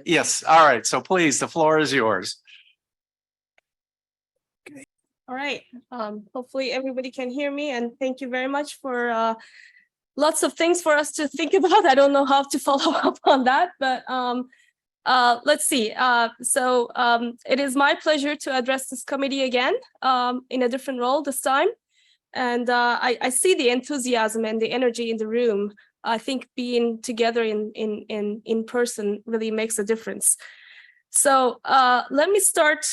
Yes, all right. So please, the floor is yours. All right. Hopefully everybody can hear me, and thank you very much for lots of things for us to think about. I don't know how to follow up on that, but let's see. It is my pleasure to address this committee again in a different role this time. And I see the enthusiasm and the energy in the room. I think being together in person really makes a difference. So let me start.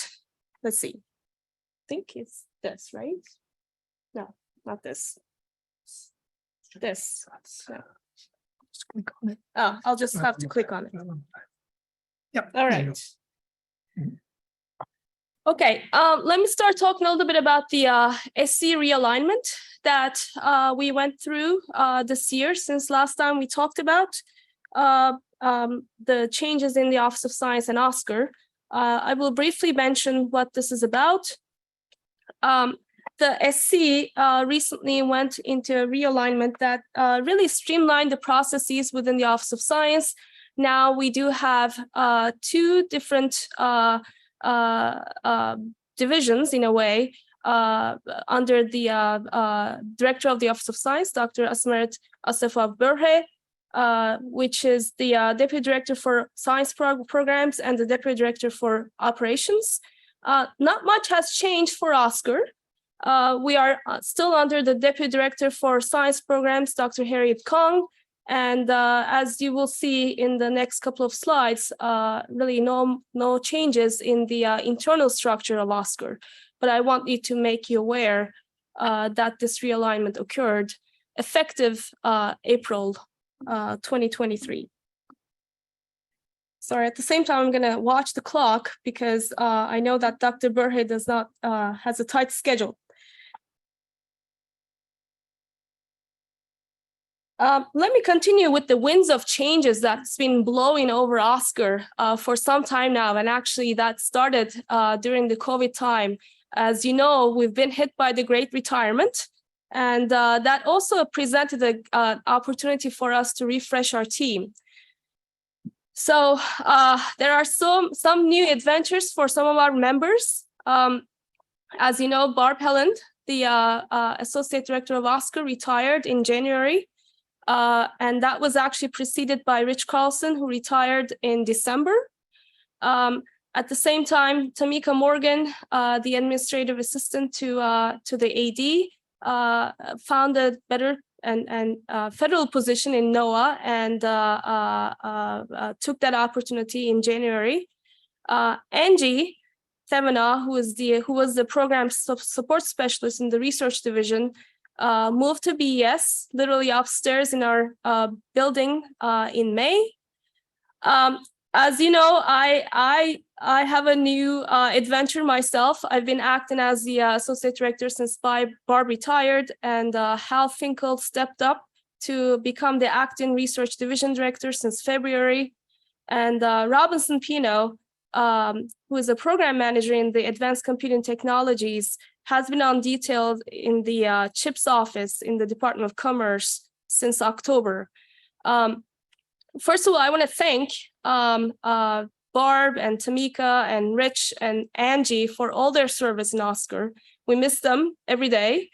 Let's see. I think it's this, right? No, not this. This. No. Just click on it. Oh, I'll just have to click on it. Yep. All right. Okay, let me start talking a little bit about the SC realignment that we went through this year since last time we talked about the changes in the Office of Science and ASCAC. I will briefly mention what this is about. The SC recently went into a realignment that really streamlined the processes within the Office of Science. Now we do have two different divisions in a way under the Director of the Office of Science, Dr. Asmeret Assefa-Berhe, which is the Deputy Director for Science Programs and the Deputy Director for Operations. Not much has changed for ASCAC. We are still under the Deputy Director for Science Programs, Dr. Harriet Kong. And as you will see in the next couple of slides, really no changes in the internal structure of ASCAC. But I want to make you aware that this realignment occurred effective April 2023. Sorry, at the same time, I'm going to watch the clock because I know that Dr. Berhe does not has a tight schedule. Let me continue with the winds of changes that's been blowing over ASCAC for some time now, and actually that started during the COVID time. As you know, we've been hit by the Great Retirement, and that also presented an opportunity for us to refresh our team. So there are some new adventures for some of our members. As you know, Barb Helland, the Associate Director of ASCAC, retired in January. And that was actually preceded by Rich Carlson, who retired in December. At the same time, Tamika Morgan, the administrative assistant to the AD, found a better and federal position in NOAA and took that opportunity in January. Angie Themena, who was the program support specialist in the research division, moved to BES, literally upstairs in our building in May. As you know, I have a new adventure myself. I've been acting as the associate director since Barb retired, and Hal Finkel stepped up to become the acting research division director since February. And Robinson Pino, who is a program manager in the advanced computing technologies, has been on detail in the CHIPS office in the Department of Commerce since October. First of all, I want to thank Barb and Tamika and Rich and Angie for all their service in ASCAC. We miss them every day.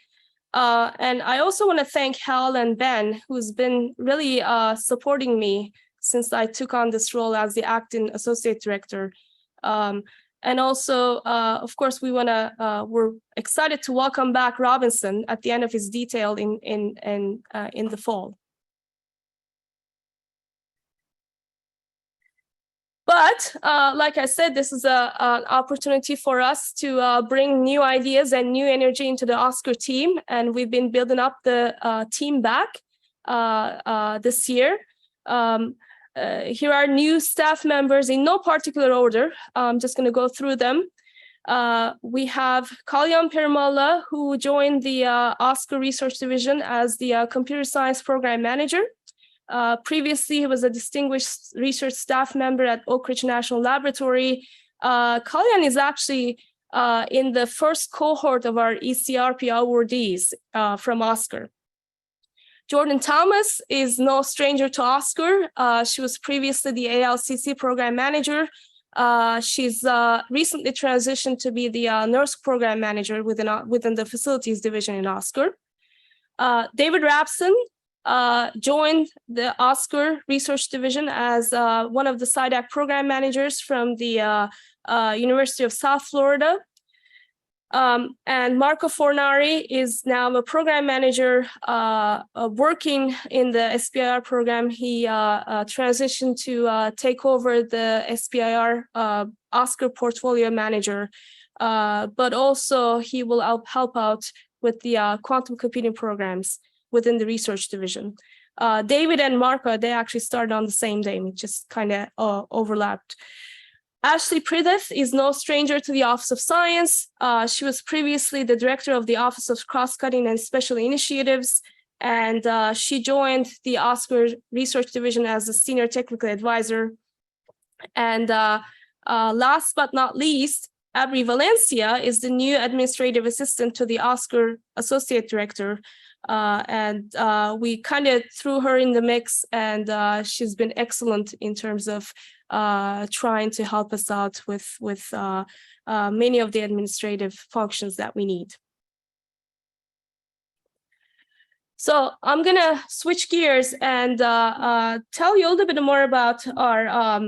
And I also want to thank Hal and Ben, who's been really supporting me since I took on this role as the acting associate director. And also, of course, we're excited to welcome back Robinson at the end of his detail in the fall. But like I said, this is an opportunity for us to bring new ideas and new energy into the ASCAC team, and we've been building up the team back this year. Here are new staff members in no particular order. I'm just going to go through them. We have Kalyan Perumal, who joined the ASCAC Research Division as the Computer Science Program Manager. Previously, he was a distinguished research staff member at Oak Ridge National Laboratory. Kalyan is actually in the first cohort of our ECRP awardees from ASCAC. Jordan Thomas is no stranger to Oscar. She was previously the ALCC program manager. She's recently transitioned to be the nurse program manager within the facilities division in Oscar. David Rapson joined the Oscar research division as one of the SIDAC program managers from the University of South Florida. And Marco Fornari is now a program manager working in the SPIR program. He transitioned to take over the SPIR Oscar portfolio manager, but also he will help out with the quantum computing programs within the research division. David and Marco, they actually started on the same day, we just kind of overlapped. Ashley Prideth is no stranger to the Office of Science. She was previously the director of the Office of Cross-Cutting and Special Initiatives, and she joined the Oscar Research Division as a senior technical advisor. And last but not least, Abri Valencia is the new administrative assistant to the Oscar associate director. And we kind of threw her in the mix, and she's been excellent in terms of trying to help us out with many of the administrative functions that we need. So I'm gonna switch gears and tell you a little bit more about our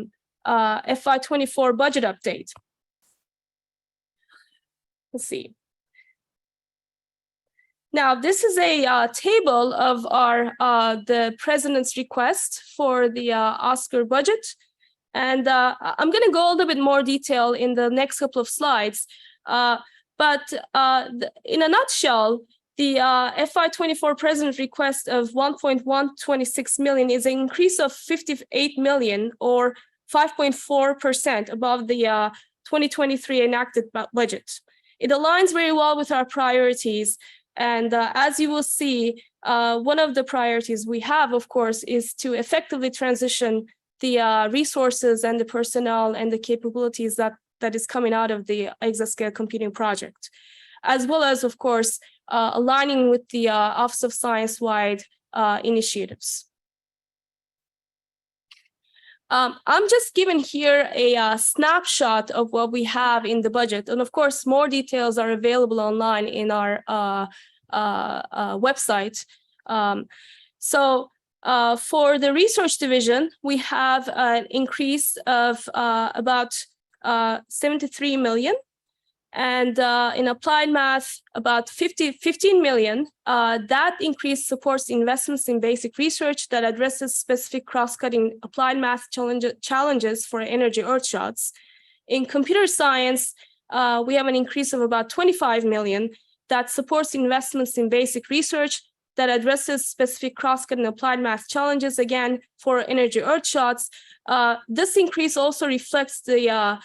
FY24 budget update. Let's see. Now, this is a table of the president's request for the Oscar budget. And I'm going to go a little bit more detail in the next couple of slides. But in a nutshell, the FY24 president request of 1.126 million is an increase of 58 million or 5.4% above the 2023 enacted budget. It aligns very well with our priorities. And as you will see, one of the priorities we have, of course, is to effectively transition the resources and the personnel and the capabilities that is coming out of the exascale computing project, as well as, of course, aligning with the Office of Science-wide initiatives. I'm just giving here a snapshot of what we have in the budget. And of course, more details are available online in our website. For the research division, we have an increase of about 73 million. And in applied math, about 15 million. That increase supports investments in basic research that addresses specific cross-cutting applied math challenges for energy earthshots. In computer science, we have an increase of about 25 million that supports investments in basic research that addresses specific cross-cutting applied math challenges, again, for energy earthshots. This increase also reflects the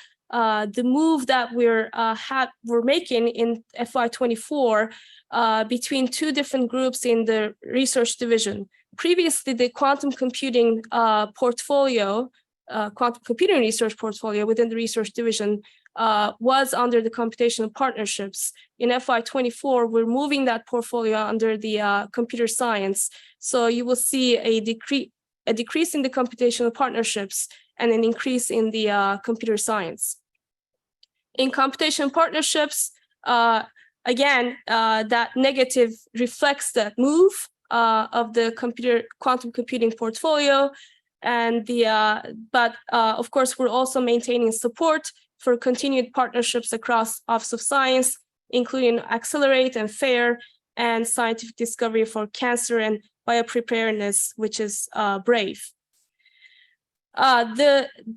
move that we're making in FY24 between two different groups in the research division. Previously, the quantum computing portfolio, quantum computing research portfolio within the research division was under the computational partnerships. In FY24, we're moving that portfolio under the computer science. So you will see a decrease in the computational partnerships and an increase in the computer science. In computational partnerships, again, that negative reflects that move of the quantum computing portfolio. And but of course, we're also maintaining support for continued partnerships across Office of Science, including Accelerate and FAIR and Scientific Discovery for Cancer and Biopreparedness, which is BRAVE.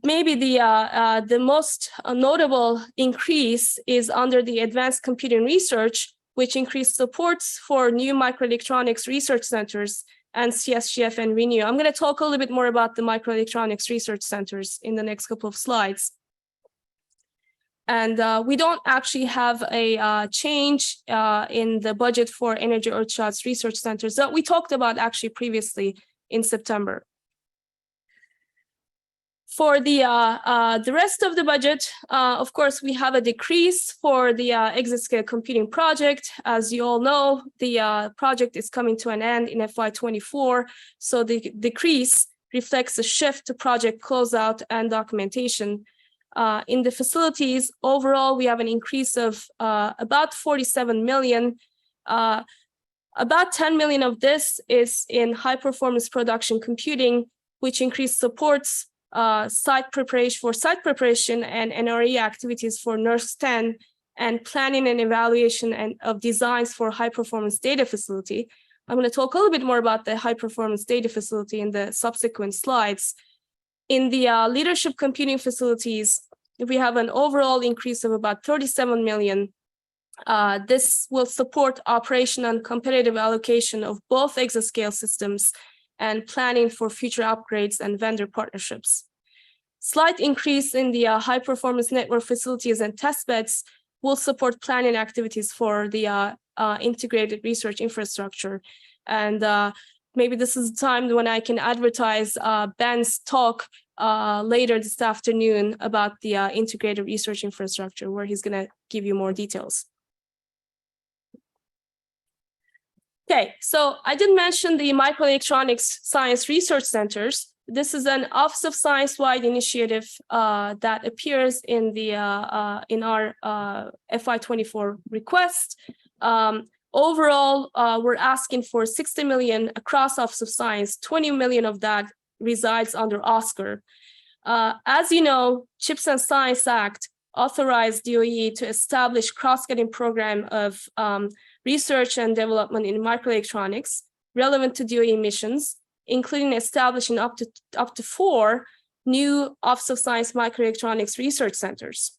Maybe the most notable increase is under the advanced computing research, which increased supports for new microelectronics research centers and CSGF and Renew. I'm going to talk a little bit more about the microelectronics research centers in the next couple of slides. And we don't actually have a change in the budget for energy earthshots research centers that we talked about actually previously in September. For the rest of the budget, of course, we have a decrease for the exascale computing project. As you all know, the project is coming to an end in FY24, so the decrease reflects a shift to project closeout and documentation. In the facilities, overall, we have an increase of about 47 million. About 10 million of this is in high-performance production computing, which increased supports site preparation and NRE activities for NERSC 10 and planning and evaluation of designs for high-performance data facility. I'm going to talk a little bit more about the high-performance data facility in the subsequent slides. In the leadership computing facilities, we have an overall increase of about 37 million. This will support operation and competitive allocation of both exascale systems and planning for future upgrades and vendor partnerships. Slight increase in the high-performance network facilities and testbeds will support planning activities for the integrated research infrastructure. And maybe this is the time when I can advertise Ben's talk later this afternoon about the integrated research infrastructure, where he's going to give you more details. Okay, so I did mention the Microelectronics Science Research Centers. This is an Office of Science-wide initiative that appears in the in our FY24 request. Overall, we're asking for 60 million across Office of Science. 20 million of that resides under ASCAC. As you know, CHIPS and Science Act authorized DOE to establish cross-cutting program of research and development in microelectronics relevant to DOE missions, including establishing up to 4 new Office of Science Microelectronics research centers.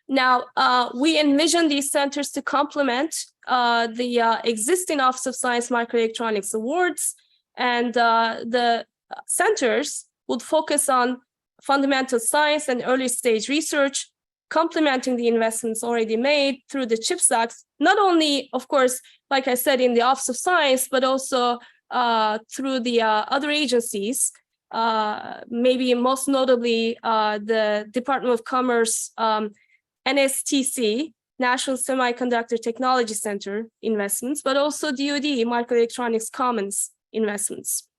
Now, we envision these centers to complement the existing Office of Science Microelectronics awards, and the centers would focus on fundamental science and early stage research, complementing the investments already made through the CHIPS Act, not only, of course, like I said, in the Office of Science, but also through the other agencies, maybe most notably the Department of Commerce, NSTC, National Semiconductor Technology Center investments, but also DoD, Microelectronics Commons investments.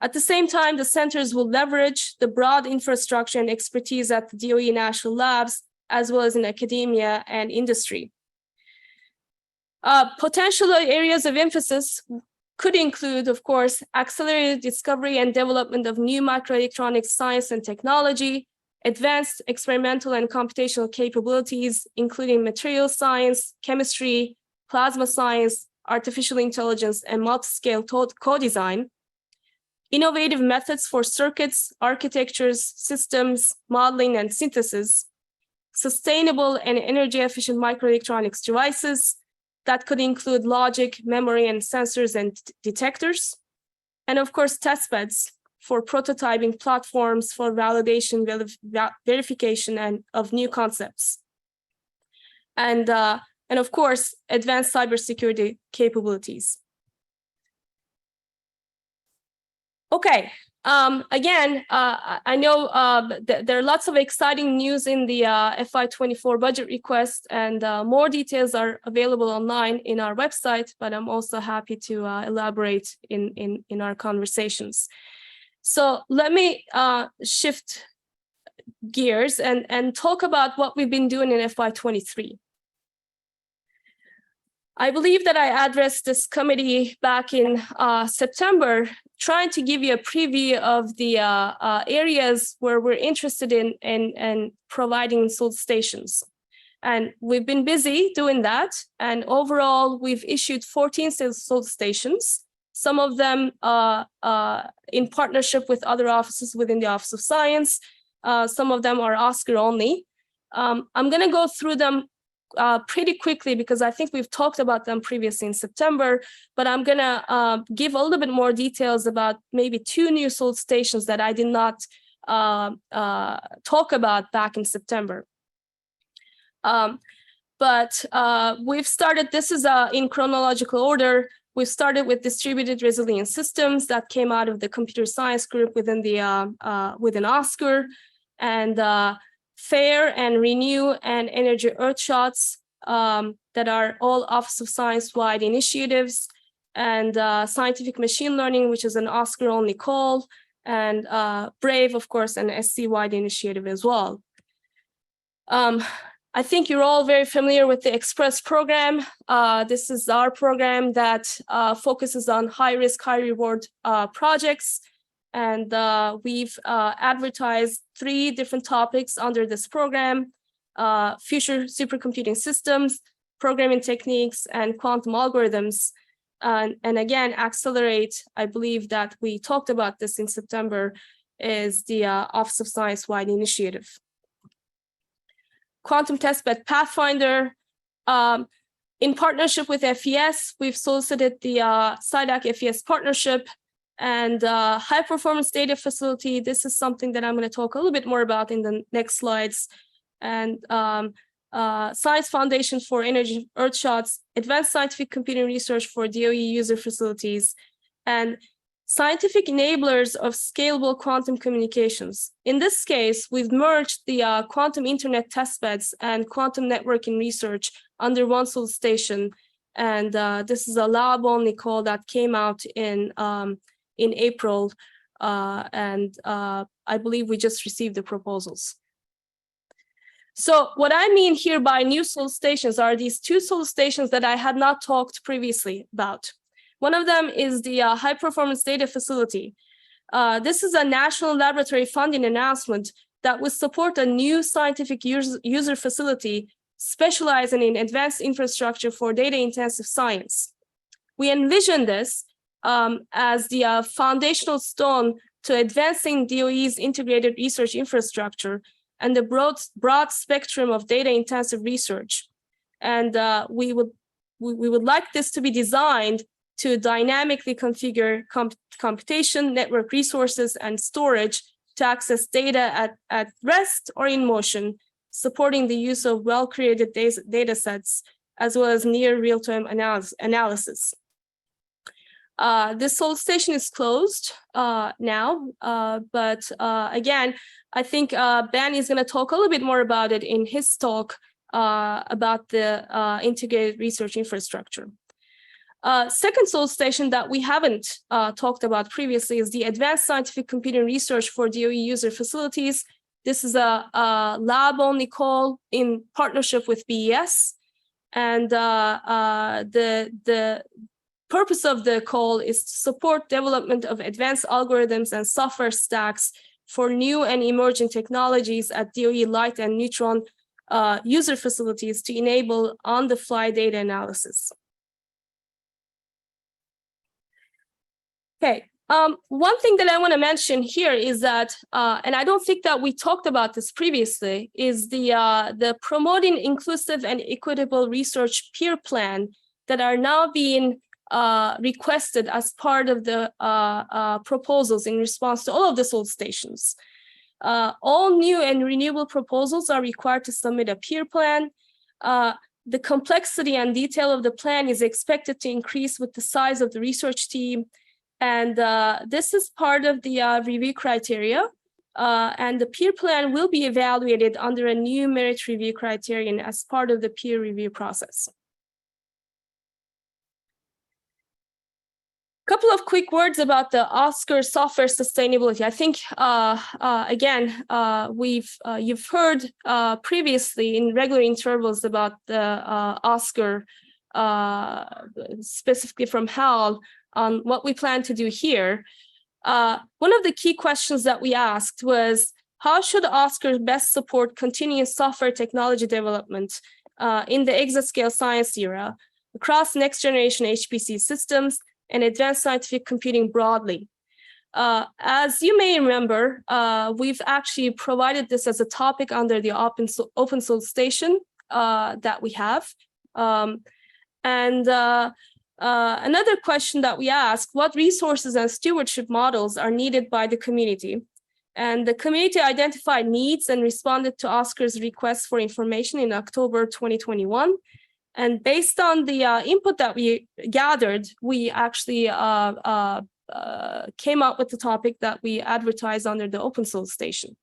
At the same time, the centers will leverage the broad infrastructure and expertise at the DOE national labs, as well as in academia and industry. Potential areas of emphasis could include, of course, accelerated discovery and development of new microelectronics science and technology, advanced experimental and computational capabilities, including material science, chemistry, plasma science, artificial intelligence, and multi-scale co-design, innovative methods for circuits, architectures, systems, modeling, and synthesis, sustainable and energy-efficient microelectronics devices that could include logic, memory, and sensors and detectors, and of course, testbeds for prototyping platforms for validation, verification, and of new concepts. And of course, advanced cybersecurity capabilities. Okay, again, I know there are lots of exciting news in the FY24 budget request, and more details are available online in our website, but I'm also happy to elaborate in our conversations. So let me shift gears and talk about what we've been doing in FY23. I believe that I addressed this committee back in September, trying to give you a preview of the areas where we're interested in providing salt stations. And we've been busy doing that. And overall, we've issued 14 salt stations, some of them in partnership with other offices within the Office of Science. Some of them are ASCAC only. I'm going to go through them pretty quickly because I think we've talked about them previously in September, but I'm going to give a little bit more details about maybe 2 new salt stations that I did not talk about back in September. But we've started, this is in chronological order. We started with distributed resilient systems that came out of the computer science group within the within ASCAC, and FAIR and Renew and Energy Earthshots that are all Office of Science-wide initiatives, and Scientific Machine Learning, which is an ASCAC-only call, and BRAVE, of course, an SC-wide initiative as well. I think you're all very familiar with the Express program. This is our program that focuses on high-risk, high-reward projects. And we've advertised 3 different topics under this program: future supercomputing systems, programming techniques, and quantum algorithms. And again, Accelerate, I believe that we talked about this in September, is the Office of Science-wide initiative. Quantum Testbed Pathfinder, in partnership with FES, we've solicited the SIDAC FES partnership, and high performance data facility. This is something that I'm going to talk a little bit more about in the next slides. And Science Foundation for Energy Earthshots, Advanced Scientific Computing Research for DOE user facilities, and scientific enablers of scalable quantum communications. In this case, we've merged the quantum internet testbeds and quantum networking research under one solicitation. And this is a lab-only call that came out in April, and I believe we just received the proposals. So what I mean here by new solicitations are these 2 solicitations that I had not talked previously about. One of them is the high performance data facility. This is a national laboratory funding announcement that will support a new scientific user facility specializing in advanced infrastructure for data intensive science. We envision this as the foundational stone to advancing DOE's integrated research infrastructure and the broad spectrum of data intensive research. And we would like this to be designed to dynamically configure computation, network resources, and storage to access data at rest or in motion, supporting the use of well-created data sets, as well as near real-time analysis. This solicitation is closed now, but again, I think Ben is going to talk a little bit more about it in his talk about the integrated research infrastructure. Second solicitation that we haven't talked about previously is the Advanced Scientific Computing Research for DOE user facilities. This is a lab-only call in partnership with BES. And the purpose of the call is to support development of advanced algorithms and software stacks for new and emerging technologies at DOE light and neutron user facilities to enable on-the-fly data analysis. Okay, one thing that I want to mention here is that, and I don't think that we talked about this previously, is the promoting inclusive and equitable research peer plan that are now being requested as part of the proposals in response to all of the solicitations. All new and renewable proposals are required to submit a peer plan. The complexity and detail of the plan is expected to increase with the size of the research team. And this is part of the review criteria. And the peer plan will be evaluated under a new merit review criterion as part of the peer review process. Couple of quick words about the ASCAC software sustainability. I think, again, you've heard previously in regular intervals about the ASCAC, specifically from Hal, on what we plan to do here. One of the key questions that we asked was, how should ASCAC best support continuous software technology development in the exascale science era across next generation HPC systems and advanced scientific computing broadly? As you may remember, we've actually provided this as a topic under the open solicitation that we have. Another question that we asked, what resources and stewardship models are needed by the community? And the community identified needs and responded to ASCAC's request for information in October 2021. And based on the input that we gathered, we actually came up with the topic that we advertised under the open solicitation.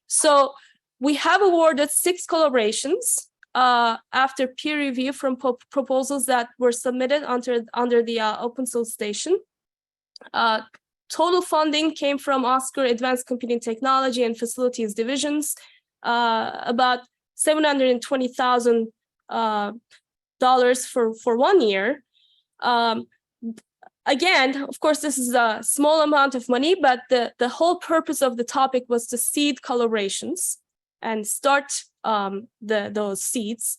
So we have awarded 6 collaborations after peer review from proposals that were submitted under the open solicitation. Total funding came from ASCAC Advanced Computing Technology and Facilities divisions, about $720,000 for 1 year. Again, of course, this is a small amount of money, but the whole purpose of the topic was to seed collaborations and start those seeds.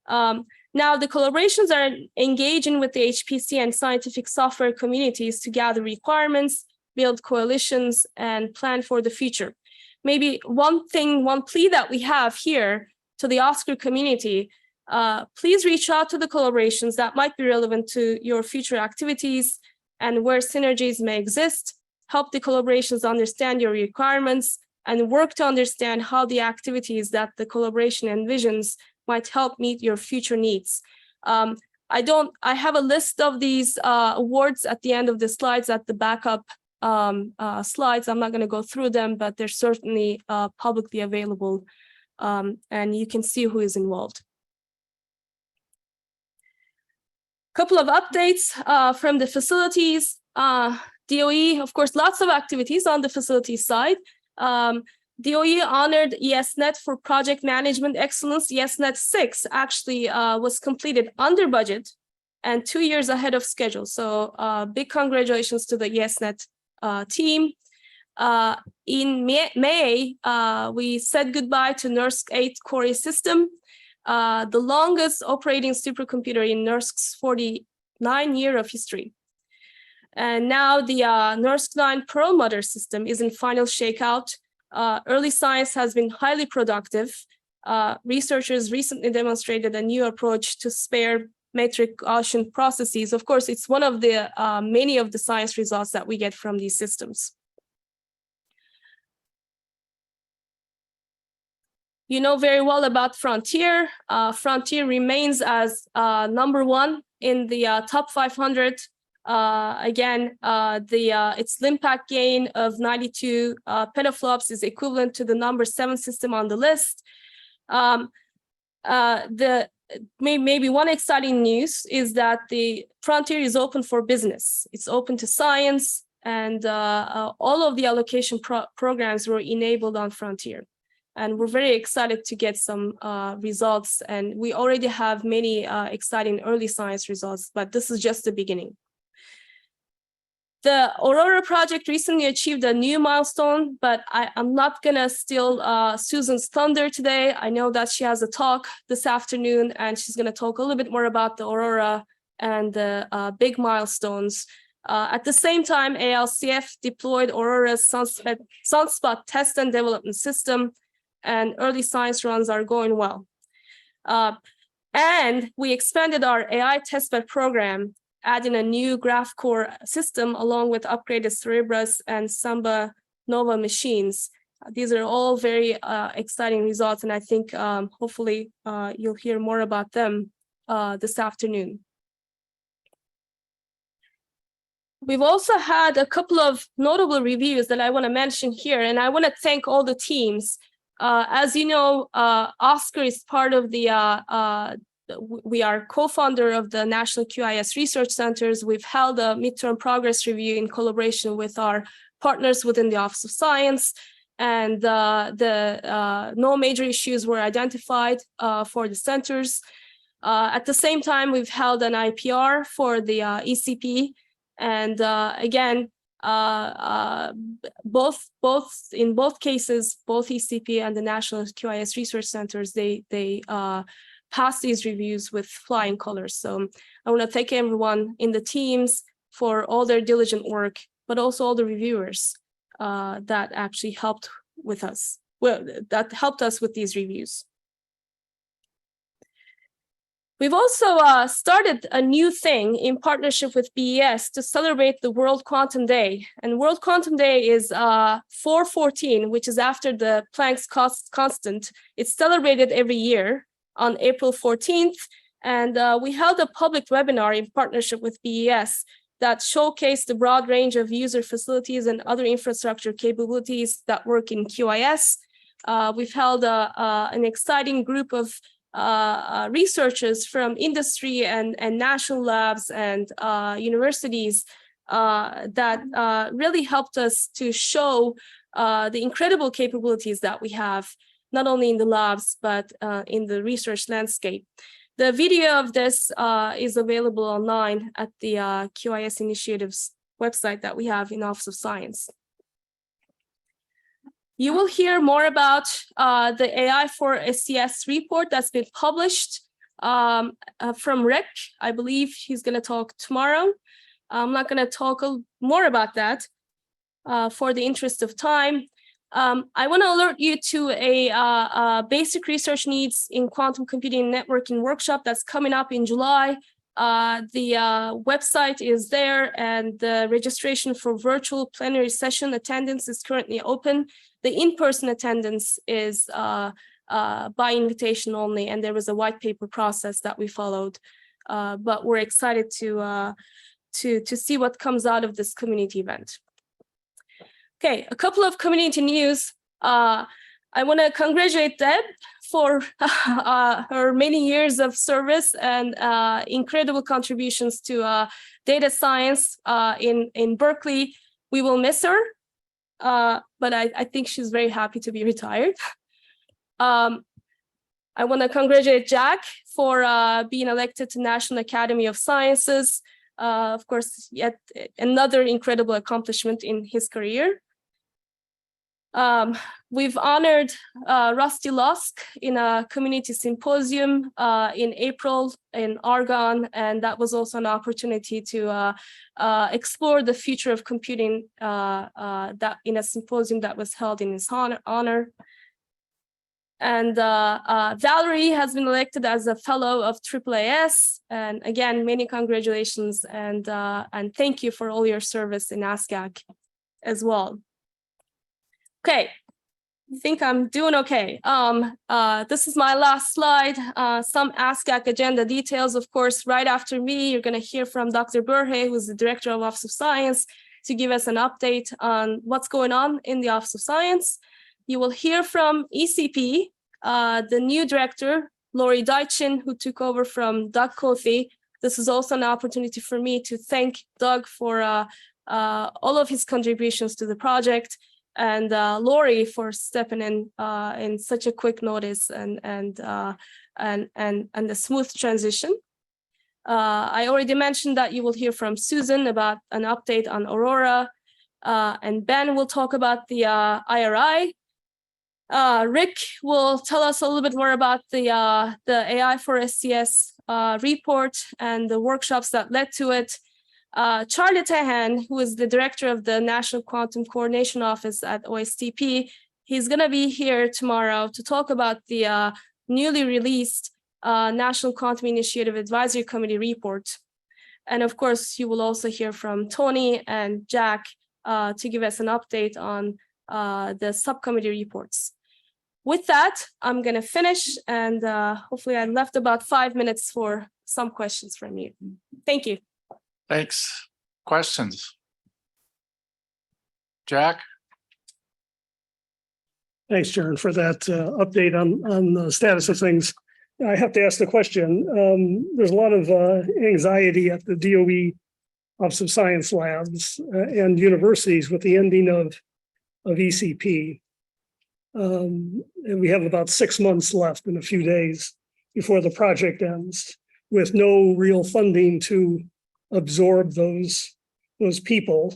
Now, the collaborations are engaging with the HPC and scientific software communities to gather requirements, build coalitions, and plan for the future. Maybe one plea that we have here to the ASCAC community, please reach out to the collaborations that might be relevant to your future activities and where synergies may exist. Help the collaborations understand your requirements and work to understand how the activities that the collaboration envisions might help meet your future needs. I have a list of these awards at the end of the slides at the backup slides. I'm not going to go through them, but they're certainly publicly available, and you can see who is involved. Couple of updates from the facilities. DOE, of course, lots of activities on the facilities side. DOE honored ESNet for project management excellence. ESNet 6 actually was completed under budget and 2 years ahead of schedule. So big congratulations to the ESNet team. In May, we said goodbye to NERSC 8 Core system, the longest operating supercomputer in NERSC's 49-year of history. And now the NERSC 9 Perlmutter system is in final shakeout. Early science has been highly productive. Researchers recently demonstrated a new approach to spare metric Gaussian processes. Of course, it's one of the many of the science results that we get from these systems. You know very well about Frontier. Frontier remains as #1 in the top 500. Again, its impact gain of 92 petaflops is equivalent to the #7 system on the list. Maybe one exciting news is that the Frontier is open for business. It's open to science, and all of the allocation programs were enabled on Frontier. And we're very excited to get some results, and we already have many exciting early science results, but this is just the beginning. The Aurora project recently achieved a new milestone, but I'm not gonna steal Susan's thunder today. I know that she has a talk this afternoon, and she's gonna talk a little bit more about the Aurora and the big milestones. At the same time, ALCF deployed Aurora's sunspot test and development system, and early science runs are going well. And we expanded our AI testbed program, adding a new graph core system along with upgraded Cerebras and Samba Nova machines. These are all very exciting results, and I think hopefully you'll hear more about them this afternoon. We've also had a couple of notable reviews that I want to mention here, and I want to thank all the teams. As you know, ASCAC is part of the we are co-founder of the National QIS Research Centers. We've held a midterm progress review in collaboration with our partners within the Office of Science, and no major issues were identified for the centers. At the same time, we've held an IPR for the ECP, and again, in both cases, both ECP and the National QIS Research Centers, they pass these reviews with flying colors. So I want to thank everyone in the teams for all their diligent work, but also all the reviewers that actually helped with us. Well, that helped us with these reviews. We've also started a new thing in partnership with BES to celebrate the World Quantum Day. And World Quantum Day is 4/14, which is after the Planck's constant. It's celebrated every year on April 14th. And we held a public webinar in partnership with BES that showcased the broad range of user facilities and other infrastructure capabilities that work in QIS. We've held an exciting group of researchers from industry and national labs and universities that really helped us to show the incredible capabilities that we have, not only in the labs, but in the research landscape. The video of this is available online at the QIS Initiatives website that we have in Office of Science. You will hear more about the AI for SCS report that's been published from Rick. I believe he's going to talk tomorrow. I'm not going to talk more about that for the interest of time. I want to alert you to a basic research needs in quantum computing and networking workshop that's coming up in July. The website is there, and the registration for virtual plenary session attendance is currently open. The in-person attendance is by invitation only, and there was a white paper process that we followed. But we're excited to see what comes out of this community event. Okay, a couple of community news. I want to congratulate Deb for her many years of service and incredible contributions to data science in Berkeley. We will miss her, but I think she's very happy to be retired. I want to congratulate Jack for being elected to National Academy of Sciences. Of course, yet another incredible accomplishment in his career. We've honored Rusty Lusk in a community symposium in April in Argonne, and that was also an opportunity to explore the future of computing that in a symposium that was held in his honor. And Valerie has been elected as a fellow of AAAS, and again, many congratulations and thank you for all your service in ASCAC as well. Okay, I think I'm doing okay. This is my last slide. Some ASCAC agenda details. Of course, right after me, you're going to hear from Dr. Burhe, who's the Director of Office of Science, to give us an update on what's going on in the Office of Science. You will hear from ECP, the new director, Lori Deitchin, who took over from Doug Cothey. This is also an opportunity for me to thank Doug for all of his contributions to the project, and Lori for stepping in such a quick notice and a smooth transition. I already mentioned that you will hear from Susan about an update on Aurora, and Ben will talk about the IRI. Rick will tell us a little bit more about the AI for SCS report and the workshops that led to it. Charlie Tehan, who is the director of the National Quantum Coordination Office at OSTP, he's going to be here tomorrow to talk about the newly released National Quantum Initiative Advisory Committee report. And of course, you will also hear from Tony and Jack to give us an update on the subcommittee reports. With that, I'm going to finish, and hopefully I left about 5 minutes for some questions from you. Thank you. Thanks. Questions? Jack? Thanks, Sharon, for that update on the status of things. I have to ask the question. There's a lot of anxiety at the DOE Office of Science labs and universities with the ending of ECP. And we have about 6 months left in a few days before the project ends, with no real funding to absorb those people.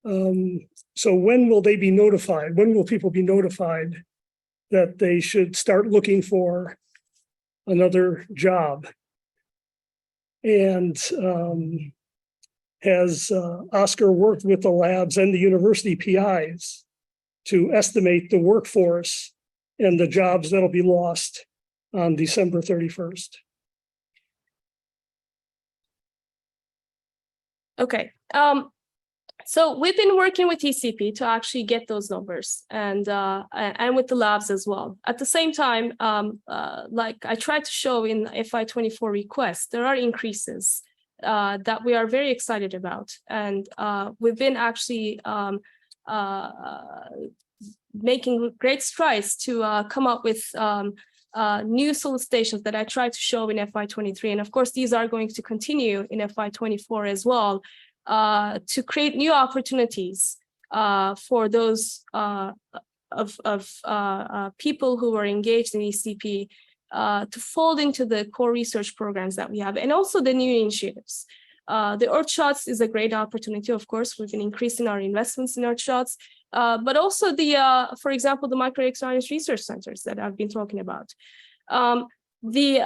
So when will they be notified? When will people be notified that they should start looking for another job? And has Oscar worked with the labs and the university PIs to estimate the workforce and the jobs that'll be lost on December 31st? Okay. So we've been working with ECP to actually get those numbers and with the labs as well. At the same time, like I tried to show in FY24 request, there are increases that we are very excited about. And we've been actually making great strides to come up with new solicitations that I tried to show in FY23. And of course, these are going to continue in FY24 as well, to create new opportunities for those people who are engaged in ECP to fold into the core research programs that we have, and also the new initiatives. The Earthshots is a great opportunity, of course. We've been increasing our investments in Earthshots, but also for example, the Microelectronics research centers that I've been talking about. The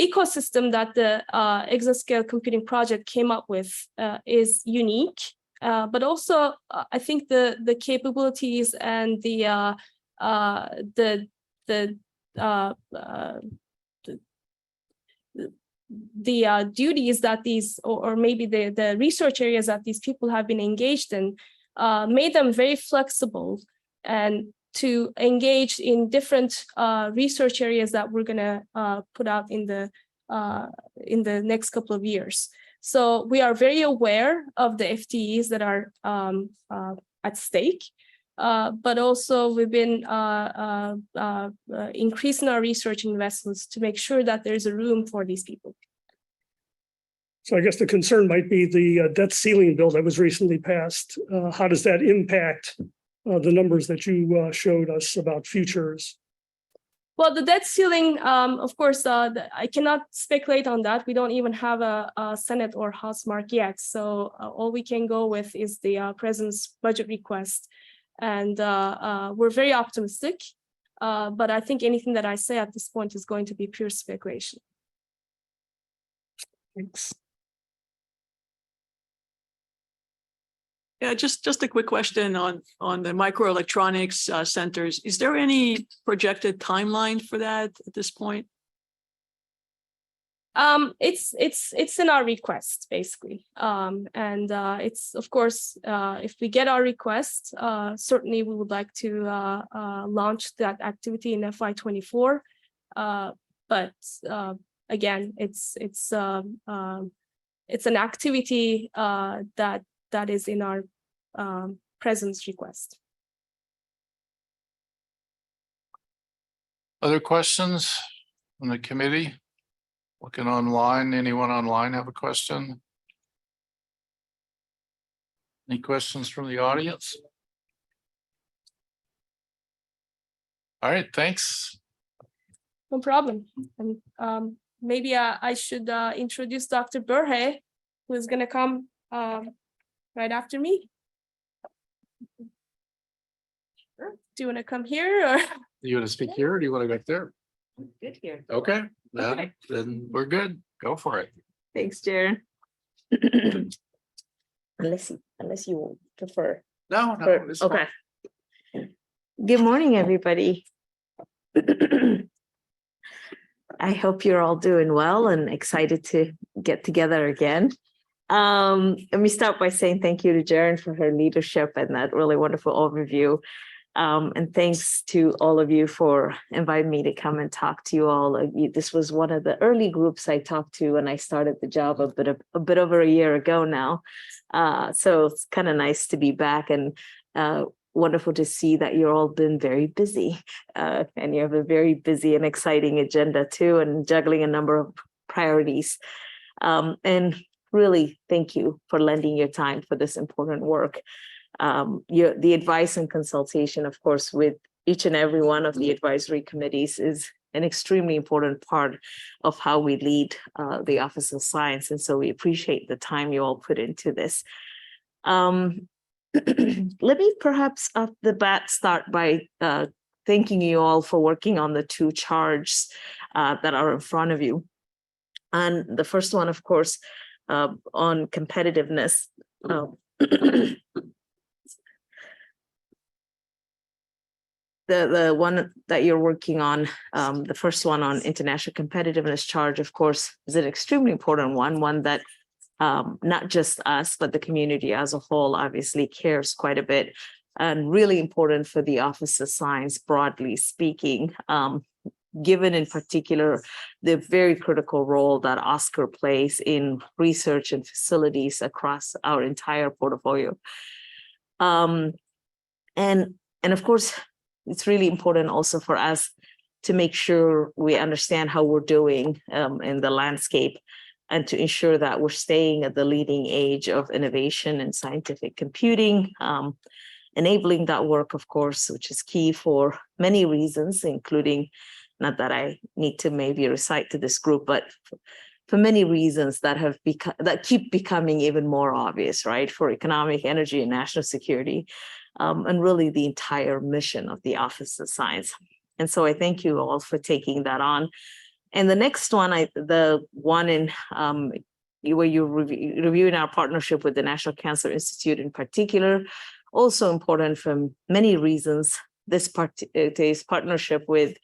ecosystem that the exascale computing project came up with is unique, but also I think the capabilities and the duties that these, or maybe the research areas that these people have been engaged in, made them very flexible and to engage in different research areas that we're going to put out in the next couple of years. So we are very aware of the FTEs that are at stake, but also we've been increasing our research investments to make sure that there's a room for these people. So I guess the concern might be the debt ceiling bill that was recently passed. How does that impact the numbers that you showed us about futures? Well, the debt ceiling, of course, I cannot speculate on that. We don't even have a Senate or House mark yet. So all we can go with is the President's budget request. And we're very optimistic. But I think anything that I say at this point is going to be pure speculation. Thanks. Yeah, just a quick question on the microelectronics centers. Is there any projected timeline for that at this point? It's in our request, basically. It's, of course, if we get our request, certainly we would like to launch that activity in FY24. But again, it's an activity that is in our President's request. Other questions from the committee? Looking online, anyone online have a question? Any questions from the audience? All right, thanks. No problem. And maybe I should introduce Dr. Burhe, who is going to come right after me. Do you want to come here, or Do you want to speak here, or do you want to go there? Good here. Okay, Okay. then we're good. Go for it. Thanks, Jaron. Unless you prefer. No, it's Okay. Good morning, everybody. I hope you're all doing well and excited to get together again. Let me start by saying thank you to Jaron for her leadership and that really wonderful overview. And thanks to all of you for inviting me to come and talk to you all. This was one of the early groups I talked to when I started the job a bit over a year ago now. So it's kind of nice to be back, and wonderful to see that you're all been very busy, and you have a very busy and exciting agenda too, and juggling a number of priorities. And really, thank you for lending your time for this important work. The advice and consultation, of course, with each and every one of the advisory committees is an extremely important part of how we lead the Office of Science. And so we appreciate the time you all put into this. Let me perhaps off the bat start by thanking you all for working on the two charts that are in front of you. And the first one, of course, on competitiveness. The one that you're working on, the first one on international competitiveness charge, of course, is an extremely important one that not just us, but the community as a whole obviously cares quite a bit, and really important for the Office of Science, broadly speaking, given in particular the very critical role that ASCAC plays in research and facilities across our entire portfolio. And of course, it's really important also for us to make sure we understand how we're doing in the landscape, and to ensure that we're staying at the leading edge of innovation and scientific computing, enabling that work, of course, which is key for many reasons, including, not that I need to maybe recite to this group, but for many reasons that have become, that keep becoming even more obvious, right? For economic, energy, and national security, and really the entire mission of the Office of Science. And so I thank you all for taking that on. And the next one, the one in where you're reviewing our partnership with the National Cancer Institute in particular, also important for many reasons. This partnership with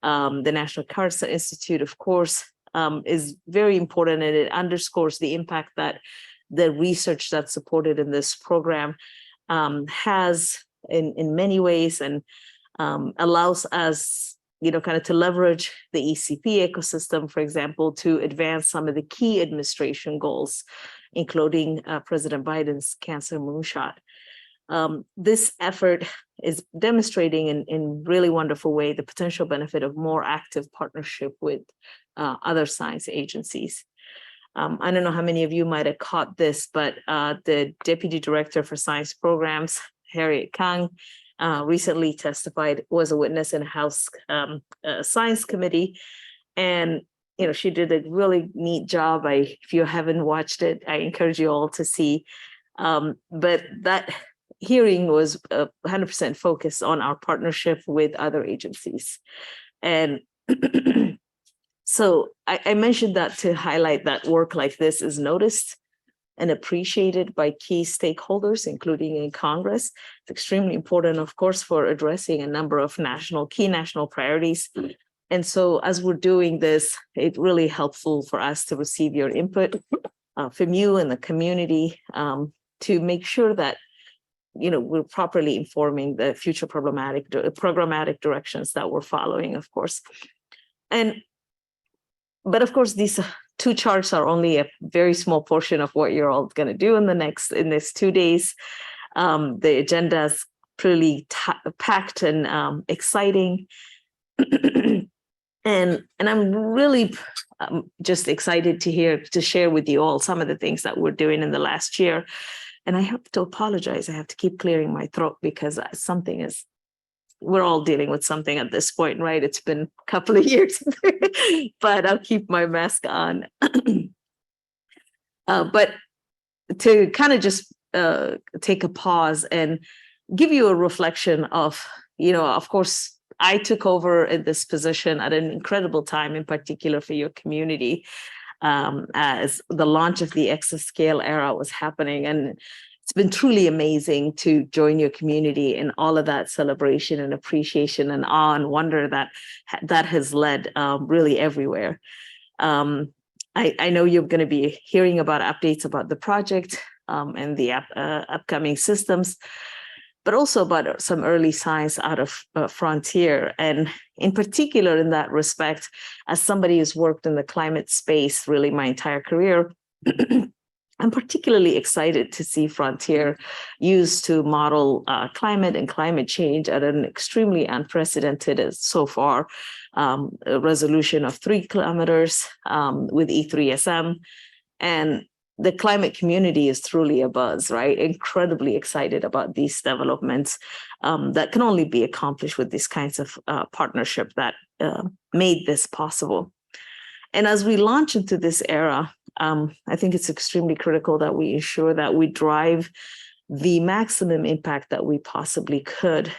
the National Cancer Institute, of course, is very important, and it underscores the impact that the research that's supported in this program has in many ways, and allows us, kind of to leverage the ECP ecosystem, for example, to advance some of the key administration goals, including President Biden's cancer moonshot. This effort is demonstrating in really wonderful way the potential benefit of more active partnership with other science agencies. I don't know how many of you might have caught this, but the Deputy Director for Science Programs, Harriet Kang, recently testified, was a witness in House Science Committee, and she did a really neat job. If you haven't watched it, I encourage you all to see. But that hearing was 100% focused on our partnership with other agencies, and so I mentioned that to highlight that work like this is noticed and appreciated by key stakeholders, including in Congress. It's extremely important, of course, for addressing a number of key national priorities. And so as we're doing this, it's really helpful for us to receive your input from you and the community to make sure that we're properly informing the future programmatic directions that we're following, of course. But of course, these two charts are only a very small portion of what you're all going to do in this 2 days. The agenda is pretty packed and exciting. and I'm really just excited to share with you all some of the things that we're doing in the last year. And I have to apologize. I have to keep clearing my throat because we're all dealing with something at this point, right? It's been a couple of years, but I'll keep my mask on. But to kind of just take a pause and give you a reflection of, of course, I took over in this position at an incredible time, in particular for your community, as the launch of the exascale era was happening. And it's been truly amazing to join your community in all of that celebration and appreciation and awe and wonder that has led really everywhere. I know you're going to be hearing about updates about the project and the upcoming systems, but also about some early science out of Frontier. And in particular, in that respect, as somebody who's worked in the climate space really my entire career, I'm particularly excited to see Frontier used to model climate and climate change at an extremely unprecedented so far a resolution of 3 kilometers with E3SM. And the climate community is truly abuzz, right? Incredibly excited about these developments that can only be accomplished with these kinds of partnership that made this possible. And as we launch into this era, I think it's extremely critical that we ensure that we drive the maximum impact that we possibly could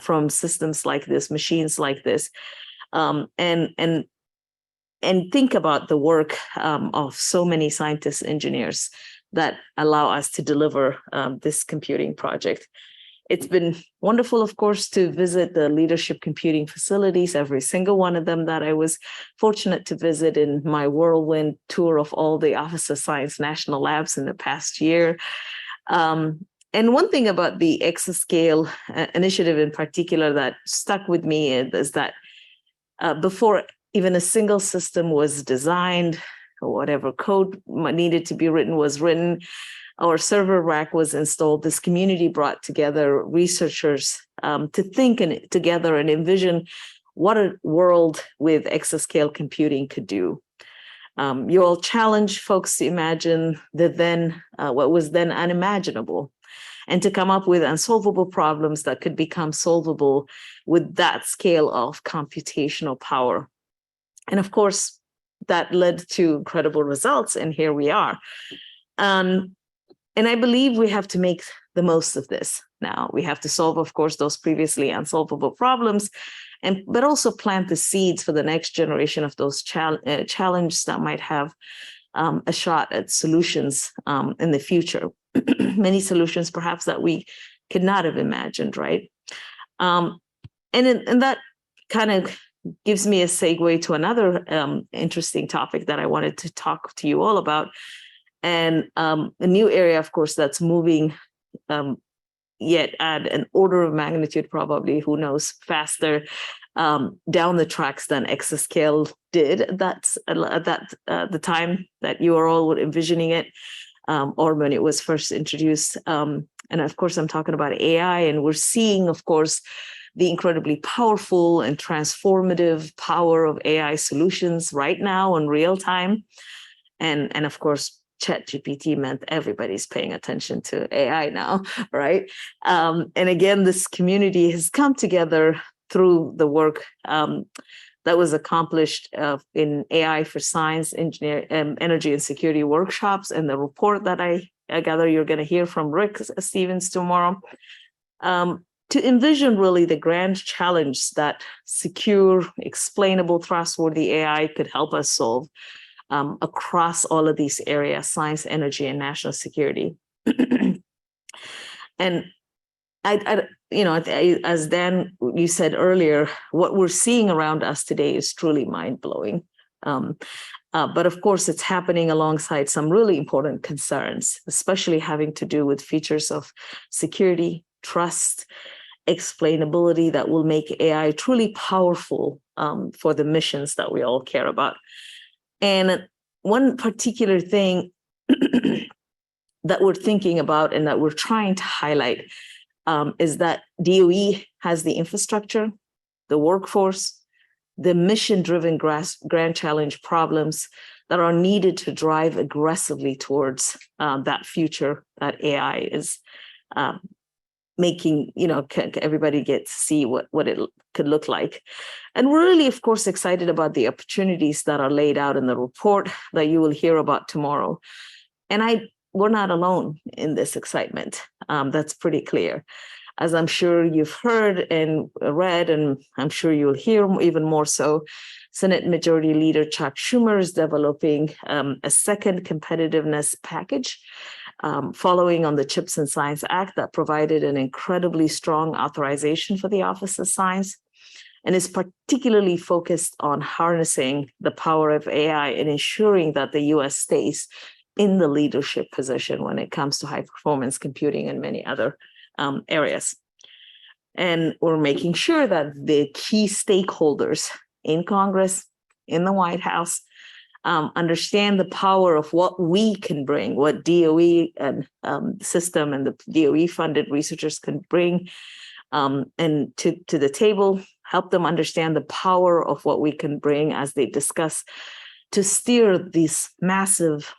from systems like this, machines like this, and think about the work of so many scientists, engineers that allow us to deliver this computing project. It's been wonderful, of course, to visit the leadership computing facilities, every single one of them that I was fortunate to visit in my whirlwind tour of all the Office of Science National Labs in the past year. And one thing about the Exascale initiative in particular that stuck with me is that before even a single system was designed, or whatever code needed to be written was written, our server rack was installed, this community brought together researchers to think together and envision what a world with exascale computing could do. You all challenged folks to imagine what was then unimaginable, and to come up with unsolvable problems that could become solvable with that scale of computational power. And of course, that led to incredible results, and here we are. And I believe we have to make the most of this now. We have to solve, of course, those previously unsolvable problems, but also plant the seeds for the next generation of those challenges that might have a shot at solutions in the future. Many solutions, perhaps, that we could not have imagined, right? And that kind of gives me a segue to another interesting topic that I wanted to talk to you all about. And a new area, of course, that's moving yet at an order of magnitude, probably, who knows, faster down the tracks than exascale did. That's at the time that you are all envisioning it, or when it was first introduced. And of course, I'm talking about AI, and we're seeing, of course, the incredibly powerful and transformative power of AI solutions right now in real time. And of course, ChatGPT meant everybody's paying attention to AI now, right? And again, this community has come together through the work that was accomplished in AI for Science, Energy and Security workshops, and the report that I gather you're going to hear from Rick Stevens tomorrow, to envision really the grand challenge that secure, explainable, trustworthy AI could help us solve across all of these areas: science, energy, and national security. And as Dan, you said earlier, what we're seeing around us today is truly mind-blowing. But of course, it's happening alongside some really important concerns, especially having to do with features of security, trust, explainability that will make AI truly powerful for the missions that we all care about. And one particular thing that we're thinking about and that we're trying to highlight is that DOE has the infrastructure, the workforce, the mission-driven grand challenge problems that are needed to drive aggressively towards that future that AI is making, everybody get to see what it could look like. And we're really, of course, excited about the opportunities that are laid out in the report that you will hear about tomorrow. And we're not alone in this excitement. That's pretty clear. As I'm sure you've heard and read, and I'm sure you'll hear even more so, Senate Majority Leader Chuck Schumer is developing a second competitiveness package following on the CHIPS and Science Act that provided an incredibly strong authorization for the Office of Science, and is particularly focused on harnessing the power of AI and ensuring that the U.S. stays in the leadership position when it comes to high performance computing and many other areas. And we're making sure that the key stakeholders in Congress, in the White House, understand the power of what we can bring, what DOE and system and the DOE funded researchers can bring and to the table, help them understand the power of what we can bring as they discuss to steer this massive,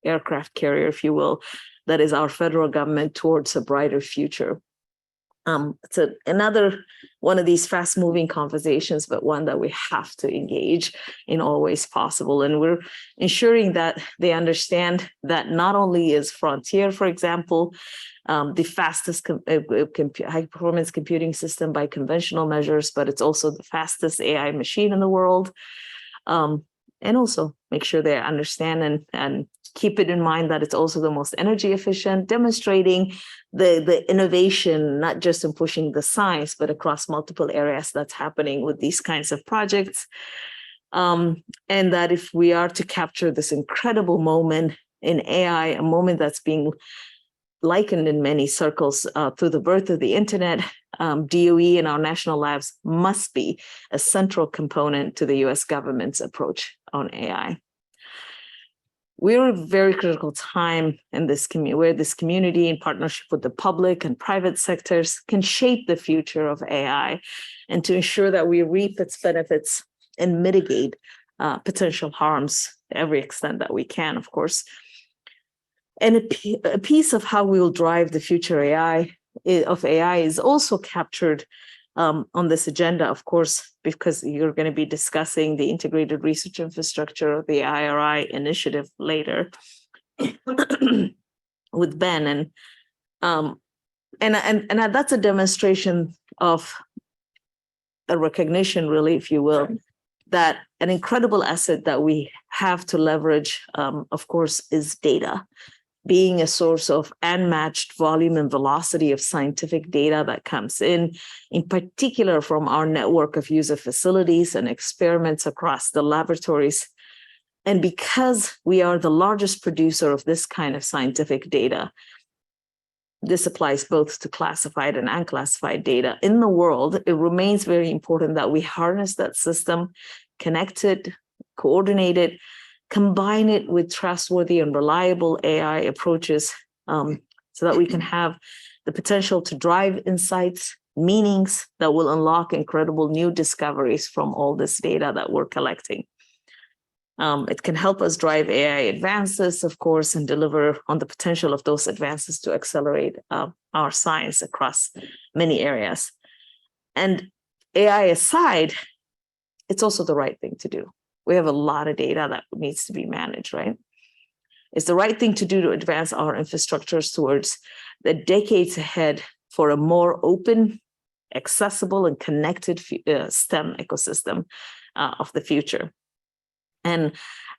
aircraft carrier, if you will, that is our federal government towards a brighter future. It's another one of these fast-moving conversations, but one that we have to engage in all ways possible. And we're ensuring that they understand that not only is Frontier, for example, the fastest high-performance computing system by conventional measures, but it's also the fastest AI machine in the world. And also make sure they understand and keep it in mind that it's also the most energy efficient, demonstrating the innovation, not just in pushing the science, but across multiple areas that's happening with these kinds of projects. And that if we are to capture this incredible moment in AI, a moment that's being likened in many circles through the birth of the internet, DOE and our national labs must be a central component to the US government's approach on AI. We're at a very critical time in this community, where this community, in partnership with the public and private sectors, can shape the future of AI and to ensure that we reap its benefits and mitigate potential harms to every extent that we can, of course. And a piece of how we will drive the future of AI is also captured on this agenda, of course, because you're going to be discussing the integrated research infrastructure, the IRI initiative later with Ben. And that's a demonstration of a recognition, really, if you will, that an incredible asset that we have to leverage, of course, is data. Being a source of unmatched volume and velocity of scientific data that comes in particular from our network of user facilities and experiments across the laboratories. And because we are the largest producer of this kind of scientific data, this applies both to classified and unclassified data in the world, it remains very important that we harness that system, connect it, coordinate it, combine it with trustworthy and reliable AI approaches so that we can have the potential to drive insights, meanings that will unlock incredible new discoveries from all this data that we're collecting. It can help us drive AI advances, of course, and deliver on the potential of those advances to accelerate our science across many areas. And AI aside, it's also the right thing to do. We have a lot of data that needs to be managed, right? It's the right thing to do to advance our infrastructures towards the decades ahead for a more open, accessible, and connected STEM ecosystem of the future. And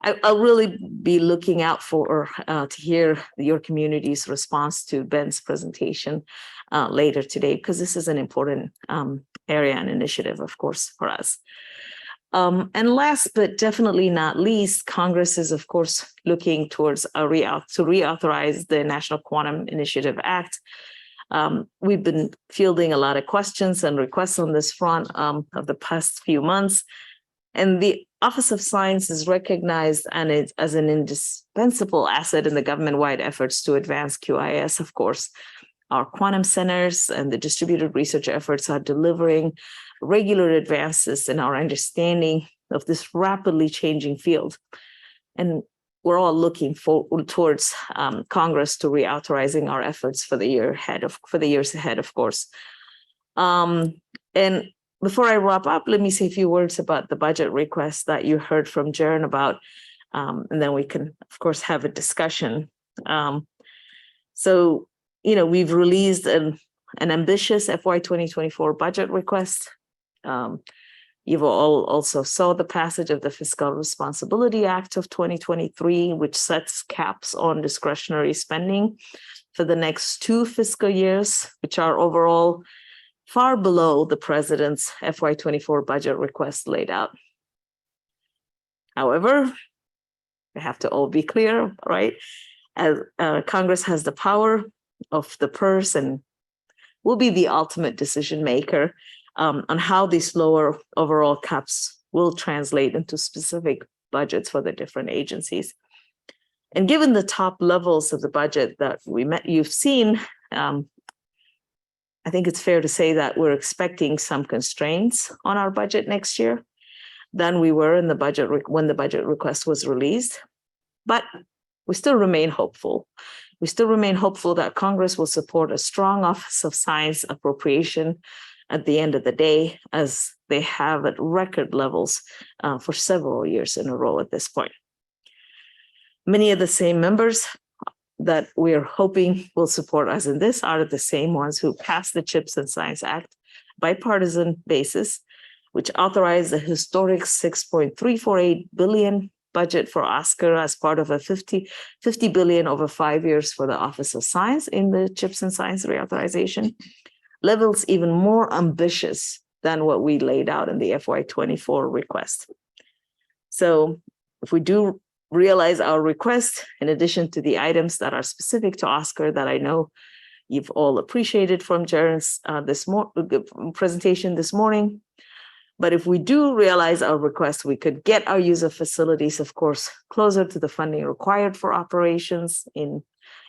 I'll really be looking out for to hear your community's response to Ben's presentation later today, because this is an important area and initiative, of course, for us. And last, but definitely not least, Congress is, of course, looking towards to reauthorize the National Quantum Initiative Act. We've been fielding a lot of questions and requests on this front of the past few months. And the Office of Science is recognized as an indispensable asset in the government-wide efforts to advance QIS, of course. Our quantum centers and the distributed research efforts are delivering regular advances in our understanding of this rapidly changing field. And we're all looking towards Congress to reauthorizing our efforts for the years ahead, of course. And before I wrap up, let me say a few words about the budget request that you heard from Jaren about, and then we can, of course, have a discussion. So, we've released an ambitious FY 2024 budget request. You've all also saw the passage of the Fiscal Responsibility Act of 2023, which sets caps on discretionary spending for the next 2 fiscal years, which are overall far below the president's FY 24 budget request laid out. However, we have to all be clear, right? As Congress has the power of the purse and will be the ultimate decision maker on how these lower overall caps will translate into specific budgets for the different agencies. And given the top levels of the budget that you've seen, I think it's fair to say that we're expecting some constraints on our budget next year than we were in the budget when the budget request was released. But we still remain hopeful. We still remain hopeful that Congress will support a strong Office of Science appropriation at the end of the day, as they have at record levels for several years in a row at this point. Many of the same members that we're hoping will support us in this are the same ones who passed the CHIPS and Science Act bipartisan basis, which authorized a historic $6.348 billion budget for Oscar as part of a 50 billion over 5 years for the Office of Science in the CHIPS and Science reauthorization, levels even more ambitious than what we laid out in the FY24 request. So if we do realize our request, in addition to the items that are specific to Oscar that I know you've all appreciated from Jaren's presentation this morning, but if we do realize our request, we could get our use of facilities, of course, closer to the funding required for operations in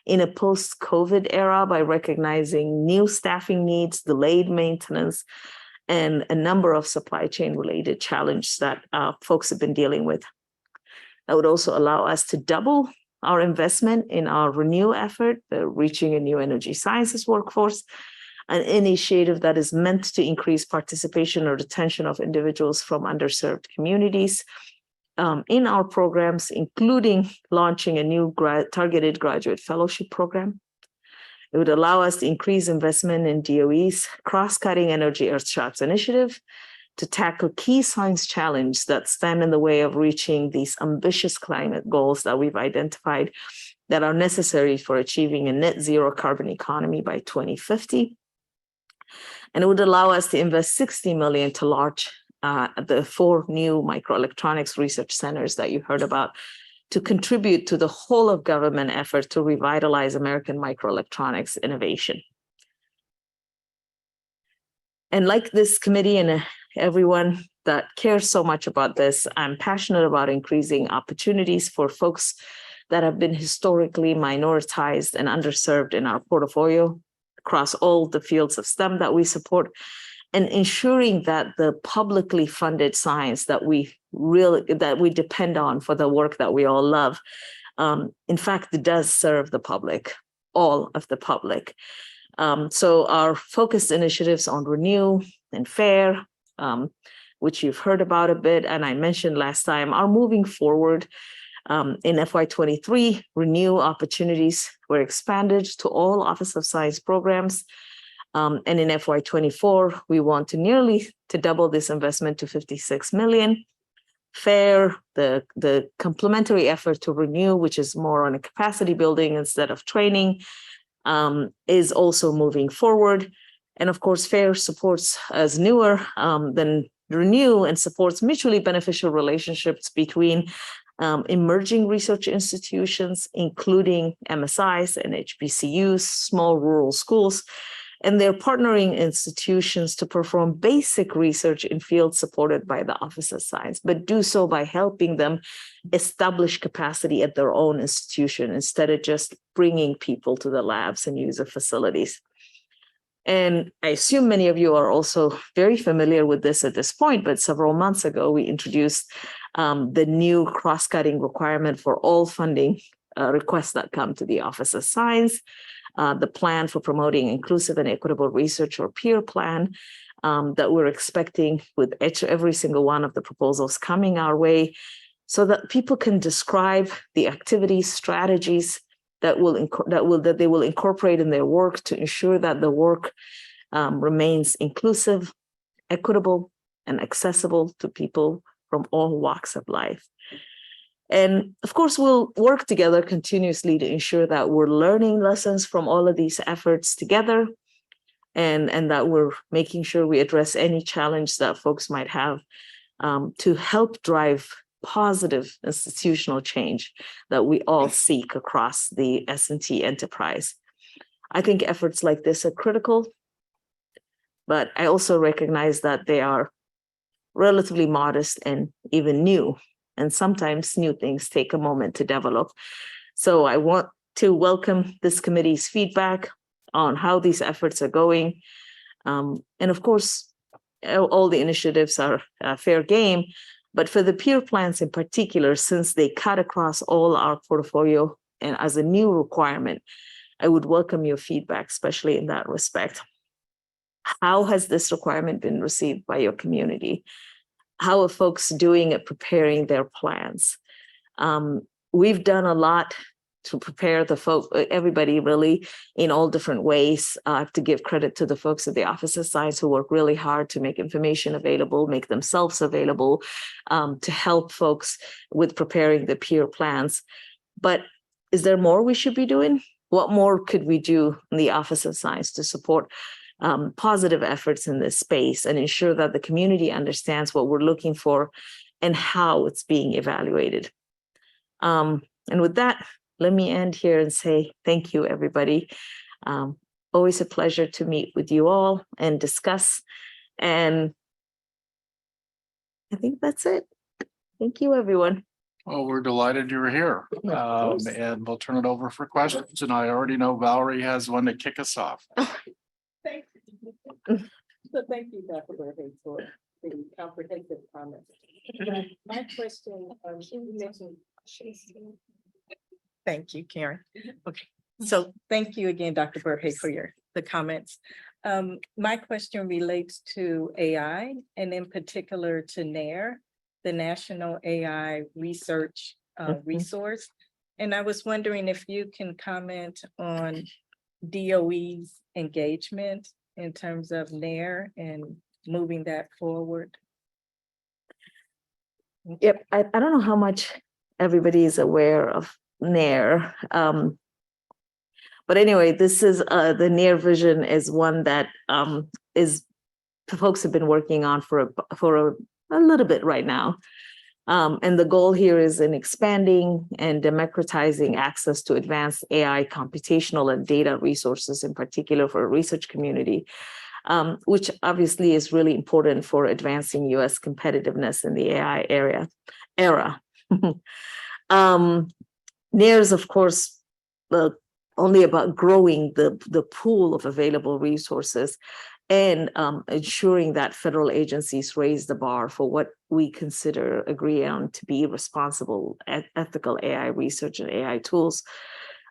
a post-COVID era by recognizing new staffing needs, delayed maintenance, and a number of supply chain related challenges that folks have been dealing with. That would also allow us to double our investment in our Renew effort, the Reaching a New Energy Sciences workforce, an initiative that is meant to increase participation or retention of individuals from underserved communities in our programs, including launching a new targeted graduate fellowship program. It would allow us to increase investment in DOE's cross-cutting energy earthshots initiative to tackle key science challenges that stand in the way of reaching these ambitious climate goals that we've identified that are necessary for achieving a net zero carbon economy by 2050. And it would allow us to invest 60 million to launch the 4 new microelectronics research centers that you heard about to contribute to the whole of government effort to revitalize American microelectronics innovation. And like this committee and everyone that cares so much about this, I'm passionate about increasing opportunities for folks that have been historically minoritized and underserved in our portfolio across all the fields of STEM that we support, and ensuring that the publicly funded science that we depend on for the work that we all love, in fact, it does serve the public, all of the public. So our focused initiatives on Renew and FAIR, which you've heard about a bit, and I mentioned last time, are moving forward. In FY23, Renew opportunities were expanded to all Office of Science programs. And in FY24, we want to nearly double this investment to 56 million. FAIR, the complementary effort to Renew, which is more on a capacity building instead of training, is also moving forward. And of course, FAIR supports as newer than Renew and supports mutually beneficial relationships between emerging research institutions, including MSIs and HBCUs, small rural schools, and they're partnering institutions to perform basic research in fields supported by the Office of Science, but do so by helping them establish capacity at their own institution instead of just bringing people to the labs and user facilities. And I assume many of you are also very familiar with this at this point, but several months ago, we introduced the new cross-cutting requirement for all funding requests that come to the Office of Science, the plan for promoting inclusive and equitable research, or PEER plan, that we're expecting with every single one of the proposals coming our way, so that people can describe the activities, strategies that they will incorporate in their work to ensure that the work remains inclusive, equitable, and accessible to people from all walks of life. And of course, we'll work together continuously to ensure that we're learning lessons from all of these efforts together, and that we're making sure we address any challenge that folks might have to help drive positive institutional change that we all seek across the S&T enterprise. I think efforts like this are critical, but I also recognize that they are relatively modest and even new. And sometimes new things take a moment to develop. So I want to welcome this committee's feedback on how these efforts are going. And of course, all the initiatives are fair game, but for the PEER plans in particular, since they cut across all our portfolio and as a new requirement, I would welcome your feedback, especially in that respect. How has this requirement been received by your community? How are folks doing at preparing their plans? We've done a lot to prepare everybody really in all different ways. I have to give credit to the folks at the Office of Science who work really hard to make information available, make themselves available, to help folks with preparing the peer plans. But is there more we should be doing? What more could we do in the Office of Science to support positive efforts in this space and ensure that the community understands what we're looking for and how it's being evaluated? And with that, let me end here and say thank you, everybody. Always a pleasure to meet with you all and discuss. And I think that's it. Thank you, everyone. Well, we're delighted you were here. And we'll turn it over for questions. And I already know Valerie has one to kick us off. Thank you. So thank you, Dr. Burbank, for the comprehensive comments. My question, you mentioned. Thank you, Karen. Okay, so thank you again, Dr. Burbank, for the comments. My question relates to AI and in particular to NARE, the National AI Research Resource. And I was wondering if you can comment on DOE's engagement in terms of NARE and moving that forward. Yep, I don't know how much everybody is aware of NARE. But anyway, this is the NARE vision is one that folks have been working on for a little bit right now. And the goal here is in expanding and democratizing access to advanced AI computational and data resources, in particular for the research community, which obviously is really important for advancing US competitiveness in the AI era. NARE is, of course, only about growing the pool of available resources and ensuring that federal agencies raise the bar for what we agree on to be responsible, ethical AI research and AI tools.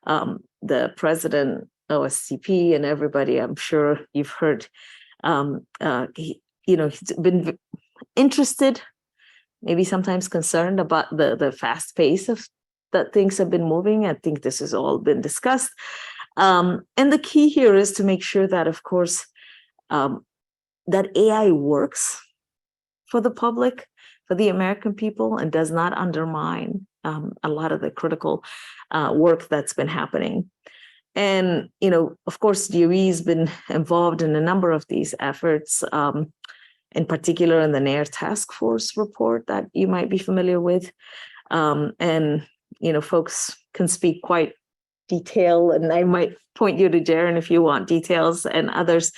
The president, OSCP, and everybody, I'm sure you've heard, he's been interested, maybe sometimes concerned about the fast pace of that things have been moving. I think this has all been discussed. And the key here is to make sure that, of course, that AI works for the public, for the American people, and does not undermine a lot of the critical work that's been happening. And, of course, DOE has been involved in a number of these efforts, in particular in the NARE task force report that you might be familiar with. And, folks can speak quite detailed, and I might point you to Jaren if you want details and others.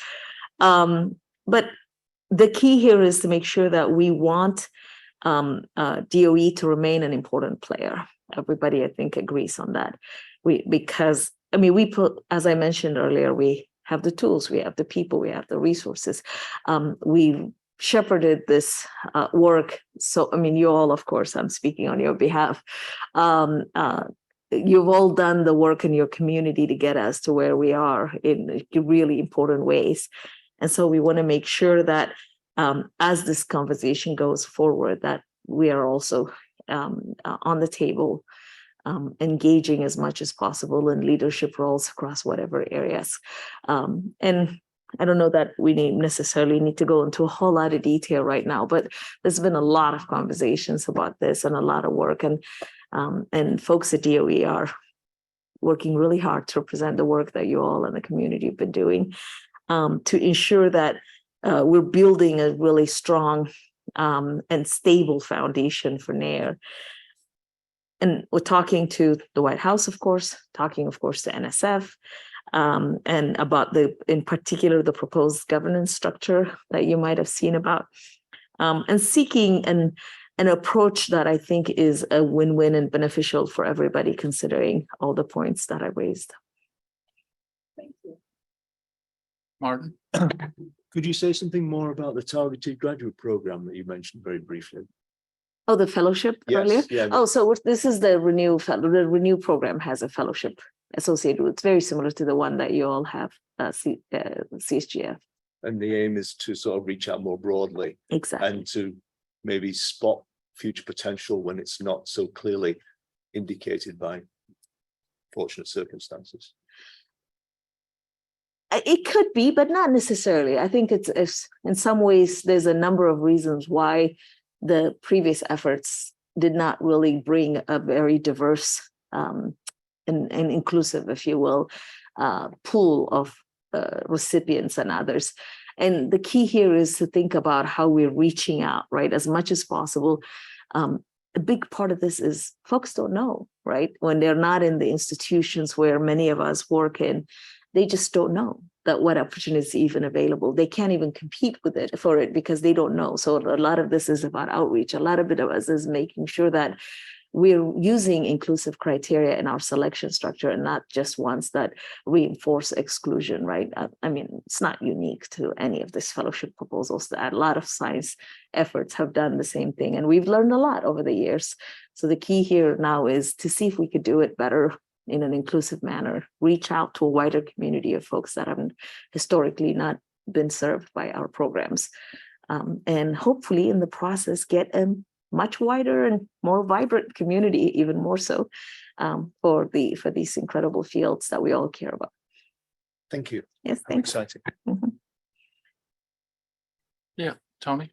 But the key here is to make sure that we want DOE to remain an important player. Everybody, I think, agrees on that. Because we put, as I mentioned earlier, we have the tools, we have the people, we have the resources. We shepherded this work. So, you all, of course, I'm speaking on your behalf. You've all done the work in your community to get us to where we are in really important ways. And so we want to make sure that as this conversation goes forward, that we are also on the table, engaging as much as possible in leadership roles across whatever areas. And I don't know that we necessarily need to go into a whole lot of detail right now, but there's been a lot of conversations about this and a lot of work. And folks at DOE are working really hard to represent the work that you all in the community have been doing, to ensure that we're building a really strong and stable foundation for NARE. And we're talking to the White House, of course, to NSF, and about in particular, the proposed governance structure that you might have seen about, and seeking an approach that I think is a win-win and beneficial for everybody, considering all the points that I raised. Thank you. Martin? Could you say something more about the targeted graduate program that you mentioned very briefly? Oh, the fellowship earlier? Yeah. Oh, so this is the Renew program has a fellowship associated with. It's very similar to the one that you all have, CSGF. And the aim is to sort of reach out more broadly. Exactly. And to maybe spot future potential when it's not so clearly indicated by fortunate circumstances? It could be, but not necessarily. I think it's in some ways, there's a number of reasons why the previous efforts did not really bring a very diverse and inclusive, if you will, pool of recipients and others. And the key here is to think about how we're reaching out, right, as much as possible. A big part of this is folks don't know, right? When they're not in the institutions where many of us work in, they just don't know that what opportunity is even available. They can't even compete with it for it because they don't know. So a lot of this is about outreach. A lot of it of us is making sure that we're using inclusive criteria in our selection structure and not just ones that reinforce exclusion, right? I mean, it's not unique to any of these fellowship proposals. That a lot of science efforts have done the same thing, and we've learned a lot over the years. So the key here now is to see if we could do it better in an inclusive manner, reach out to a wider community of folks that haven't historically not been served by our programs. And hopefully in the process, get a much wider and more vibrant community, even more so, for these incredible fields that we all care about. Thank you. Yes, I'm thanks. excited. Yeah, Tony?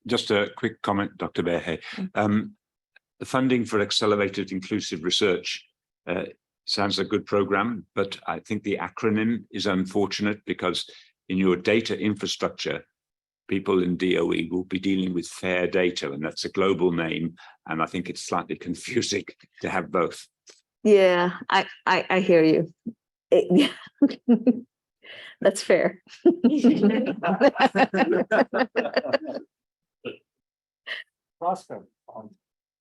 Just a quick comment, Dr. Berhe. The funding for accelerated inclusive research sounds a good program, but I think the acronym is unfortunate because in your data infrastructure, people in DOE will be dealing with FAIR data, and that's a global name. And I think it's slightly confusing to have both. Yeah, I hear you. That's fair.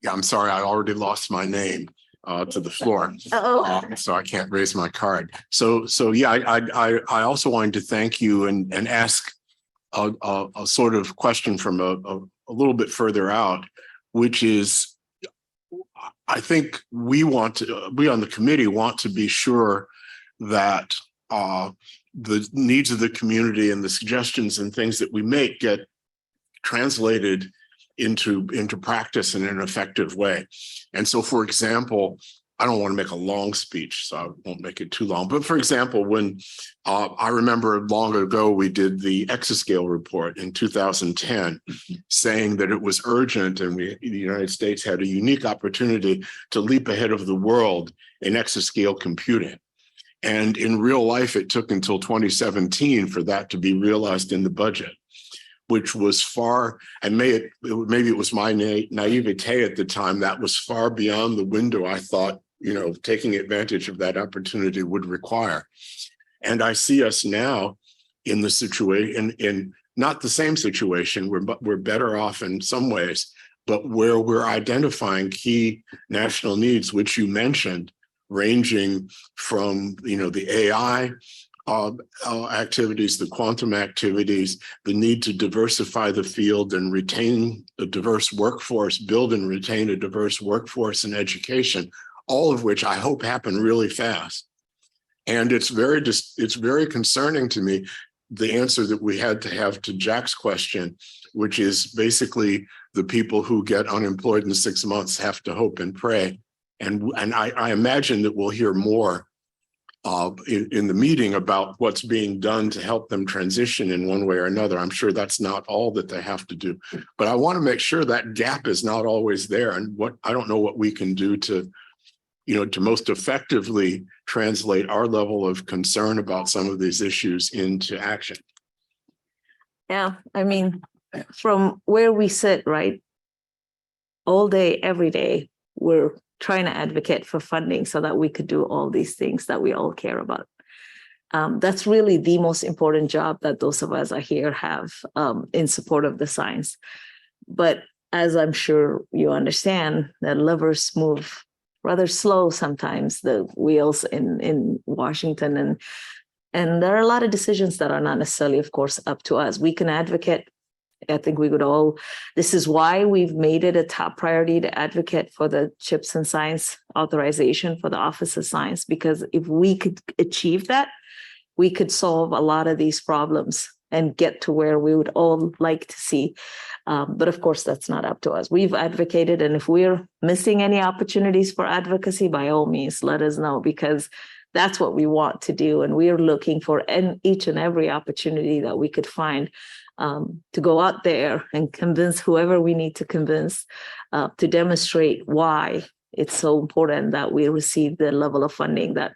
Yeah, I'm sorry, I already lost my name to the floor. So I can't raise my card. So yeah, I also wanted to thank you and ask a sort of question from a little bit further out, which is, I think we on the committee want to be sure that the needs of the community and the suggestions and things that we make get translated into practice in an effective way. And so, for example, I don't want to make a long speech, so I won't make it too long. But for example, when I remember long ago, we did the exascale report in 2010, saying that it was urgent and the United States had a unique opportunity to leap ahead of the world in exascale computing. And in real life, it took until 2017 for that to be realized in the budget, which was far, and maybe it was my naivete at the time, that was far beyond the window I thought, taking advantage of that opportunity would require. And I see us now in the situation, in not the same situation, we're better off in some ways, but where we're identifying key national needs, which you mentioned, ranging from, the AI activities, the quantum activities, the need to diversify the field and retain a diverse workforce, build and retain a diverse workforce in education, all of which I hope happen really fast. And it's very concerning to me, the answer that we had to have to Jack's question, which is basically the people who get unemployed in 6 months have to hope and pray. And I imagine that we'll hear more in the meeting about what's being done to help them transition in one way or another. I'm sure that's not all that they have to do, but I want to make sure that gap is not always there. And I don't know what we can do to most effectively translate our level of concern about some of these issues into action. Yeah, I mean, from where we sit, right, all day, every day, we're trying to advocate for funding so that we could do all these things that we all care about. That's really the most important job that those of us are here have in support of the science. But as I'm sure you understand, the levers move rather slow sometimes, the wheels in Washington, and there are a lot of decisions that are not necessarily, of course, up to us. We can advocate. I think we would all, this is why we've made it a top priority to advocate for the CHIPS and Science authorization for the Office of Science, because if we could achieve that, we could solve a lot of these problems and get to where we would all like to see. But of course, that's not up to us. We've advocated, and if we're missing any opportunities for advocacy, by all means, let us know, because that's what we want to do. And we're looking for each and every opportunity that we could find to go out there and convince whoever we need to convince to demonstrate why it's so important that we receive the level of funding that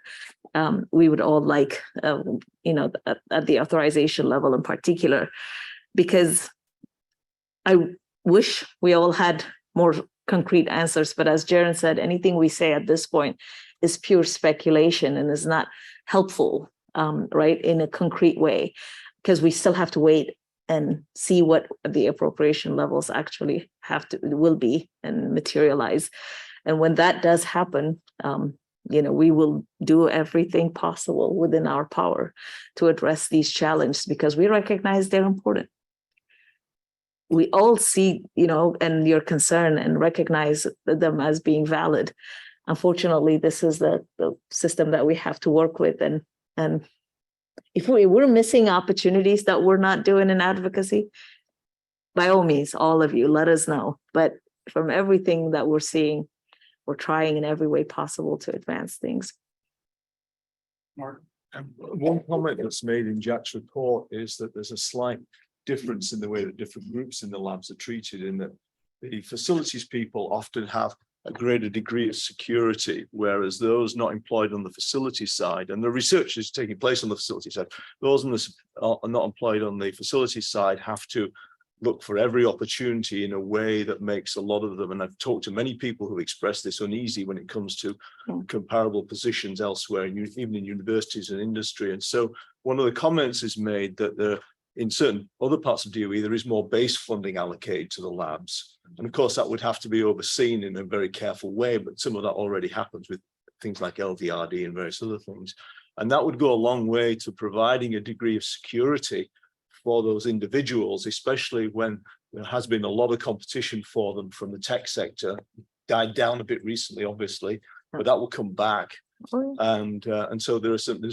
we would all like, at the authorization level in particular, because I wish we all had more concrete answers. But as Jaren said, anything we say at this point is pure speculation and is not helpful, right, in a concrete way, because we still have to wait and see what the appropriation levels actually will be and materialize. And when that does happen, we will do everything possible within our power to address these challenges, because we recognize they're important. We all see, and your concern and recognize them as being valid. Unfortunately, this is the system that we have to work with. And if we're missing opportunities that we're not doing in advocacy, by all means, all of you, let us know. But from everything that we're seeing, we're trying in every way possible to advance things. Mark? And one comment that's made in Jack's report is that there's a slight difference in the way that different groups in the labs are treated, in that the facilities people often have a greater degree of security, whereas those not employed on the facility side, and the research is taking place on the facility side, those are not employed on the facility side have to look for every opportunity in a way that makes a lot of them, and I've talked to many people who express this uneasy when it comes to comparable positions elsewhere, even in universities and industry. And so one of the comments is made that in certain other parts of DOE, there is more base funding allocated to the labs. And of course, that would have to be overseen in a very careful way, but some of that already happens with things like LDRD and various other things. And that would go a long way to providing a degree of security for those individuals, especially when there has been a lot of competition for them from the tech sector. Died down a bit recently, obviously, but that will come back. And so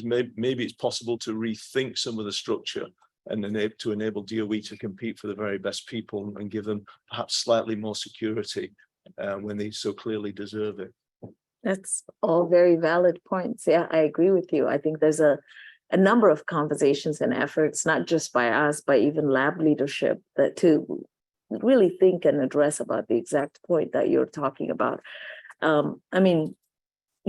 maybe it's possible to rethink some of the structure and to enable DOE to compete for the very best people and give them perhaps slightly more security when they so clearly deserve it. That's all very valid points. Yeah, I agree with you. I think there's a number of conversations and efforts, not just by us, but even lab leadership, that to really think and address about the exact point that you're talking about.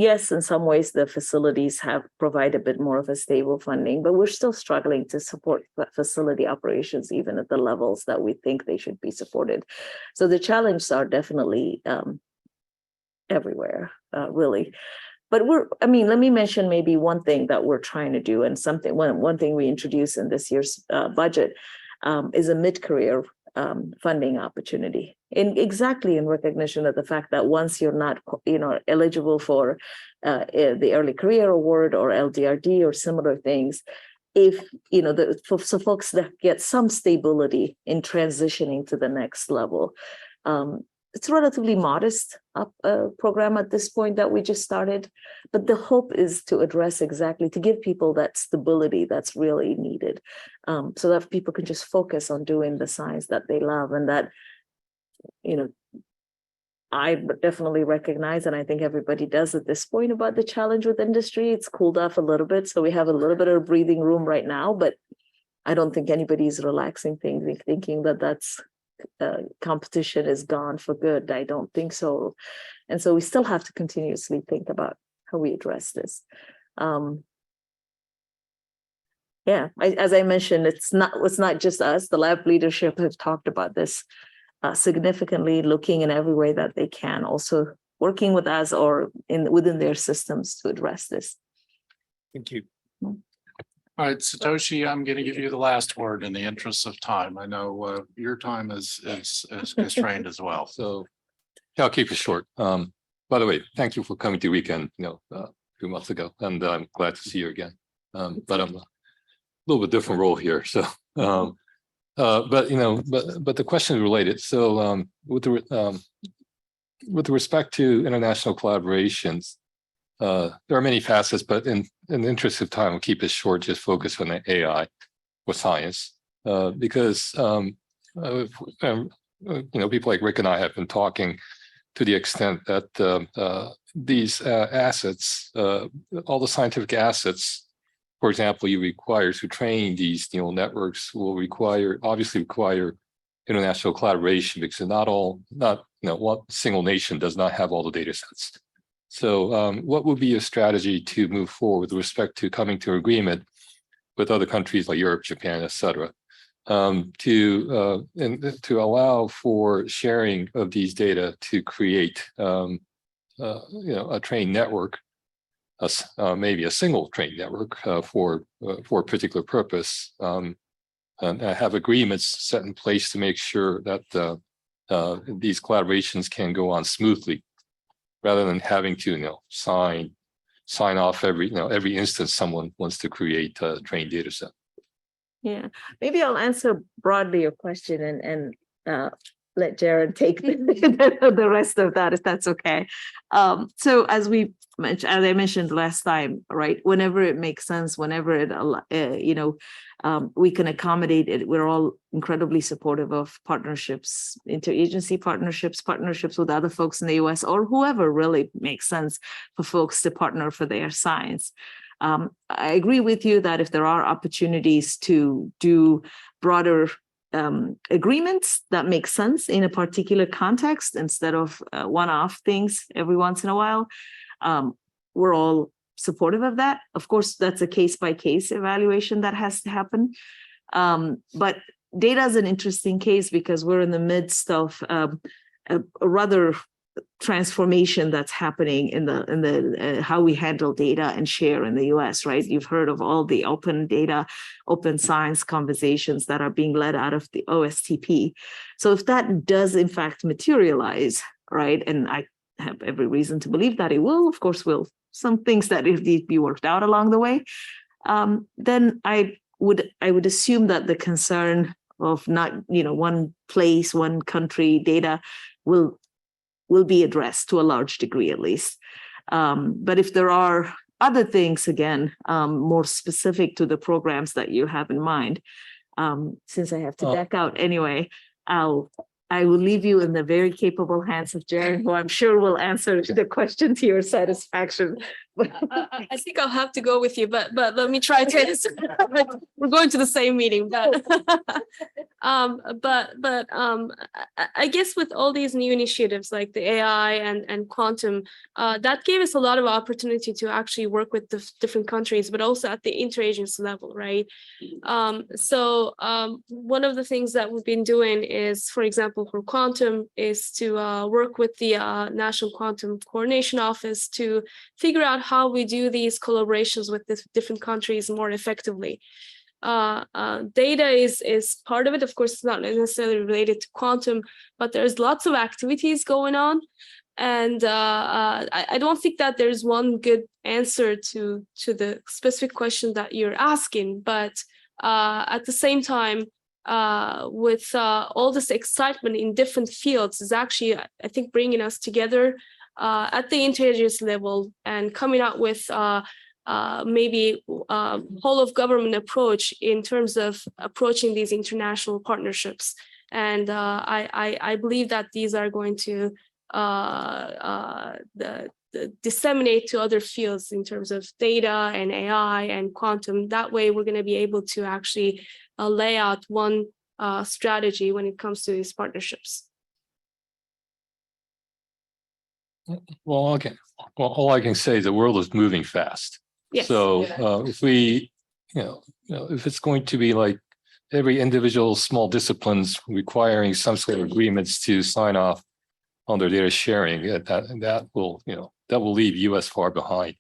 Yes, in some ways, the facilities have provided a bit more of a stable funding, but we're still struggling to support facility operations, even at the levels that we think they should be supported. So the challenges are definitely everywhere, really. But let me mention maybe one thing that we're trying to do, and one thing we introduced in this year's budget is a mid-career funding opportunity, in recognition of the fact that once you're not, eligible for the early career award or LDRD or similar things, if so folks that get some stability in transitioning to the next level. It's a relatively modest program at this point that we just started, but the hope is to give people that stability that's really needed, so that people can just focus on doing the science that they love. And that, I definitely recognize, and I think everybody does at this point, about the challenge with industry. It's cooled off a little bit, so we have a little bit of breathing room right now, but I don't think anybody's relaxing things, thinking that that's competition is gone for good. I don't think so. And so we still have to continuously think about how we address this. As I mentioned, it's not just us. The lab leadership have talked about this significantly, looking in every way that they can, also working with us or within their systems to address this. Thank you. All right, Satoshi, I'm going to give you the last word in the interest of time. I know your time is constrained as well. So I'll keep it short. By the way, thank you for coming to weekend, a few months ago, and I'm glad to see you again. But I'm a little bit different role here. So, but the question is related. So with respect to international collaborations, there are many facets, but in the interest of time, we'll keep it short, just focus on the AI or science. because people like Rick and I have been talking to the extent that these assets, all the scientific assets, for example, you require to train these neural networks will obviously require international collaboration, because one single nation does not have all the data sets. So what would be a strategy to move forward with respect to coming to agreement with other countries like Europe, Japan, et cetera, to allow for sharing of these data to create a trained network, maybe a single trained network for a particular purpose, and have agreements set in place to make sure that these collaborations can go on smoothly, rather than having to sign off every instance someone wants to create a trained data set. Yeah, maybe I'll answer broadly your question and let Jared take the rest of that, if that's okay. So as I mentioned last time, right, whenever it makes sense, whenever we can accommodate it, we're all incredibly supportive of partnerships, interagency partnerships with other folks in the US, or whoever really makes sense for folks to partner for their science. I agree with you that if there are opportunities to do broader agreements that make sense in a particular context instead of one-off things every once in a while, we're all supportive of that. Of course, that's a case-by-case evaluation that has to happen. But data is an interesting case because we're in the midst of a rather transformation that's happening in the how we handle data and share in the US, right? You've heard of all the open data, open science conversations that are being led out of the OSTP. So if that does in fact materialize, right, and I have every reason to believe that it will, of course, some things that need to be worked out along the way, then I would assume that the concern of not, one place, one country data will be addressed to a large degree, at least. But if there are other things, again, more specific to the programs that you have in mind, since I have to back out anyway, I will leave you in the very capable hands of Jared, who I'm sure will answer the question to your satisfaction. I think I'll have to go with you, but let me try to answer. We're going to the same meeting, but I guess with all these new initiatives like the AI and quantum, that gave us a lot of opportunity to actually work with the different countries, but also at the interagency level, right? So one of the things that we've been doing is, for example, for quantum, is to work with the National Quantum Coordination Office to figure out how we do these collaborations with the different countries more effectively. Data is part of it. Of course, it's not necessarily related to quantum, but there's lots of activities going on. And I don't think that there's one good answer to the specific question that you're asking, but at the same time, with all this excitement in different fields is actually, I think, bringing us together at the interagency level and coming out with maybe whole of government approach in terms of approaching these international partnerships. And I believe that these are going to disseminate to other fields in terms of data and AI and quantum. That way, we're going to be able to actually lay out one strategy when it comes to these partnerships. Well, okay. Well, all I can say is the world is moving fast. Yes. So if we, if it's going to be like every individual small disciplines requiring some sort of agreements to sign off on their data sharing, that will leave US far behind,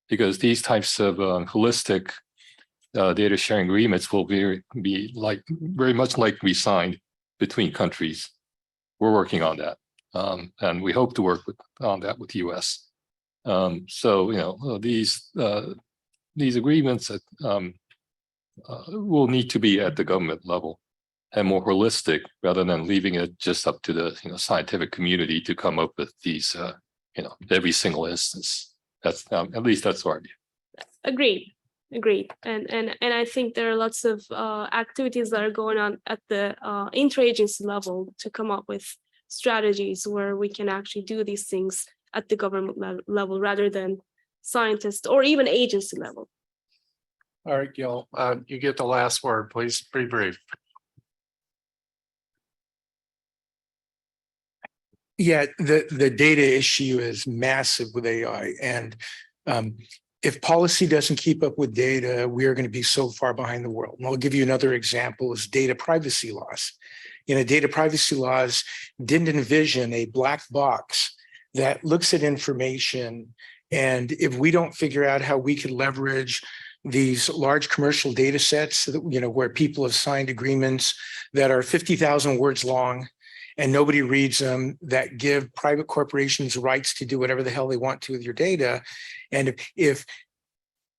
because these types of holistic data sharing agreements will be very much like we signed between countries. We're working on that. And we hope to work on that with the US. So, these agreements will need to be at the government level and more holistic, rather than leaving it just up to the scientific community to come up with these, every single instance. That's at least that's our view. Agreed. Agreed. And I think there are lots of activities that are going on at the interagency level to come up with strategies where we can actually do these things at the government level rather than scientists or even agency level. All right, Gil, you get the last word, please. Pretty brief. Yeah, the data issue is massive with AI. And if policy doesn't keep up with data, we are going to be so far behind the world. And I'll give you another example is data privacy laws. Data privacy laws didn't envision a black box that looks at information. And if we don't figure out how we could leverage these large commercial data sets, where people have signed agreements that are 50,000 words long, and nobody reads them, that give private corporations rights to do whatever the hell they want to with your data. And if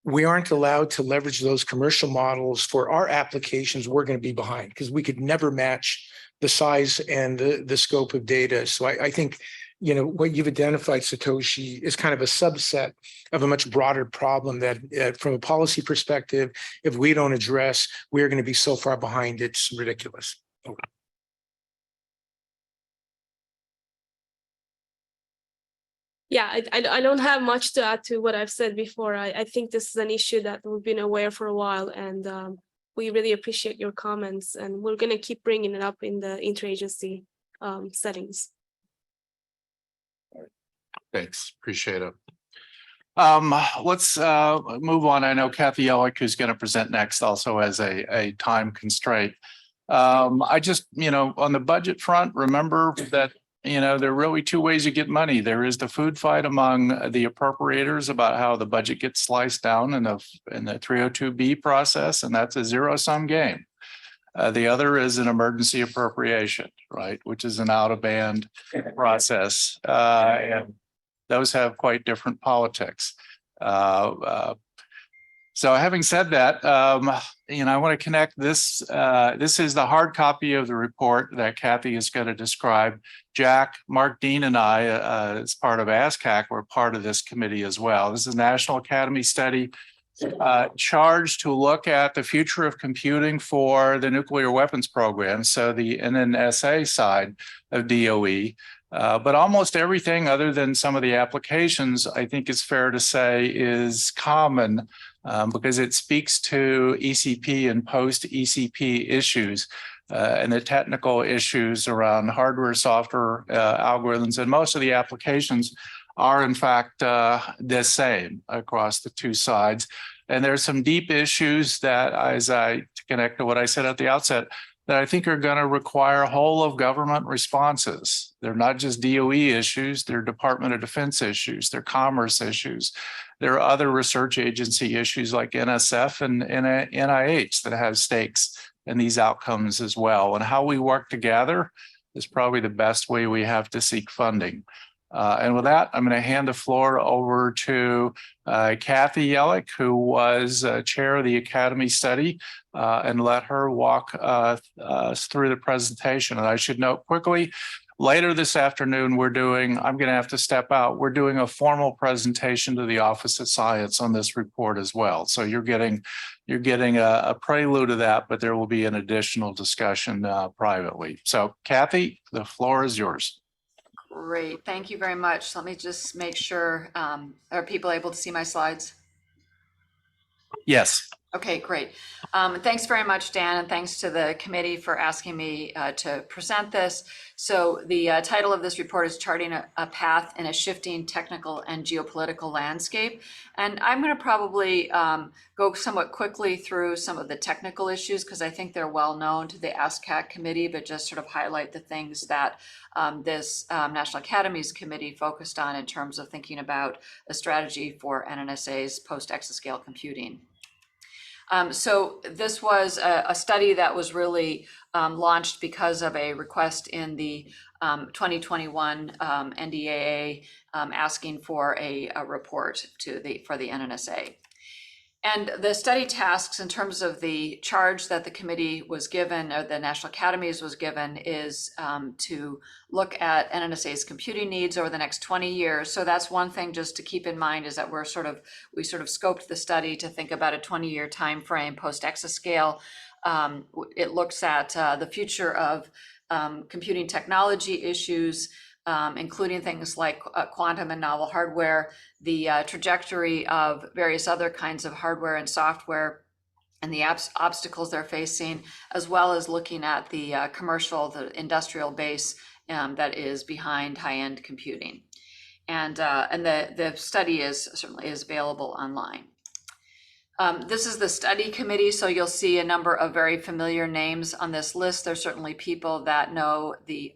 we aren't allowed to leverage those commercial models for our applications, we're going to be behind because we could never match the size and the scope of data. So I think, what you've identified, Satoshi, is kind of a subset of a much broader problem that from a policy perspective, if we don't address, we're going to be so far behind, it's ridiculous. Okay. Yeah, I don't have much to add to what I've said before. I think this is an issue that we've been aware for a while, and we really appreciate your comments, and we're going to keep bringing it up in the interagency settings. Thanks, appreciate it. Let's move on. I know Kathy Ellick, who's going to present next, also has a time constraint. I just, on the budget front, remember that there are really two ways you get money. There is the food fight among the appropriators about how the budget gets sliced down in the 302B process, and that's a zero-sum game. The other is an emergency appropriation, right, which is an out-of-band process, and those have quite different politics. So having said that, I want to connect this. This is the hard copy of the report that Kathy is going to describe. Jack, Mark Dean, and I, as part of ASCAC, were part of this committee as well. This is a National Academy study charged to look at the future of computing for the nuclear weapons program, so the NNSA side of DOE. But almost everything other than some of the applications, I think it's fair to say, is common because it speaks to ECP and post-ECP issues and the technical issues around hardware, software, algorithms, and most of the applications are in fact the same across the two sides. And there's some deep issues that, to connect to what I said at the outset, that I think are going to require whole of government responses. They're not just DOE issues, they're Department of Defense issues, they're commerce issues. There are other research agency issues like NSF and NIH that have stakes in these outcomes as well. And how we work together is probably the best way we have to seek funding. And with that, I'm going to hand the floor over to Kathy Ellick, who was chair of the Academy study, and let her walk us through the presentation. And I should note quickly, later this afternoon, I'm going to have to step out. We're doing a formal presentation to the Office of Science on this report as well. So you're getting a prelude to that, but there will be an additional discussion privately. So Kathy, the floor is yours. Great, thank you very much. Let me just make sure, are people able to see my slides? Yes. Okay, great. Thanks very much, Dan, and thanks to the committee for asking me to present this. So the title of this report is Charting a Path in a Shifting Technical and Geopolitical Landscape. And I'm going to probably go somewhat quickly through some of the technical issues because I think they're well known to the ASCAC committee, but just sort of highlight the things that this National Academies Committee focused on in terms of thinking about a strategy for NNSA's post-exascale computing. So this was a study that was really launched because of a request in the 2021 NDAA asking for a report for the NNSA. And the study tasks in terms of the charge that the committee was given, or the National Academies was given, is to look at NNSA's computing needs over the next 20 years. So that's one thing just to keep in mind, is that we sort of scoped the study to think about a 20-year time frame post exascale. It looks at the future of computing technology issues, including things like quantum and novel hardware, the trajectory of various other kinds of hardware and software, and the obstacles they're facing, as well as looking at the the industrial base that is behind high-end computing. And the study certainly is available online. This is the study committee, so you'll see a number of very familiar names on this list. There's certainly people that know the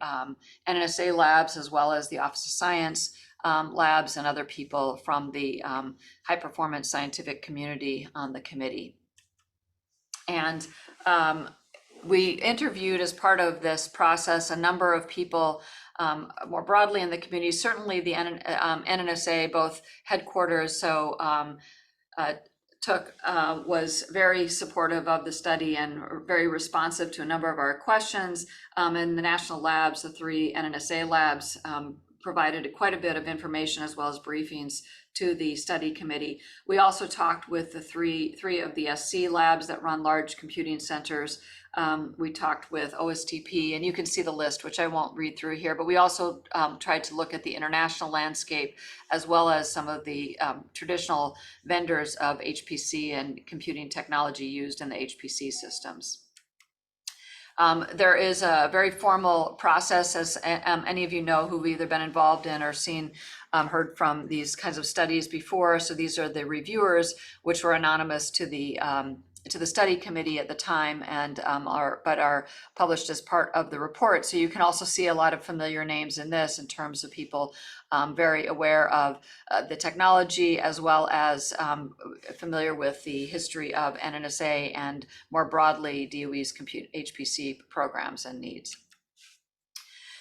NNSA labs, as well as the Office of Science labs, and other people from the high performance scientific community on the committee. And we interviewed, as part of this process, a number of people more broadly in the community, certainly the NNSA, both headquarters. So was very supportive of the study and very responsive to a number of our questions. And the national labs, the 3 NNSA labs, provided quite a bit of information as well as briefings to the study committee. We also talked with the three of the SC labs that run large computing centers. We talked with OSTP, and you can see the list, which I won't read through here, but we also tried to look at the international landscape, as well as some of the traditional vendors of HPC and computing technology used in the HPC systems. There is a very formal process, as any of you know who've either been involved in or heard from these kinds of studies before. So these are the reviewers, which were anonymous to the study committee at the time, and are published as part of the report. So you can also see a lot of familiar names in this, in terms of people very aware of the technology, as well as familiar with the history of NNSA and more broadly DOE's HPC programs and needs.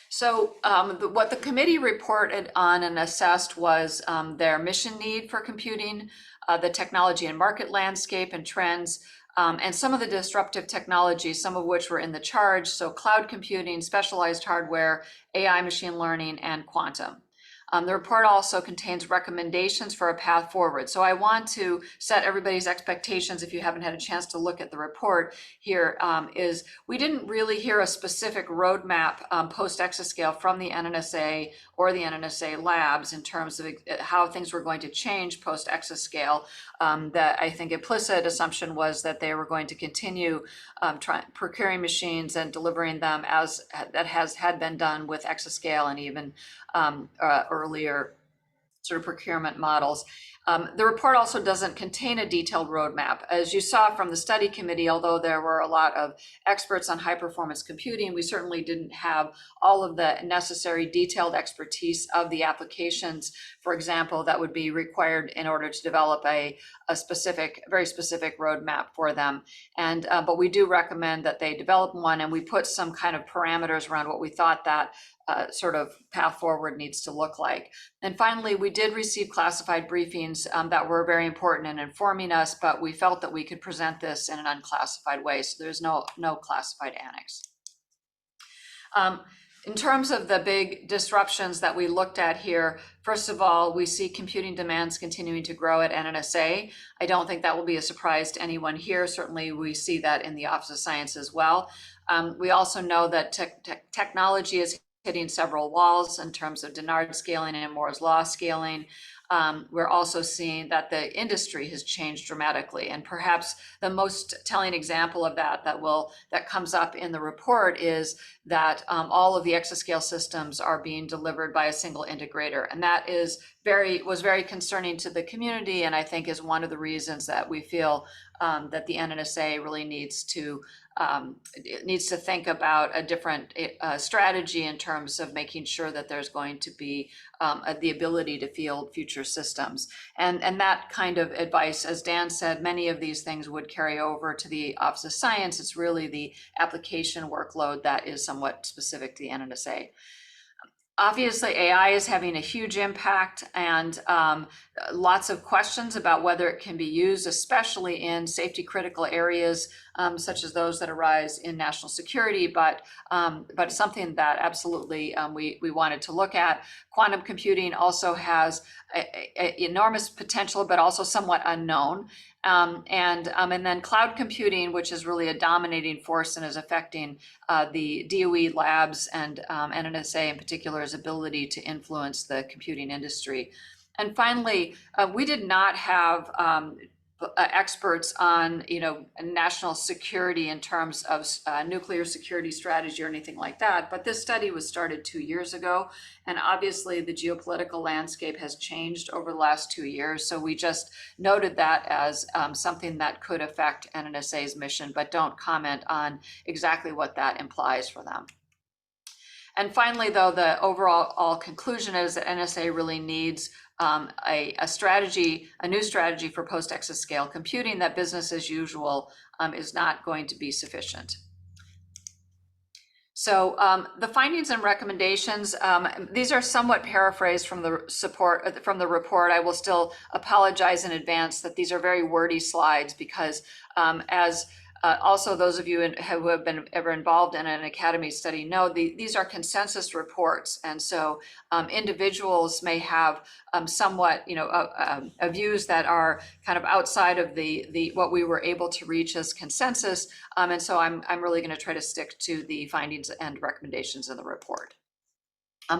So what the committee reported on and assessed was their mission need for computing, the technology and market landscape and trends, and some of the disruptive technologies, some of which were in the charge. So cloud computing, specialized hardware, AI, machine learning, and quantum. The report also contains recommendations for a path forward. So I want to set everybody's expectations, if you haven't had a chance to look at the report here, is we didn't really hear a specific roadmap post-exascale from the NNSA or the NNSA labs in terms of how things were going to change post-exascale. That I think implicit assumption was that they were going to continue procuring machines and delivering them as that had been done with exascale and even earlier sort of procurement models. The report also doesn't contain a detailed roadmap. As you saw from the study committee, although there were a lot of experts on high performance computing, we certainly didn't have all of the necessary detailed expertise of the applications, for example, that would be required in order to develop a very specific roadmap for them. And but we do recommend that they develop one, and we put some kind of parameters around what we thought that sort of path forward needs to look like. And finally, we did receive classified briefings that were very important in informing us, but we felt that we could present this in an unclassified way. So there's no classified annex. In terms of the big disruptions that we looked at here, first of all, we see computing demands continuing to grow at NNSA. I don't think that will be a surprise to anyone here. Certainly, we see that in the Office of Science as well. We also know that technology is hitting several walls in terms of Dennard scaling and Moore's law scaling. We're also seeing that the industry has changed dramatically, and perhaps the most telling example of that comes up in the report is that all of the exascale systems are being delivered by a single integrator, and that was very concerning to the community, and I think is one of the reasons that we feel that the NNSA really needs to think about a different strategy in terms of making sure that there's going to be the ability to field future systems. And that kind of advice, as Dan said, many of these things would carry over to the Office of Science. It's really the application workload that is somewhat specific to the NNSA. Obviously, AI is having a huge impact, and lots of questions about whether it can be used, especially in safety critical areas, such as those that arise in national security, but something that absolutely we wanted to look at. Quantum computing also has enormous potential, but also somewhat unknown. And then cloud computing, which is really a dominating force and is affecting the DOE labs and NNSA in particular's ability to influence the computing industry. And finally, we did not have experts on, national security in terms of nuclear security strategy or anything like that. But this study was started 2 years ago. And obviously the geopolitical landscape has changed over the last 2 years. So we just noted that as something that could affect NNSA's mission, but don't comment on exactly what that implies for them. And finally, though, the overall conclusion is that NSA really needs a strategy, a new strategy for post-exascale computing, that business as usual is not going to be sufficient. So the findings and recommendations, these are somewhat paraphrased from the report. I will still apologize in advance that these are very wordy slides, because as also those of you who have been ever involved in an academy study know, these are consensus reports, and so individuals may have somewhat views that are kind of outside of the what we were able to reach as consensus, and so I'm really going to try to stick to the findings and recommendations in the report.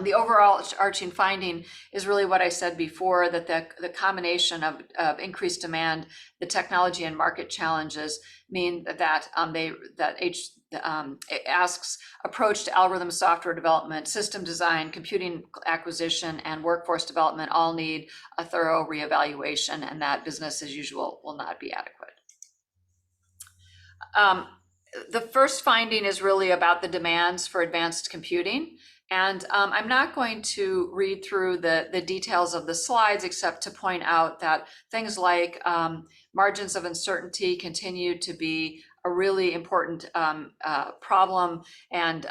The overall arching finding is really what I said before, that the combination of increased demand, the technology and market challenges mean that ASC's approach to algorithm software development, system design, computing acquisition, and workforce development all need a thorough reevaluation, and that business as usual will not be adequate. The first finding is really about the demands for advanced computing. And I'm not going to read through the details of the slides, except to point out that things like margins of uncertainty continue to be a really important problem, and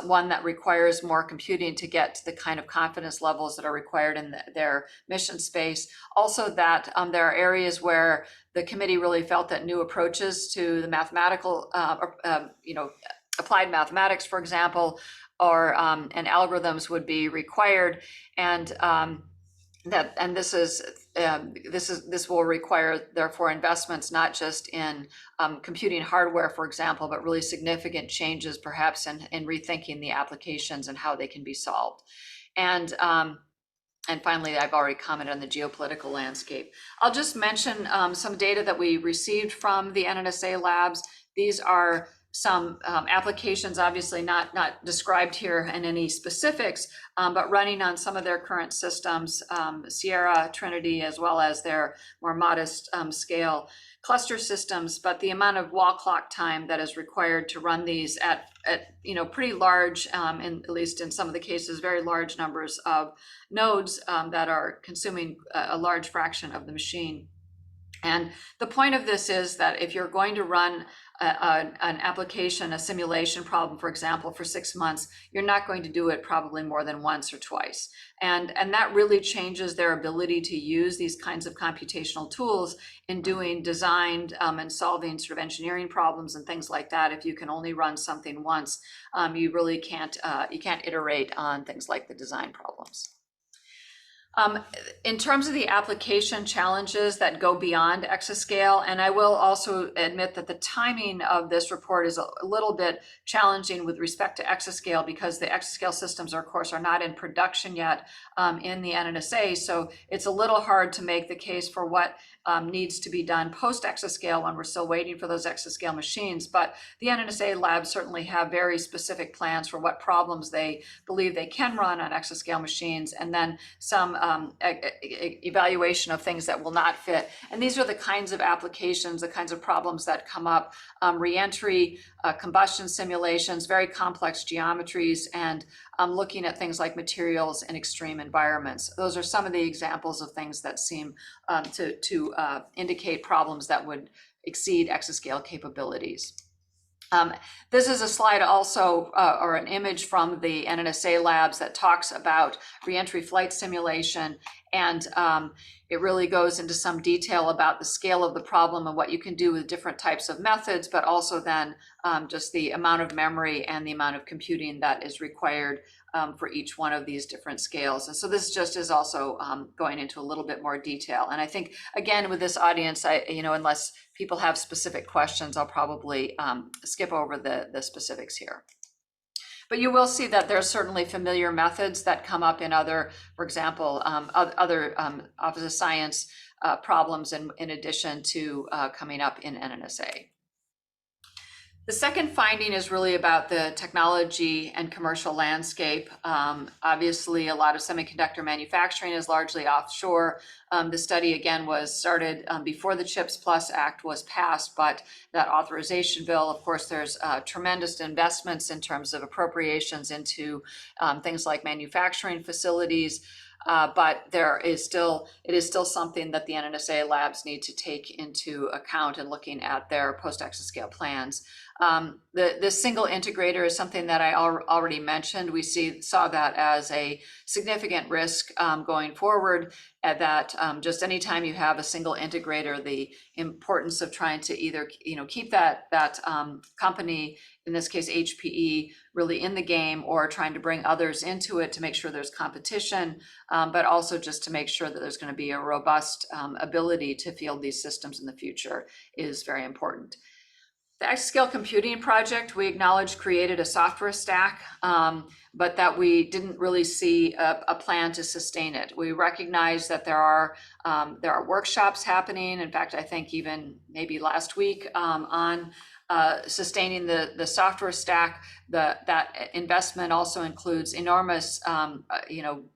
one that requires more computing to get to the kind of confidence levels that are required in their mission space. Also that there are areas where the committee really felt that new approaches to the mathematical, applied mathematics, for example, or and algorithms would be required, and this will require therefore investments not just in computing hardware, for example, but really significant changes perhaps in rethinking the applications and how they can be solved. And finally, I've already commented on the geopolitical landscape. I'll just mention some data that we received from the NNSA labs. These are some applications, obviously not described here in any specifics, but running on some of their current systems, Sierra, Trinity, as well as their more modest scale cluster systems. But the amount of wall clock time that is required to run these at pretty large, at least in some of the cases, very large numbers of nodes that are consuming a large fraction of the machine. And the point of this is that if you're going to run an application, a simulation problem, for example, for 6 months, you're not going to do it probably more than once or twice. And that really changes their ability to use these kinds of computational tools in doing design and solving sort of engineering problems and things like that. If you can only run something once, you really can't iterate on things like the design problems. In terms of the application challenges that go beyond exascale, and I will also admit that the timing of this report is a little bit challenging with respect to exascale, because the exascale systems, of course, are not in production yet in the NNSA. So it's a little hard to make the case for what needs to be done post exascale when we're still waiting for those exascale machines. But the NNSA labs certainly have very specific plans for what problems they believe they can run on exascale machines, and then some evaluation of things that will not fit. And these are the kinds of applications, the kinds of problems that come up: reentry, combustion simulations, very complex geometries, and looking at things like materials in extreme environments. Those are some of the examples of things that seem to indicate problems that would exceed exascale capabilities. This is a slide also, or an image from the NNSA labs that talks about reentry flight simulation. And it really goes into some detail about the scale of the problem and what you can do with different types of methods, but also then just the amount of memory and the amount of computing that is required for each one of these different scales. And so this just is also going into a little bit more detail. And I think, again, with this audience, unless people have specific questions, I'll probably skip over the specifics here. But you will see that there's certainly familiar methods that come up in other, for example, other Office of Science problems in addition to coming up in NNSA. The second finding is really about the technology and commercial landscape. Obviously, a lot of semiconductor manufacturing is largely offshore. The study, again, was started before the CHIPS Plus Act was passed, but that authorization bill, of course, there's tremendous investments in terms of appropriations into things like manufacturing facilities. But it is still something that the NNSA labs need to take into account in looking at their post-exascale plans. The single integrator is something that I already mentioned. We saw that as a significant risk going forward, that just anytime you have a single integrator, the importance of trying to either keep that company, in this case HPE, really in the game, or trying to bring others into it to make sure there's competition, but also just to make sure that there's going to be a robust ability to field these systems in the future is very important. The exascale computing project, we acknowledge, created a software stack, but that we didn't really see a plan to sustain it. We recognize that there are workshops happening. In fact, I think even maybe last week on sustaining the software stack. That investment also includes enormous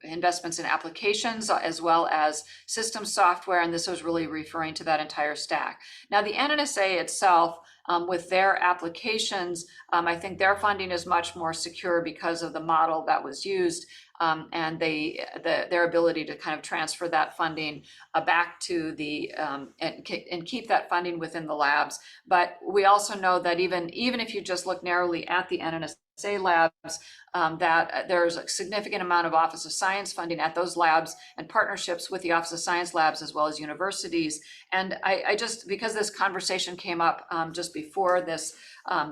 investments in applications as well as system software, and this was really referring to that entire stack. Now, the NNSA itself, with their applications, I think their funding is much more secure because of the model that was used, and their ability to kind of transfer that funding back to the and keep that funding within the labs. But we also know that even if you just look narrowly at the NNSA labs, that there's a significant amount of Office of Science funding at those labs and partnerships with the Office of Science labs as well as universities. And I just, because this conversation came up just before this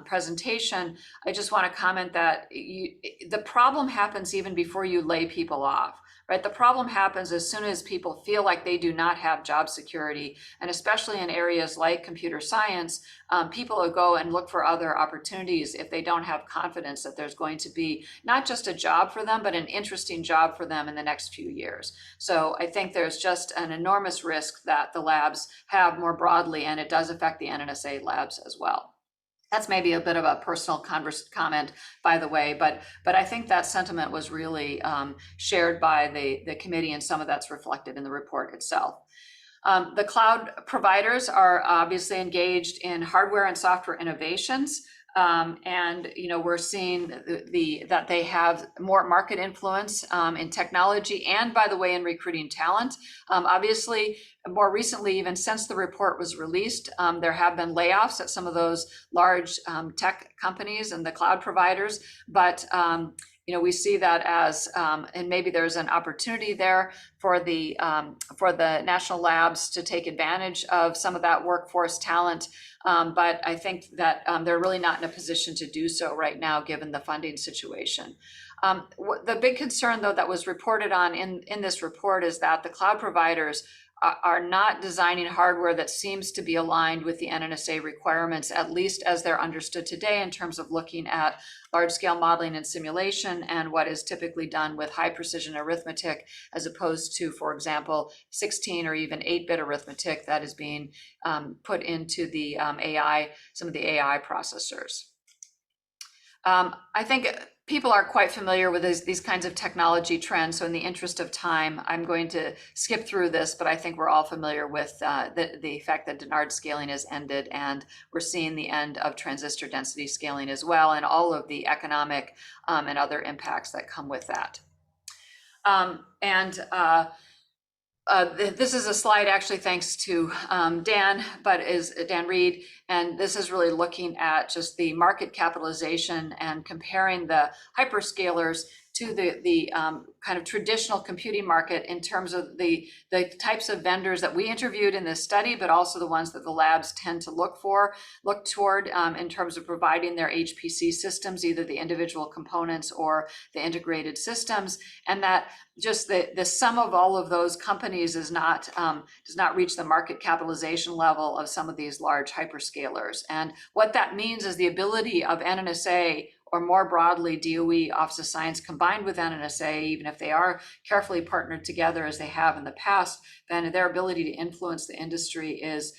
presentation, I just want to comment that the problem happens even before you lay people off, right? The problem happens as soon as people feel like they do not have job security, and especially in areas like computer science, people will go and look for other opportunities if they don't have confidence that there's going to be not just a job for them, but an interesting job for them in the next few years. So I think there's just an enormous risk that the labs have more broadly, and it does affect the NNSA labs as well. That's maybe a bit of a personal comment, by the way, but I think that sentiment was really shared by the committee, and some of that's reflected in the report itself. The cloud providers are obviously engaged in hardware and software innovations. And we're seeing that they have more market influence in technology, and, by the way, in recruiting talent. Obviously, more recently, even since the report was released, there have been layoffs at some of those large tech companies and the cloud providers. But we see that as, and maybe there's an opportunity there for the national labs to take advantage of some of that workforce talent. But I think that they're really not in a position to do so right now, given the funding situation. The big concern, though, that was reported on in this report is that the cloud providers are not designing hardware that seems to be aligned with the NNSA requirements, at least as they're understood today, in terms of looking at large-scale modeling and simulation and what is typically done with high-precision arithmetic, as opposed to, for example, 16 or even 8-bit arithmetic that is being put into the some of the AI processors. I think people are quite familiar with these kinds of technology trends. So in the interest of time, I'm going to skip through this, but I think we're all familiar with the fact that Dennard scaling has ended, and we're seeing the end of transistor density scaling as well, and all of the economic and other impacts that come with that. This is a slide actually thanks to Dan, but is Dan Reed. And this is really looking at just the market capitalization and comparing the hyperscalers to the kind of traditional computing market in terms of the types of vendors that we interviewed in this study, but also the ones that the labs tend to look toward in terms of providing their HPC systems, either the individual components or the integrated systems, and that just the sum of all of those companies is not does not reach the market capitalization level of some of these large hyperscalers. And what that means is the ability of NNSA, or more broadly DOE Office of Science combined with NNSA, even if they are carefully partnered together as they have in the past, then their ability to influence the industry is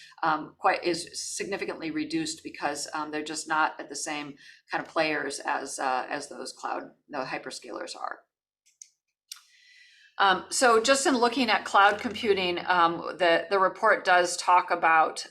significantly reduced because they're just not at the same kind of players as those the hyperscalers are. So just in looking at cloud computing, the report does talk about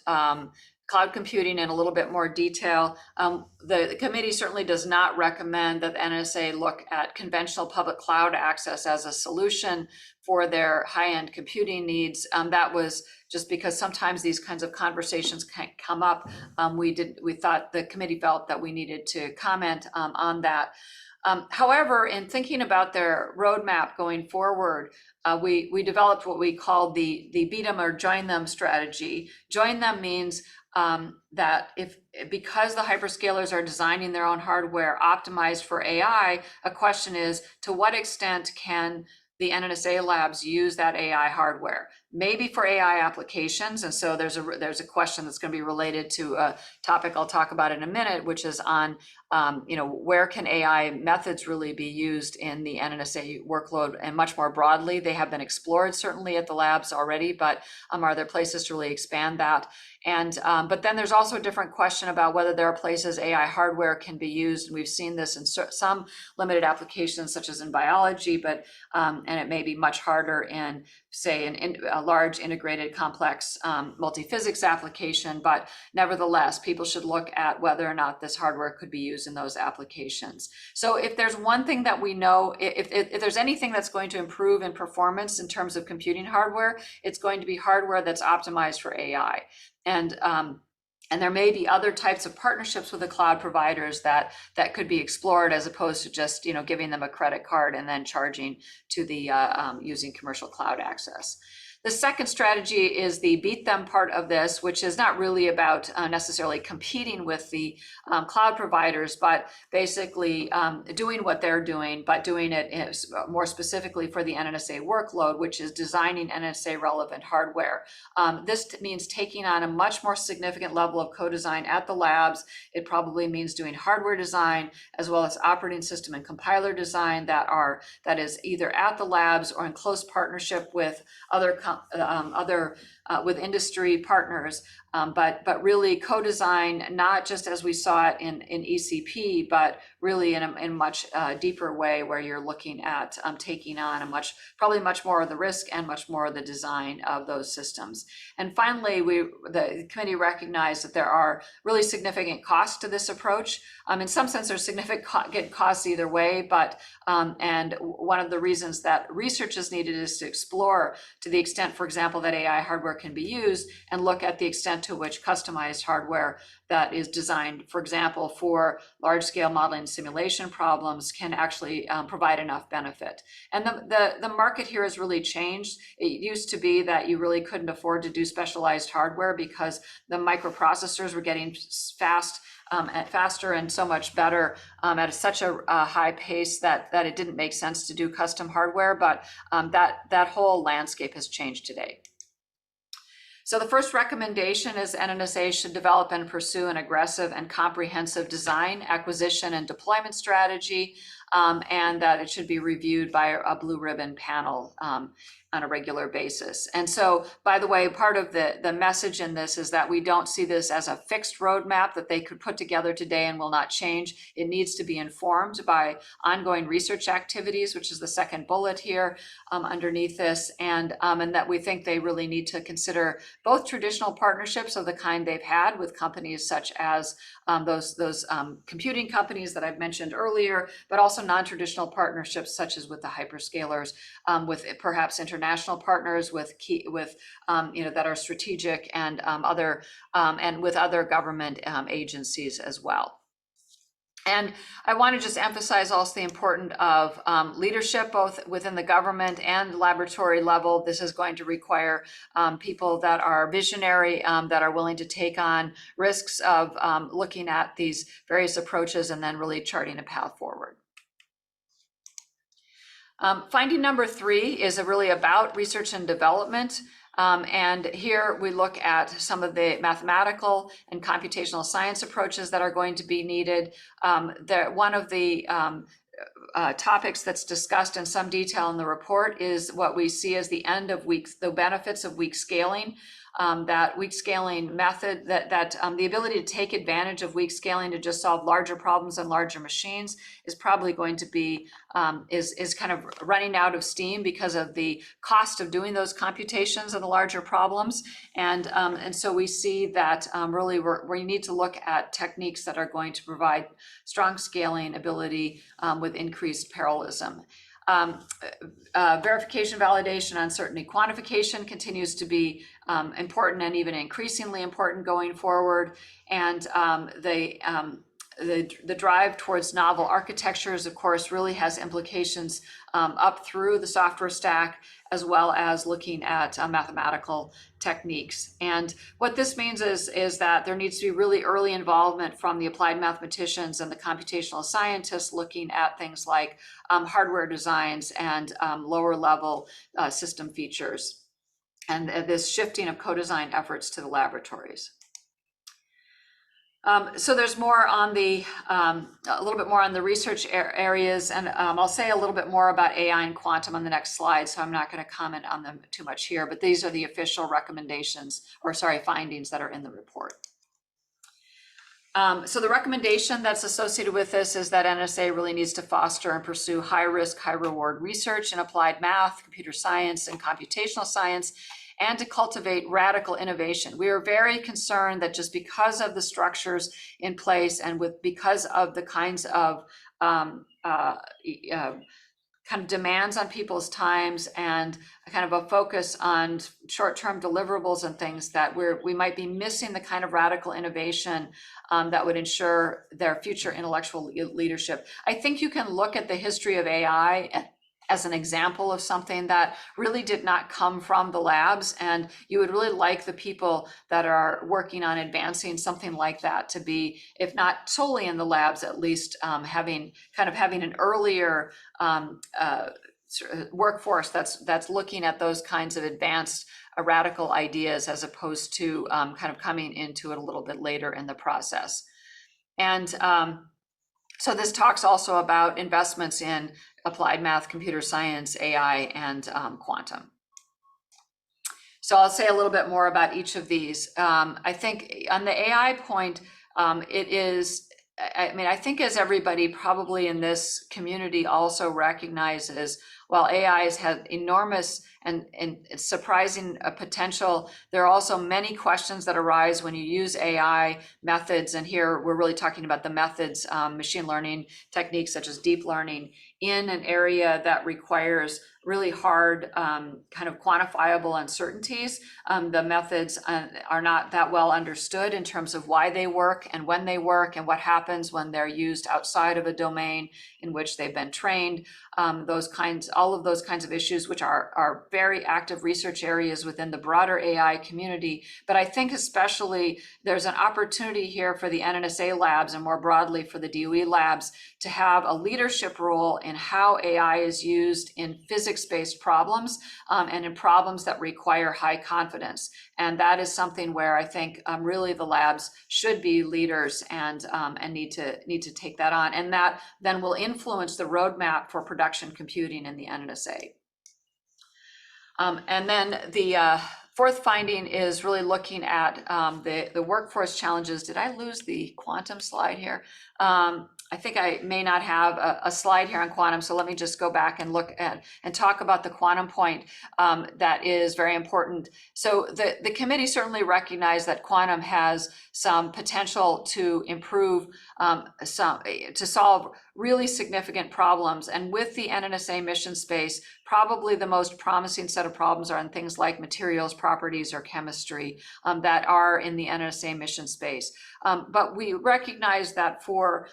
cloud computing in a little bit more detail. The committee certainly does not recommend that the NSA look at conventional public cloud access as a solution for their high-end computing needs. That was just because sometimes these kinds of conversations can come up. The committee felt that we needed to comment on that. However, in thinking about their roadmap going forward, we developed what we called the beat 'em or join them strategy. Join them means that because the hyperscalers are designing their own hardware optimized for AI, a question is, to what extent can the NNSA labs use that AI hardware? Maybe for AI applications. And so there's a question that's going to be related to a topic I'll talk about in a minute, which is on, where can AI methods really be used in the NNSA workload, and much more broadly. They have been explored certainly at the labs already, but are there places to really expand that? And but then there's also a different question about whether there are places AI hardware can be used. And we've seen this in some limited applications, such as in biology, but and it may be much harder in, say, a large integrated complex multi-physics application. But nevertheless, people should look at whether or not this hardware could be used in those applications. So if there's one thing that we know, if there's anything that's going to improve in performance in terms of computing hardware, it's going to be hardware that's optimized for AI. And there may be other types of partnerships with the cloud providers that could be explored, as opposed to just giving them a credit card and then charging to the using commercial cloud access. The second strategy is the beat them part of this, which is not really about necessarily competing with the cloud providers, but basically doing what they're doing, but doing it more specifically for the NNSA workload, which is designing NNSA relevant hardware. This means taking on a much more significant level of co-design at the labs. It probably means doing hardware design as well as operating system and compiler design that is either at the labs or in close partnership with with industry partners, but really co-design, not just as we saw it in ECP, but really in a much deeper way, where you're looking at taking on probably much more of the risk and much more of the design of those systems. And finally, the committee recognized that there are really significant costs to this approach. In some sense, there's significant costs either way, but and one of the reasons that research is needed is to explore, to the extent, for example, that AI hardware can be used, and look at the extent to which customized hardware that is designed, for example, for large-scale modeling simulation problems can actually provide enough benefit. And the market here has really changed. It used to be that you really couldn't afford to do specialized hardware because the microprocessors were getting faster and so much better at such a high pace that it didn't make sense to do custom hardware. But that whole landscape has changed today. So the first recommendation is NNSA should develop and pursue an aggressive and comprehensive design, acquisition, and deployment strategy, and that it should be reviewed by a blue ribbon panel on a regular basis. And so, by the way, part of the message in this is that we don't see this as a fixed roadmap that they could put together today and will not change. It needs to be informed by ongoing research activities, which is the second bullet here underneath this, and that we think they really need to consider both traditional partnerships of the kind they've had with companies such as those computing companies that I've mentioned earlier, but also non-traditional partnerships such as with the hyperscalers, with perhaps international partners with that are strategic and with other government agencies as well. And I want to just emphasize also the importance of leadership, both within the government and laboratory level. This is going to require people that are visionary, that are willing to take on risks of looking at these various approaches and then really charting a path forward. Finding number 3 is really about research and development. And here we look at some of the mathematical and computational science approaches that are going to be needed. One of the topics that's discussed in some detail in the report is what we see as the benefits of weak scaling. That weak scaling method, the ability to take advantage of weak scaling to just solve larger problems and larger machines is probably going to be is kind of running out of steam because of the cost of doing those computations and the larger problems. And so we see that really we need to look at techniques that are going to provide strong scaling ability with increased parallelism. Verification, validation, uncertainty quantification continues to be important and even increasingly important going forward. And the drive towards novel architectures, of course, really has implications up through the software stack, as well as looking at mathematical techniques. And what this means is that there needs to be really early involvement from the applied mathematicians and the computational scientists looking at things like hardware designs and lower level system features, and this shifting of co-design efforts to the laboratories. So there's more on a little bit more on the research areas, and I'll say a little bit more about AI and quantum on the next slide, so I'm not going to comment on them too much here, but these are the official findings that are in the report. So the recommendation that's associated with this is that NSA really needs to foster and pursue high risk, high reward research in applied math, computer science, and computational science, and to cultivate radical innovation. We are very concerned that just because of the structures in place and because of the kinds of kind of demands on people's times and a kind of a focus on short-term deliverables and things, that we might be missing the kind of radical innovation that would ensure their future intellectual leadership. I think you can look at the history of AI as an example of something that really did not come from the labs, and you would really like the people that are working on advancing something like that to be, if not solely in the labs, at least having an earlier workforce that's looking at those kinds of advanced radical ideas, as opposed to kind of coming into it a little bit later in the process. And so this talks also about investments in applied math, computer science, AI, and quantum. So I'll say a little bit more about each of these. I think on the AI point, I think as everybody probably in this community also recognizes, while AI has had enormous and surprising potential, there are also many questions that arise when you use AI methods. And here we're really talking about the methods, machine learning techniques such as deep learning, in an area that requires really hard kind of quantifiable uncertainties. The methods are not that well understood in terms of why they work and when they work and what happens when they're used outside of a domain in which they've been trained. All of those kinds of issues, which are very active research areas within the broader AI community. But I think especially there's an opportunity here for the NNSA labs and more broadly for the DOE labs to have a leadership role in how AI is used in physics-based problems and in problems that require high confidence. And that is something where I think really the labs should be leaders and need to take that on. And that then will influence the roadmap for production computing in the NNSA. And then the fourth finding is really looking at the workforce challenges. Did I lose the quantum slide here? I think I may not have a slide here on quantum, so let me just go back and look at and talk about the quantum point that is very important. So the committee certainly recognized that quantum has some potential to improve to solve really significant problems. And with the NNSA mission space, probably the most promising set of problems are in things like materials properties or chemistry that are in the NNSA mission space. But we recognize that for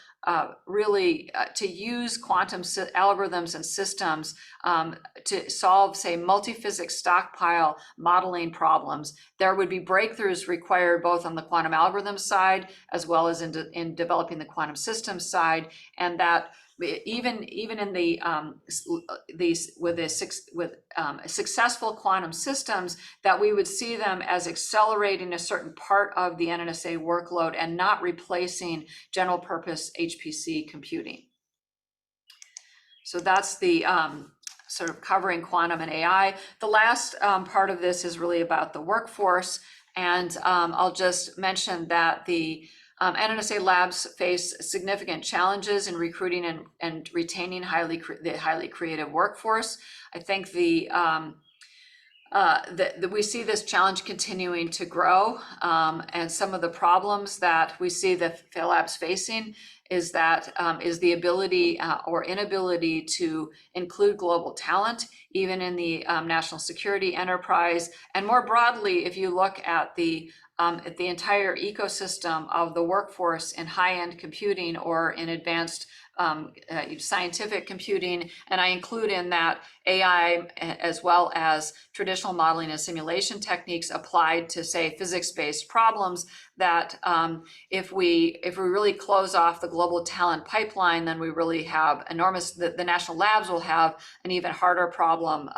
really to use quantum algorithms and systems to solve, say, multi-physics stockpile modeling problems, there would be breakthroughs required both on the quantum algorithm side as well as in developing the quantum systems side, and that even in successful quantum systems, that we would see them as accelerating a certain part of the NNSA workload and not replacing general purpose HPC computing. So that's the sort of covering quantum and AI. The last part of this is really about the workforce, and I'll just mention that the NNSA labs face significant challenges in recruiting and retaining the highly creative workforce. I think we see this challenge continuing to grow, and some of the problems that we see the labs facing is the ability or inability to include global talent, even in the national security enterprise. And more broadly, if you look at the entire ecosystem of the workforce in high-end computing or in advanced scientific computing, and I include in that AI as well as traditional modeling and simulation techniques applied to, say, physics-based problems, that if we really close off the global talent pipeline, then we really have the national labs will have an even harder problem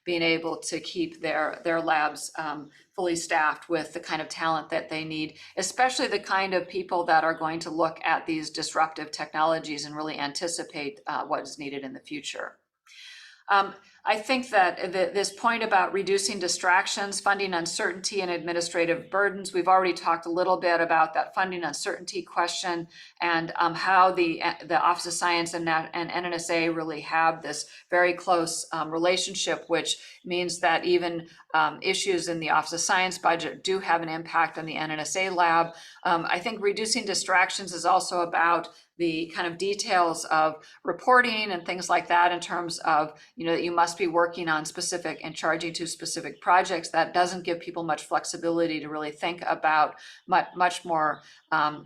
being able to keep their labs fully staffed with the kind of talent that they need, especially the kind of people that are going to look at these disruptive technologies and really anticipate what is needed in the future. I think that this point about reducing distractions, funding uncertainty, and administrative burdens, we've already talked a little bit about that funding uncertainty question and how the Office of Science and NNSA really have this very close relationship, which means that even issues in the Office of Science budget do have an impact on the NNSA lab. I think reducing distractions is also about the kind of details of reporting and things like that, in terms of, that you must be working on specific and charging to specific projects. That doesn't give people much flexibility to really think about much more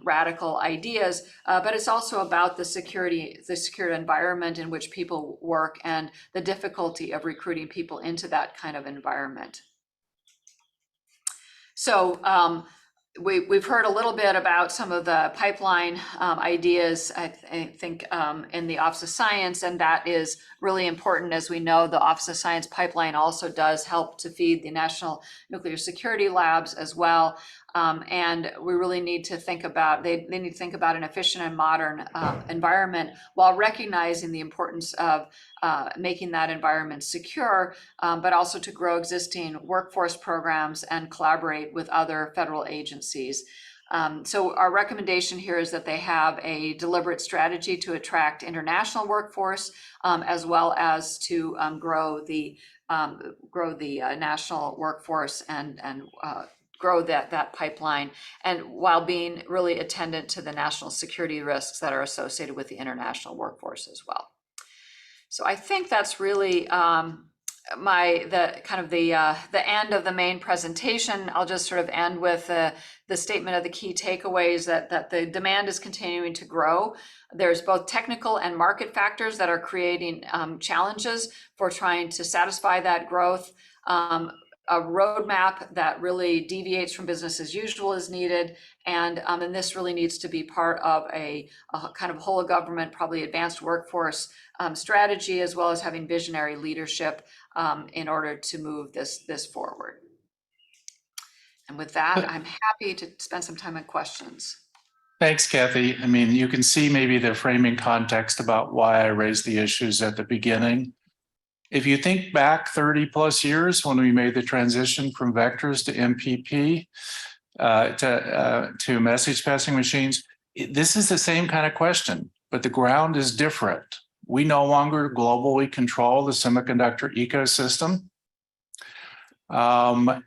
radical ideas. But it's also about the secure environment in which people work and the difficulty of recruiting people into that kind of environment. So we've heard a little bit about some of the pipeline ideas, I think, in the Office of Science, and that is really important. As we know, the Office of Science pipeline also does help to feed the National Nuclear Security Labs as well. And we really need to think about, they need to think about an efficient and modern environment, while recognizing the importance of making that environment secure, but also to grow existing workforce programs and collaborate with other federal agencies. So our recommendation here is that they have a deliberate strategy to attract international workforce, as well as to grow the national workforce and grow that pipeline, and while being really attendant to the national security risks that are associated with the international workforce as well. So I think that's really the end of the main presentation. I'll just sort of end with the statement of the key takeaways that the demand is continuing to grow. There's both technical and market factors that are creating challenges for trying to satisfy that growth. A roadmap that really deviates from business as usual is needed, and this really needs to be part of a kind of whole of government, probably advanced workforce strategy, as well as having visionary leadership in order to move this forward. And with that, I'm happy to spend some time on questions. Thanks, Kathy. I mean, you can see maybe the framing context about why I raised the issues at the beginning. If you think back 30 plus years when we made the transition from vectors to MPP to message passing machines, this is the same kind of question. but the ground is different. We no longer globally control the semiconductor ecosystem.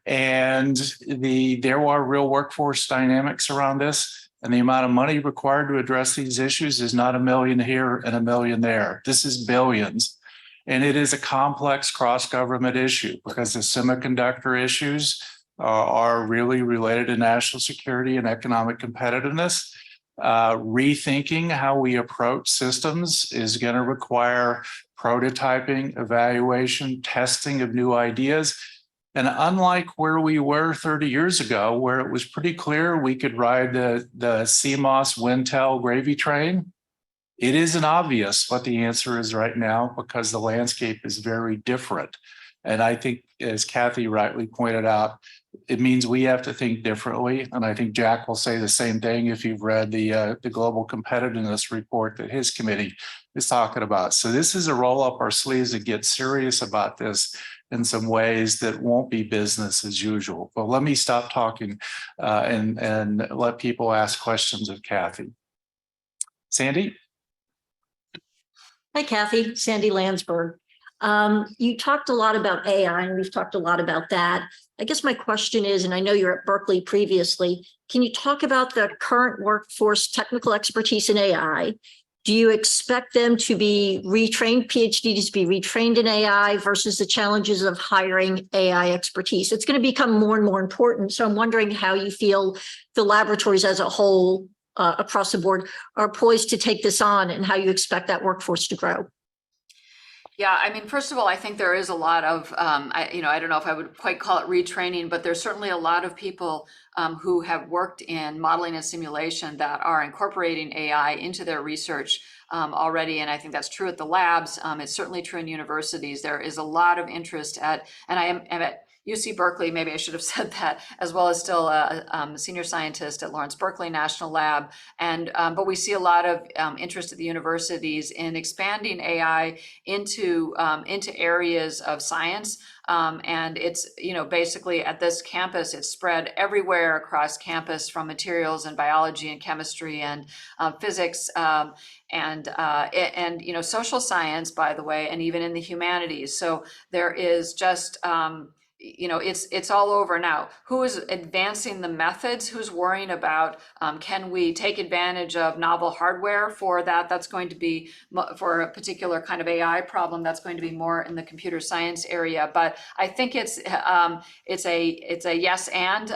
And there are real workforce dynamics around this, and the amount of money required to address these issues is not $1 million here and $1 million there. This is billions. And it is a complex cross-government issue because the semiconductor issues are really related to national security and economic competitiveness. Rethinking how we approach systems is going to require prototyping, evaluation, testing of new ideas. And unlike where we were 30 years ago, where it was pretty clear we could ride the CMOS Wintel gravy train, it isn't obvious what the answer is right now because the landscape is very different. And I think, as Kathy rightly pointed out, it means we have to think differently. And I think Jack will say the same thing if you've read the global competitiveness report that his committee is talking about. So this is a roll up our sleeves and get serious about this in some ways that won't be business as usual. But let me stop talking and let people ask questions of Kathy. Sandy? Hi, Kathy. Sandy Landsberg. You talked a lot about AI, and we've talked a lot about that. I guess my question is, and I know you're at Berkeley previously, can you talk about the current workforce technical expertise in AI? Do you expect them to be retrained, PhDs to be retrained in AI versus the challenges of hiring AI expertise? It's going to become more and more important. So I'm wondering how you feel the laboratories as a whole across the board are poised to take this on and how you expect that workforce to grow. Yeah, I mean, first of all, I think there is a lot of, I don't know if I would quite call it retraining, but there's certainly a lot of people who have worked in modeling and simulation that are incorporating AI into their research already. And I think that's true at the labs. It's certainly true in universities. There is a lot of interest and I am at UC Berkeley, maybe I should have said that, as well as still a senior scientist at Lawrence Berkeley National Lab. And but we see a lot of interest at the universities in expanding AI into areas of science. And it's, basically at this campus, it's spread everywhere across campus from materials and biology and chemistry and physics and social science, by the way, and even in the humanities. So there is just, it's all over now. Who is advancing the methods? Who's worrying about, can we take advantage of novel hardware for that? That's going to be for a particular kind of AI problem. That's going to be more in the computer science area. But I think it's a yes and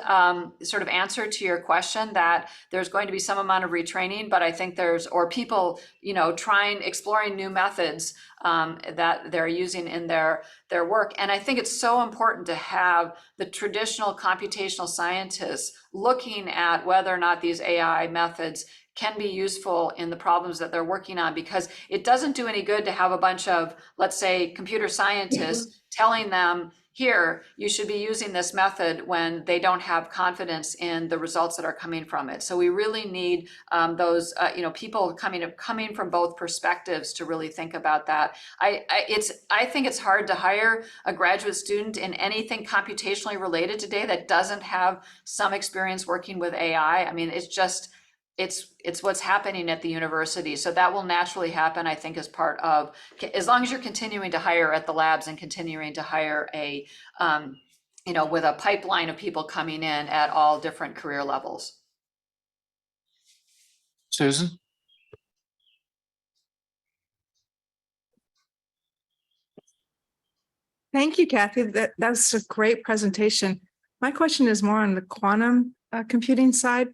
sort of answer to your question that there's going to be some amount of retraining. But I think or people, exploring new methods that they're using in their work. And I think it's so important to have the traditional computational scientists looking at whether or not these AI methods can be useful in the problems that they're working on, because it doesn't do any good to have a bunch of, let's say, computer scientists telling them, here, you should be using this method when they don't have confidence in the results that are coming from it. So we really need those, people coming from both perspectives to really think about that. I think it's hard to hire a graduate student in anything computationally related today that doesn't have some experience working with AI. I mean, it's what's happening at the university. So that will naturally happen, I think, as part of, as long as you're continuing to hire at the labs and continuing to hire with a pipeline of people coming in at all different career levels. Susan? Thank you, Kathy. That's a great presentation. My question is more on the quantum computing side.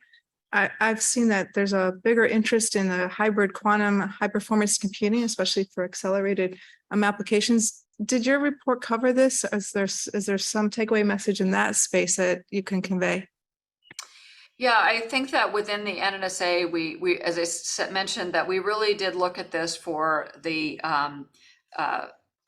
I've seen that there's a bigger interest in the hybrid quantum high performance computing, especially for accelerated applications. Did your report cover this? Is there some takeaway message in that space that you can convey? Yeah, I think that within the NNSA, we as I mentioned, that we really did look at this for the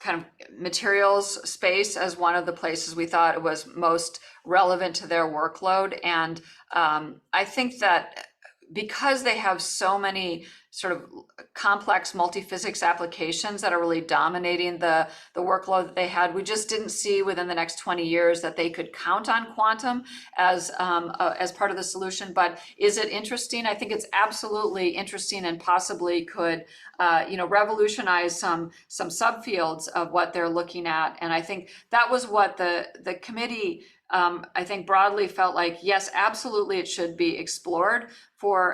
kind of materials space as one of the places we thought it was most relevant to their workload. And I think that because they have so many sort of complex multi-physics applications that are really dominating the workload that they had, we just didn't see within the next 20 years that they could count on quantum as part of the solution. But is it interesting? I think it's absolutely interesting and possibly could, revolutionize some subfields of what they're looking at. And I think that was what the committee, I think, broadly felt like, yes, absolutely, it should be explored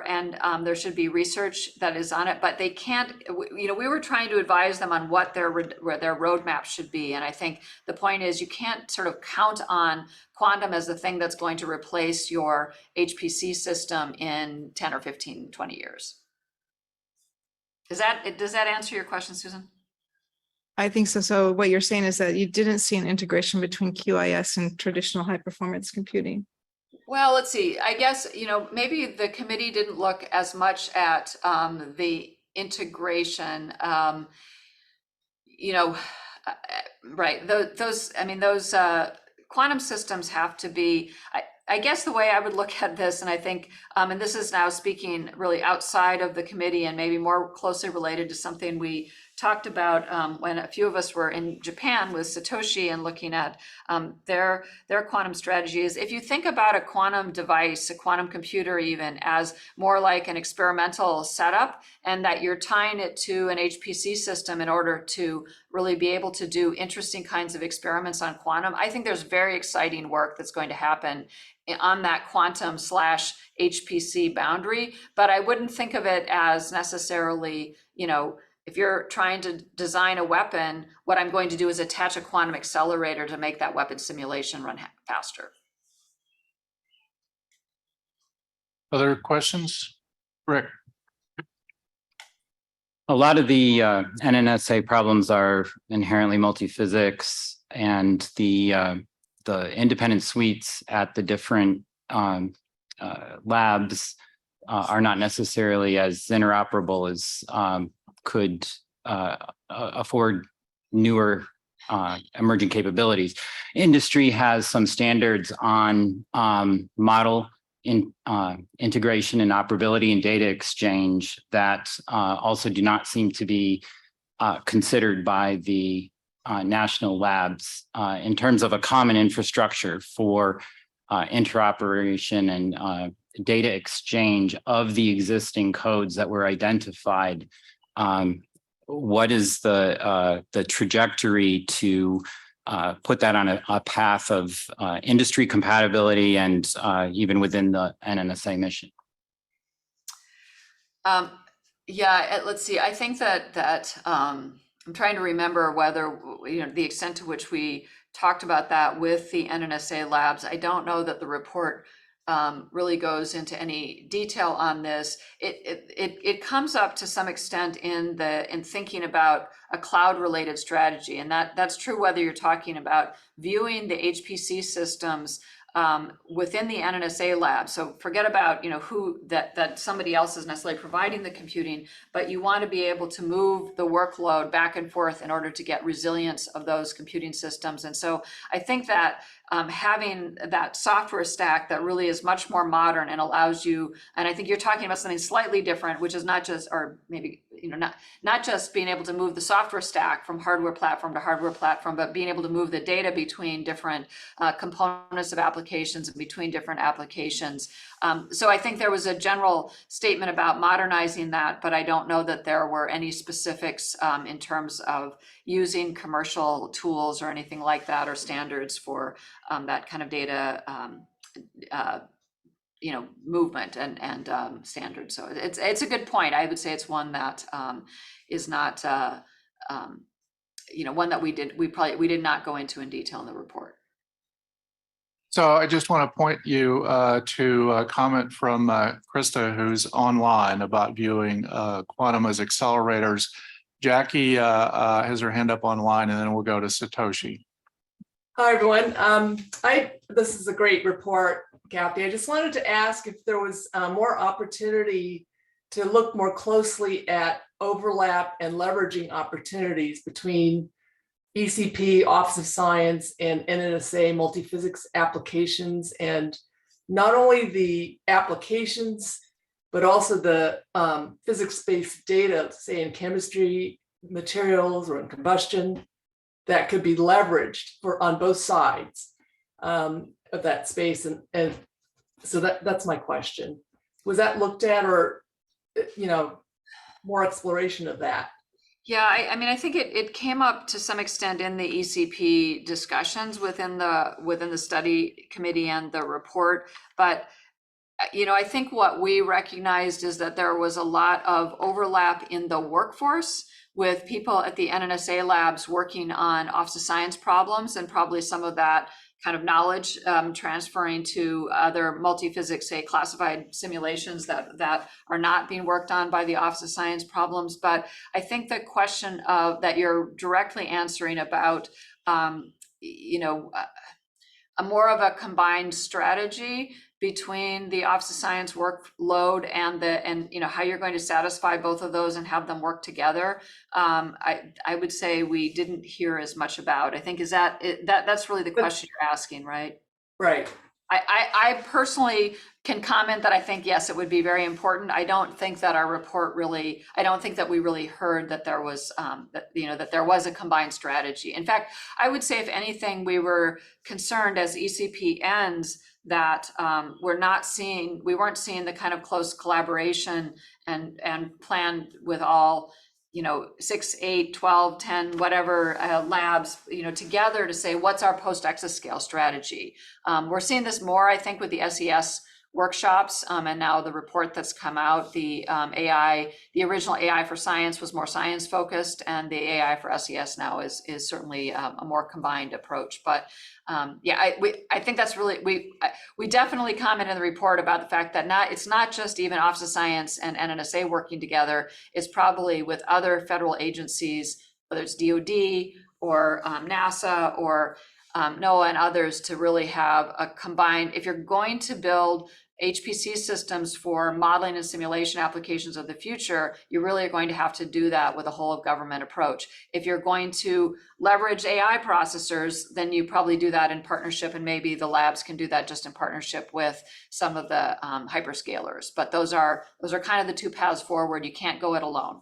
and there should be research that is on it, but they can't, we were trying to advise them on what their roadmap should be. And I think the point is you can't sort of count on quantum as the thing that's going to replace your HPC system in 10 or 15, 20 years. Does that answer your question, Susan? I think so. So what you're saying is that you didn't see an integration between QIS and traditional high performance computing. Well, let's see. I guess, maybe the committee didn't look as much at the integration, right. Those quantum systems have to be, I guess the way I would look at this, and I think, and this is now speaking really outside of the committee and maybe more closely related to something we talked about when a few of us were in Japan with Satoshi and looking at their quantum strategies. If you think about a quantum device, a quantum computer even, as more like an experimental setup, and that you're tying it to an HPC system in order to really be able to do interesting kinds of experiments on quantum, I think there's very exciting work that's going to happen on that quantum / HPC boundary. But I wouldn't think of it as necessarily, if you're trying to design a weapon, what I'm going to do is attach a quantum accelerator to make that weapon simulation run faster. Other questions? Rick? A lot of the NNSA problems are inherently multi-physics, and the independent suites at the different labs are not necessarily as interoperable as could afford newer emerging capabilities. Industry has some standards on model integration and operability and data exchange that also do not seem to be considered by the national labs in terms of a common infrastructure for interoperation and data exchange of the existing codes that were identified. What is the trajectory to put that on a path of industry compatibility and even within the NNSA mission? Let's see. I think that I'm trying to remember whether, the extent to which we talked about that with the NNSA labs. I don't know that the report really goes into any detail on this. It comes up to some extent in thinking about a cloud-related strategy, and that's true whether you're talking about viewing the HPC systems within the NNSA lab. So forget about who that somebody else is necessarily providing the computing, but you want to be able to move the workload back and forth in order to get resilience of those computing systems. And so I think that having that software stack that really is much more modern and allows you, and I think you're talking about something slightly different, which is not just, or maybe not just being able to move the software stack from hardware platform to hardware platform, but being able to move the data between different components of applications and between different applications. So I think there was a general statement about modernizing that, but I don't know that there were any specifics in terms of using commercial tools or anything like that, or standards for that kind of data movement and standards. So it's a good point. I would say it's one that is not one that we did not go into in detail in the report. So I just want to point you to a comment from Krista, who's online, about viewing quantum as accelerators. Jackie has her hand up online, and then we'll go to Satoshi. Hi, everyone. This is a great report, Kathy. I just wanted to ask if there was more opportunity to look more closely at overlap and leveraging opportunities between ECP, Office of Science, and NNSA multi-physics applications, and not only the applications but also the physics-based data, say in chemistry, materials, or in combustion, that could be leveraged on both sides of that space. And so that's my question. Was that looked at, or, more exploration of that? Yeah, I mean, I think it came up to some extent in the ECP discussions within the study committee and the report. But, I think what we recognized is that there was a lot of overlap in the workforce with people at the NNSA labs working on Office of Science problems, and probably some of that kind of knowledge transferring to other multi-physics, say classified simulations that are not being worked on by the Office of Science problems. But I think the question of that you're directly answering about, a more of a combined strategy between the Office of Science workload and how you're going to satisfy both of those and have them work together. I would say we didn't hear as much about. I think that's really the question you're asking, right? Right. I personally can comment that I think, yes, it would be very important. I don't think that our report really, I don't think that we really heard that there was, that there was a combined strategy. In fact, I would say if anything, we were concerned as ECP ends that we weren't seeing the kind of close collaboration and plan with all 6, 8, 12, 10, whatever labs, together to say, what's our post-exascale strategy? We're seeing this more, I think, with the SES workshops and now the report that's come out, the original AI for Science was more science focused, and the AI for SES now is certainly a more combined approach. But I think that's really, we definitely comment in the report about the fact that it's not just even Office of Science and NNSA working together. It's probably with other federal agencies, whether it's DoD or NASA or NOAA and others, to really have a combined, if you're going to build HPC systems for modeling and simulation applications of the future, you really are going to have to do that with a whole of government approach. If you're going to leverage AI processors, then you probably do that in partnership, and maybe the labs can do that just in partnership with some of the hyperscalers. But those are kind of the two paths forward. You can't go it alone.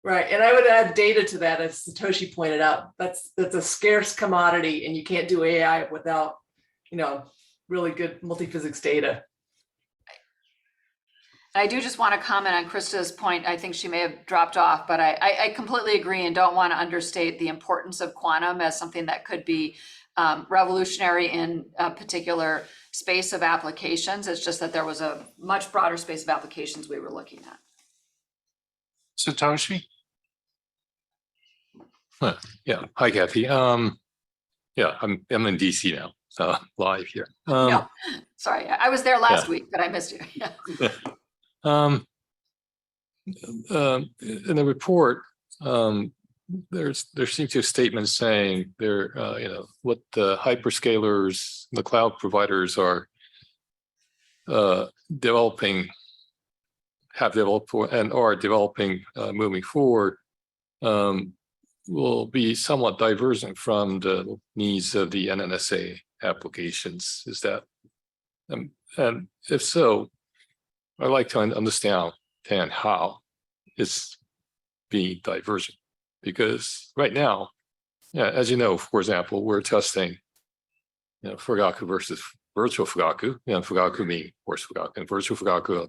Right, and I would add data to that, as Satoshi pointed out. That's a scarce commodity, and you can't do AI without, really good multiphysics data. I do just want to comment on Krista's point. I think she may have dropped off, but I completely agree and don't want to understate the importance of quantum as something that could be revolutionary in a particular space of applications. It's just that there was a much broader space of applications we were looking at. Satoshi? Yeah. Hi, Kathy. I'm in DC now, live here. No, sorry, I was there last week, but I missed you. Yeah. In the report, there seems to be statements saying what the hyperscalers, the cloud providers are developing, have developed and are developing moving forward, will be somewhat divergent from the needs of the NNSA applications. Is that, and if so, I'd like to understand how it's being divergent, because right now, as you know, for example, we're testing, Fugaku versus virtual Fugaku, Fugaku being force Fugaku, and virtual Fugaku,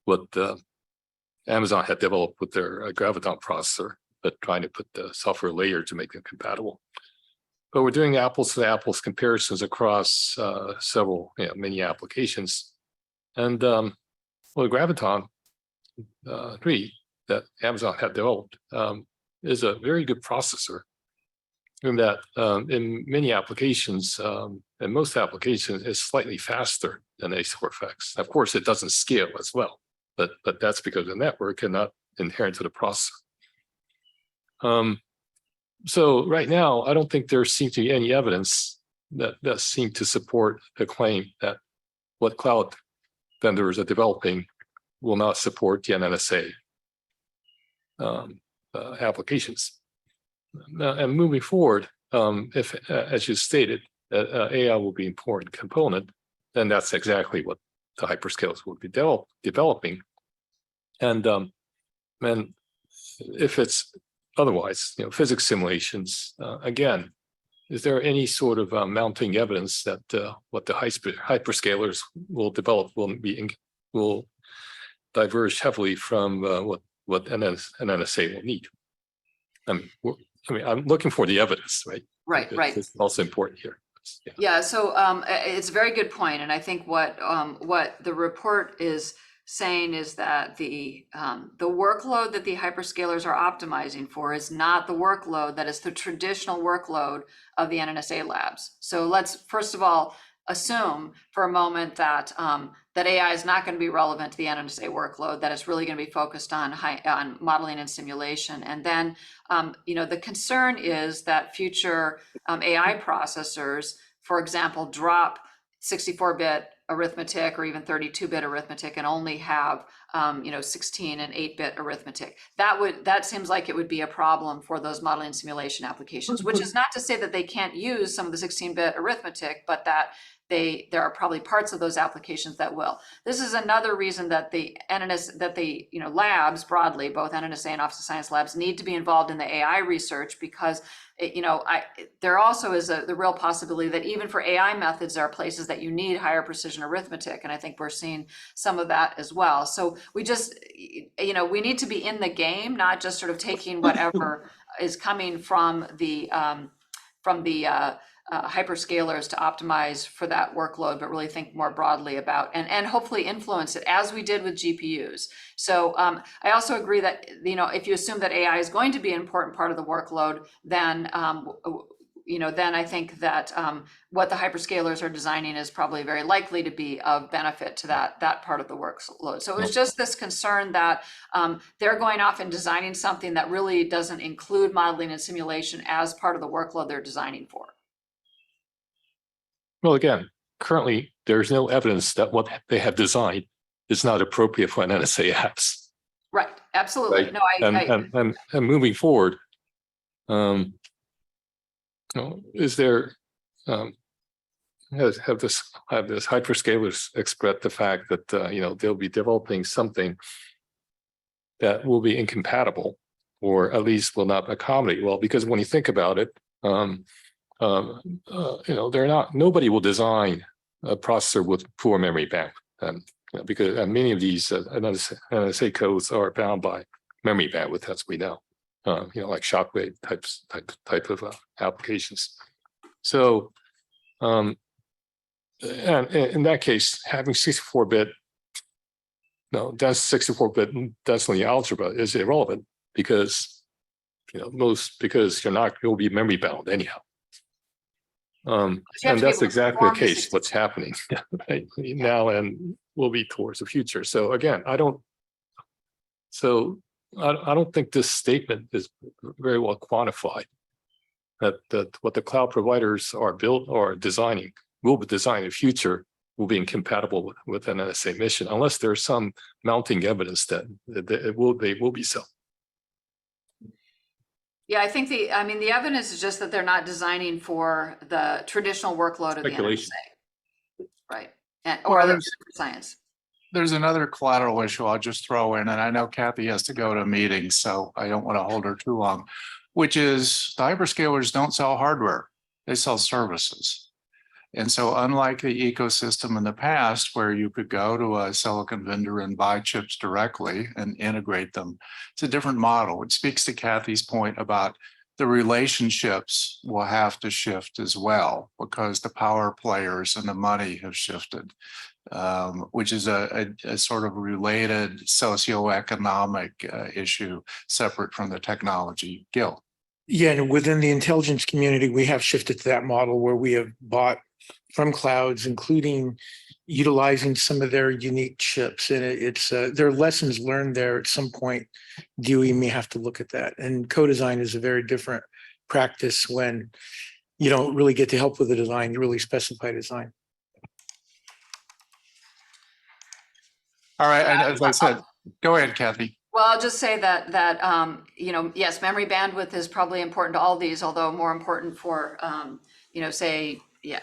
what Amazon had developed with their Graviton processor, but trying to put the software layer to make them compatible. But we're doing apples to apples comparisons across many applications. And the Graviton 3 that Amazon had developed is a very good processor, in that in many applications, in most applications, is slightly faster than A4FX. Of course, it doesn't scale as well, but that's because of the network and not inherent to the processor. So right now, I don't think there seems to be any evidence that seem to support the claim that what cloud vendors are developing will not support the NNSA applications. And moving forward, if, as you stated, AI will be an important component, then that's exactly what the hyperscalers will be developing. And if it's otherwise, physics simulations, again, is there any sort of mounting evidence that what the hyperscalers will develop will diverge heavily from what an NSA will need? I mean, I'm looking for the evidence, right? Right. It's also important here. Yeah. So it's a very good point, and I think what the report is saying is that the workload that the hyperscalers are optimizing for is not the workload that is the traditional workload of the NNSA labs. So let's first of all assume for a moment that that AI is not going to be relevant to the NNSA workload, that it's really going to be focused on modeling and simulation. And then the concern is that future AI processors, for example, drop 64-bit arithmetic or even 32-bit arithmetic and only have 16 and 8-bit arithmetic. That seems like it would be a problem for those modeling and simulation applications, which is not to say that they can't use some of the 16-bit arithmetic, but that there are probably parts of those applications that will. This is another reason that the labs broadly, both NNSA and Office of Science labs, need to be involved in the AI research, because there also is the real possibility that even for AI methods, there are places that you need higher precision arithmetic, and I think we're seeing some of that as well. So we just, we need to be in the game, not just sort of taking whatever is coming from the hyperscalers to optimize for that workload, but really think more broadly about and hopefully influence it, as we did with GPUs. So I also agree that if you assume that AI is going to be an important part of the workload, then then I think that what the hyperscalers are designing is probably very likely to be of benefit to that part of the workload. So it was just this concern that they're going off and designing something that really doesn't include modeling and simulation as part of the workload they're designing for. Well, again, currently, there's no evidence that what they have designed is not appropriate for an NSA apps. Right, absolutely. Right? No, and moving forward, is there have this hyperscalers expressed the fact that they'll be developing something that will be incompatible, or at least will not accommodate well? Because when you think about it, nobody will design a processor with poor memory bandwidth, because many of these NSA codes are bound by memory bandwidth, as we know, like shockwave type of applications. So, and in that case, having 64-bit, dense 64-bit decimal algebra is irrelevant, because you'll be memory bound anyhow. And that's exactly the case. What's happening right now and will be towards the future. So again, I don't think this statement is very well quantified. That what the cloud providers are will be designing in the future will be incompatible with an NSA mission, unless there's some mounting evidence that they will be so. Yeah, I think the evidence is just that they're not designing for the traditional workload of the NSA, right? Or other science. There's another collateral issue I'll just throw in, and I know Kathy has to go to a meeting, so I don't want to hold her too long, which is the hyperscalers don't sell hardware, they sell services. And so unlike the ecosystem in the past, where you could go to a silicon vendor and buy chips directly and integrate them, it's a different model. It speaks to Kathy's point about the relationships will have to shift as well, because the power players and the money have shifted, which is a sort of related socioeconomic issue separate from the technology. Gil. Yeah, and within the intelligence community, we have shifted to that model where we have bought from clouds, including utilizing some of their unique chips. And there are lessons learned there. At some point, DOE may have to look at that. And co-design is a very different practice when you don't really get to help with the design, you really specify design. All right, and as I said, go ahead, Kathy. Well, I'll just say that yes, memory bandwidth is probably important to all these, although more important for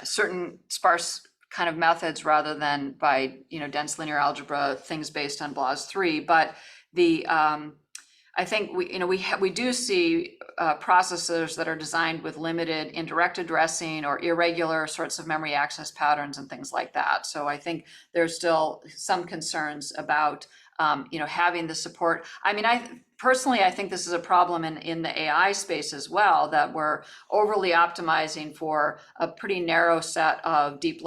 certain sparse kind of methods rather than by, dense linear algebra, things based on BLAS 3. But I think we do see processors that are designed with limited indirect addressing or irregular sorts of memory access patterns and things like that. So I think there's still some concerns about having the support. I mean, personally, I think this is a problem in the AI space as well, that we're overly optimizing for a pretty narrow set of deep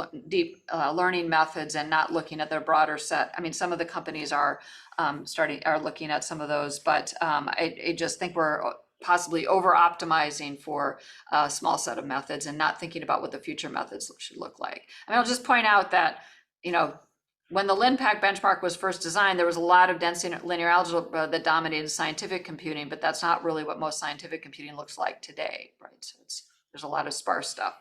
learning methods and not looking at their broader set. I mean, some of the companies are looking at some of those, but I just think we're possibly over optimizing for a small set of methods and not thinking about what the future methods should look like. I mean, I'll just point out that, when the LINPACK benchmark was first designed, there was a lot of dense linear algebra that dominated scientific computing, but that's not really what most scientific computing looks like today, right? So there's a lot of sparse stuff.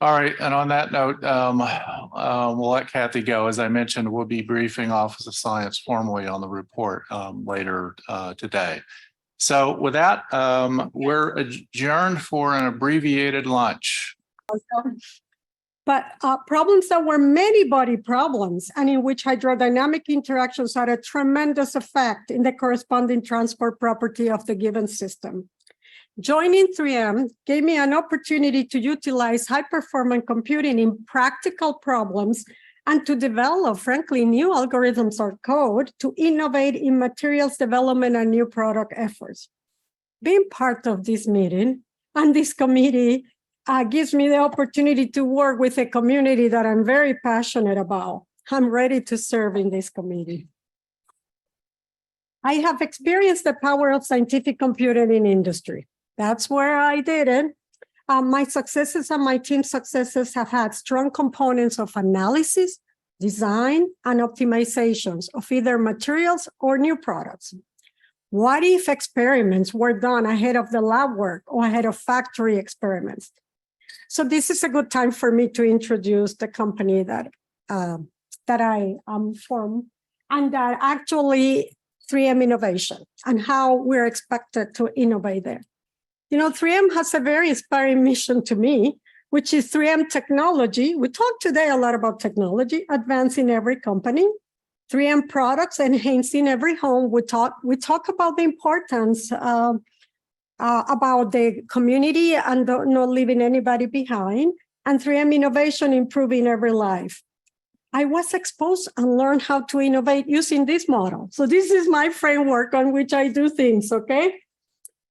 All right, and on that note, we'll let Kathy go. As I mentioned, we'll be briefing Office of Science formally on the report later today. So with that, we're adjourned for an abbreviated lunch. But problems that were many body problems and in which hydrodynamic interactions had a tremendous effect in the corresponding transport property of the given system. Joining 3M gave me an opportunity to utilize high-performance computing in practical problems and to develop, frankly, new algorithms or code to innovate in materials development and new product efforts. Being part of this meeting and this committee gives me the opportunity to work with a community that I'm very passionate about. I'm ready to serve in this committee. I have experienced the power of scientific computing in industry. That's where I did it. My successes and my team's successes have had strong components of analysis, design, and optimizations of either materials or new products. What if experiments were done ahead of the lab work or ahead of factory experiments? So this is a good time for me to introduce the company that I formed, and that actually 3M Innovation and how we're expected to innovate there. 3M has a very inspiring mission to me, which is 3M technology. We talk today a lot about technology, advancing every company. 3M products, enhancing every home. We talk about the importance about the community and not leaving anybody behind, and 3M Innovation, improving every life. I was exposed and learned how to innovate using this model. So this is my framework on which I do things, okay?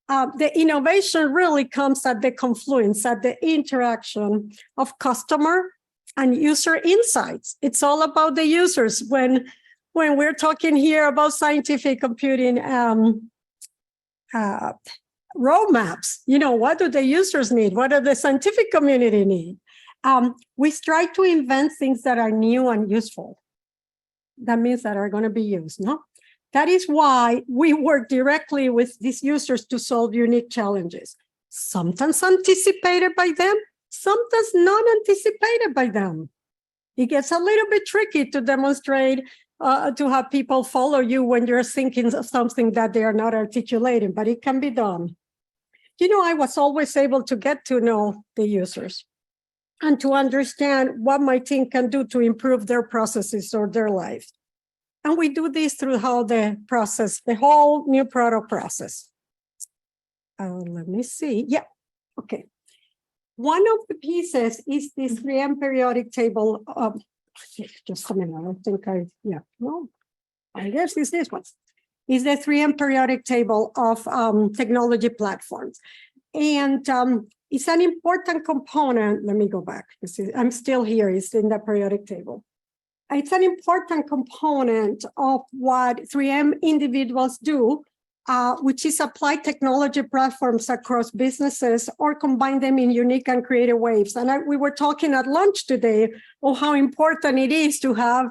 The innovation really comes at the confluence, at the interaction of customer and user insights. It's all about the users. When we're talking here about scientific computing roadmaps, what do the users need? What do the scientific community need? We try to invent things that are new and useful. That means that are going to be used, no? That is why we work directly with these users to solve unique challenges. Sometimes anticipated by them, sometimes not anticipated by them. It gets a little bit tricky to demonstrate, to have people follow you when you're thinking of something that they are not articulating, but it can be done. I was always able to get to know the users and to understand what my team can do to improve their processes or their life. And we do this through how the whole new product process. Let me see. Yeah, okay. One of the pieces is this 3M periodic table. Just a minute, I guess it's this one. Is the 3M periodic table of technology platforms. And it's an important component. Let me go back. I'm still here. It's in the periodic table. It's an important component of what 3M individuals do, which is apply technology platforms across businesses or combine them in unique and creative ways. And we were talking at lunch today on how important it is to have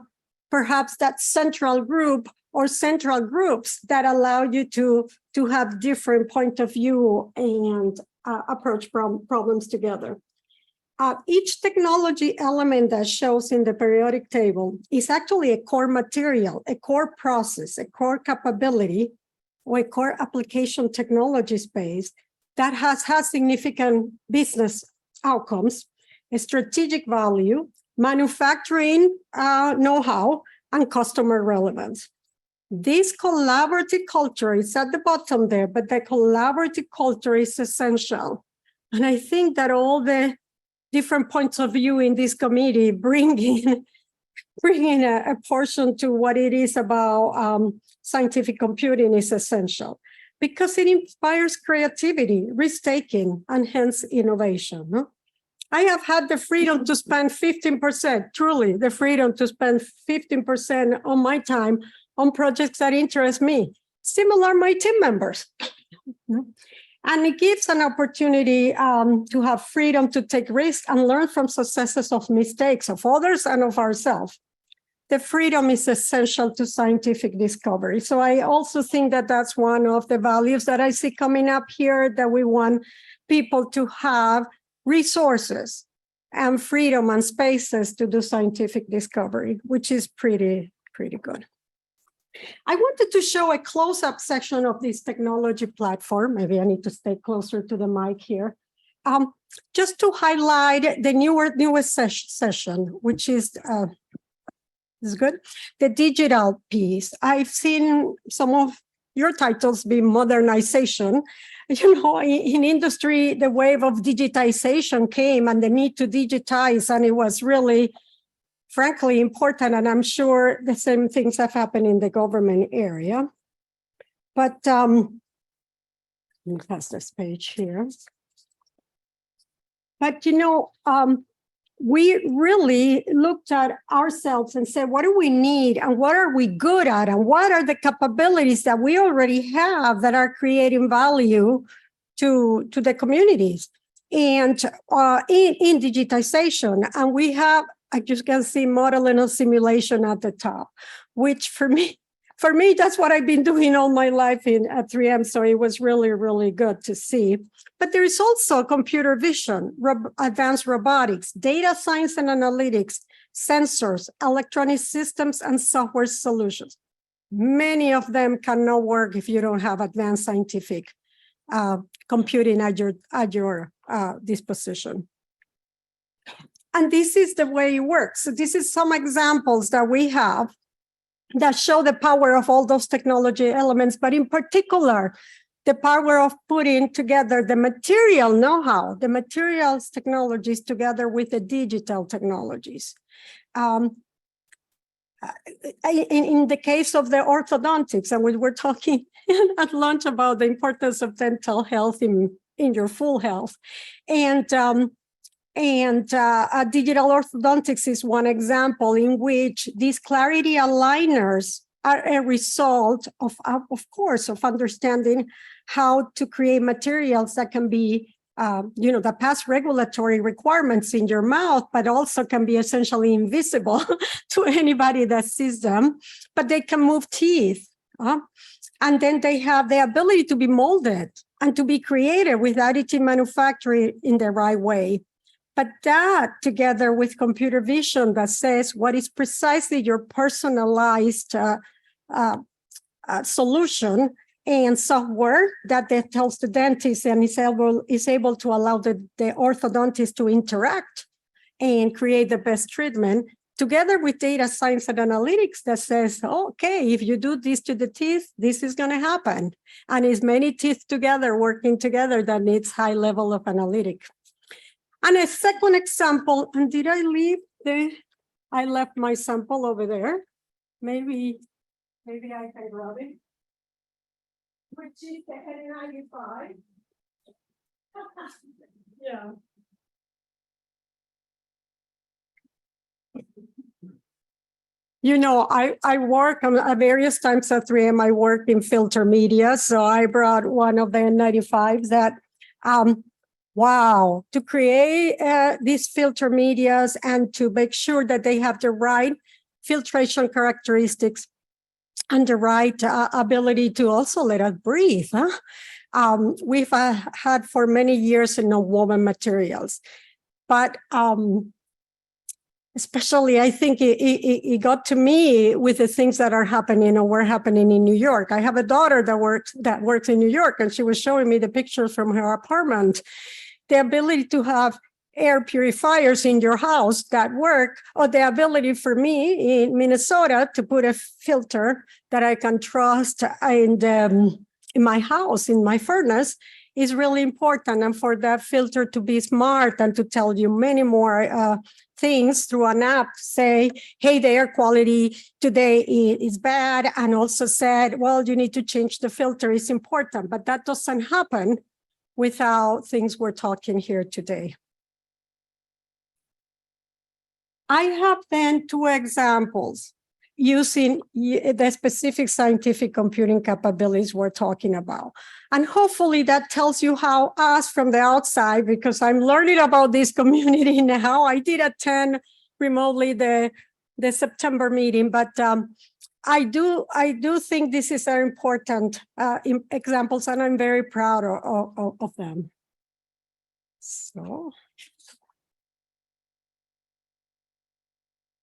perhaps that central group or central groups that allow you to have different point of view and approach problems together. Each technology element that shows in the periodic table is actually a core material, a core process, a core capability, or a core application technology space that has significant business outcomes, strategic value, manufacturing know-how, and customer relevance. This collaborative culture is at the bottom there, but the collaborative culture is essential. And I think that all the different points of view in this committee bring in a portion to what it is about scientific computing is essential, because it inspires creativity, risk-taking, and hence innovation. No? I have had the freedom to spend 15%, truly the freedom to spend 15% of my time on projects that interest me. Similar my team members. And it gives an opportunity to have freedom to take risks and learn from successes of mistakes of others and of ourselves. The freedom is essential to scientific discovery. So I also think that that's one of the values that I see coming up here, that we want people to have resources and freedom and spaces to do scientific discovery, which is pretty good. I wanted to show a close-up section of this technology platform. Maybe I need to stay closer to the mic here. Just to highlight the newest session, which is good, the digital piece. I've seen some of your titles be modernization. You know, in industry, the wave of digitization came and the need to digitize, and it was really, frankly, important. And I'm sure the same things have happened in the government area. But let me pass this page here. But, you know, we really looked at ourselves and said, what do we need and what are we good at and what are the capabilities that we already have that are creating value to the communities and in digitization. And we have, I just can see modeling and simulation at the top, which for me, that's what I've been doing all my life at 3M. So it was really, really good to see. But there is also computer vision, advanced robotics, data science and analytics, sensors, electronic systems, and software solutions. Many of them cannot work if you don't have advanced scientific computing at your disposition. And this is the way it works. So this is some examples that we have that show the power of all those technology elements, but in particular, the power of putting together the material know-how, the materials technologies together with the digital technologies. In the case of the orthodontics, and we were talking at lunch about the importance of dental health in your full health. And digital orthodontics is one example in which these clarity aligners are a result of course, of understanding how to create materials that can be, that pass regulatory requirements in your mouth, but also can be essentially invisible to anybody that sees them, but they can move teeth. And then they have the ability to be molded and to be created with additive manufacturing in the right way. But that together with computer vision that says what is precisely your personalized solution and software that tells the dentist and is able to allow the orthodontist to interact and create the best treatment, together with data science and analytics that says, okay, if you do this to the teeth, this is going to happen. And it's many teeth together working together that needs high level of analytics. And a second example, and did I leave I left my sample over there. Maybe I can grab it. Which is the N95. Yeah. You know, I work at various times at 3M. I work in filter media. So I brought one of the N95s that, wow, to create these filter medias and to make sure that they have the right filtration characteristics and the right ability to also let us breathe. We've had for many years non-woven materials, but especially I think it got to me with the things that are happening or were happening in New York. I have a daughter that works in New York, and she was showing me the pictures from her apartment. The ability to have air purifiers in your house that work, or the ability for me in Minnesota to put a filter that I can trust in my house, in my furnace, is really important. And for that filter to be smart and to tell you many more things through an app, say, hey, the air quality today is bad, and also said, well, you need to change the filter, is important. But that doesn't happen without things we're talking here today. I have then two examples using the specific scientific computing capabilities we're talking about. And hopefully that tells you how us from the outside, because I'm learning about this community now. I did attend remotely the September meeting, but I do think this is an important examples, and I'm very proud of them.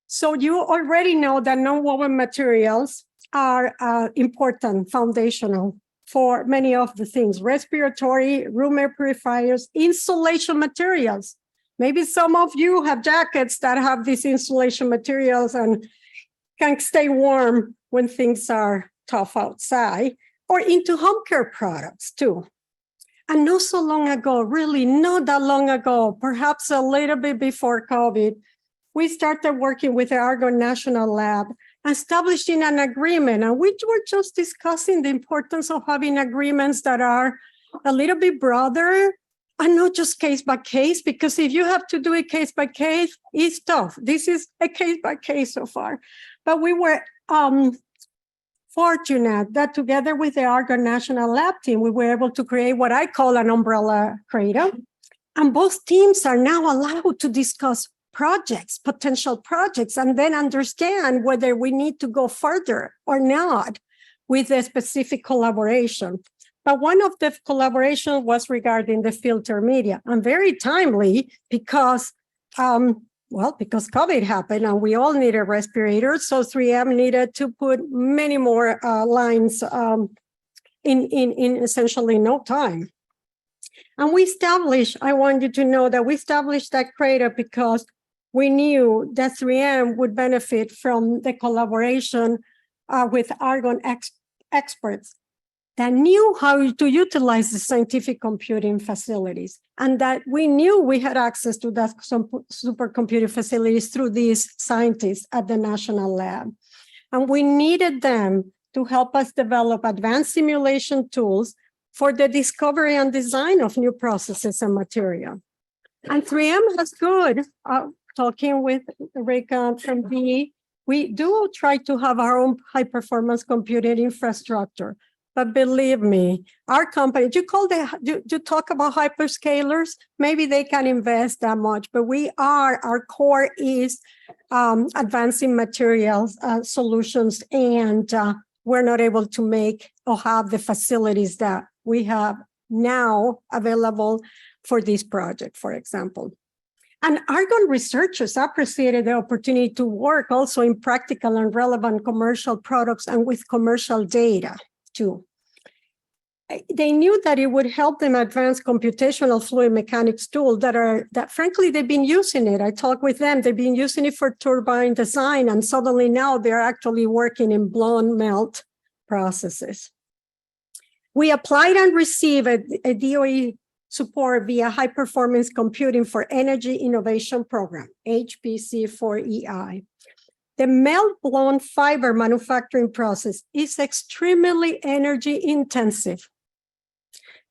So you already know that non-woven materials are important, foundational for many of the things: respiratory, room air purifiers, insulation materials. Maybe some of you have jackets that have these insulation materials and can stay warm when things are tough outside, or into home care products too. And not so long ago, really not that long ago, perhaps a little bit before COVID, we started working with the Argonne National Lab, establishing an agreement, and we were just discussing the importance of having agreements that are a little bit broader and not just case by case, because if you have to do it case by case, it's tough. This is a case by case so far. But we were fortunate that together with the Argonne National Lab team, we were able to create what I call an umbrella crater. And both teams are now allowed to discuss projects, potential projects, and then understand whether we need to go further or not with a specific collaboration. But one of the collaborations was regarding the filter media, and very timely because, because COVID happened and we all needed respirators. So 3M needed to put many more lines in essentially no time. And we established, I want you to know that we established that crater because we knew that 3M would benefit from the collaboration with Argonne experts that knew how to utilize the scientific computing facilities, and that we knew we had access to that supercomputing facilities through these scientists at the National Lab. And we needed them to help us develop advanced simulation tools for the discovery and design of new processes and material. And 3M has good, talking with Rick from BE, we do try to have our own high-performance computing infrastructure. But believe me, our company, you talk about hyperscalers, maybe they can invest that much, but our core is advancing materials solutions, and we're not able to make or have the facilities that we have now available for this project, for example. And Argonne researchers appreciated the opportunity to work also in practical and relevant commercial products and with commercial data too. They knew that it would help them advance computational fluid mechanics tools that frankly, they've been using it. I talked with them, they've been using it for turbine design, and suddenly now they're actually working in blown melt processes. We applied and received a DOE support via High Performance Computing for Energy Innovation Program, HPC4EI. The melt-blown fiber manufacturing process is extremely energy intensive.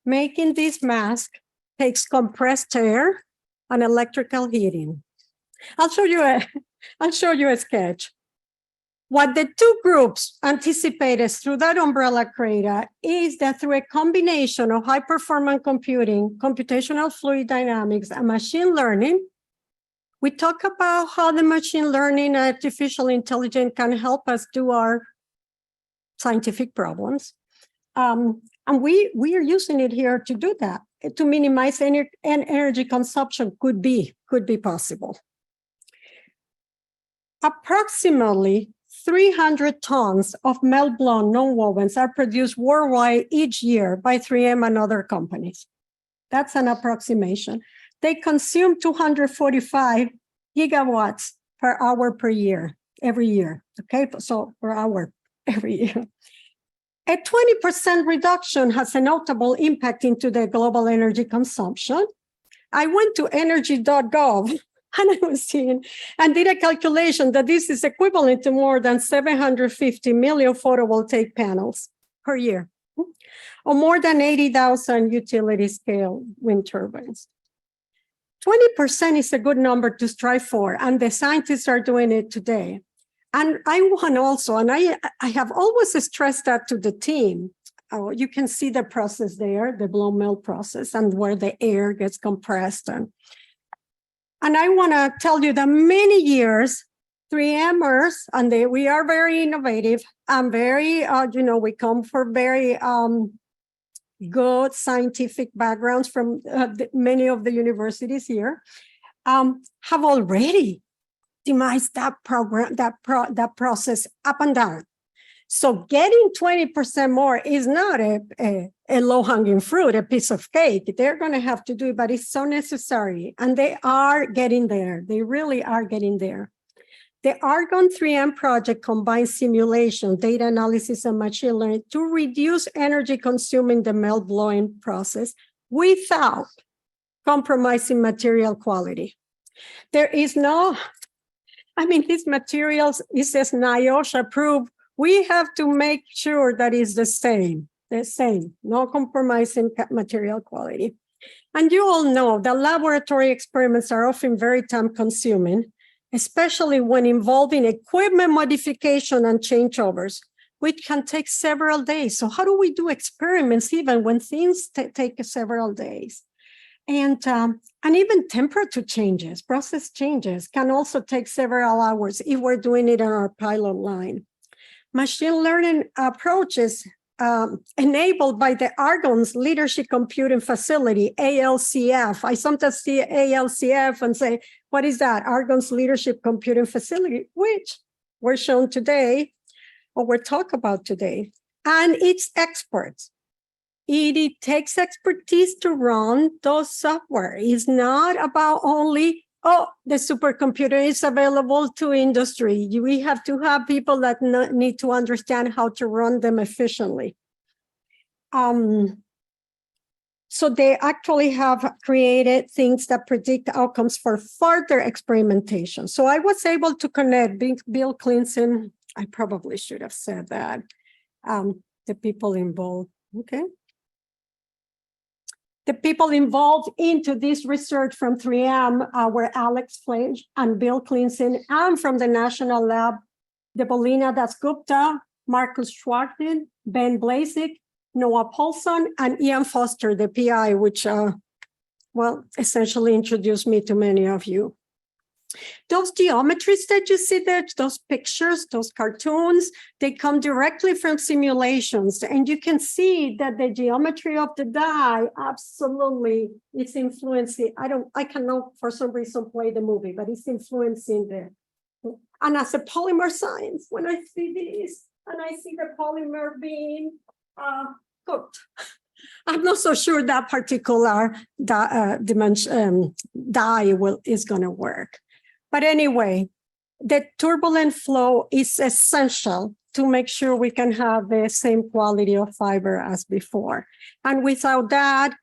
Making this mask takes compressed air and electrical heating. I'll show you a sketch. What the two groups anticipated through that umbrella crater is that through a combination of high-performance computing, computational fluid dynamics, and machine learning, we talk about how the machine learning and artificial intelligence can help us do our scientific problems. And we are using it here to do that, to minimize energy consumption could be possible. Approximately 300 tons of melt-blown nonwovens are produced worldwide each year by 3M and other companies. That's an approximation. they consume 245 gigawatts per hour per year, every year. Okay, so per hour every year. A 20% reduction has a notable impact into the global energy consumption. I went to energy.gov and I was seeing and did a calculation that this is equivalent to more than 750 million photovoltaic panels per year, or more than 80,000 utility scale wind turbines. 20% is a good number to strive for, and the scientists are doing it today. And I want also, and I have always stressed that to the team. You can see the process there, the blow mill process, and where the air gets compressed. And I want to tell you that many years, 3Mers, and we are very innovative and very, we come for very good scientific backgrounds from many of the universities here, have already demised that program, that process up and down. So getting 20% more is not a low-hanging fruit, a piece of cake. They're going to have to do it, but it's so necessary. And they are getting there. They really are getting there. The Argonne 3M project combines simulation, data analysis, and machine learning to reduce energy consuming the melt blowing process without compromising material quality. There is no, these materials, it says NIOSH approved. We have to make sure that it's the same, no compromising material quality. And you all know that laboratory experiments are often very time consuming, especially when involving equipment modification and changeovers, which can take several days. So how do we do experiments even when things take several days? And even temperature changes, process changes can also take several hours if we're doing it on our pilot line. Machine learning approaches enabled by the Argonne's Leadership Computing Facility, ALCF. I sometimes see ALCF and say, what is that? Argonne's Leadership Computing Facility, which we're shown today, or we're talking about today. And it's experts. It takes expertise to run those software. It's not about only, the supercomputer is available to industry. We have to have people that need to understand how to run them efficiently. So they actually have created things that predict outcomes for further experimentation. So I was able to connect Bill Clinton. I probably should have said that. The people involved, okay. The people involved into this research from 3M were Alex Flage and Bill Clinton, and from the National Lab, Debolina Dasgupta, Marcus Schwarten, Ben Blazek, Noah Paulson, and Ian Foster, the PI, which, essentially introduced me to many of you. Those geometries that you see there, those pictures, those cartoons, they come directly from simulations. And you can see that the geometry of the die absolutely is influencing. I cannot for some reason play the movie, but it's influencing the. And as a polymer science, when I see this and I see the polymer being cooked, I'm not so sure that particular dimension die is going to work. But anyway, the turbulent flow is essential to make sure we can have the same quality of fiber as before. And without that,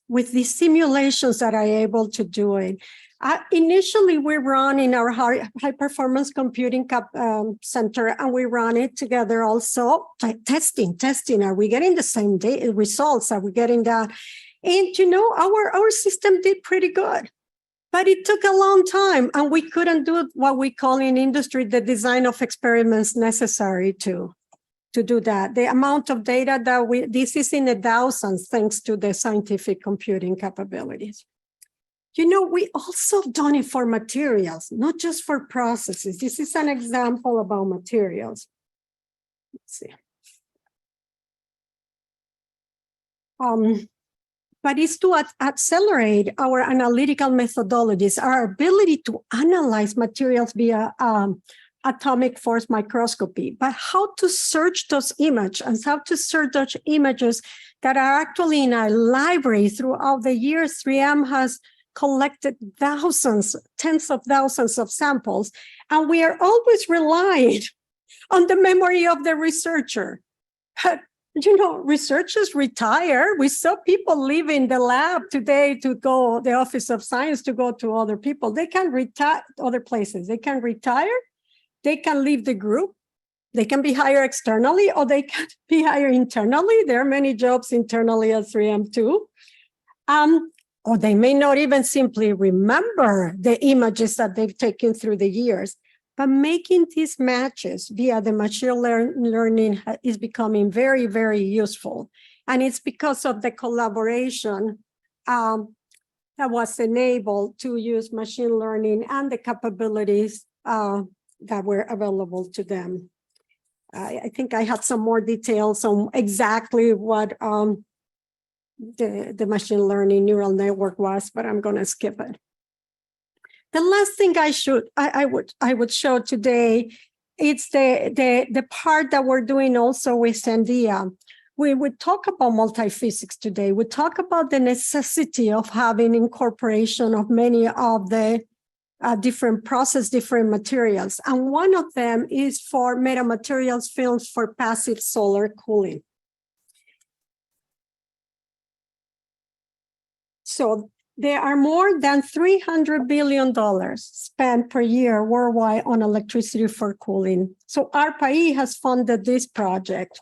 with the simulations that I'm able to do it, initially we run in our high performance computing center, and we run it together also, like testing. Are we getting the same results? Are we getting that? And our system did pretty good. But it took a long time, and we couldn't do what we call in industry the design of experiments necessary to do that. The amount of data that this is in the thousands thanks to the scientific computing capabilities. We also done it for materials, not just for processes. This is an example about materials. Let's see. But it's to accelerate our analytical methodologies, our ability to analyze materials via atomic force microscopy, but how to search those images and how to search those images that are actually in our library. Throughout the years, 3M has collected thousands, tens of thousands of samples, and we are always relying on the memory of the researcher. But, researchers retire. We saw people leaving the lab today to go, the Office of Science, to go to other people. They can retire other places. They can retire. They can leave the group. They can be hired externally, or they can be hired internally. There are many jobs internally at 3M too. Or they may not even simply remember the images that they've taken through the years. But making these matches via the machine learning is becoming very, very useful. And it's because of the collaboration that was enabled to use machine learning and the capabilities that were available to them. I think I had some more details on exactly what the machine learning neural network was, but I'm going to skip it. The last thing I would show today, it's the part that we're doing also with Sandia. We would talk about multiphysics today. We talk about the necessity of having incorporation of many of the different materials. And one of them is for metamaterials films for passive solar cooling. So there are more than $300 billion spent per year worldwide on electricity for cooling. So ARPA-E has funded this project.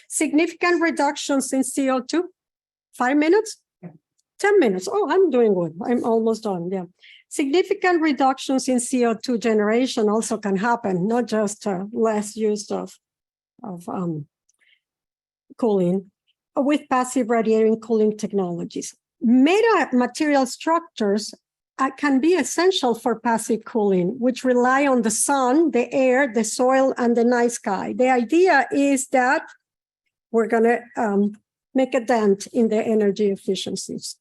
Significant reductions in CO2, 5 minutes, 10 minutes. Oh, I'm doing good. I'm almost done, yeah. Significant reductions in CO2 generation also can happen, not just less use of cooling with passive radiating cooling technologies. Metamaterial structures can be essential for passive cooling, which rely on the sun, the air, the soil, and the night sky. The idea is that we're going to make a dent in the energy efficiencies.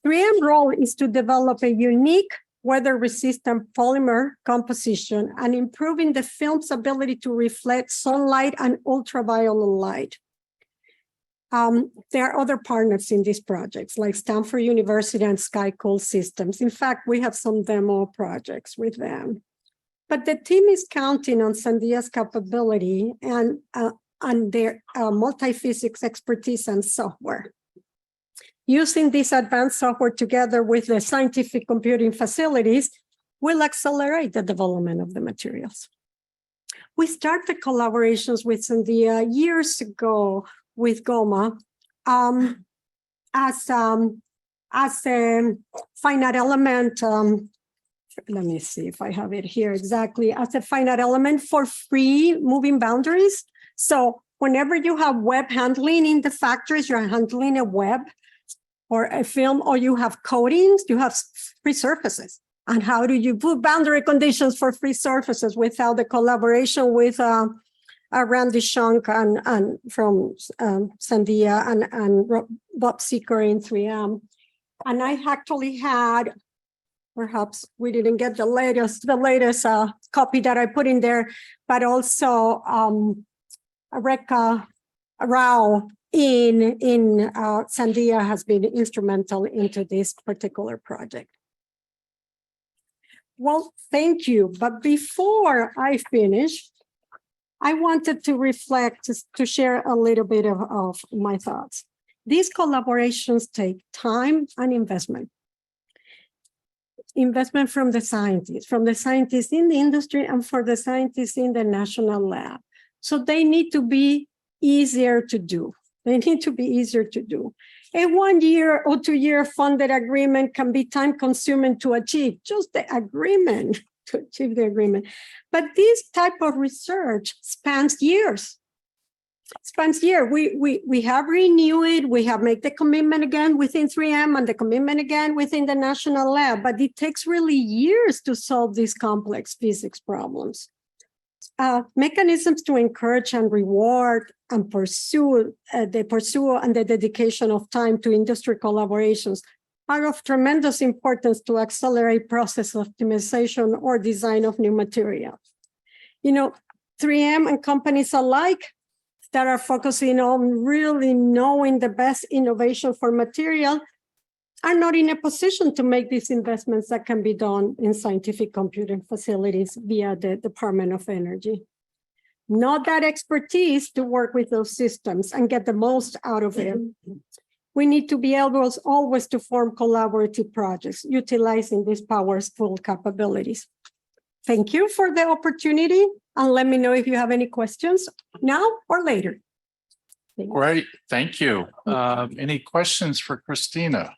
3M role is to develop a unique weather-resistant polymer composition and improving the film's ability to reflect sunlight and ultraviolet light. There are other partners in these projects, like Stanford University and SkyCool Systems. In fact, we have some demo projects with them. But the team is counting on Sandia's capability and their multi-physics expertise and software. Using this advanced software together with the scientific computing facilities will accelerate the development of the materials. We started collaborations with Sandia years ago with GOMA as a finite element. Let me see if I have it here exactly, as a finite element for free moving boundaries. So whenever you have web handling in the factories, you're handling a web or a film, or you have coatings, you have free surfaces. And how do you put boundary conditions for free surfaces without the collaboration with Randy Shunk and from Sandia and Bob Seeker in 3M. And I actually had, perhaps we didn't get the latest copy that I put in there, but also Rekha Rao in Sandia has been instrumental into this particular project. Well, thank you. But before I finish, I wanted to reflect, to share a little bit of my thoughts. These collaborations take time and investment. Investment from the scientists in the industry and for the scientists in the national lab. So they need to be easier to do. They need to be easier to do. A 1 year or 2 year funded agreement can be time consuming to achieve just the agreement, to achieve the agreement. But this type of research spans years. We have renewed, we have made the commitment again within 3M and the commitment again within the national lab, but it takes really years to solve these complex physics problems. Mechanisms to encourage and reward and pursue and the dedication of time to industry collaborations are of tremendous importance to accelerate process optimization or design of new materials. 3M and companies alike that are focusing on really knowing the best innovation for material are not in a position to make these investments that can be done in scientific computing facilities via the Department of Energy. Not that expertise to work with those systems and get the most out of it. We need to be able always to form collaborative projects utilizing these powerful capabilities. Thank you for the opportunity, and let me know if you have any questions now or later. Great, thank you. Any questions for Christina?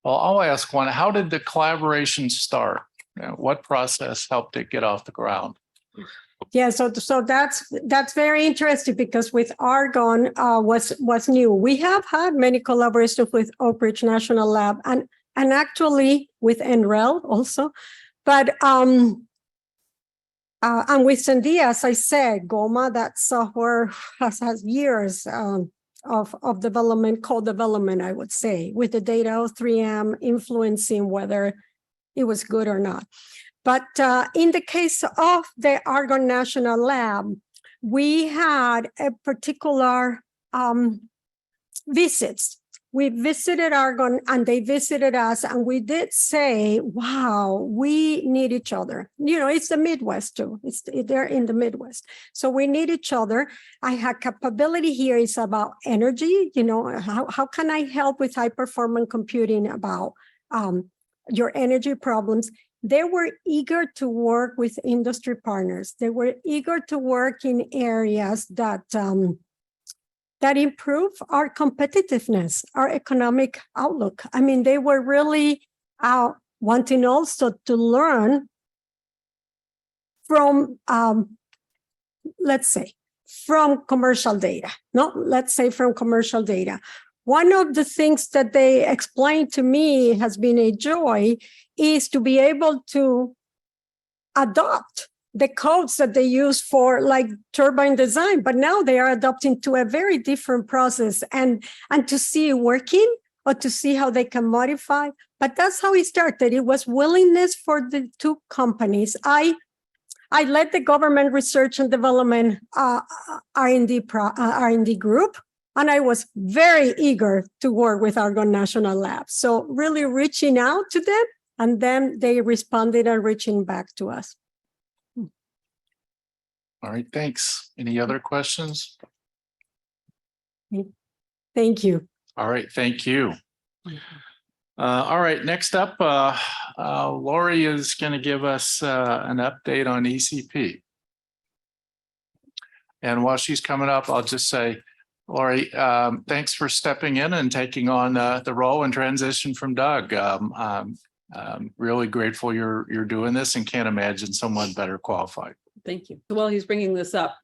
Well, I'll ask one. How did the collaboration start? What process helped it get off the ground? Yeah, so that's very interesting because with Argonne was new. We have had many collaborations with Oak Ridge National Lab and actually with NREL also, but and with Sandia, as I said, GOMA, that software has years of development, co-development, I would say, with the data of 3M influencing whether it was good or not. But in the case of the Argonne National Lab, we had a particular visits. We visited Argonne and they visited us, and we did say, wow, we need each other. It's the Midwest too. They're in the Midwest. So we need each other. I had capability here is about energy. How can I help with high performance computing about your energy problems? They were eager to work with industry partners. They were eager to work in areas that improve our competitiveness, our economic outlook. I mean, they were really wanting also to learn from, let's say, from commercial data. From commercial data. One of the things that they explained to me has been a joy is to be able to adopt the codes that they use for like turbine design, but now they are adopting to a very different process and to see it working or to see how they can modify. But that's how it started. It was willingness for the two companies. I led the government research and development R&D group, and I was very eager to work with Argonne National Lab. So really reaching out to them, and then they responded and reaching back to us. All right, thanks. Any other questions? Thank you. All right, thank you. All right, next up, Lori is going to give us an update on ECP. And while she's coming up, I'll just say, Lori, thanks for stepping in and taking on the role and transition from Doug. I'm really grateful you're doing this and can't imagine someone better qualified. Thank you. While he's bringing this up,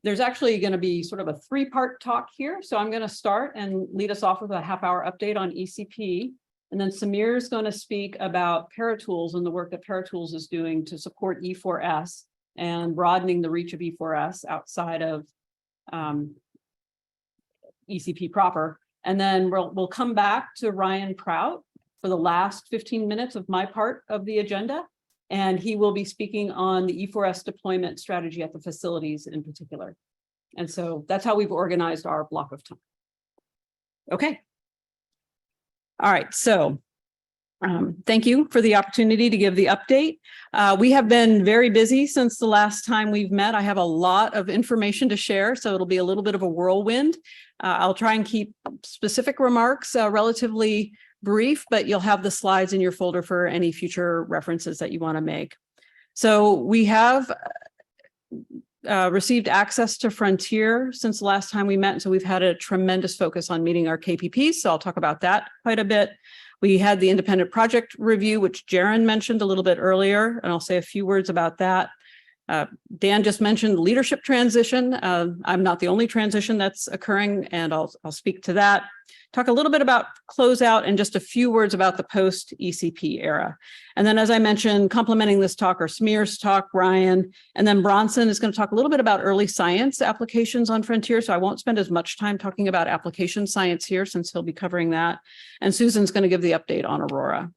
there's actually going to be sort of a three-part talk here. So I'm going to start and lead us off with a half-hour update on ECP. And then Samir is going to speak about Paratools and the work that Paratools is doing to support E4S and broadening the reach of E4S outside of ECP proper. And then we'll come back to Ryan Prout for the last 15 minutes of my part of the agenda. And he will be speaking on the E4S deployment strategy at the facilities in particular. And so that's how we've organized our block of time. Okay. All right, so thank you for the opportunity to give the update. We have been very busy since the last time we've met. I have a lot of information to share, so it'll be a little bit of a whirlwind. I'll try and keep specific remarks relatively brief, but you'll have the slides in your folder for any future references that you want to make. So we have received access to Frontier since the last time we met. And so we've had a tremendous focus on meeting our KPPs. So I'll talk about that quite a bit. We had the independent project review, which Jaron mentioned a little bit earlier, and I'll say a few words about that. Dan just mentioned leadership transition. I'm not the only transition that's occurring, and I'll speak to that. Talk a little bit about closeout and just a few words about the post-ECP era. And then, as I mentioned, complementing this talk are Smear's talk, Ryan, and then Bronson is going to talk a little bit about early science applications on Frontier. So I won't spend as much time talking about application science here since he'll be covering that. And Susan's going to give the update on Aurora.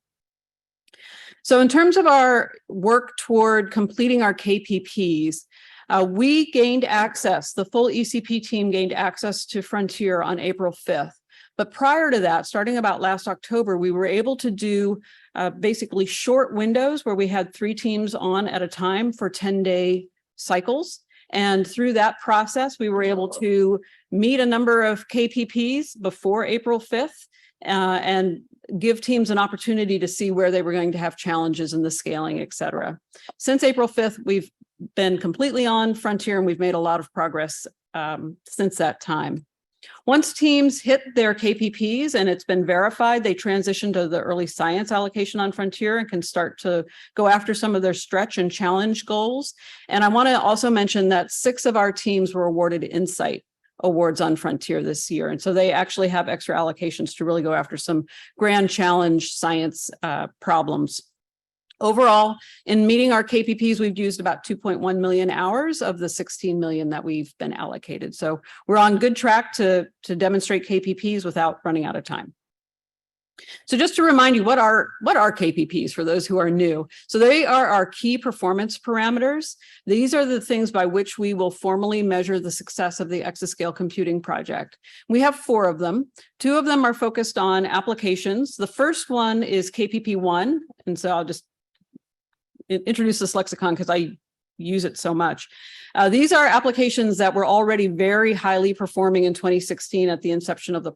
So in terms of our work toward completing our KPPs, we gained access, the full ECP team gained access to Frontier on April 5th. But prior to that, starting about last October, we were able to do basically short windows where we had 3 teams on at a time for 10-day cycles. And through that process, we were able to meet a number of KPPs before April 5th and give teams an opportunity to see where they were going to have challenges in the scaling, et cetera. Since April 5th, we've been completely on Frontier and we've made a lot of progress since that time. Once teams hit their KPPs and it's been verified, they transition to the early science allocation on Frontier and can start to go after some of their stretch and challenge goals. And I want to also mention that 6 of our teams were awarded Insight awards on Frontier this year. And so they actually have extra allocations to really go after some grand challenge science problems. Overall, in meeting our KPPs, we've used about 2.1 million hours of the 16 million that we've been allocated. So we're on good track to demonstrate KPPs without running out of time. So just to remind you, what are KPPs for those who are new? So they are our key performance parameters. These are the things by which we will formally measure the success of the exascale computing project. We have 4 of them. 2 of them are focused on applications. The first one is KPP1, and so I'll just introduce this lexicon because I use it so much. These are applications that were already very highly performing in 2016 at the inception of the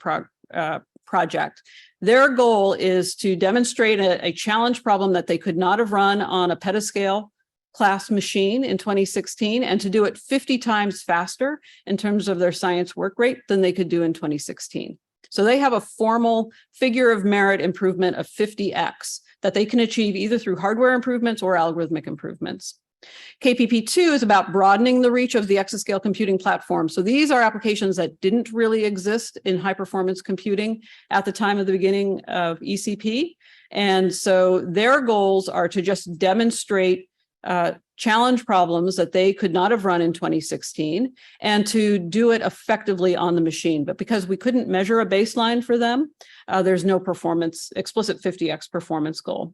project. Their goal is to demonstrate a challenge problem that they could not have run on a petascale class machine in 2016 and to do it 50 times faster in terms of their science work rate than they could do in 2016. So they have a formal figure of merit improvement of 50x that they can achieve either through hardware improvements or algorithmic improvements. KPP2 is about broadening the reach of the exascale computing platform. So these are applications that didn't really exist in high performance computing at the time of the beginning of ECP. And so their goals are to just demonstrate challenge problems that they could not have run in 2016 and to do it effectively on the machine. But because we couldn't measure a baseline for them, there's no explicit 50x performance goal.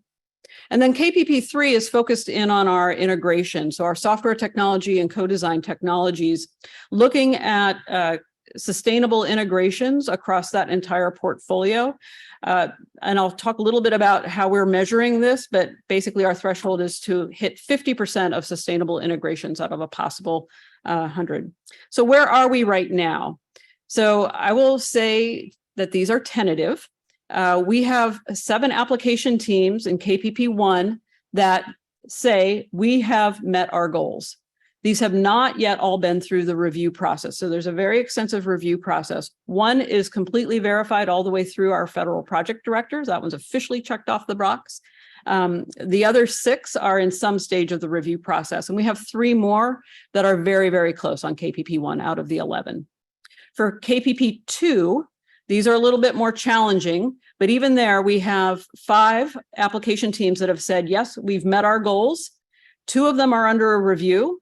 And then KPP3 is focused in on our integration. So our software technology and co-design technologies, looking at sustainable integrations across that entire portfolio. And I'll talk a little bit about how we're measuring this, but basically our threshold is to hit 50% of sustainable integrations out of a possible 100. So where are we right now? So I will say that these are tentative. We have 7 application teams in KPP1 that say we have met our goals. These have not yet all been through the review process. So there's a very extensive review process. 1 is completely verified all the way through our federal project directors. That one's officially checked off the box. The other 6 are in some stage of the review process. And we have 3 more that are very, very close on KPP1 out of the 11. For KPP2, these are a little bit more challenging, but even there we have 5 application teams that have said, yes, we've met our goals. 2 of them are under a review.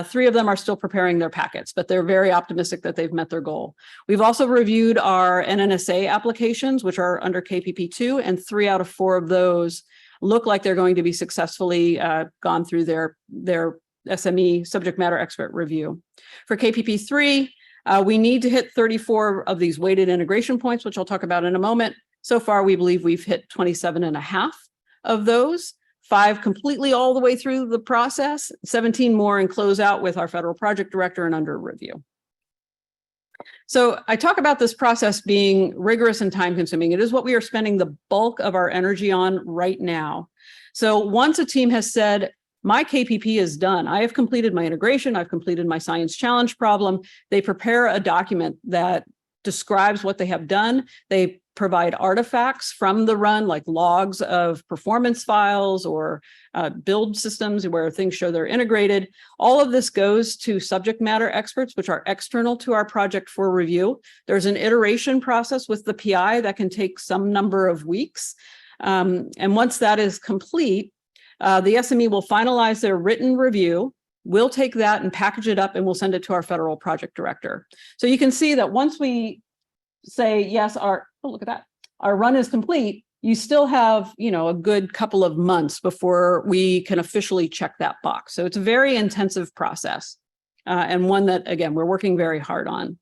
3 of them are still preparing their packets, but they're very optimistic that they've met their goal. We've also reviewed our NNSA applications, which are under KPP2, and 3 out of 4 of those look like they're going to be successfully gone through their SME subject matter expert review. For KPP3, we need to hit 34 of these weighted integration points, which I'll talk about in a moment. So far, we believe we've hit 27.5 of those. 5 completely all the way through the process, 17 more in closeout with our federal project director and under review. So I talk about this process being rigorous and time consuming. It is what we are spending the bulk of our energy on right now. So once a team has said, my KPP is done, I have completed my integration, I've completed my science challenge problem, they prepare a document that describes what they have done. They provide artifacts from the run, like logs of performance files or build systems where things show they're integrated. All of this goes to subject matter experts, which are external to our project for review. There's an iteration process with the PI that can take some number of weeks. And once that is complete, the SME will finalize their written review. We'll take that and package it up and we'll send it to our federal project director. So you can see that once we say, yes, oh, look at that, our run is complete, you still have, a good couple of months before we can officially check that box. So it's a very intensive process and one that, again, we're working very hard on.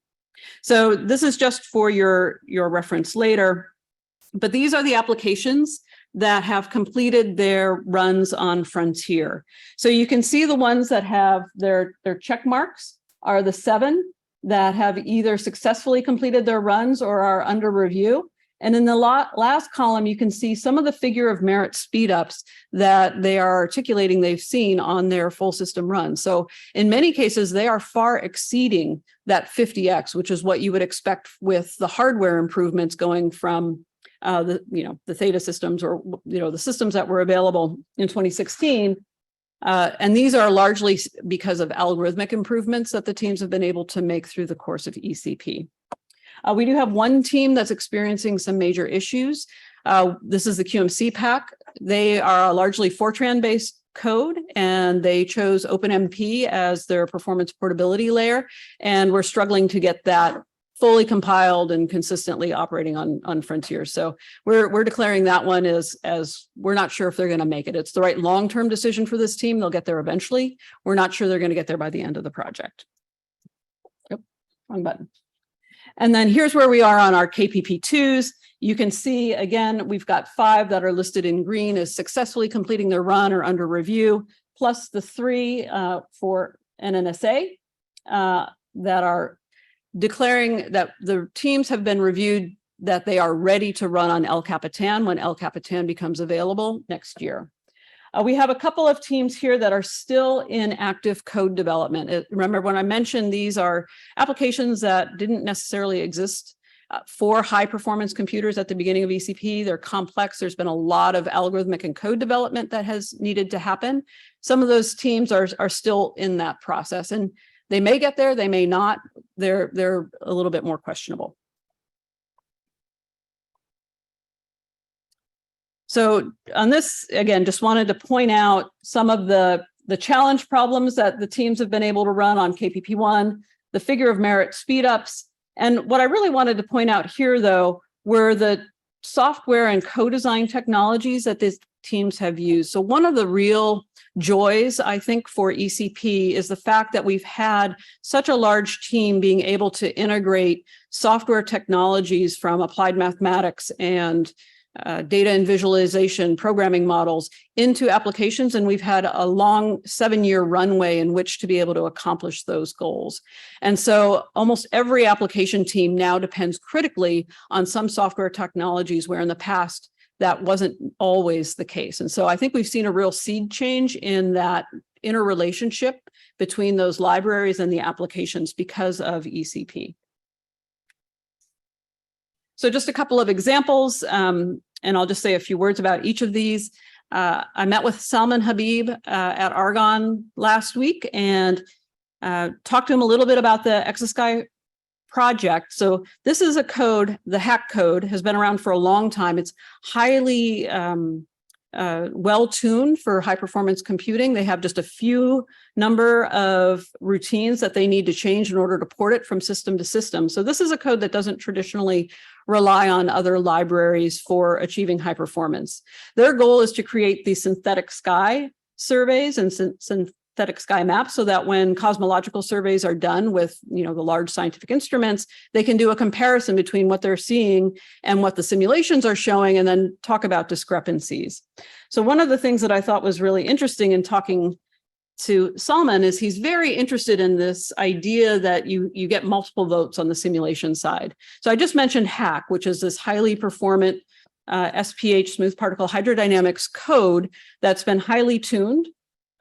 So this is just for your reference later, but these are the applications that have completed their runs on Frontier. So you can see the ones that have their check marks are the 7 that have either successfully completed their runs or are under review. And in the last column, you can see some of the figure of merit speedups that they are articulating they've seen on their full system run. So in many cases, they are far exceeding that 50x, which is what you would expect with the hardware improvements going from the Theta systems or the systems that were available in 2016. And these are largely because of algorithmic improvements that the teams have been able to make through the course of ECP. We do have one team that's experiencing some major issues. This is the QMC pack. They are largely Fortran-based code, and they chose OpenMP as their performance portability layer. And we're struggling to get that fully compiled and consistently operating on Frontier. So we're declaring that one as we're not sure if they're going to make it. It's the right long-term decision for this team. They'll get there eventually. We're not sure they're going to get there by the end of the project. Yep, wrong button. And then here's where we are on our KPP2s. You can see, again, we've got 5 that are listed in green as successfully completing their run or under review, plus the 3 for NNSA that are declaring that the teams have been reviewed that they are ready to run on El Capitan when El Capitan becomes available next year. We have a couple of teams here that are still in active code development. Remember when I mentioned these are applications that didn't necessarily exist for high performance computers at the beginning of ECP. They're complex. There's been a lot of algorithmic and code development that has needed to happen. Some of those teams are still in that process, and they may get there, they may not. They're a little bit more questionable. So on this, again, just wanted to point out some of the challenge problems that the teams have been able to run on KPP1, the figure of merit speedups. And what I really wanted to point out here, though, were the software and co-design technologies that these teams have used. So one of the real joys, I think, for ECP is the fact that we've had such a large team being able to integrate software technologies from applied mathematics and data and visualization programming models into applications. And we've had a long 7-year runway in which to be able to accomplish those goals. And so almost every application team now depends critically on some software technologies where in the past that wasn't always the case. And so I think we've seen a real seed change in that interrelationship between those libraries and the applications because of ECP. So just a couple of examples, and I'll just say a few words about each of these. I met with Salman Habib at Argonne last week and talked to him a little bit about the ExaSky project. So this is a code, the hack code has been around for a long time. It's highly well-tuned for high-performance computing. They have just a few number of routines that they need to change in order to port it from system to system. So this is a code that doesn't traditionally rely on other libraries for achieving high performance. Their goal is to create these synthetic sky surveys and synthetic sky maps so that when cosmological surveys are done with the large scientific instruments, they can do a comparison between what they're seeing and what the simulations are showing and then talk about discrepancies. So one of the things that I thought was really interesting in talking to Salman is he's very interested in this idea that you get multiple votes on the simulation side. So I just mentioned HACK, which is this highly performant SPH smooth particle hydrodynamics code that's been highly tuned.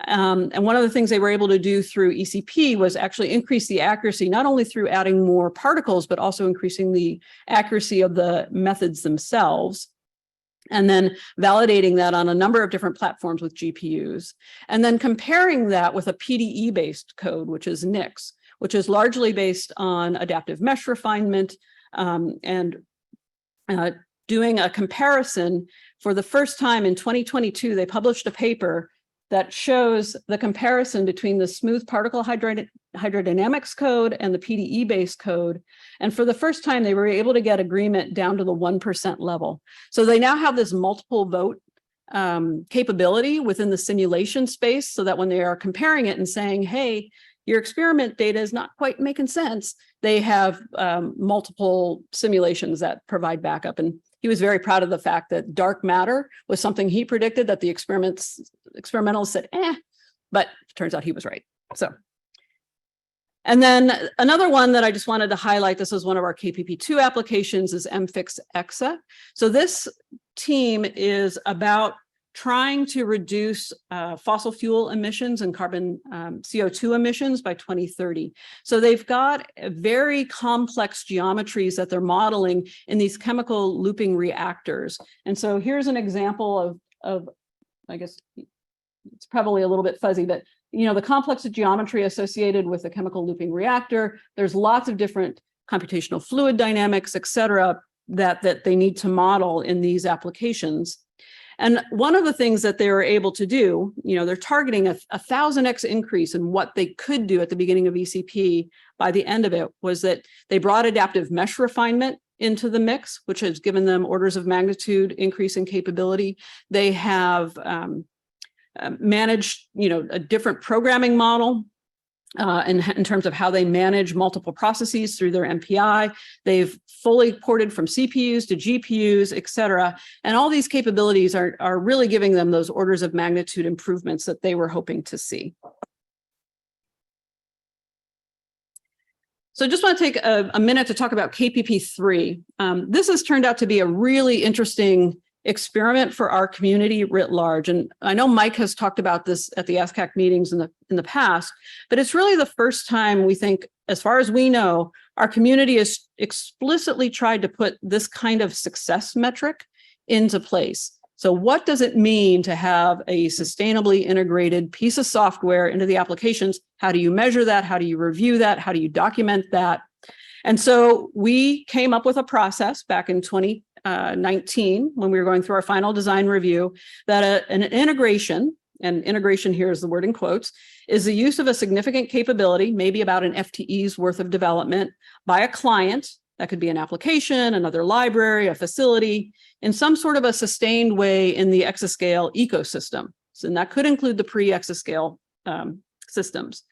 And one of the things they were able to do through ECP was actually increase the accuracy, not only through adding more particles, but also increasing the accuracy of the methods themselves. And then validating that on a number of different platforms with GPUs. And then comparing that with a PDE-based code, which is NIX, which is largely based on adaptive mesh refinement and doing a comparison. For the first time in 2022, they published a paper that shows the comparison between the smooth particle hydrodynamics code and the PDE-based code. And for the first time, they were able to get agreement down to the 1% level. So they now have this multiple vote capability within the simulation space, so that when they are comparing it and saying, hey, your experiment data is not quite making sense, they have multiple simulations that provide backup. And he was very proud of the fact that dark matter was something he predicted that the experimentals said, but it turns out he was right. So, and then another one that I just wanted to highlight, this is one of our KPP2 applications, is MFIX EXA. So this team is about trying to reduce fossil fuel emissions and carbon CO2 emissions by 2030. So they've got very complex geometries that they're modeling in these chemical looping reactors. And so here's an example of I guess it's probably a little bit fuzzy, but you know, the complex geometry associated with a chemical looping reactor, there's lots of different computational fluid dynamics, et cetera, that they need to model in these applications. And one of the things that they were able to do, you know, they're targeting a 1000x increase in what they could do at the beginning of ECP. By the end of it was that they brought adaptive mesh refinement into the mix, which has given them orders of magnitude increase in capability. They have managed, you know, a different programming model in terms of how they manage multiple processes through their MPI. They've fully ported from CPUs to GPUs, et cetera. And all these capabilities are really giving them those orders of magnitude improvements that they were hoping to see. So I just want to take a minute to talk about KPP3. This has turned out to be a really interesting experiment for our community writ large. And I know Mike has talked about this at the ASCAC meetings in the past, but it's really the first time we think, as far as we know, our community has explicitly tried to put this kind of success metric into place. So what does it mean to have a sustainably integrated piece of software into the applications? How do you measure that? How do you review that? How do you document that? And so we came up with a process back in 2019, when we were going through our final design review, that an integration, and integration here is the word in quotes, is the use of a significant capability, maybe about an FTE's worth of development, by a client. That could be an application, another library, a facility, in some sort of a sustained way in the exascale ecosystem. So, and that could include the pre-exascale systems.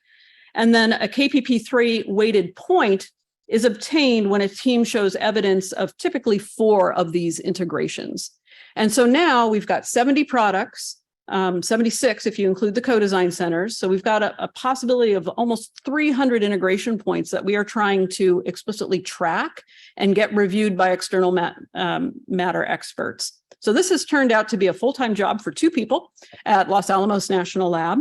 And then a KPP3 weighted point is obtained when a team shows evidence of typically 4 of these integrations. And so now we've got 70 products, 76 if you include the co-design centers. So we've got a possibility of almost 300 integration points that we are trying to explicitly track and get reviewed by external matter experts. So this has turned out to be a full-time job for 2 people at Los Alamos National Lab.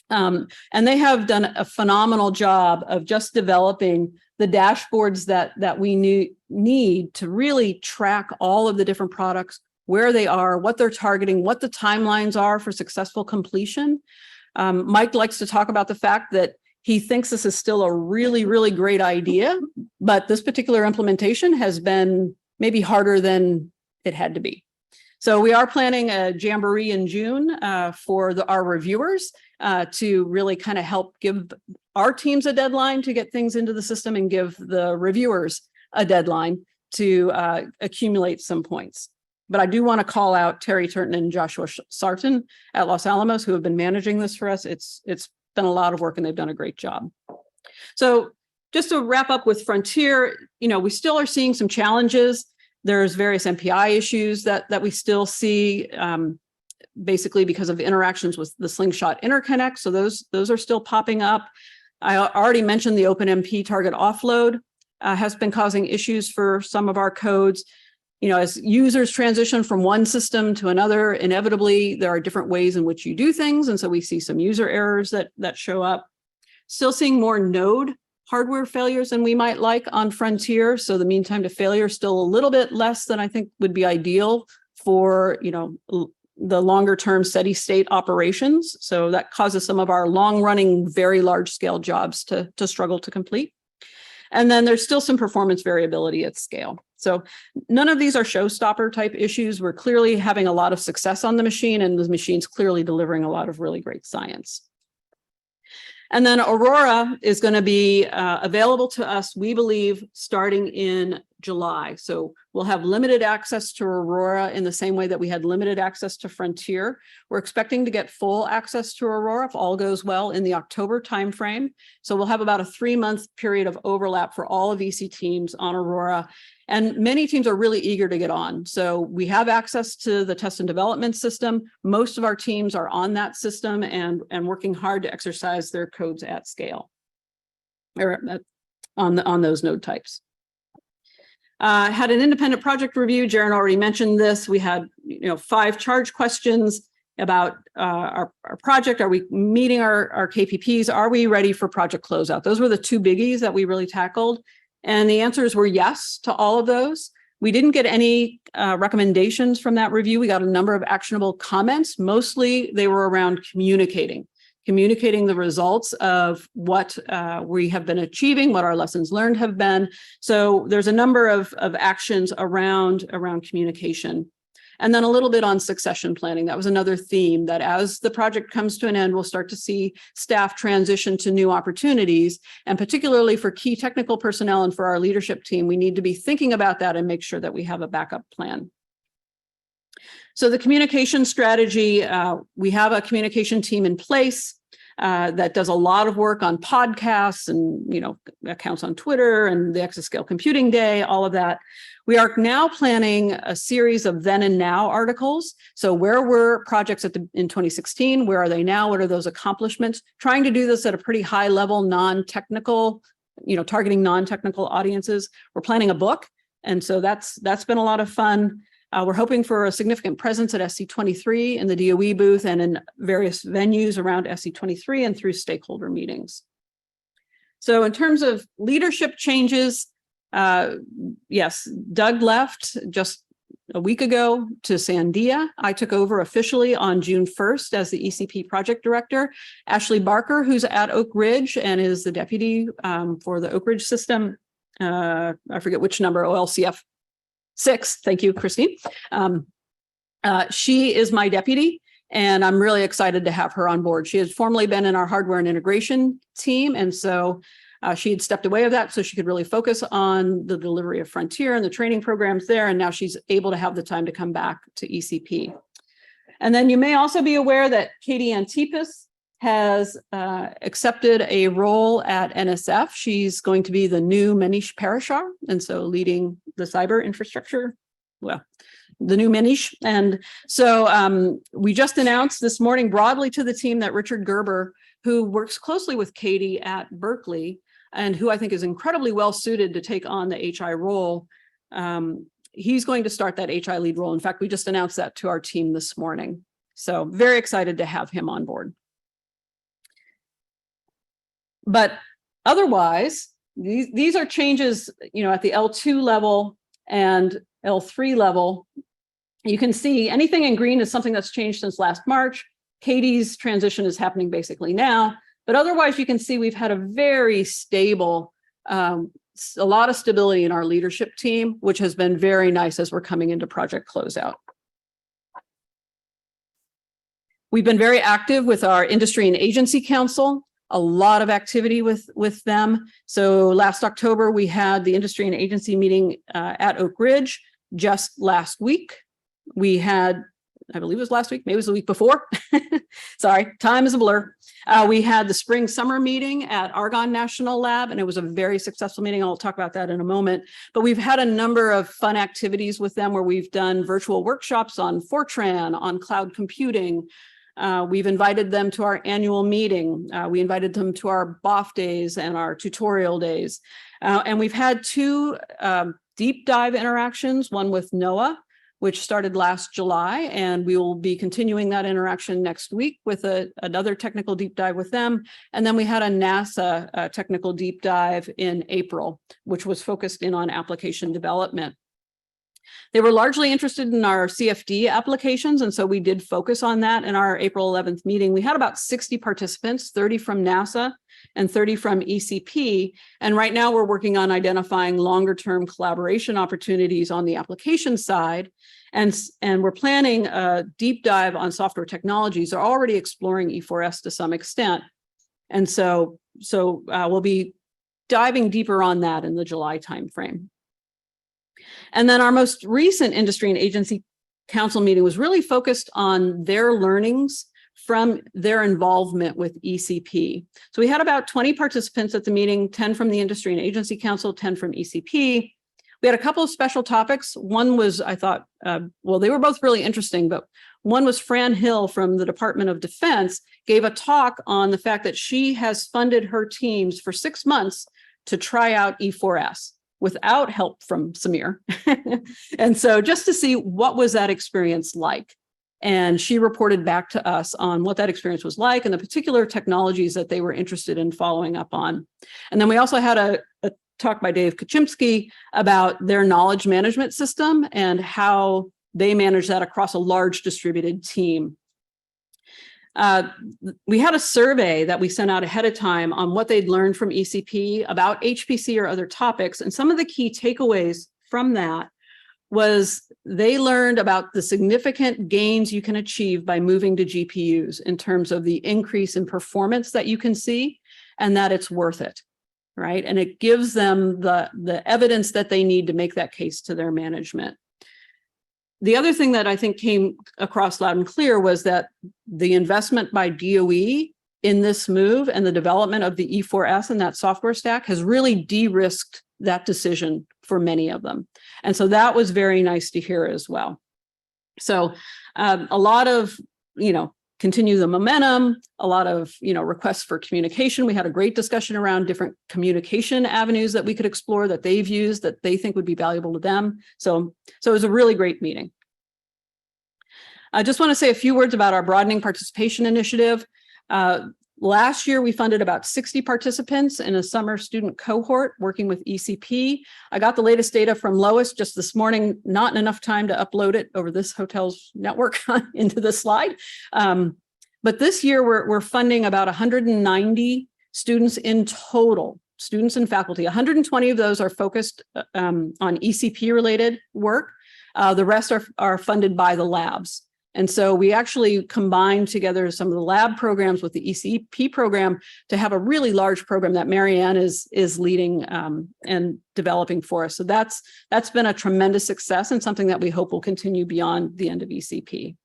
And they have done a phenomenal job of just developing the dashboards that we need to really track all of the different products, where they are, what they're targeting, what the timelines are for successful completion. Mike likes to talk about the fact that he thinks this is still a really, really great idea, but this particular implementation has been maybe harder than it had to be. So we are planning a jamboree in June for our reviewers to really kind of help give our teams a deadline to get things into the system and give the reviewers a deadline to accumulate some points. But I do want to call out Terry Turton and Joshua Sarton at Los Alamos, who have been managing this for us. It's been a lot of work and they've done a great job. So just to wrap up with Frontier, you know, we still are seeing some challenges. There's various MPI issues that we still see, basically because of interactions with the Slingshot interconnect. So those are still popping up. I already mentioned the OpenMP target offload has been causing issues for some of our codes. You know, as users transition from one system to another, inevitably there are different ways in which you do things. And so we see some user errors that show up. Still seeing more node hardware failures than we might like on Frontier. So the mean time to failure is still a little bit less than I think would be ideal for, you know, the longer term steady state operations. So that causes some of our long running, very large scale jobs to struggle to complete. And then there's still some performance variability at scale. So none of these are showstopper type issues. We're clearly having a lot of success on the machine, and the machine's clearly delivering a lot of really great science. And then Aurora is going to be available to us, we believe, starting in July. So we'll have limited access to Aurora in the same way that we had limited access to Frontier. We're expecting to get full access to Aurora if all goes well in the October timeframe. So we'll have about a 3-month period of overlap for all of EC teams on Aurora. And many teams are really eager to get on. So we have access to the test and development system. Most of our teams are on that system and working hard to exercise their codes at scale or on those node types. Had an independent project review. Jaren already mentioned this. We had 5 charge questions about our project. Are we meeting our KPPs? Are we ready for project closeout? Those were the 2 biggies that we really tackled. And the answers were yes to all of those. We didn't get any recommendations from that review. We got a number of actionable comments. Mostly they were around communicating the results of what we have been achieving, what our lessons learned have been. So there's a number of actions around communication. And then a little bit on succession planning. That was another theme, that as the project comes to an end, we'll start to see staff transition to new opportunities. And particularly for key technical personnel and for our leadership team, we need to be thinking about that and make sure that we have a backup plan. So the communication strategy, we have a communication team in place that does a lot of work on podcasts and accounts on Twitter and the Exascale Computing Day, all of that. We are now planning a series of then and now articles. So where were projects in 2016? Where are they now? What are those accomplishments? Trying to do this at a pretty high level, non-technical, targeting non-technical audiences. We're planning a book. And so that's been a lot of fun. We're hoping for a significant presence at SC23 in the DOE booth and in various venues around SC23 and through stakeholder meetings. So in terms of leadership changes, yes, Doug left just a week ago to Sandia. I took over officially on June 1st as the ECP project director. Ashley Barker, who's at Oak Ridge and is the deputy for the Oak Ridge system, I forget which number, OLCF 6. Thank you, Christine. She is my deputy, and I'm really excited to have her on board. She has formerly been in our hardware and integration team, and so she had stepped away of that so she could really focus on the delivery of Frontier and the training programs there, and now she's able to have the time to come back to ECP. And then you may also be aware that Katie Antipis has accepted a role at NSF. She's going to be the new Manish Parashar, and so leading the cyber infrastructure, well, the new Manish. And so we just announced this morning broadly to the team that Richard Gerber, who works closely with Katie at Berkeley, and who I think is incredibly well suited to take on the HI role, he's going to start that HI lead role. In fact, we just announced that to our team this morning. So very excited to have him on board. But otherwise, these are changes, at the L2 level and L3 level. You can see anything in green is something that's changed since last March. Katie's transition is happening basically now. But otherwise, you can see we've had a very stable, a lot of stability in our leadership team, which has been very nice as we're coming into project closeout. We've been very active with our industry and agency council. A lot of activity with them. So last October, we had the industry and agency meeting at Oak Ridge. Just last week, we had, I believe it was last week, maybe it was the week before. Sorry, time is a blur. We had the spring summer meeting at Argonne National Lab, and it was a very successful meeting. I'll talk about that in a moment. But we've had a number of fun activities with them where we've done virtual workshops on Fortran, on cloud computing. We've invited them to our annual meeting. We invited them to our BOF days and our tutorial days. And we've had 2 deep dive interactions, one with NOAA, which started last July, and we will be continuing that interaction next week with another technical deep dive with them. And then we had a NASA technical deep dive in April, which was focused in on application development. They were largely interested in our CFD applications, and so we did focus on that in our April 11th meeting. We had about 60 participants, 30 from NASA and 30 from ECP. And right now we're working on identifying longer-term collaboration opportunities on the application side. And we're planning a deep dive on software technologies. They're already exploring E4S to some extent. And so we'll be diving deeper on that in the July timeframe. And then our most recent industry and agency council meeting was really focused on their learnings from their involvement with ECP. So we had about 20 participants at the meeting, 10 from the industry and agency council, 10 from ECP. We had a couple of special topics. One was, I thought, well, they were both really interesting, but one was Fran Hill from the Department of Defense gave a talk on the fact that she has funded her teams for 6 months to try out E4S without help from Samir. And so just to see what was that experience like. And she reported back to us on what that experience was like and the particular technologies that they were interested in following up on. And then we also had a talk by Dave Kaczymski about their knowledge management system and how they manage that across a large distributed team. We had a survey that we sent out ahead of time on what they'd learned from ECP about HPC or other topics. And some of the key takeaways from that was they learned about the significant gains you can achieve by moving to GPUs in terms of the increase in performance that you can see and that it's worth it, right? And it gives them the evidence that they need to make that case to their management. The other thing that I think came across loud and clear was that the investment by DOE in this move and the development of the E4S and that software stack has really de-risked that decision for many of them. And so that was very nice to hear as well. So a lot of, continue the momentum, a lot of, requests for communication. We had a great discussion around different communication avenues that we could explore that they've used that they think would be valuable to them. So it was a really great meeting. I just want to say a few words about our broadening participation initiative. Last year, we funded about 60 participants in a summer student cohort working with ECP. I got the latest data from Lois just this morning, not enough time to upload it over this hotel's network into the slide. But this year, we're funding about 190 students in total, students and faculty. 120 of those are focused on ECP-related work. The rest are funded by the labs. And so we actually combined together some of the lab programs with the ECP program to have a really large program that Marianne is leading and developing for us. So that's been a tremendous success and something that we hope will continue beyond the end of ECP.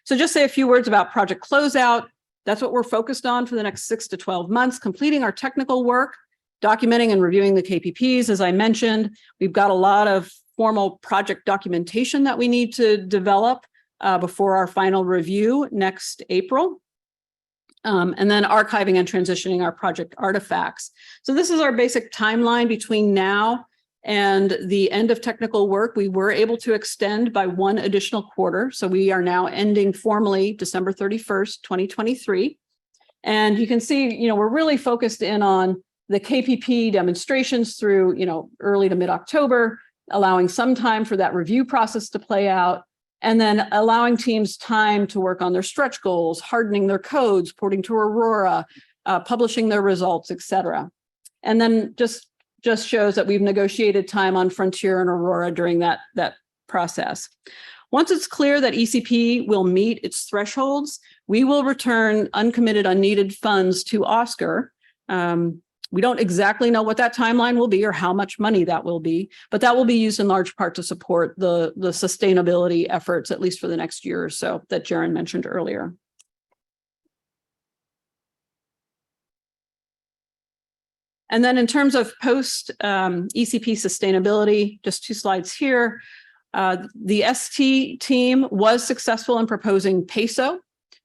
So just say a few words about Project Closeout. That's what we're focused on for the next 6 to 12 months, completing our technical work, documenting and reviewing the KPPs. As I mentioned, we've got a lot of formal project documentation that we need to develop before our final review next April. And then archiving and transitioning our project artifacts. So this is our basic timeline between now and the end of technical work. We were able to extend by 1 additional quarter. So we are now ending formally December 31st, 2023. And you can see, we're really focused in on the KPP demonstrations through, early to mid-October, allowing some time for that review process to play out. And then allowing teams time to work on their stretch goals, hardening their codes, porting to Aurora, publishing their results, et cetera. And then just shows that we've negotiated time on Frontier and Aurora during that process. Once it's clear that ECP will meet its thresholds, we will return uncommitted, unneeded funds to Oscar. We don't exactly know what that timeline will be or how much money that will be, but that will be used in large part to support the sustainability efforts, at least for the next year or so, that Jaren mentioned earlier. And then in terms of post ECP sustainability, just 2 slides here. The ST team was successful in proposing PESO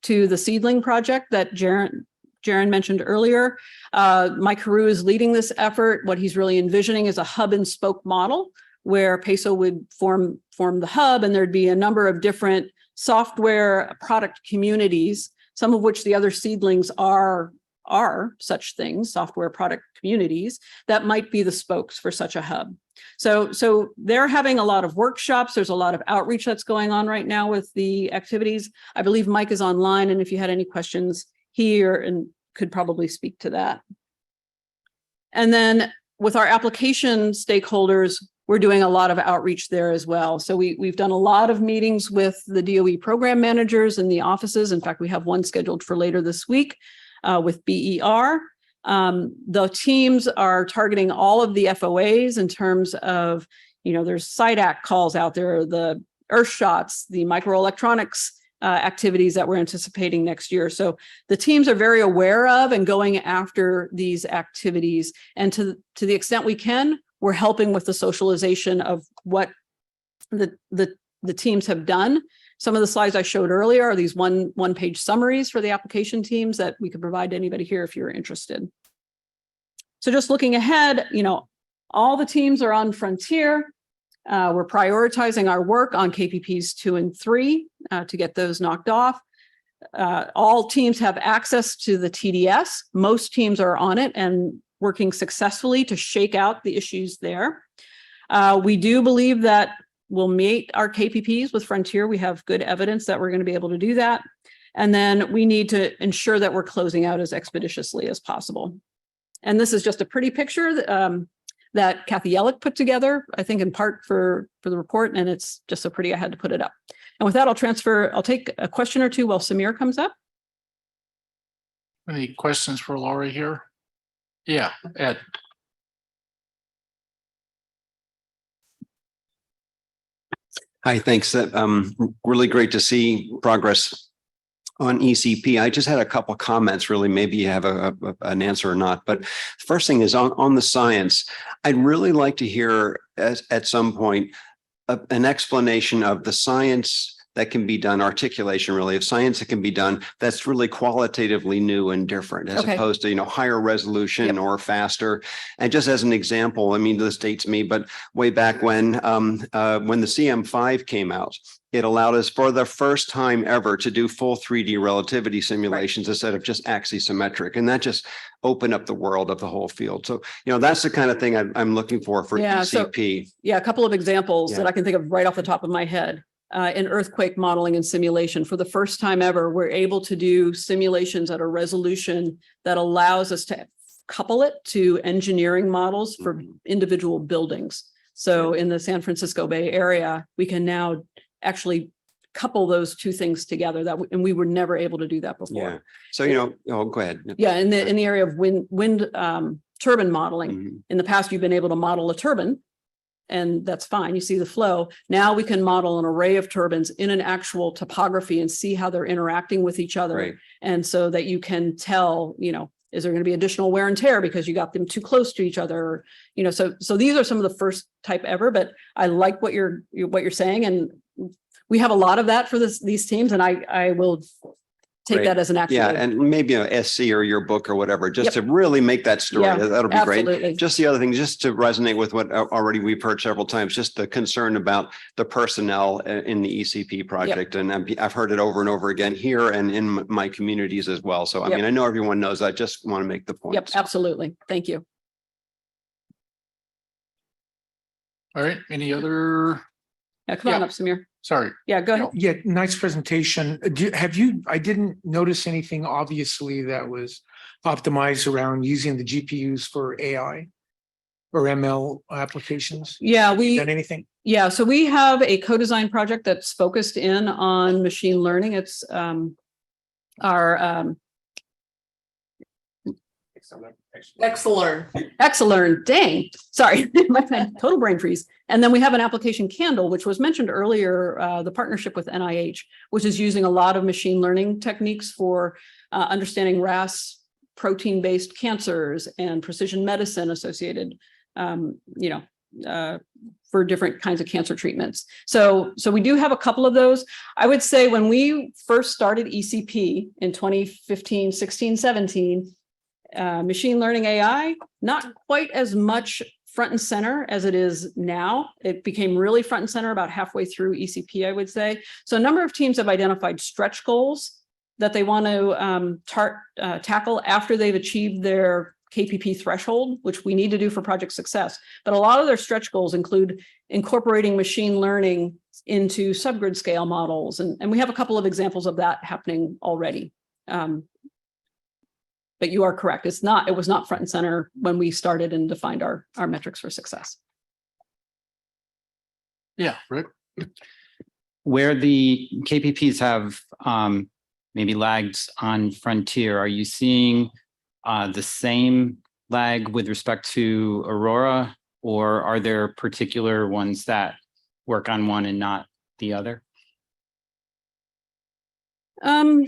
to the seedling project that Jaren mentioned earlier. Mike Haru is leading this effort. What he's really envisioning is a hub and spoke model where PESO would form the hub, and there'd be a number of different software product communities, some of which the other seedlings are are such things, software product communities, that might be the spokes for such a hub. So they're having a lot of workshops. There's a lot of outreach that's going on right now with the activities. I believe Mike is online, and if you had any questions here, and could probably speak to that. And then with our application stakeholders, we're doing a lot of outreach there as well. So we've done a lot of meetings with the DOE program managers in the offices. In fact, we have one scheduled for later this week with BER. The teams are targeting all of the FOAs in terms of, there's SIDAC calls out there, the Earth shots, the microelectronics activities that we're anticipating next year. So the teams are very aware of and going after these activities. And to the extent we can, we're helping with the socialization of what the teams have done. Some of the slides I showed earlier are these one-page summaries for the application teams that we could provide to anybody here if you're interested. So just looking ahead, all the teams are on Frontier. We're prioritizing our work on KPPs 2 and 3 to get those knocked off. All teams have access to the TDS. Most teams are on it and working successfully to shake out the issues there. We do believe that we'll meet our KPPs with Frontier. We have good evidence that we're going to be able to do that. And then we need to ensure that we're closing out as expeditiously as possible. And this is just a pretty picture that Kathy Yellick put together, I think in part for the report, and it's just so pretty I had to put it up. And with that, I'll take a question or two while Samir comes up. Any questions for Laurie here? Yeah, Ed. Hi, thanks. Really great to see progress on ECP. I just had a couple of comments, really. Maybe you have an answer or not. But first thing is on the science. I'd really like to hear at some point an explanation of the science that can be done, articulation really, of science that can be done that's really qualitatively new and different, as opposed to, higher resolution or faster. And just as an example, I mean, this dates me, but way back when the CM5 came out, it allowed us for the first time ever to do full 3D relativity simulations instead of just axisymmetric. And that just opened up the world of the whole field. So, that's the kind of thing I'm looking for ECP. So, a couple of examples that I can think of right off the top of my head. In earthquake modeling and simulation, for the first time ever, we're able to do simulations at a resolution that allows us to couple it to engineering models for individual buildings. So in the San Francisco Bay Area, we can now actually couple those two things together and we were never able to do that before. Yeah. So, go ahead. Yeah. In the area of wind turbine modeling, in the past, you've been able to model a turbine, and that's fine. You see the flow. Now we can model an array of turbines in an actual topography and see how they're interacting with each other. Right. And so that you can tell, is there going to be additional wear and tear because you got them too close to each other? So these are some of the first type ever, but I like what you're saying. And we have a lot of that for these teams. And I will take that as an action. Yeah, and maybe a SC or your book or whatever, just to really make that story. Yeah, that'll be absolutely. great. Just the other thing, just to resonate with what already we've heard several times, just the concern about the personnel in the ECP project. And I've heard it over and over again here and in my communities as well. So, I mean, I know everyone knows, I just want to make the point. Yep, absolutely. Thank you. All right, any other? Yeah, come on up, Samir. Sorry. Yeah, go ahead. Yeah, nice presentation. I didn't notice anything obviously that was optimized around using the GPUs for AI or ML applications. Yeah, done anything? Yeah, so we have a co-design project that's focused in on machine learning. It's our Excellent. Dang. Sorry, my total brain freeze. And then we have an application Candle, which was mentioned earlier, the partnership with NIH, which is using a lot of machine learning techniques for understanding RAS protein-based cancers and precision medicine associated, for different kinds of cancer treatments. So we do have a couple of those. I would say when we first started ECP in 2015, 16, 17, machine learning AI, not quite as much front and center as it is now. It became really front and center about halfway through ECP, I would say. So a number of teams have identified stretch goals that they want to tackle after they've achieved their KPP threshold, which we need to do for project success. But a lot of their stretch goals include incorporating machine learning into subgrid scale models. And we have a couple of examples of that happening already. But you are correct. It was not front and center when we started and defined our metrics for success. Yeah, Rick. Where the KPPs have maybe lagged on Frontier, are you seeing the same lag with respect to Aurora, or are there particular ones that work on one and not the other? I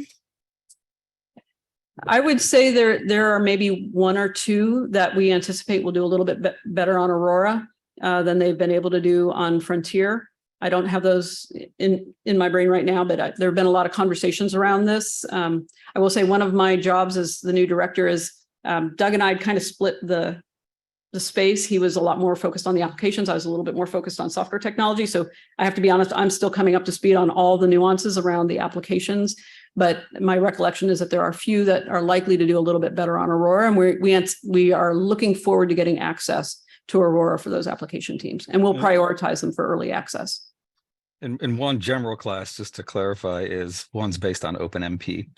would say there are maybe one or two that we anticipate will do a little bit better on Aurora than they've been able to do on Frontier. I don't have those in my brain right now, but there have been a lot of conversations around this. I will say one of my jobs as the new director is Doug and I kind of split the space. He was a lot more focused on the applications. I was a little bit more focused on software technology. So I have to be honest, I'm still coming up to speed on all the nuances around the applications. But my recollection is that there are a few that are likely to do a little bit better on Aurora. And we are looking forward to getting access to Aurora for those application teams. And we'll prioritize them for early access. And one general class, just to clarify, is one's based on OpenMP.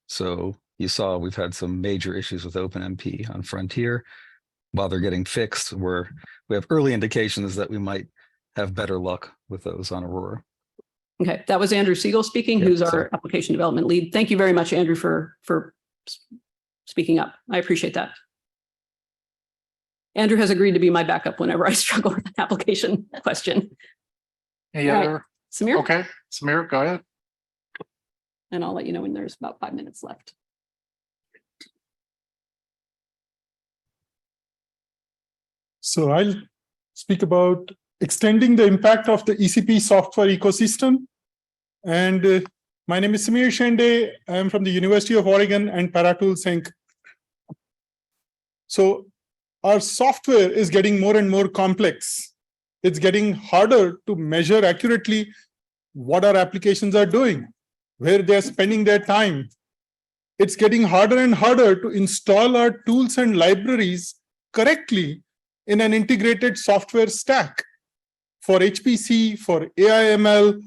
So you saw we've had some major issues with OpenMP on Frontier. While they're getting fixed, we have early indications that we might have better luck with those on Aurora. Okay, that was Andrew Siegel speaking, who's our application development lead. Thank you very much, Andrew, for speaking up. I appreciate that. Andrew has agreed to be my backup whenever I struggle with an application question. Any other? Samir? Okay, Samir, go ahead. And I'll let you know when there's about 5 minutes left. So I'll speak about extending the impact of the ECP software ecosystem. And my name is Samir Shende. I am from the University of Oregon and Paratools Inc. So our software is getting more and more complex. It's getting harder to measure accurately what our applications are doing, where they're spending their time. It's getting harder and harder to install our tools and libraries correctly in an integrated software stack for HPC, for AI/ML,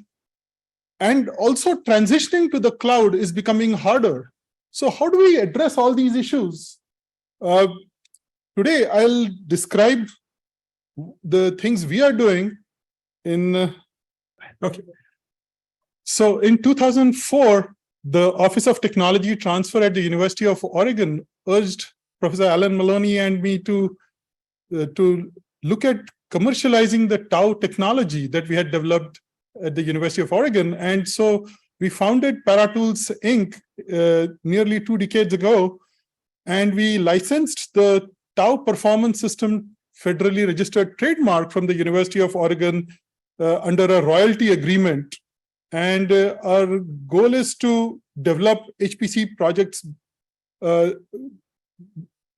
and also transitioning to the cloud is becoming harder. So how do we address all these issues? Today, I'll describe the things we are doing in, okay. So in 2004, the Office of Technology Transfer at the University of Oregon urged Professor Alan Maloney and me to look at commercializing the Tau technology that we had developed at the University of Oregon. And so we founded Paratools Inc. Nearly 2 decades ago, and we licensed the Tau performance system federally registered trademark from the University of Oregon under a royalty agreement. And our goal is to develop HPC projects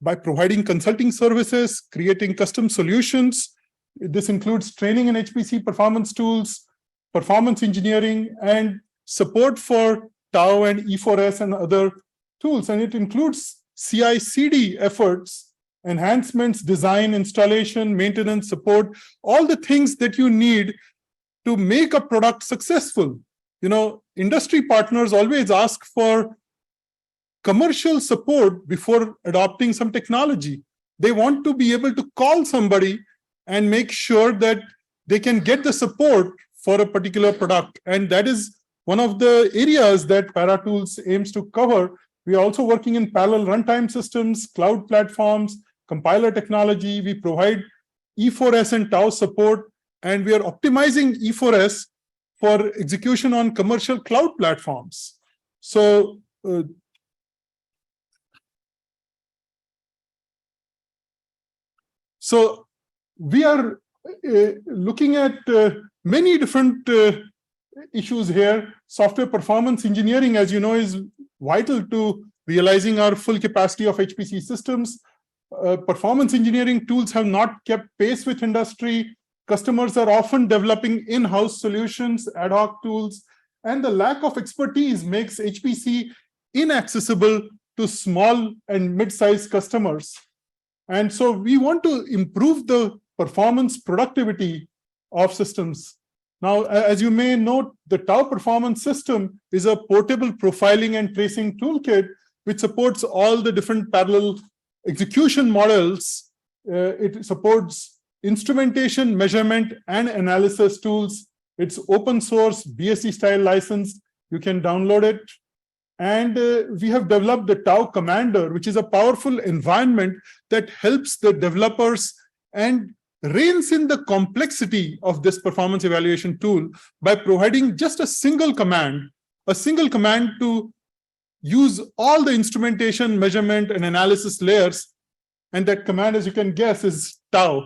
by providing consulting services, creating custom solutions. This includes training in HPC performance tools, performance engineering, and support for Tau and E4S and other tools. And it includes CI/CD efforts, enhancements, design, installation, maintenance, support, all the things that you need to make a product successful. You know, industry partners always ask for commercial support before adopting some technology. They want to be able to call somebody and make sure that they can get the support for a particular product. And that is one of the areas that Paratools aims to cover. We are also working in parallel runtime systems, cloud platforms, compiler technology. We provide E4S and Tau support, and we are optimizing E4S for execution on commercial cloud platforms. So we are looking at many different issues here. Software performance engineering, as you know, is vital to realizing our full capacity of HPC systems. Performance engineering tools have not kept pace with industry. Customers are often developing in-house solutions, ad hoc tools, and the lack of expertise makes HPC inaccessible to small and mid-sized customers. And so we want to improve the performance productivity of systems. Now, as you may note, the Tau performance system is a portable profiling and tracing toolkit which supports all the different parallel execution models. It supports instrumentation, measurement, and analysis tools. It's open source, BSc style licensed. You can download it. And we have developed the Tau Commander, which is a powerful environment that helps the developers and reins in the complexity of this performance evaluation tool by providing just a single command to use all the instrumentation, measurement, and analysis layers. And that command, as you can guess, is Tau.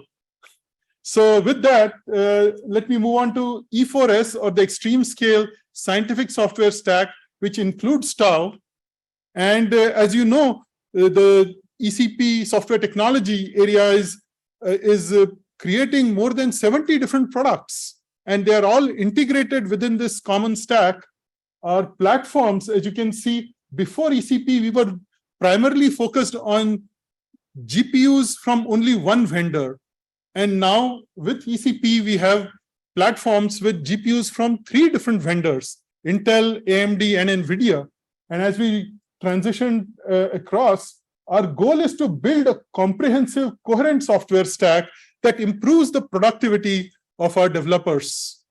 So with that, let me move on to E4S, or the Extreme Scale Scientific Software Stack, which includes Tau. And as you know, the ECP software technology area is creating more than 70 different products, and they are all integrated within this common stack. Our platforms, as you can see, before ECP, we were primarily focused on GPUs from only one vendor. And now with ECP, we have platforms with GPUs from 3 different vendors: Intel, AMD, and NVIDIA. And as we transition across, our goal is to build a comprehensive, coherent software stack that improves the productivity of our developers.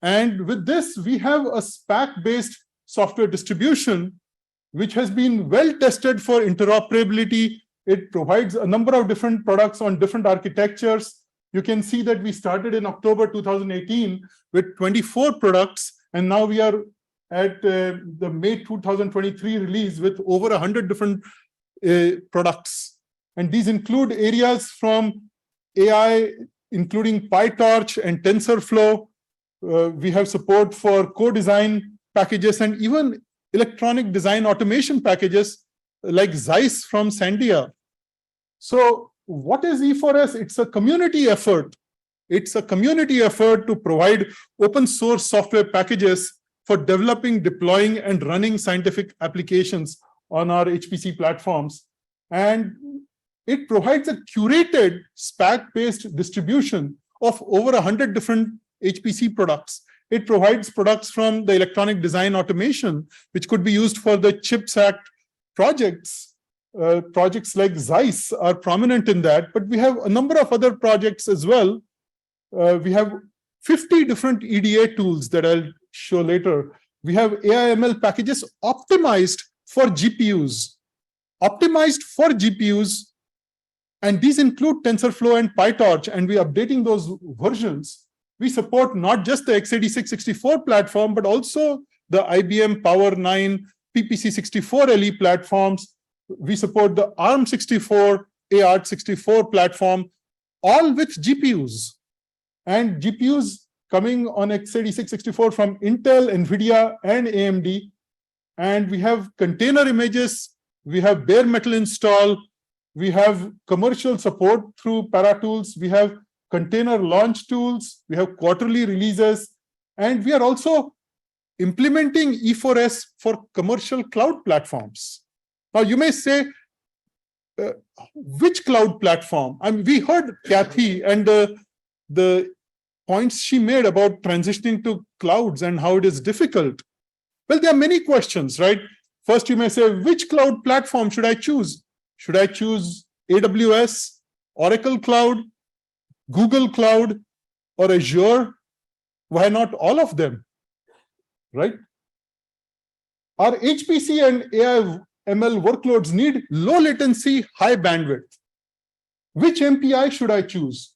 And with this, we have a SPAC-based software distribution, which has been well tested for interoperability. It provides a number of different products on different architectures. You can see that we started in October 2018 with 24 products, and now we are at the May 2023 release with over 100 different products. And these include areas from AI, including PyTorch and TensorFlow. We have support for co-design packages and even electronic design automation packages like Zeiss from Sandia. So what is E4S? It's a community effort. It's a community effort to provide open source software packages for developing, deploying, and running scientific applications on our HPC platforms. And it provides a curated SPAC-based distribution of over 100 different HPC products. It provides products from the electronic design automation, which could be used for the CHIPS Act projects. Projects like Zeiss are prominent in that, but we have a number of other projects as well. We have 50 different EDA tools that I'll show later. We have AI/ML packages optimized for GPUs. And these include TensorFlow and PyTorch, and we're updating those versions. We support not just the x86-64 platform, but also the IBM Power 9, PPC-64 LE platforms. We support the ARM64, AART64 platform, all with GPUs. And GPUs coming on x86-64 from Intel, NVIDIA, and AMD. And we have container images, we have bare metal install, we have commercial support through ParaTools, we have container launch tools, we have quarterly releases, and we are also implementing E4S for commercial cloud platforms. Now you may say, which cloud platform? I mean, we heard Kathy and the points she made about transitioning to clouds and how it is difficult. Well, there are many questions, right? First, you may say, which cloud platform should I choose? Should I choose AWS, Oracle Cloud, Google Cloud, or Azure? Why not all of them, right? Our HPC and AI/ML workloads need low latency, high bandwidth. Which MPI should I choose?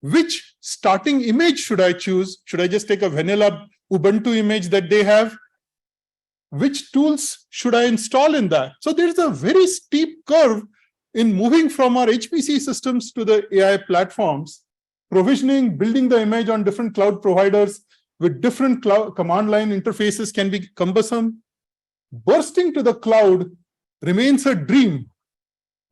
Which starting image should I choose? Should I just take a vanilla Ubuntu image that they have? Which tools should I install in that? So there's a very steep curve in moving from our HPC systems to the AI platforms. Provisioning, building the image on different cloud providers with different cloud command line interfaces can be cumbersome. Bursting to the cloud remains a dream,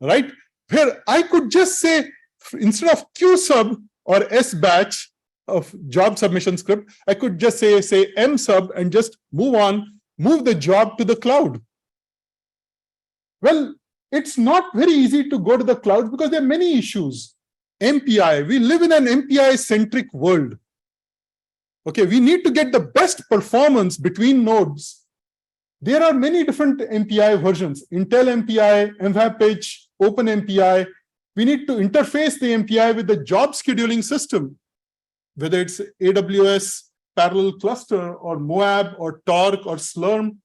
right? Where I could just say, instead of QSub or SBatch of job submission script, I could just say MSub and just move on, move the job to the cloud. Well, it's not very easy to go to the cloud because there are many issues. MPI, we live in an MPI-centric world. Okay, we need to get the best performance between nodes. There are many different MPI versions, Intel MPI, MVAPITch, Open MPI. We need to interface the MPI with the job scheduling system, whether it's AWS parallel cluster or Moab or Torque or Slurm.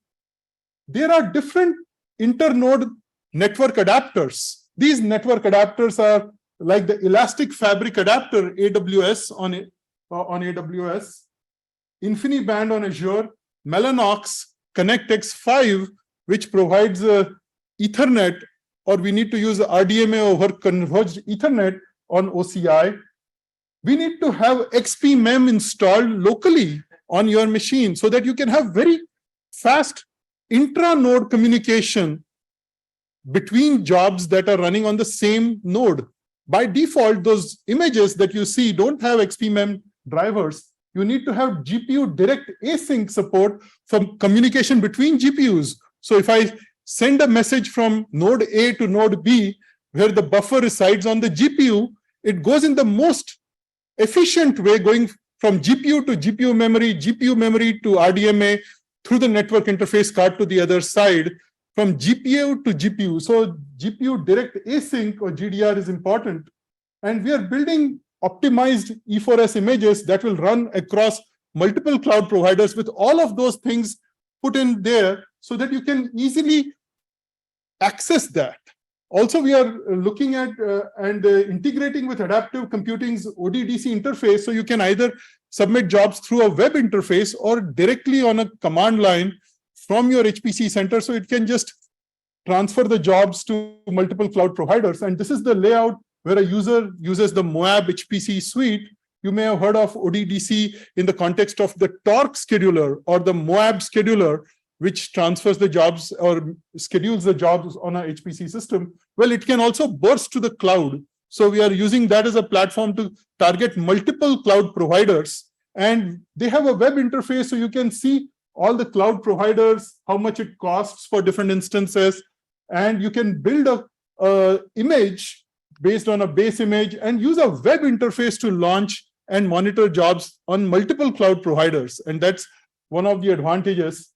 There are different internode network adapters. These network adapters are like the elastic fabric adapter AWS on AWS, InfiniBand on Azure, Mellanox, ConnectX-5, which provides Ethernet, or we need to use RDMA over converged Ethernet on OCI. We need to have XPMEM installed locally on your machine so that you can have very fast intra-node communication between jobs that are running on the same node. By default, those images that you see don't have XPMEM drivers. You need to have GPU direct async support for communication between GPUs. So if I send a message from node A to node B, where the buffer resides on the GPU, it goes in the most efficient way, going from GPU to GPU memory to RDMA, through the network interface card to the other side, from GPU to GPU. So GPU direct async or GDR is important. And we are building optimized E4S images that will run across multiple cloud providers with all of those things put in there so that you can easily access that. Also, we are looking at and integrating with adaptive computing's ODDC interface, so you can either submit jobs through a web interface or directly on a command line from your HPC center, so it can just transfer the jobs to multiple cloud providers. And this is the layout where a user uses the Moab HPC suite. You may have heard of ODDC in the context of the Torque scheduler or the Moab scheduler, which transfers the jobs or schedules the jobs on a HPC system. Well, it can also burst to the cloud. So we are using that as a platform to target multiple cloud providers. And they have a web interface, so you can see all the cloud providers, how much it costs for different instances. And you can build a image based on a base image and use a web interface to launch and monitor jobs on multiple cloud providers. And that's one of the advantages.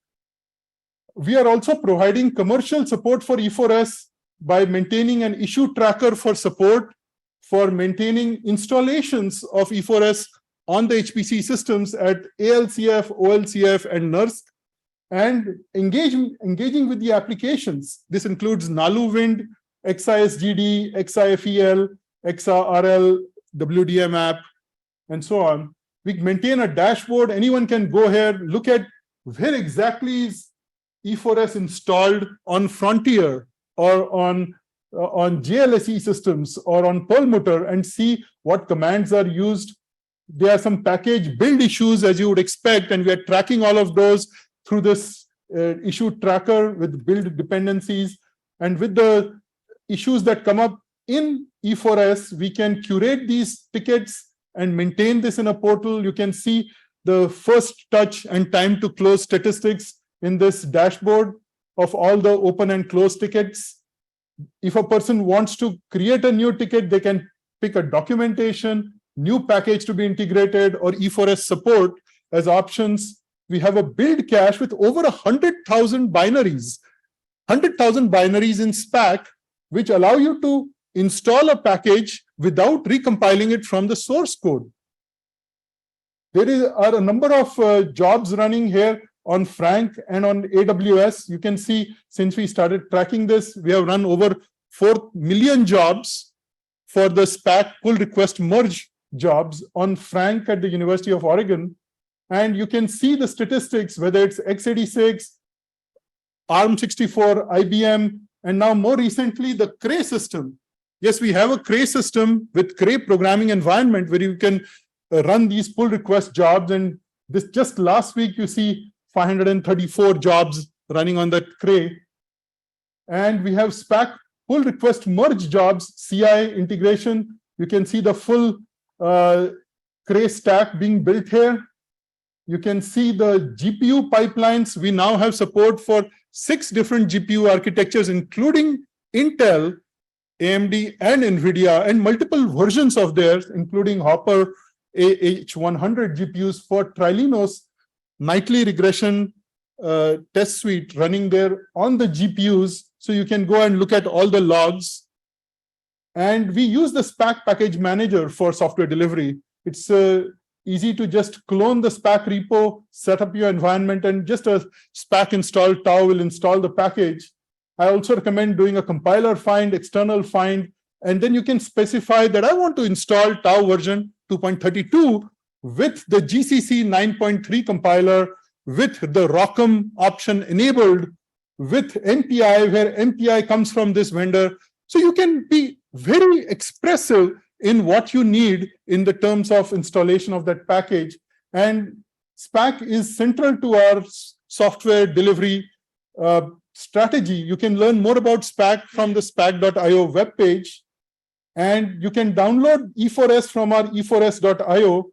We are also providing commercial support for E4S by maintaining an issue tracker for support, for maintaining installations of E4S on the HPC systems at ALCF, OLCF, and NERSC, and engaging with the applications. This includes NaluWind, XISGD, XIFEL, XRL, WDM app, and so on. We maintain a dashboard. Anyone can go here, look at where exactly is E4S installed on Frontier or on JLSE systems or on Perlmutter, and see what commands are used. There are some package build issues, as you would expect, and we are tracking all of those through this issue tracker with build dependencies. And with the issues that come up in E4S, we can curate these tickets and maintain this in a portal. You can see the first touch and time to close statistics in this dashboard of all the open and closed tickets. If a person wants to create a new ticket, they can pick a documentation, new package to be integrated, or E4S support as options. We have a build cache with over 100,000 binaries, 100,000 binaries in SPAC, which allow you to install a package without recompiling it from the source code. There are a number of jobs running here on Frank and on AWS. You can see since we started tracking this, we have run over 4 million jobs for the SPAC pull request merge jobs on Frank at the University of Oregon. And you can see the statistics, whether it's x86, ARM64, IBM, and now more recently, the Cray system. Yes, we have a Cray system with Cray programming environment where you can run these pull request jobs. And this just last week, you see 534 jobs running on that Cray. And we have SPAC pull request merge jobs, CI integration. You can see the full Cray stack being built here. You can see the GPU pipelines. We now have support for 6 different GPU architectures, including Intel, AMD, and NVIDIA, and multiple versions of theirs, including Hopper H100 GPUs for Trilinos nightly regression test suite running there on the GPUs. So you can go and look at all the logs. And we use the SPAC package manager for software delivery. It's easy to just clone the SPAC repo, set up your environment, and just a SPAC install tau will install the package. I also recommend doing a compiler find, external find, and then you can specify that I want to install tau version 2.32 with the GCC 9.3 compiler, with the ROCm option enabled, with MPI, where MPI comes from this vendor. So you can be very expressive in what you need in the terms of installation of that package. And SPAC is central to our software delivery strategy. You can learn more about SPAC from the spac.io webpage. And you can download E4S from our e4s.io.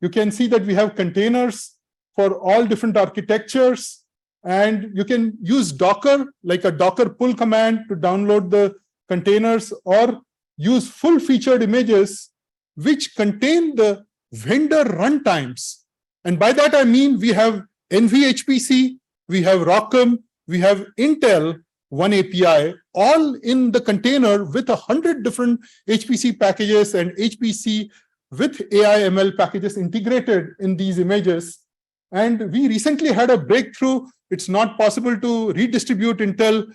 You can see that we have containers for all different architectures. And you can use Docker, like a Docker pull command to download the containers, or use full-featured images which contain the vendor runtimes. And by that I mean we have NVHPC, we have ROCm, we have Intel One API, all in the container with 100 different HPC packages and HPC with AI ML packages integrated in these images. And we recently had a breakthrough. It's not possible to redistribute Intel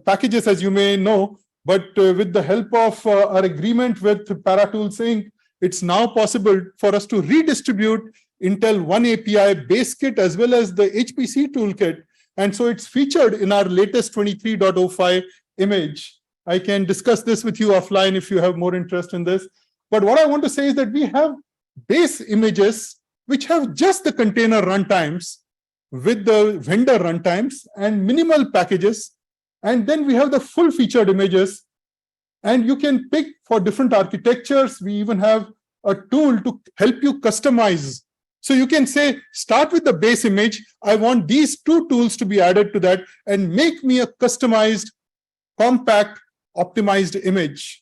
packages, as you may know, but with the help of our agreement with Paratools Inc., it's now possible for us to redistribute Intel One API base kit as well as the HPC toolkit. And so it's featured in our latest 23.05 image. I can discuss this with you offline if you have more interest in this. But what I want to say is that we have base images which have just the container runtimes with the vendor runtimes and minimal packages. And then we have the full featured images. And you can pick for different architectures. We even have a tool to help you customize. So you can say, start with the base image. I want these 2 tools to be added to that and make me a customized, compact, optimized image.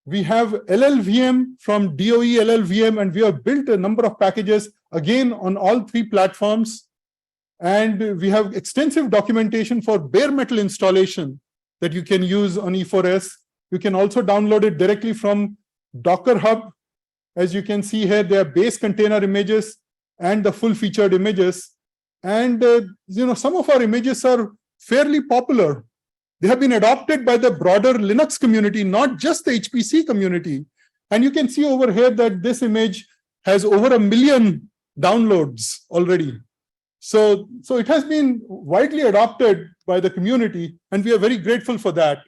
We have LLVM from DOE LLVM, and we have built a number of packages, again, on all 3 platforms. And we have extensive documentation for bare metal installation that you can use on E4S. You can also download it directly from Docker Hub. As you can see here, there are base container images and the full featured images. And some of our images are fairly popular. They have been adopted by the broader Linux community, not just the HPC community. And you can see over here that this image has over 1 million downloads already. So it has been widely adopted by the community, and we are very grateful for that.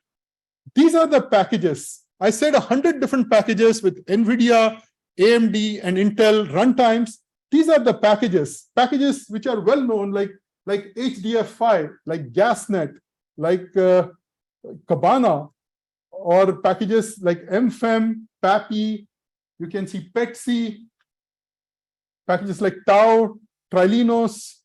These are the packages. I said 100 different packages with NVIDIA, AMD, and Intel runtimes. These are the packages which are well known, like HDF5, like GasNet, like Cabana, or packages like MFEM, PAPI. You can see PETC, packages like Tau, Trilinos.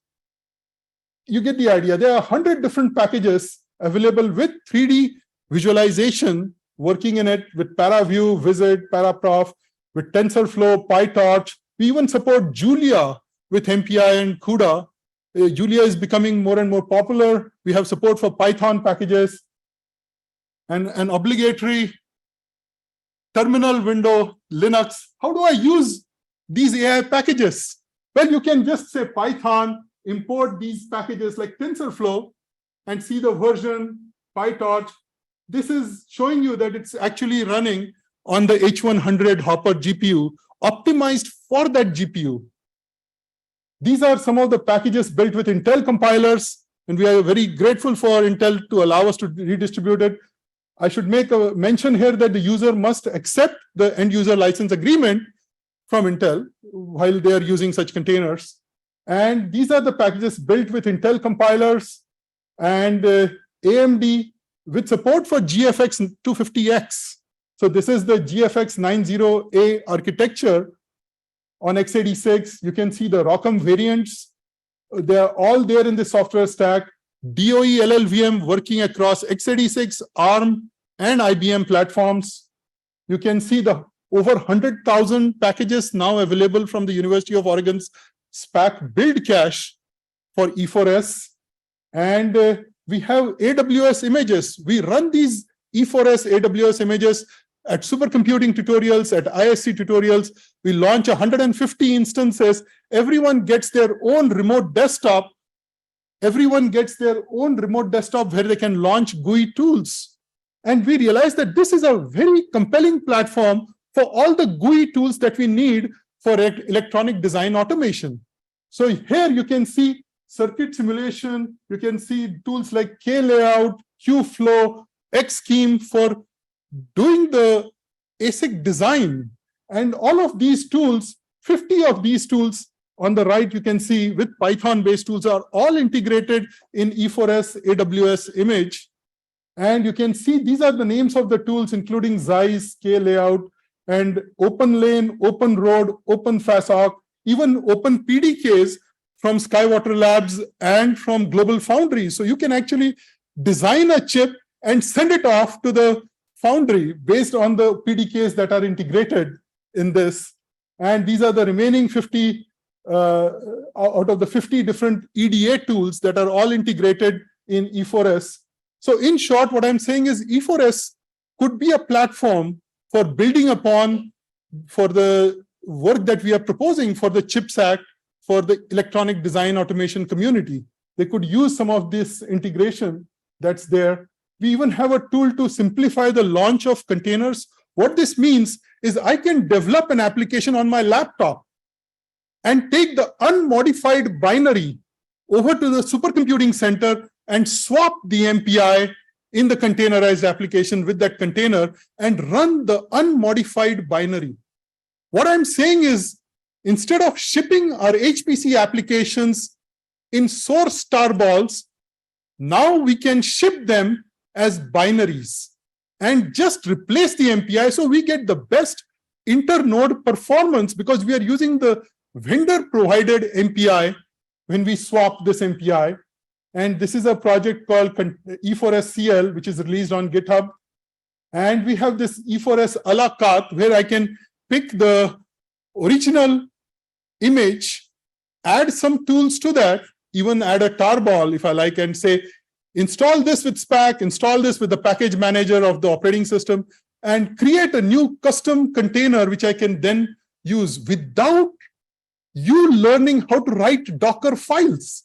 You get the idea. There are 100 different packages available with 3D visualization working in it with ParaView, Visit, Paraprof, with TensorFlow, PyTorch. We even support Julia with MPI and CUDA. Julia is becoming more and more popular. We have support for Python packages and an obligatory terminal window Linux. How do I use these AI packages? Well, you can just say Python, import these packages like TensorFlow and see the version, PyTorch. This is showing you that it's actually running on the H100 Hopper GPU, optimized for that GPU. These are some of the packages built with Intel compilers, and we are very grateful for Intel to allow us to redistribute it. I should make a mention here that the user must accept the end user license agreement from Intel while they are using such containers. And these are the packages built with Intel compilers and AMD with support for GFX 250X. So this is the GFX 90A architecture on x86. You can see the ROCm variants They're all there in the software stack. DOE LLVM working across x86, ARM, and IBM platforms. You can see the over 100,000 packages now available from the University of Oregon's SPAC build cache for E4S. And we have AWS images. We run these E4S AWS images at supercomputing tutorials, at ISC tutorials. We launch 150 instances. Everyone gets their own remote desktop. Everyone gets their own remote desktop where they can launch GUI tools. And we realize that this is a very compelling platform for all the GUI tools that we need for electronic design automation. So here you can see circuit simulation. You can see tools like K-layout, Qflow, Xscheme for doing the ASIC design. And all of these tools, 50 of these tools on the right, you can see with Python-based tools are all integrated in E4S AWS image. And you can see these are the names of the tools, including Zeiss, K-layout, and OpenLane, OpenRoad, OpenFASOC, even OpenPDKs from Skywater Labs and from Global Foundry. So you can actually design a chip and send it off to the foundry based on the PDKs that are integrated in this. And these are the remaining 50 out of the 50 different EDA tools that are all integrated in E4S. So in short, what I'm saying is E4S could be a platform for building upon for the work that we are proposing for the CHIPS Act for the electronic design automation community. They could use some of this integration that's there. We even have a tool to simplify the launch of containers. What this means is I can develop an application on my laptop and take the unmodified binary over to the supercomputing center and swap the MPI in the containerized application with that container and run the unmodified binary. What I'm saying is, instead of shipping our HPC applications in source starballs, now we can ship them as binaries and just replace the MPI so we get the best internode performance because we are using the vendor-provided MPI when we swap this MPI. And this is a project called E4SCL, which is released on GitHub. And we have this E4S a la carte where I can pick the original image, add some tools to that, even add a tarball if I like, and say, install this with SPAC, install this with the package manager of the operating system, and create a new custom container, which I can then use without you learning how to write Docker files.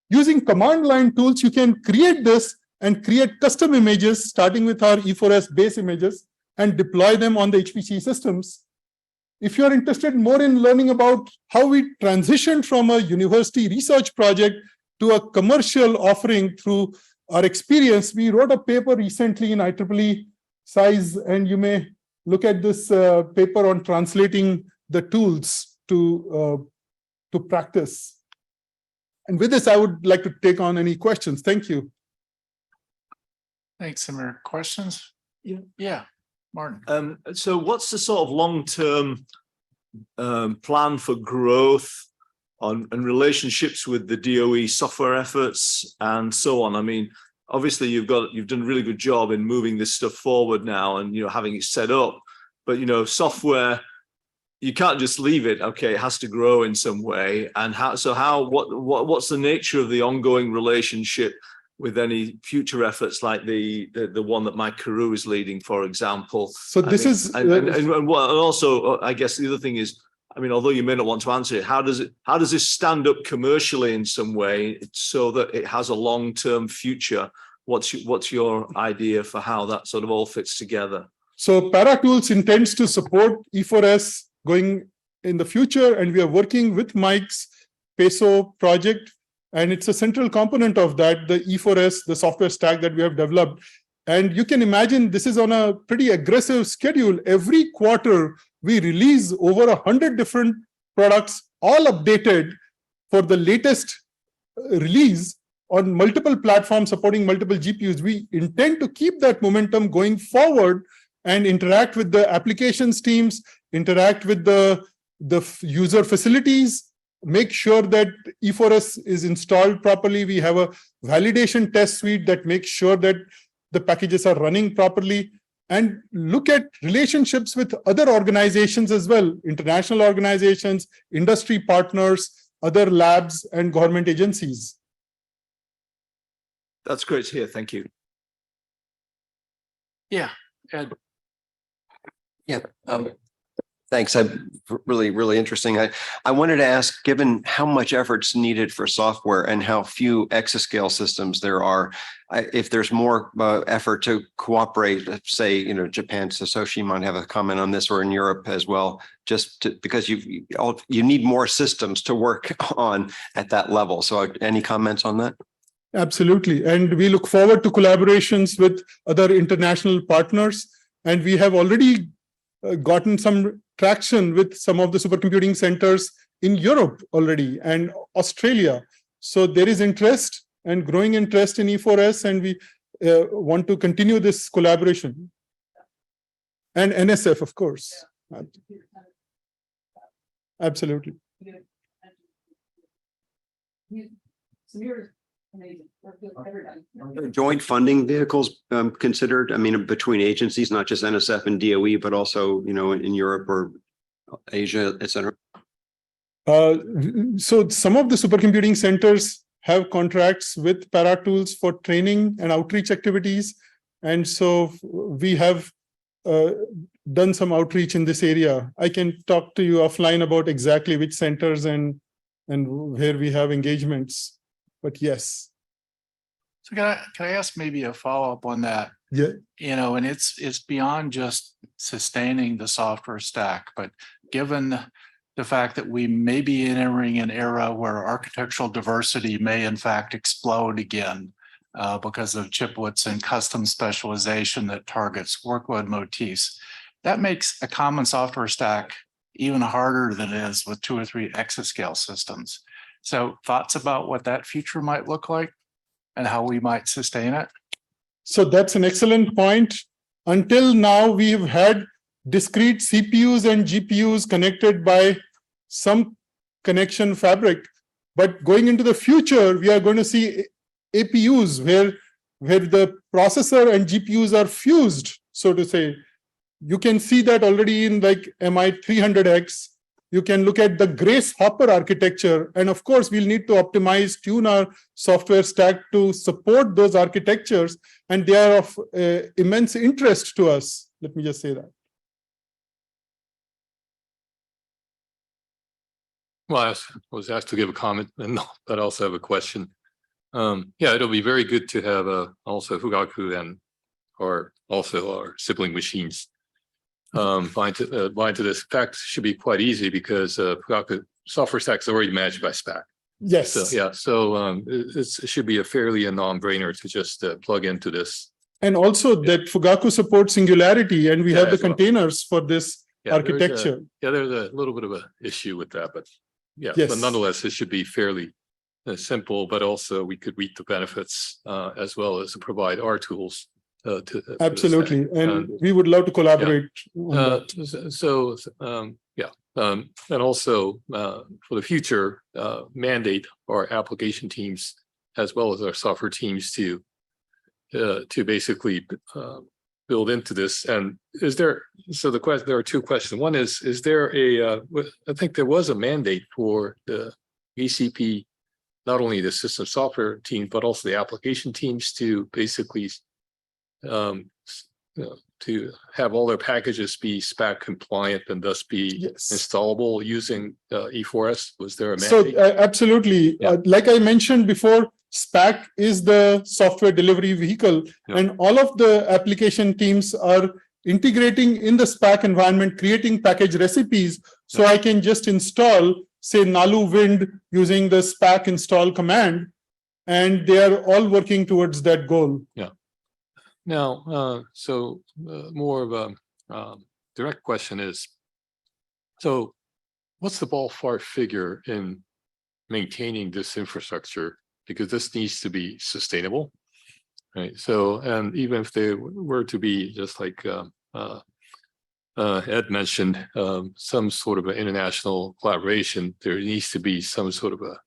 Using command line tools, you can create this and create custom images, starting with our E4S base images, and deploy them on the HPC systems. If you're interested more in learning about how we transitioned from a university research project to a commercial offering through our experience, we wrote a paper recently in IEEE size, and you may look at this paper on translating the tools to practice. And with this, I would like to take on any questions. Thank you. Thanks, Samir. Questions? Yeah, Martin. So what's the sort of long-term plan for growth and relationships with the DOE software efforts and so on? I mean, obviously you've done a really good job in moving this stuff forward now and having it set up, but software, you can't just leave it. Okay, it has to grow in some way. And what's the nature of the ongoing relationship with any future efforts like the one that Mike Carew is leading, for example? So this and also, I guess the other thing is, I mean, although you may not want to answer it, how does this stand up commercially in some way so that it has a long-term future? What's your idea for how that sort of all fits together? So ParaTools intends to support E4S going in the future, and we are working with Mike's PESO project, and it's a central component of that, the E4S, the software stack that we have developed. And you can imagine this is on a pretty aggressive schedule. Every quarter, we release over 100 different products, all updated for the latest release on multiple platforms supporting multiple GPUs. We intend to keep that momentum going forward and interact with the applications teams, interact with the user facilities, make sure that E4S is installed properly. We have a validation test suite that makes sure that the packages are running properly, and look at relationships with other organizations as well, international organizations, industry partners, other labs, and government agencies. That's great to hear. Thank you. Yeah, Ed. Yeah, thanks. Really interesting. I wanted to ask, given how much effort's needed for software and how few exascale systems there are, if there's more effort to cooperate, say, Japan, Satoshi might have a comment on this, or in Europe as well, because you need more systems to work on at that level. So any comments on that? Absolutely. And we look forward to collaborations with other international partners. And we have already gotten some traction with some of the supercomputing centers in Europe already and Australia. So there is interest and growing interest in E4S, and we want to continue this collaboration. And NSF, of course. Absolutely. Joint funding vehicles considered, I mean, between agencies, not just NSF and DOE, but also, in Europe or Asia, et cetera? So some of the supercomputing centers have contracts with Paratools for training and outreach activities. And so we have done some outreach in this area. I can talk to you offline about exactly which centers and where we have engagements. But yes. So can I ask maybe a follow-up on that? Yeah. And it's beyond just sustaining the software stack, but given the fact that we may be entering an era where architectural diversity may in fact explode again because of chiplets and custom specialization that targets workload motifs, that makes a common software stack even harder than it is with 2 or 3 exascale systems. So thoughts about what that future might look like and how we might sustain it? So that's an excellent point. Until now, we've had discrete CPUs and GPUs connected by some connection fabric. But going into the future, we are going to see APUs where the processor and GPUs are fused, so to say. You can see that already in like MI300X. You can look at the Grace Hopper architecture. And of course, we'll need to optimize, tune our software stack to support those architectures. And they are of immense interest to us. Let me just say that. Well, I was asked to give a comment, but I also have a question. Yeah, it'll be very good to have also Fugaku and also our sibling machines bind to this. In fact, should be quite easy because Fugaku software stack is already managed by SPAC. Yes. So yeah, so it should be a fairly non-brainer to just plug into this. And also that Fugaku supports Singularity, and we have the containers for this architecture. There's a little bit of an issue with that, but yeah, yes. But nonetheless, it should be fairly simple, but also we could reap the benefits as well as provide our tools. Absolutely, and we would love to collaborate. And also for the future, mandate our application teams as well as our software teams to basically build into this. And is there? So there are 2 questions. One is there a? I think there was a mandate for the ECP, not only the system software team but also the application teams to basically. To have all their packages be SPAC compliant and thus be installable using E4S? Was there a mandate? So absolutely. Like I mentioned before, SPAC is the software delivery vehicle, and all of the application teams are integrating in the SPAC environment, creating package recipes. So I can just install, say, Nalu Wind using the SPAC install command, and they are all working towards that goal. Yeah. Now, more of a direct question is, so what's the ballpark figure in maintaining this infrastructure? Because this needs to be sustainable, right? So, and even if they were to be just like Ed mentioned some sort of an international collaboration. There needs to be some sort of a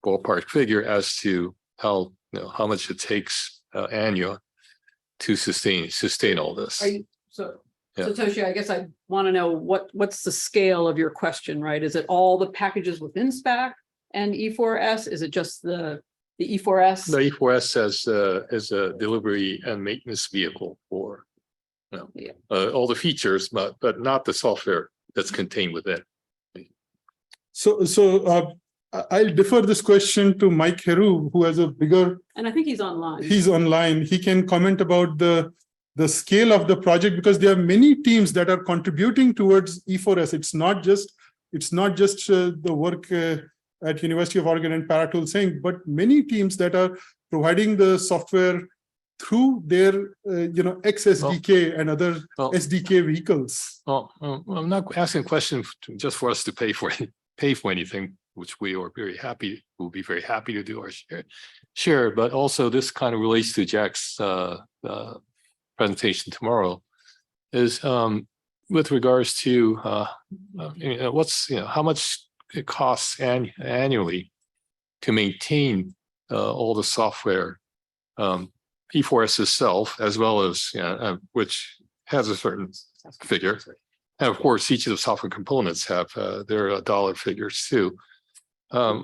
ballpark figure as to how how much it takes annual to sustain all this. So Yeah. Toshi, I guess I want to know what's the scale of your question, right? Is it all the packages within SPAC and E4S? Is it just the E4S? The E4S as a delivery and maintenance vehicle for all the features, but not the software that's contained within. So I'll defer this question to Mike Heru, who has a bigger. And I think he's online. He's online. He can comment about the scale of the project, because there are many teams that are contributing towards E4S. It's not just the work at University of Oregon and Paratool Singh, but many teams that are providing the software through their XSDK and other SDK vehicles. Well, I'm not asking a question just for us to pay for anything, which we are very happy. We'll be very happy to do our share. But also, this kind of relates to Jack's presentation tomorrow. Is with regards to how much it costs annually to maintain all the software. E4S itself, as well as which has a certain figure, and of course each of the software components have their dollar figures too,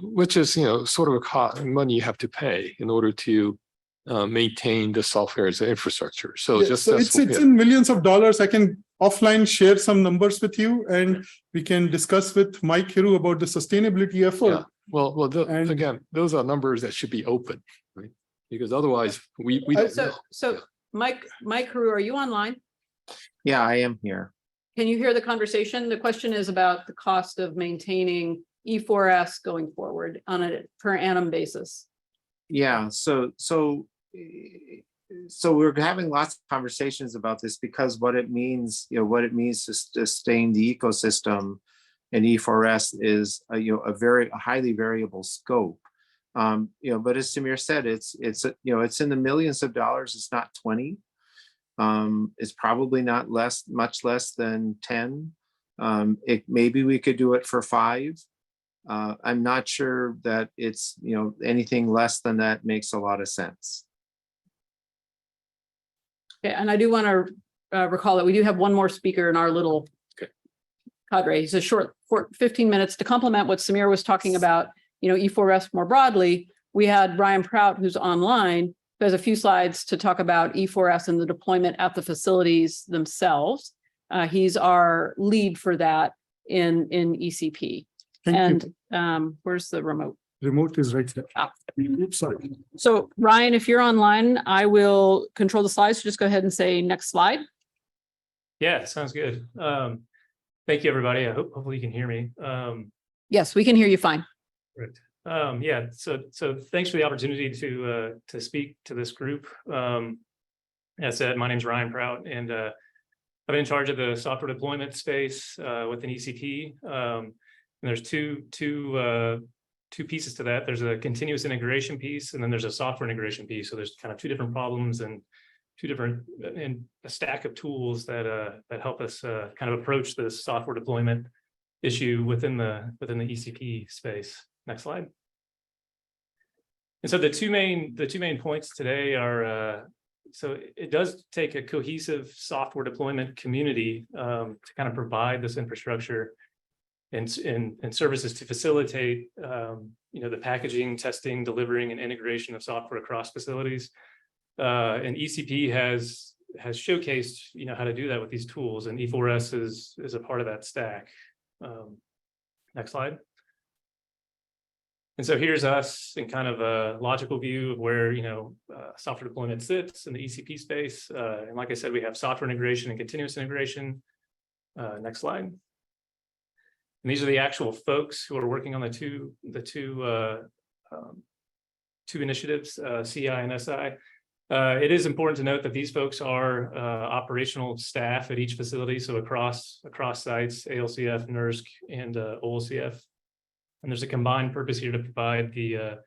which is sort of a money you have to pay in order to maintain the software as an infrastructure. So it's in millions of dollars. I can offline share some numbers with you, and we can discuss with Mike Heru about the sustainability effort. Yeah. Well, again, those are numbers that should be open, right? Because otherwise we don't know. So Mike Heru, are you online? Yeah, I am here. Can you hear the conversation? The question is about the cost of maintaining E4S going forward on a per annum basis. Yeah, so we're having lots of conversations about this, because what it means to sustain the ecosystem in E4S is a very highly variable scope. But as Samir said, it's in the millions of dollars. It's not 20. It's probably not much less than 10. Maybe we could do it for 5. I'm not sure that it's anything less than that makes a lot of sense. Okay, and I do want to recall that we do have one more speaker in our little cadre. He's a short 15 minutes to complement what Samir was talking about. E4S more broadly. We had Ryan Prout, who's online, who has a few slides to talk about E4S and the deployment at the facilities themselves. He's our lead for that in ECP. Thank you. Where's the remote? Remote is right there. Oops, sorry. So Ryan, if you're online, I will control the slides. So just go ahead and say next slide. Yeah, sounds good. Thank you, everybody. Hopefully you can hear me. Yes, we can hear you fine. Right. Yeah. So thanks for the opportunity to speak to this group. As said, my name is Ryan Prout, and I've been in charge of the software deployment space within ECP. And there's two pieces to that. There's a continuous integration piece, and then there's a software integration piece. So there's kind of two different problems and a stack of tools that help us kind of approach this software deployment issue within the ECP space. Next slide. And so the two main points today are so it does take a cohesive software deployment community to kind of provide this infrastructure and services to facilitate the packaging, testing, delivering, and integration of software across facilities. And ECP has showcased how to do that with these tools, and E4S is a part of that stack. Next slide. And so here's us in kind of a logical view of where software deployment sits in the ECP space. And like I said, we have software integration and continuous integration. Next slide. And these are the actual folks who are working on the two initiatives, CI and SI. It is important to note that these folks are operational staff at each facility, so across sites, ALCF, NERSC, and OLCF. And there's a combined purpose here to provide the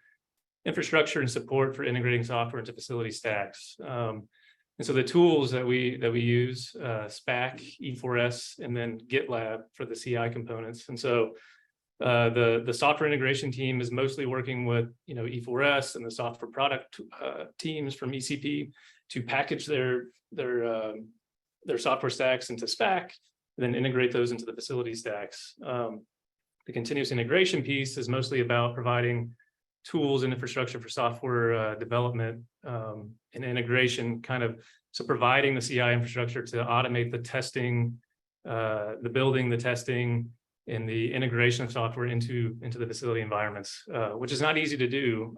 infrastructure and support for integrating software into facility stacks. And so the tools that we use, SPAC, E4S, and then GitLab for the CI components. And so the software integration team is mostly working with E4S and the software product teams from ECP to package their software stacks into SPAC, and then integrate those into the facility stacks. The continuous integration piece is mostly about providing tools and infrastructure for software development and integration, so providing the CI infrastructure to automate the testing, the building, the testing, and the integration of software into the facility environments, which is not easy to do,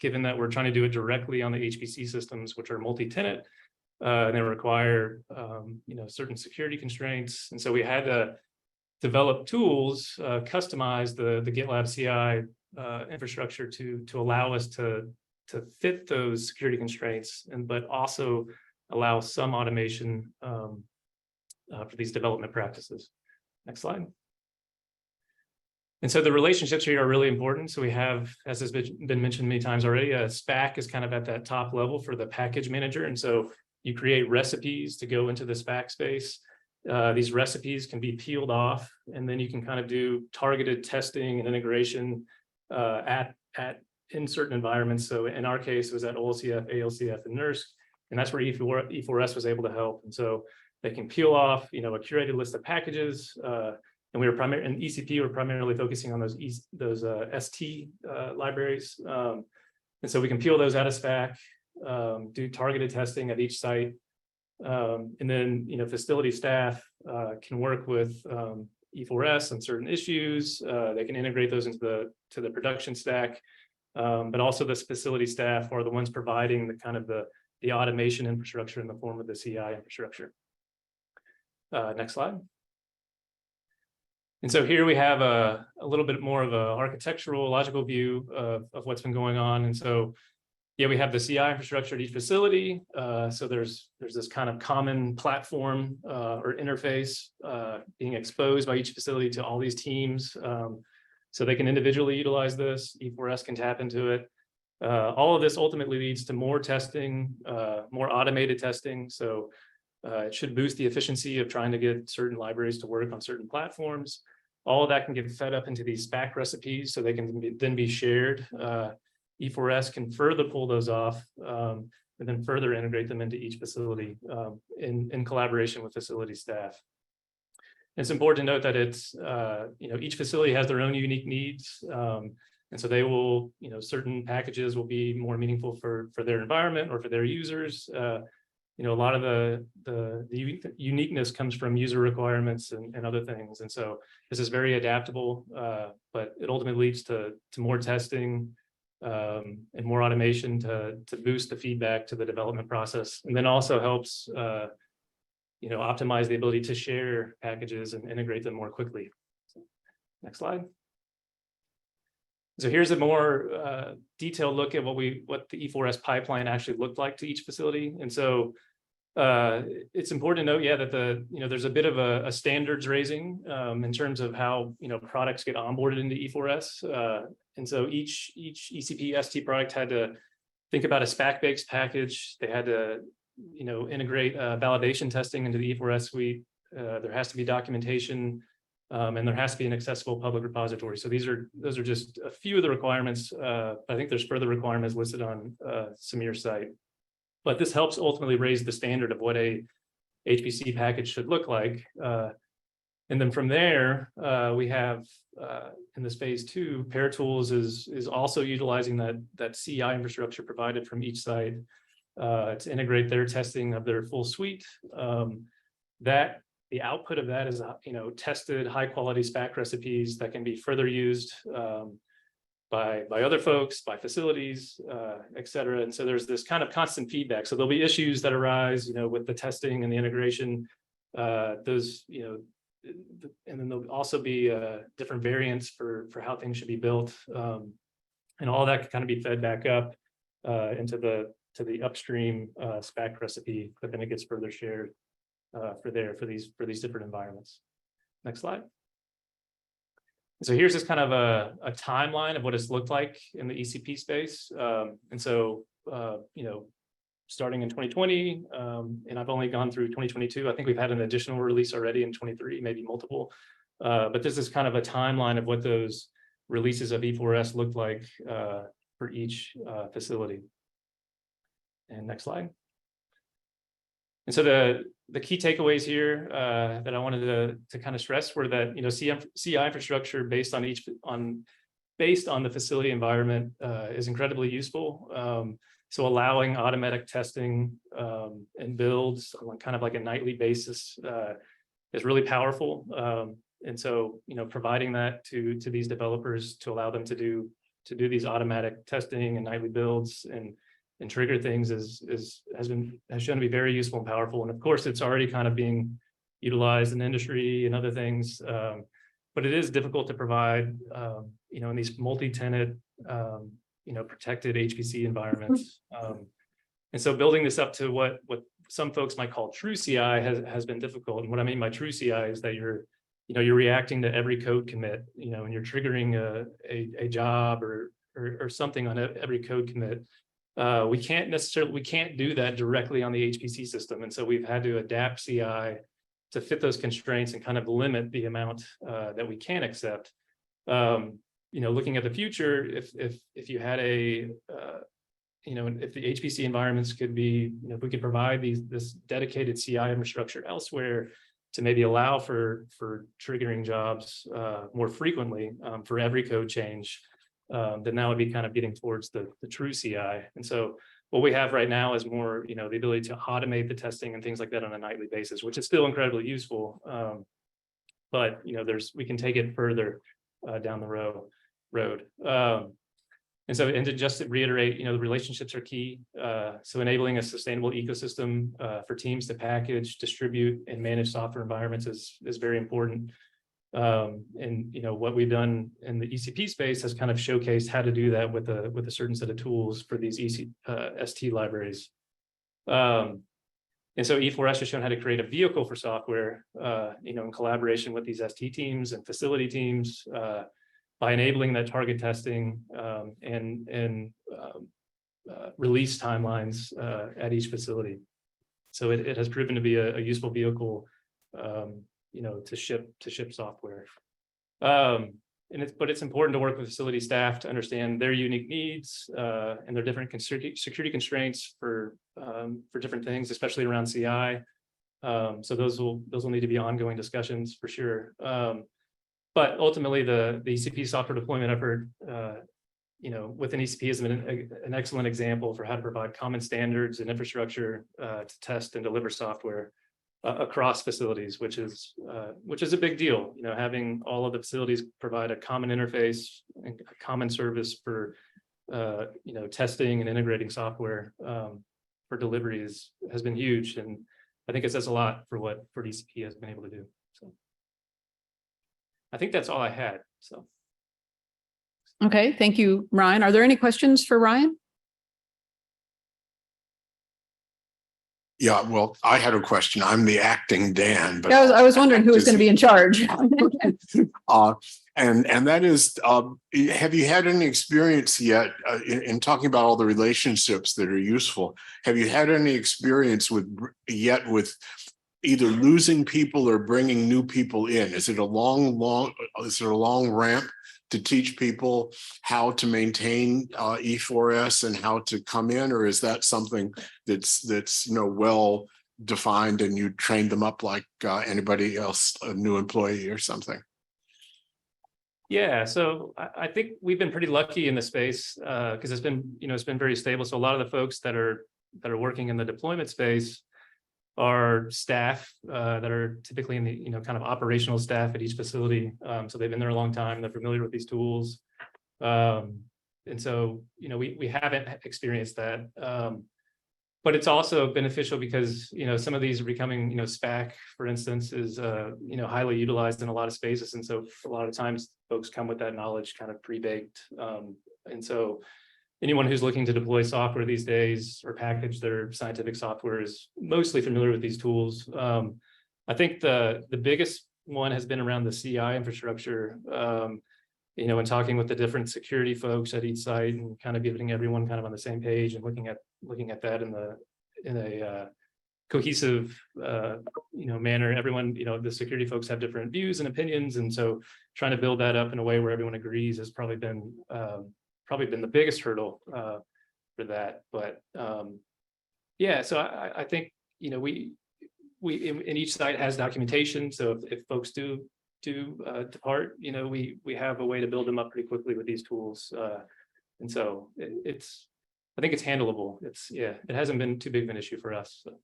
given that we're trying to do it directly on the HPC systems, which are multi-tenant, and they require certain security constraints. And so we had to develop tools, customize the GitLab CI infrastructure to allow us to fit those security constraints, but also allow some automation for these development practices. Next slide. And so the relationships here are really important. So we have, as has been mentioned many times already, SPAC is kind of at that top level for the package manager. And so you create recipes to go into the SPAC space. These recipes can be peeled off, and then you can kind of do targeted testing and integration in certain environments. So in our case, it was at OLCF, ALCF, and NERSC, and that's where E4S was able to help. And so they can peel off, a curated list of packages, and we were in ECP, we're primarily focusing on those ST libraries, and so we can peel those out of SPAC, do targeted testing at each site, and then facility staff can work with E4S on certain issues. They can integrate those into the production stack, but also the facility staff are the ones providing the automation infrastructure in the form of the CI infrastructure. Next slide. And so here we have a little bit more of an architectural, logical view of what's been going on. And so, yeah, we have the CI infrastructure at each facility. So there's this kind of common platform or interface being exposed by each facility to all these teams. So they can individually utilize this. E4S can tap into it. All of this ultimately leads to more testing, more automated testing. So it should boost the efficiency of trying to get certain libraries to work on certain platforms. All of that can get fed up into these SPAC recipes, so they can then be shared. E4S can further pull those off and then further integrate them into each facility in collaboration with facility staff. It's important to note that it's, each facility has their own unique needs. And so they will, certain packages will be more meaningful for their environment or for their users. A lot of the uniqueness comes from user requirements and other things. And so this is very adaptable, but it ultimately leads to more testing and more automation to boost the feedback to the development process. And then also helps, optimize the ability to share packages and integrate them more quickly. So, next slide. So here's a more detailed look at what the E4S pipeline actually looked like to each facility. And so it's important to note, that there's a bit of a standards raising in terms of how products get onboarded into E4S. And so each ECP ST product had to think about a SPAC-based package. They had to integrate validation testing into the E4S suite. There has to be documentation. And there has to be an accessible public repository. So those are just a few of the requirements. I think there's further requirements listed on Samir's site. But this helps ultimately raise the standard of what a HPC package should look like. And then from there, we have in this phase 2, ParaTools is also utilizing that CI infrastructure provided from each site to integrate their testing of their full suite. The output of that is, tested high quality SPAC recipes that can be further used by other folks, by facilities, et cetera. And so there's this kind of constant feedback. So there'll be issues that arise, with the testing and the integration. And then there'll also be different variants for how things should be built. And all that can kind of be fed back up into the upstream SPAC recipe, but then it gets further shared for these different environments. Next slide. So here's this kind of a timeline of what it's looked like in the ECP space. And so, starting in 2020, and I've only gone through 2022. I think we've had an additional release already in 23, maybe multiple. But this is kind of a timeline of what those releases of E4S looked like for each facility. And next slide. And so the key takeaways here that I wanted to kind of stress were that, you know, CI infrastructure based on the facility environment is incredibly useful. So allowing automatic testing and builds on kind of like a nightly basis is really powerful. And so, you know, providing that to these developers to allow them to do these automatic testing and nightly builds and trigger things has shown to be very useful and powerful. And of course, it's already kind of being utilized in industry and other things. But it is difficult to provide, you know, in these multi-tenant, you know, protected HPC environments. And so building this up to what some folks might call true CI has been difficult. And what I mean by true CI is that you're reacting to every code commit, you know, and you're triggering a job or something on every code commit. We can't do that directly on the HPC system. And so we've had to adapt CI to fit those constraints and kind of limit the amount that we can accept. You know, looking at the future, if you had you know, if the HPC environments could be, you know, if we could provide this dedicated CI infrastructure elsewhere to maybe allow for triggering jobs more frequently for every code change, then that would be kind of getting towards the true CI. And so what we have right now is more, you know, the ability to automate the testing and things like that on a nightly basis, which is still incredibly useful. But, you know, we can take it further down the road. And to just reiterate, you know, the relationships are key. So enabling a sustainable ecosystem for teams to package, distribute, and manage software environments is very important. And you know, what we've done in the ECP space has kind of showcased how to do that with a certain set of tools for these ST libraries. And so E4S has shown how to create a vehicle for software, you know, in collaboration with these ST teams and facility teams, by enabling that target testing and release timelines at each facility. So it has proven to be a useful vehicle, you know, to ship software. But it's important to work with facility staff to understand their unique needs and their different security constraints for different things, especially around CI. So those will need to be ongoing discussions for sure. But ultimately, the ECP software deployment effort, you know, within ECP is an excellent example for how to provide common standards and infrastructure to test and deliver software across facilities, which is a big deal. You know, having all of the facilities provide a common interface and a common service for you know, testing and integrating software for delivery has been huge, and I think it says a lot for what ECP has been able to do. So I think that's all I had. So. Okay, thank you, Ryan. Are there any questions for Ryan? Yeah, well, I had a question. I'm the acting Dan, but Yeah, I was wondering who was going to be in charge. And that is, have you had any experience yet in talking about all the relationships that are useful? Have you had any experience with either losing people or bringing new people in? Is it a long ramp to teach people how to maintain E4S and how to come in, or is that something that's you know, well defined and you train them up like anybody else, a new employee or something? Yeah, so I think we've been pretty lucky in the space because it's been very stable. So a lot of the folks that are working in the deployment space are staff that are typically in the, you know, kind of operational staff at each facility. So they've been there a long time. They're familiar with these tools. And so, you know, we haven't experienced that. But it's also beneficial because, you know, some of these are becoming, you know, SPAC, for instance, is, you know, highly utilized in a lot of spaces. And so a lot of times folks come with that knowledge kind of pre-baked. And so anyone who's looking to deploy software these days or package their scientific software is mostly familiar with these tools. I think the biggest one has been around the CI infrastructure, you know, and talking with the different security folks at each site and kind of getting everyone kind of on the same page and looking at that in a cohesive, manner. Everyone, the security folks have different views and opinions. And so trying to build that up in a way where everyone agrees has probably been the biggest hurdle for that. But yeah, so I think, we in each site has documentation. So if folks do depart, we have a way to build them up pretty quickly with these tools. And so I think it's handleable. It hasn't been too big of an issue for us. So.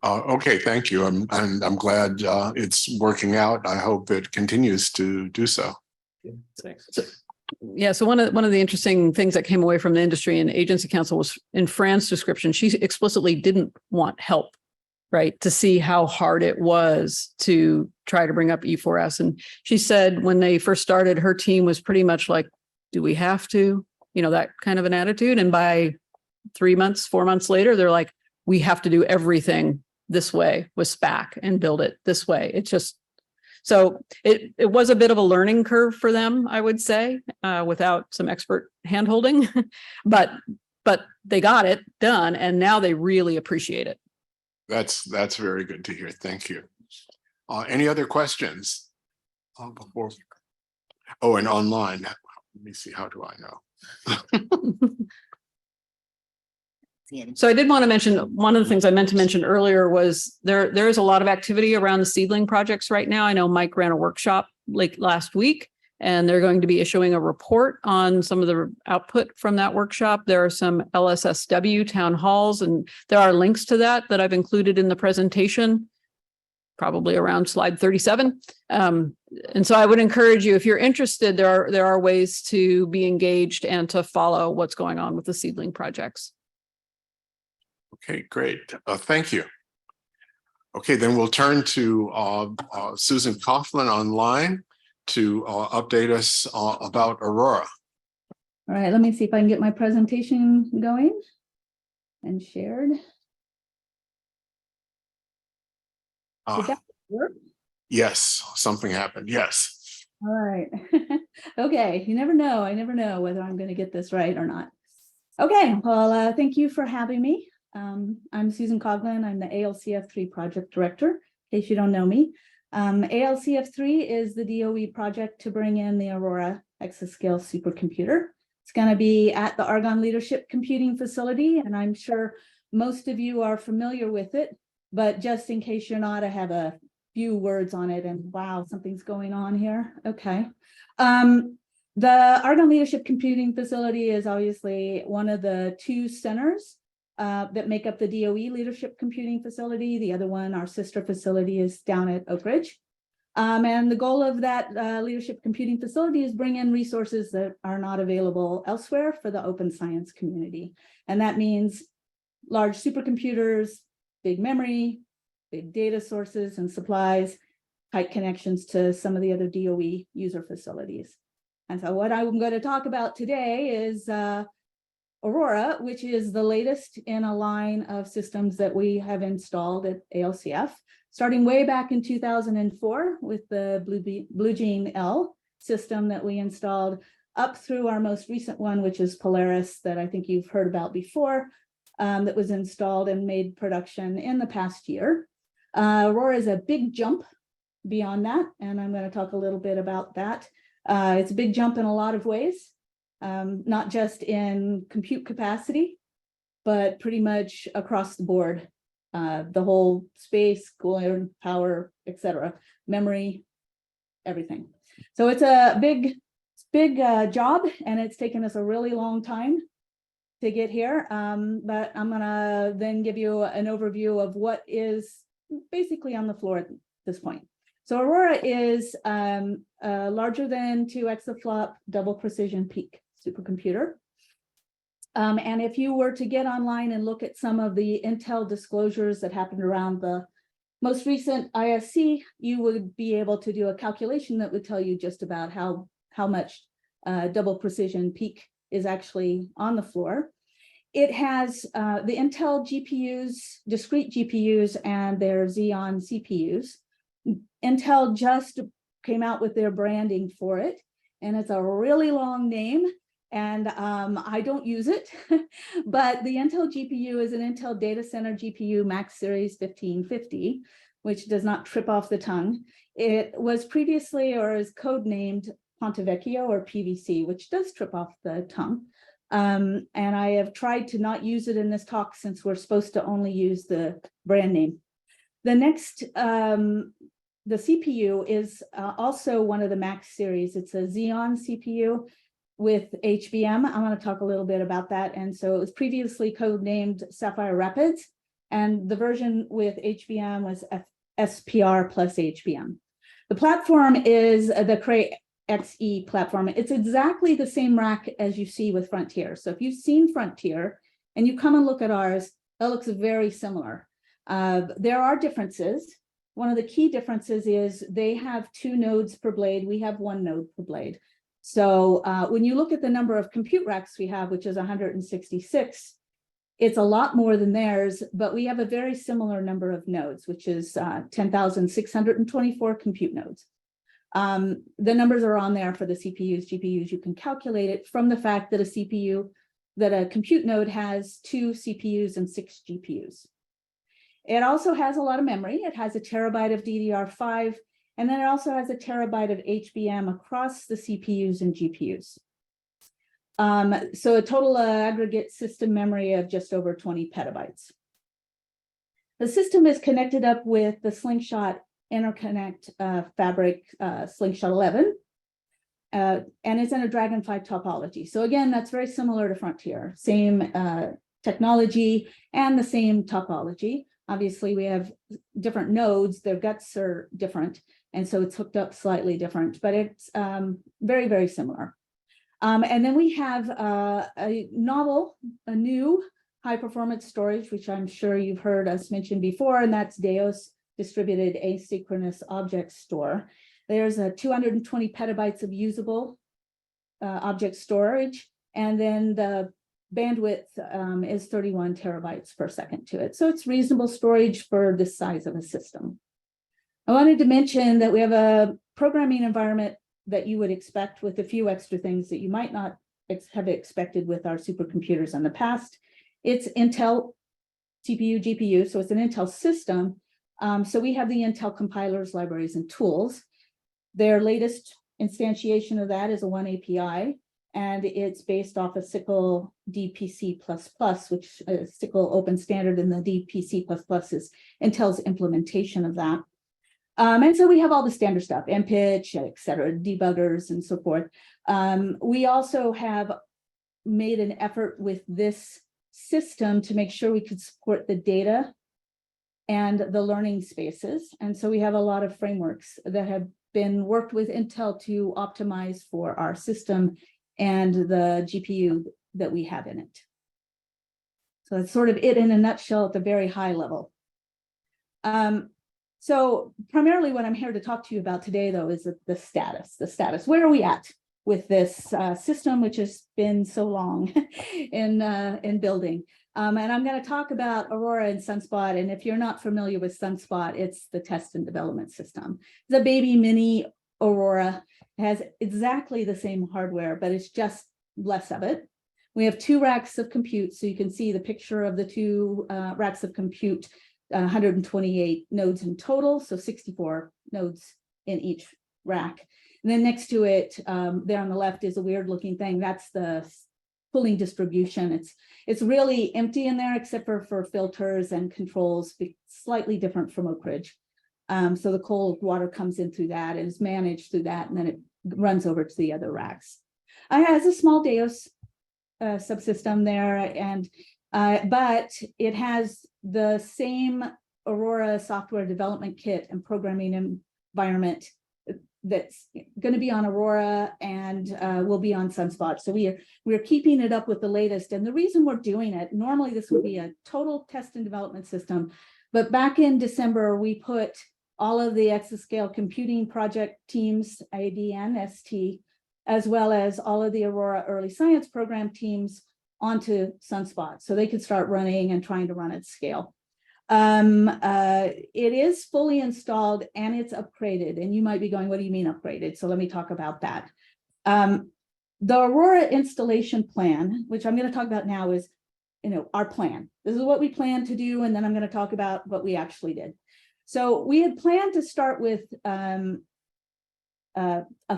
Okay, thank you. I'm glad it's working out. I hope it continues to do so. Yeah, thanks. Yeah, so one of the interesting things that came away from the industry and agency council was in Fran's description, she explicitly didn't want help, right? To see how hard it was to try to bring up E4S. And she said when they first started, her team was pretty much like, do we have to? That kind of an attitude. And by 4 months later, they're like, we have to do everything this way with SPAC and build it this way. It's just, so it was a bit of a learning curve for them, I would say, without some expert handholding, but they got it done and now they really appreciate it. That's very good to hear. Thank you. Any other questions? Before? Oh, and online. Let me see. How do I know? So I did want to mention, one of the things I meant to mention earlier was there is a lot of activity around the seedling projects right now. I know Mike ran a workshop like last week, and they're going to be issuing a report on some of the output from that workshop. There are some LSSW town halls, and there are links to that I've included in the presentation, probably around slide 37. And so I would encourage you, if you're interested, there are ways to be engaged and to follow what's going on with the seedling projects. Okay, great. Thank you. Okay, then we'll turn to Susan Coughlin online to update us about Aurora. All right, let me see if I can get my presentation going and shared. Did that work? Yes, something happened. Yes. All right. Okay, you never know. I never know whether I'm going to get this right or not. Okay, well, thank you for having me. I'm Susan Coughlin. I'm the ALCF3 project director, in case you don't know me. ALCF3 is the DOE project to bring in the Aurora exascale supercomputer. It's going to be at the Argonne Leadership Computing Facility, and I'm sure most of you are familiar with it, but just in case you're not, I have a few words on it, and wow, something's going on here. Okay. The Argonne Leadership Computing Facility is obviously one of the two centers that make up the DOE Leadership Computing Facility. The other one, our sister facility, is down at Oak Ridge. And the goal of that Leadership Computing Facility is bring in resources that are not available elsewhere for the open science community. And that means large supercomputers, big memory, big data sources and supplies, tight connections to some of the other DOE user facilities. And so what I'm going to talk about today is Aurora, which is the latest in a line of systems that we have installed at ALCF, starting way back in 2004 with the BlueGene L system that we installed, up through our most recent one, which is Polaris, that I think you've heard about before, that was installed and made production in the past year. Aurora is a big jump beyond that, and I'm going to talk a little bit about that. It's a big jump in a lot of ways. Not just in compute capacity, but pretty much across the board, the whole space, cooling, power, etc., memory, everything. So it's a big job, and it's taken us a really long time to get here. But I'm gonna then give you an overview of what is basically on the floor at this point. So Aurora is a larger than 2 exaflop double precision peak supercomputer. And if you were to get online and look at some of the Intel disclosures that happened around the most recent ISC, you would be able to do a calculation that would tell you just about how much double precision peak is actually on the floor. It has the Intel GPUs, discrete GPUs, and their Xeon CPUs. Intel just came out with their branding for it, and it's a really long name. And I don't use it, but the Intel GPU is an Intel Data Center GPU Max Series 1550, which does not trip off the tongue. It was previously, or is codenamed Ponte Vecchio or PVC, which does trip off the tongue. And I have tried to not use it in this talk since we're supposed to only use the brand name. The next, the CPU is also one of the Max series. It's a Xeon CPU with HBM. I want to talk a little bit about that. And so it was previously codenamed Sapphire Rapids, and the version with HBM was SPR plus HBM. The platform is the Cray XE platform. It's exactly the same rack as you see with Frontier. So if you've seen Frontier and you come and look at ours, that looks very similar. There are differences. One of the key differences is they have 2 nodes per blade. We have 1 node per blade. So when you look at the number of compute racks we have, which is 166, it's a lot more than theirs, but we have a very similar number of nodes, which is 10,624 compute nodes. The numbers are on there for the CPUs, GPUs. You can calculate it from the fact that a compute node has 2 CPUs and 6 GPUs. It also has a lot of memory. It has a terabyte of DDR5, and then it also has a terabyte of HBM across the CPUs and GPUs. So a total aggregate system memory of just over 20 petabytes. The system is connected up with the Slingshot Interconnect Fabric Slingshot 11, and it's in a Dragonfly topology. So again, that's very similar to Frontier, same technology and the same topology. Obviously, we have different nodes, their guts are different, and so it's hooked up slightly different, but it's very, very similar. And then we have a new high-performance storage, which I'm sure you've heard us mention before, and that's Deos Distributed Asynchronous Object Store. There's 220 petabytes of usable object storage, and then the bandwidth is 31 terabytes per second to it. So it's reasonable storage for this size of a system. I wanted to mention that we have a programming environment that you would expect with a few extra things that you might not have expected with our supercomputers in the past. It's Intel CPU, GPU, so it's an Intel system. So we have the Intel compilers, libraries, and tools. Their latest instantiation of that is a One API, and it's based off of SYCL DPC++, which is SYCL open standard, and the DPC++ is Intel's implementation of that. And so we have all the standard stuff, MPitch, et cetera, debuggers, and so forth. We also have made an effort with this system to make sure we could support the data and the learning spaces. And so we have a lot of frameworks that have been worked with Intel to optimize for our system and the GPU that we have in it. So that's sort of it in a nutshell at the very high level. So primarily what I'm here to talk to you about today, though, is the status. Where are we at with this system, which has been so long in building? And I'm going to talk about Aurora and Sunspot. And if you're not familiar with Sunspot, it's the test and development system. The baby mini Aurora has exactly the same hardware, but it's just less of it. We have 2 racks of compute. So you can see the picture of the 2 racks of compute, 128 nodes in total. So 64 nodes in each rack. And then next to it, there on the left is a weird looking thing. That's the cooling distribution. It's really empty in there except for filters and controls, slightly different from Oak Ridge. So the cold water comes in through that and is managed through that, and then it runs over to the other racks. It has a small Deos subsystem there, and but it has the same Aurora software development kit and programming environment that's going to be on Aurora and will be on Sunspot. So we're keeping it up with the latest. And the reason we're doing it, normally this would be a total test and development system, but back in December, we put all of the exascale computing project teams, ADN, ST, as well as all of the Aurora early science program teams onto Sunspot so they could start running and trying to run at scale. It is fully installed and it's upgraded, and you might be going, what do you mean upgraded? So let me talk about that. The Aurora installation plan, which I'm going to talk about now, is, our plan. This is what we plan to do, and then I'm going to talk about what we actually did. So we had planned to start with a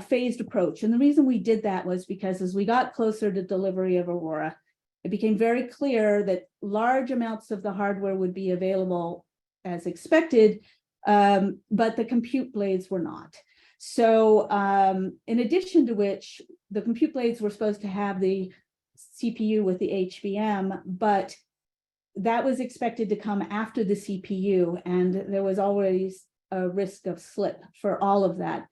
phased approach. And the reason we did that was because as we got closer to delivery of Aurora, it became very clear that large amounts of the hardware would be available as expected, but the compute blades were not. So in addition to which, the compute blades were supposed to have the CPU with the HBM, but that was expected to come after the CPU, and there was always a risk of slip for all of that.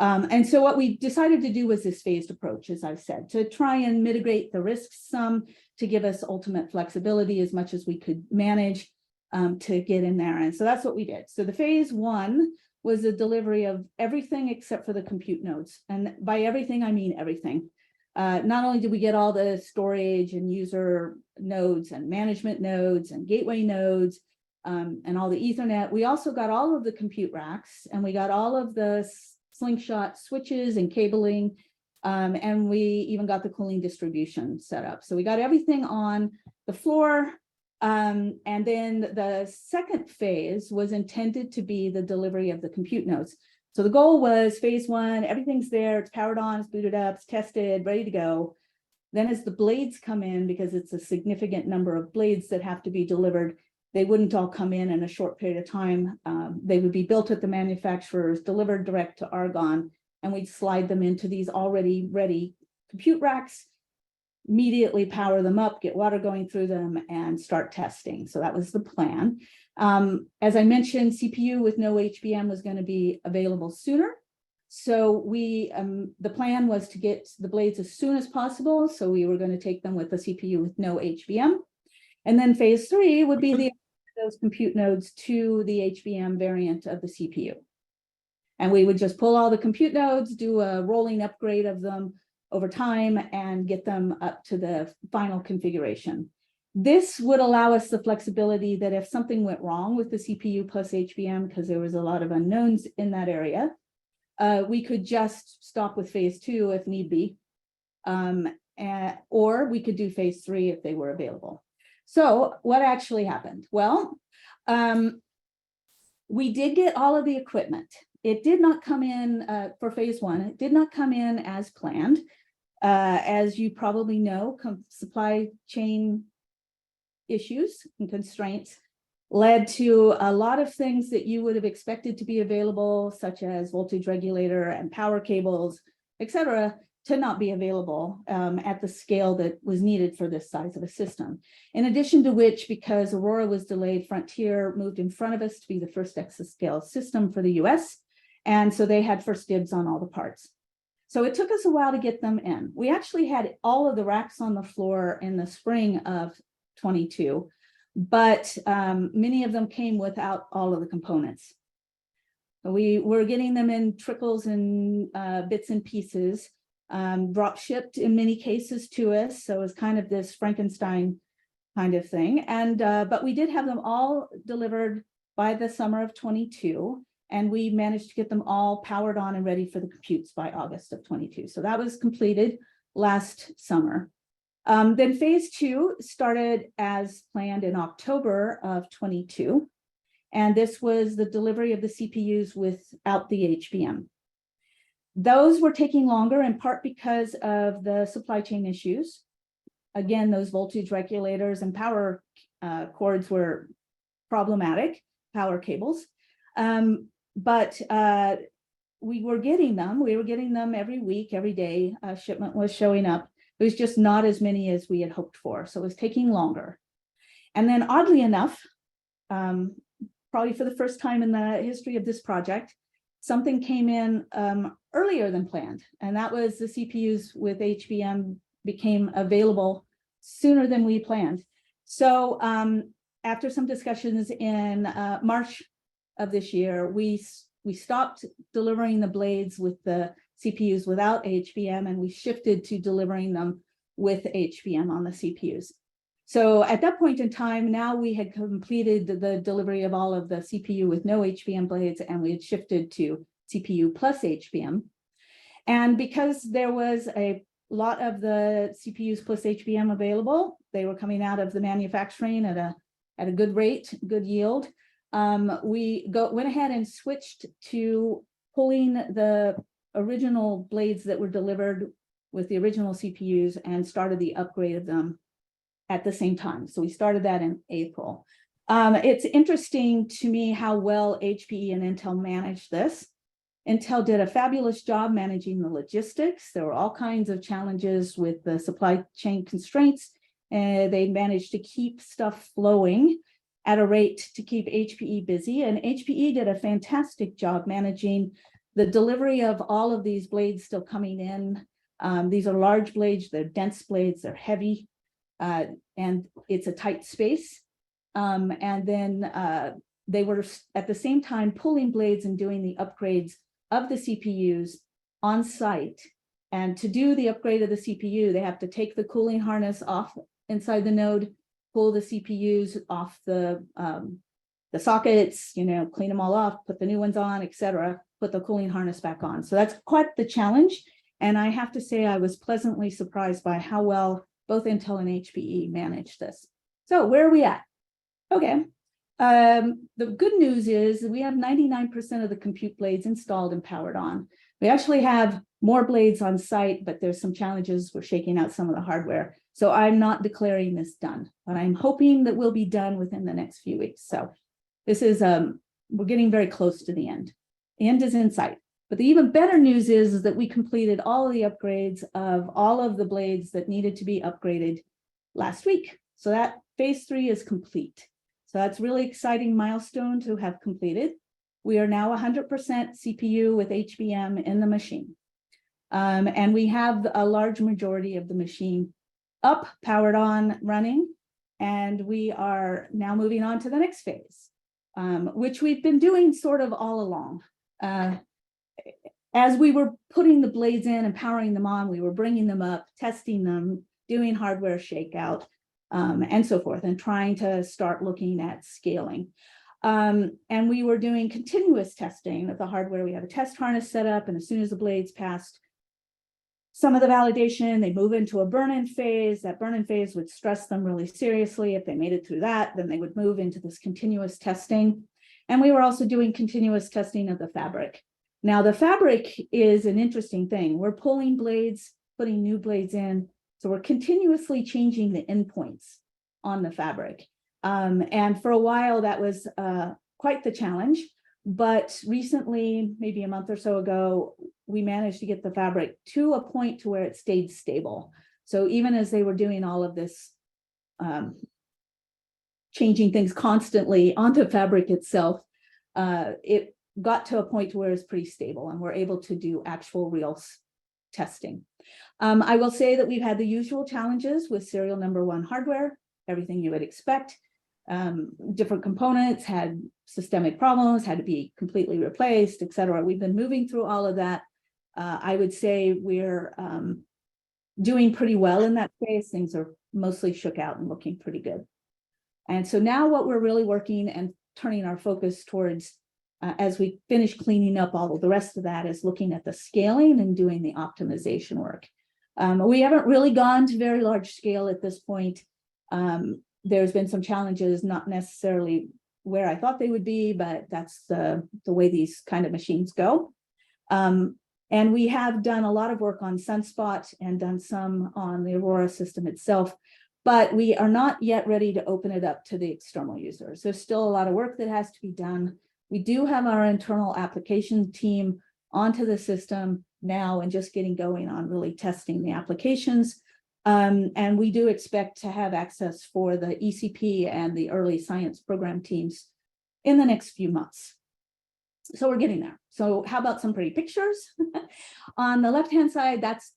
And so what we decided to do was this phased approach, as I've said, to try and mitigate the risks some, to give us ultimate flexibility as much as we could manage to get in there. And so that's what we did. So the phase one was the delivery of everything except for the compute nodes. And by everything, I mean everything. Not only did we get all the storage and user nodes and management nodes and gateway nodes and all the Ethernet, we also got all of the compute racks, and we got all of the slingshot switches and cabling, and we even got the cooling distribution set up. So we got everything on the floor. And then the second phase was intended to be the delivery of the compute nodes. So the goal was phase one, everything's there, it's powered on, it's booted up, it's tested, ready to go. Then as the blades come in, because it's a significant number of blades that have to be delivered, they wouldn't all come in a short period of time. They would be built at the manufacturers, delivered direct to Argonne, and we'd slide them into these already ready compute racks, immediately power them up, get water going through them, and start testing. So that was the plan. As I mentioned, CPU with no HBM was going to be available sooner. So the plan was to get the blades as soon as possible. So we were going to take them with the CPU with no HBM. And then phase three would be those compute nodes to the HBM variant of the CPU. And we would just pull all the compute nodes, do a rolling upgrade of them over time, and get them up to the final configuration. This would allow us the flexibility that if something went wrong with the CPU plus HBM, because there was a lot of unknowns in that area, we could just stop with phase two if need be, or we could do phase three if they were available. So what actually happened? Well, we did get all of the equipment. It did not come in for phase one. It did not come in as planned. As you probably know, supply chain issues and constraints led to a lot of things that you would have expected to be available, such as voltage regulator and power cables, et cetera, to not be available at the scale that was needed for this size of a system. In addition to which, because Aurora was delayed, Frontier moved in front of us to be the first exascale system for the US. And so they had first dibs on all the parts. So it took us a while to get them in. We actually had all of the racks on the floor in the spring of 22, but many of them came without all of the components. We were getting them in trickles and bits and pieces, drop shipped in many cases to us. So it was kind of this Frankenstein kind of thing. And but we did have them all delivered by the summer of 22. And we managed to get them all powered on and ready for the computes by August of 22. So that was completed last summer. Then phase two started as planned in October of 22. And this was the delivery of the CPUs without the HBM. Those were taking longer in part because of the supply chain issues. Again, those voltage regulators and power cords were problematic, power cables. But we were getting them every week, every day. Shipment was showing up. It was just not as many as we had hoped for. So it was taking longer. And then oddly enough, probably for the first time in the history of this project, something came in earlier than planned. And that was the CPUs with HBM became available sooner than we planned. So after some discussions in March of this year, we stopped delivering the blades with the CPUs without HBM, and we shifted to delivering them with HBM on the CPUs. So at that point in time, now we had completed the delivery of all of the CPU with no HBM blades, and we had shifted to CPU plus HBM. And because there was a lot of the CPUs plus HBM available. They were coming out of the manufacturing at a good rate, good yield. We went ahead and switched to pulling the original blades that were delivered with the original CPUs and started the upgrade of them at the same time. So we started that in April. It's interesting to me how well HPE and Intel managed this. Intel did a fabulous job managing the logistics. There were all kinds of challenges with the supply chain constraints, and they managed to keep stuff flowing at a rate to keep HPE busy. And HPE did a fantastic job managing the delivery of all of these blades still coming in. These are large blades, they're dense blades, they're heavy, and it's a tight space. And then they were at the same time pulling blades and doing the upgrades of the CPUs on site. And to do the upgrade of the CPU, they have to take the cooling harness off inside the node, pull the CPUs off the sockets, clean them all off, put the new ones on, etc., put the cooling harness back on. So that's quite the challenge. And I have to say, I was pleasantly surprised by how well both Intel and HPE managed this. So where are we at? Okay. The good news is we have 99% of the compute blades installed and powered on. We actually have more blades on site, but there's some challenges. We're shaking out some of the hardware. So I'm not declaring this done, but I'm hoping that we'll be done within the next few weeks. So this is, we're getting very close to the end. The end is in sight. But the even better news is that we completed all of the upgrades of all of the blades that needed to be upgraded last week. So that phase 3 is complete. So that's really exciting milestone to have completed. We are now 100% CPU with HBM in the machine. And we have a large majority of the machine up, powered on, running. And we are now moving on to the next phase, which we've been doing sort of all along. As we were putting the blades in and powering them on, we were bringing them up, testing them, doing hardware shakeout, and so forth, and trying to start looking at scaling. And we were doing continuous testing of the hardware. We have a test harness set up, and as soon as the blades passed some of the validation, they move into a burn-in phase. That burn-in phase would stress them really seriously. If they made it through that, then they would move into this continuous testing. And we were also doing continuous testing of the fabric. Now, the fabric is an interesting thing. We're pulling blades, putting new blades in. So we're continuously changing the endpoints on the fabric. And for a while, that was quite the challenge. But recently, maybe a month or so ago, we managed to get the fabric to a point to where it stayed stable. So even as they were doing all of this, changing things constantly on the fabric itself, it got to a point where it's pretty stable and we're able to do actual real testing. I will say that we've had the usual challenges with serial number 1 hardware, everything you would expect. Different components had systemic problems, had to be completely replaced, etc. We've been moving through all of that. I would say we're doing pretty well in that space. Things are mostly shook out and looking pretty good. And so now what we're really working and turning our focus towards as we finish cleaning up all of the rest of that is looking at the scaling and doing the optimization work. We haven't really gone to very large scale at this point. There's been some challenges, not necessarily where I thought they would be, but that's the way these kind of machines go. And we have done a lot of work on Sunspot and done some on the Aurora system itself, but we are not yet ready to open it up to the external users. There's still a lot of work that has to be done. We do have our internal application team onto the system now and just getting going on really testing the applications. And we do expect to have access for the ECP and the early science program teams in the next few months. So we're getting there. So how about some pretty pictures? On the left-hand side, that's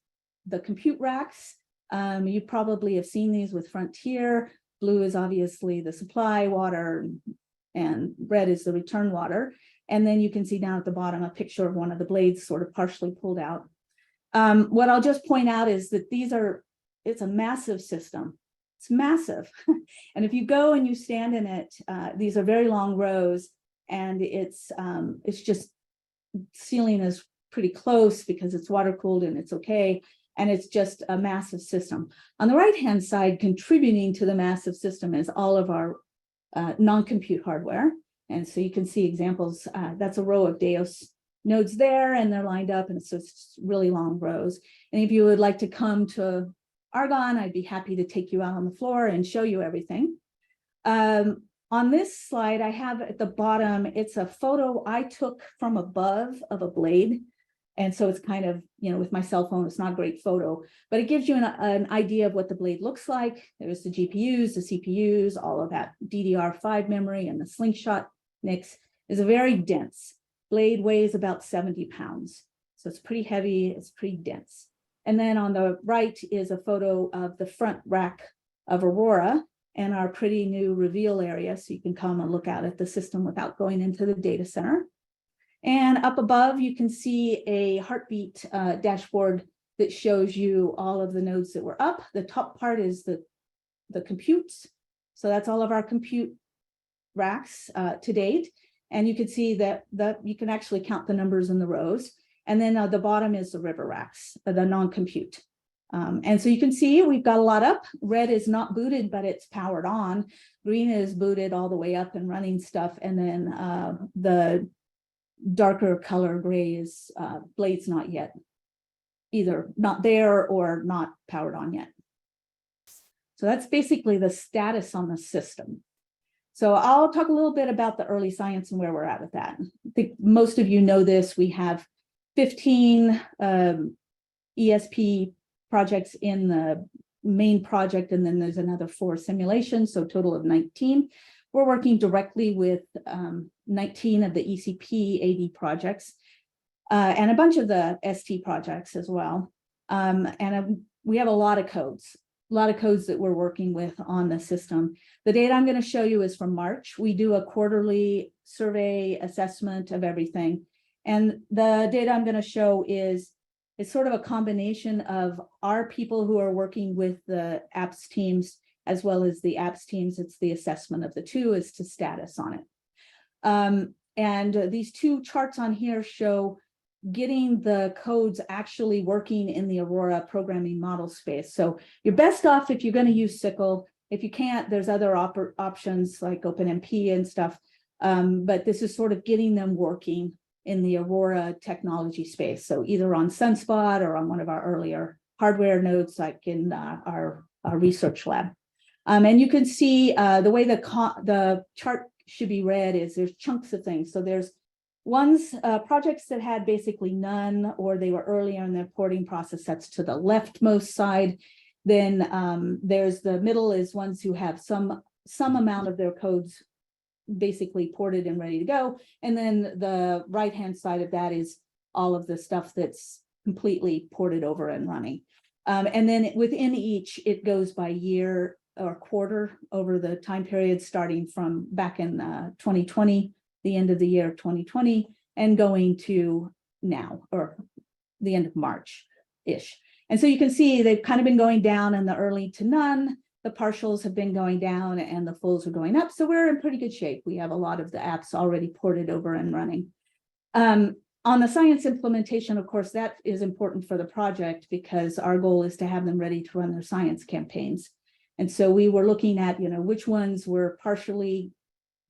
the compute racks. You probably have seen these with Frontier. Blue is obviously the supply water, and red is the return water. And then you can see down at the bottom a picture of one of the blades sort of partially pulled out. What I'll just point out is that it's a massive system. It's massive. And if you go and you stand in it, these are very long rows, and it's just ceiling is pretty close because it's water cooled and it's okay. and it's just a massive system. On the right-hand side, contributing to the massive system is all of our non-compute hardware. And so you can see examples, that's a row of Deos nodes there, and they're lined up, and so it's really long rows. And if you would like to come to Argonne, I'd be happy to take you out on the floor and show you everything. On this slide, I have at the bottom, it's a photo I took from above of a blade. And so it's kind of, with my cell phone, it's not a great photo, but it gives you an idea of what the blade looks like. There's the GPUs, the CPUs, all of that DDR5 memory, and the slingshot NICs is a very dense. Blade weighs about 70 pounds. So it's pretty heavy, it's pretty dense. And then on the right is a photo of the front rack of Aurora and our pretty new reveal area. So you can come and look out at the system without going into the data center. And up above, you can see a heartbeat dashboard that shows you all of the nodes that were up. The top part is the computes. So that's all of our compute racks to date. And you can see that you can actually count the numbers in the rows. And then the bottom is the river racks, the non-compute. And so you can see we've got a lot up. Red is not booted, but it's powered on. Green is booted all the way up and running stuff. And then the darker color gray is blades not yet, either not there or not powered on yet. So that's basically the status on the system. So I'll talk a little bit about the early science and where we're at with that. I think most of you know this. We have 15 ESP projects in the main project, and then there's another 4 simulations, so a total of 19. We're working directly with 19 of the ECP AD projects and a bunch of the ST projects as well. We have a lot of codes that we're working with on the system. The data I'm going to show you is from March. We do a quarterly survey assessment of everything. And the data I'm going to show is sort of a combination of our people who are working with the apps teams as well as the apps teams. It's the assessment of the two as to status on it. And these 2 charts on here show getting the codes actually working in the Aurora programming model space. So you're best off if you're going to use SYCL. If you can't, there's other options like OpenMP and stuff. But this is sort of getting them working in the Aurora technology space. So either on Sunspot or on one of our earlier hardware nodes, like in our research lab. And you can see the way the chart should be read is there's chunks of things. So there's projects that had basically none, or they were earlier in their porting process. That's to the leftmost side. Then there's the middle is ones who have some amount of their codes basically ported and ready to go. And then the right-hand side of that is all of the stuff that's completely ported over and running. And then within each, it goes by year or quarter over the time period, starting from back in 2020, the end of the year 2020, and going to now, or the end of March-ish. And so you can see they've kind of been going down in the early to none. The partials have been going down and the fulls are going up. So we're in pretty good shape. We have a lot of the apps already ported over and running. On the science implementation, of course, that is important for the project because our goal is to have them ready to run their science campaigns. And so we were looking at, which ones were partially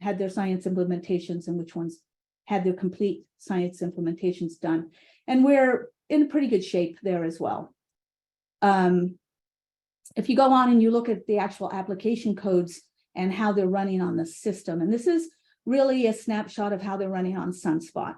had their science implementations and which ones had their complete science implementations done. And we're in pretty good shape there as well. If you go on and you look at the actual application codes and how they're running on the system, and this is really a snapshot of how they're running on Sunspot.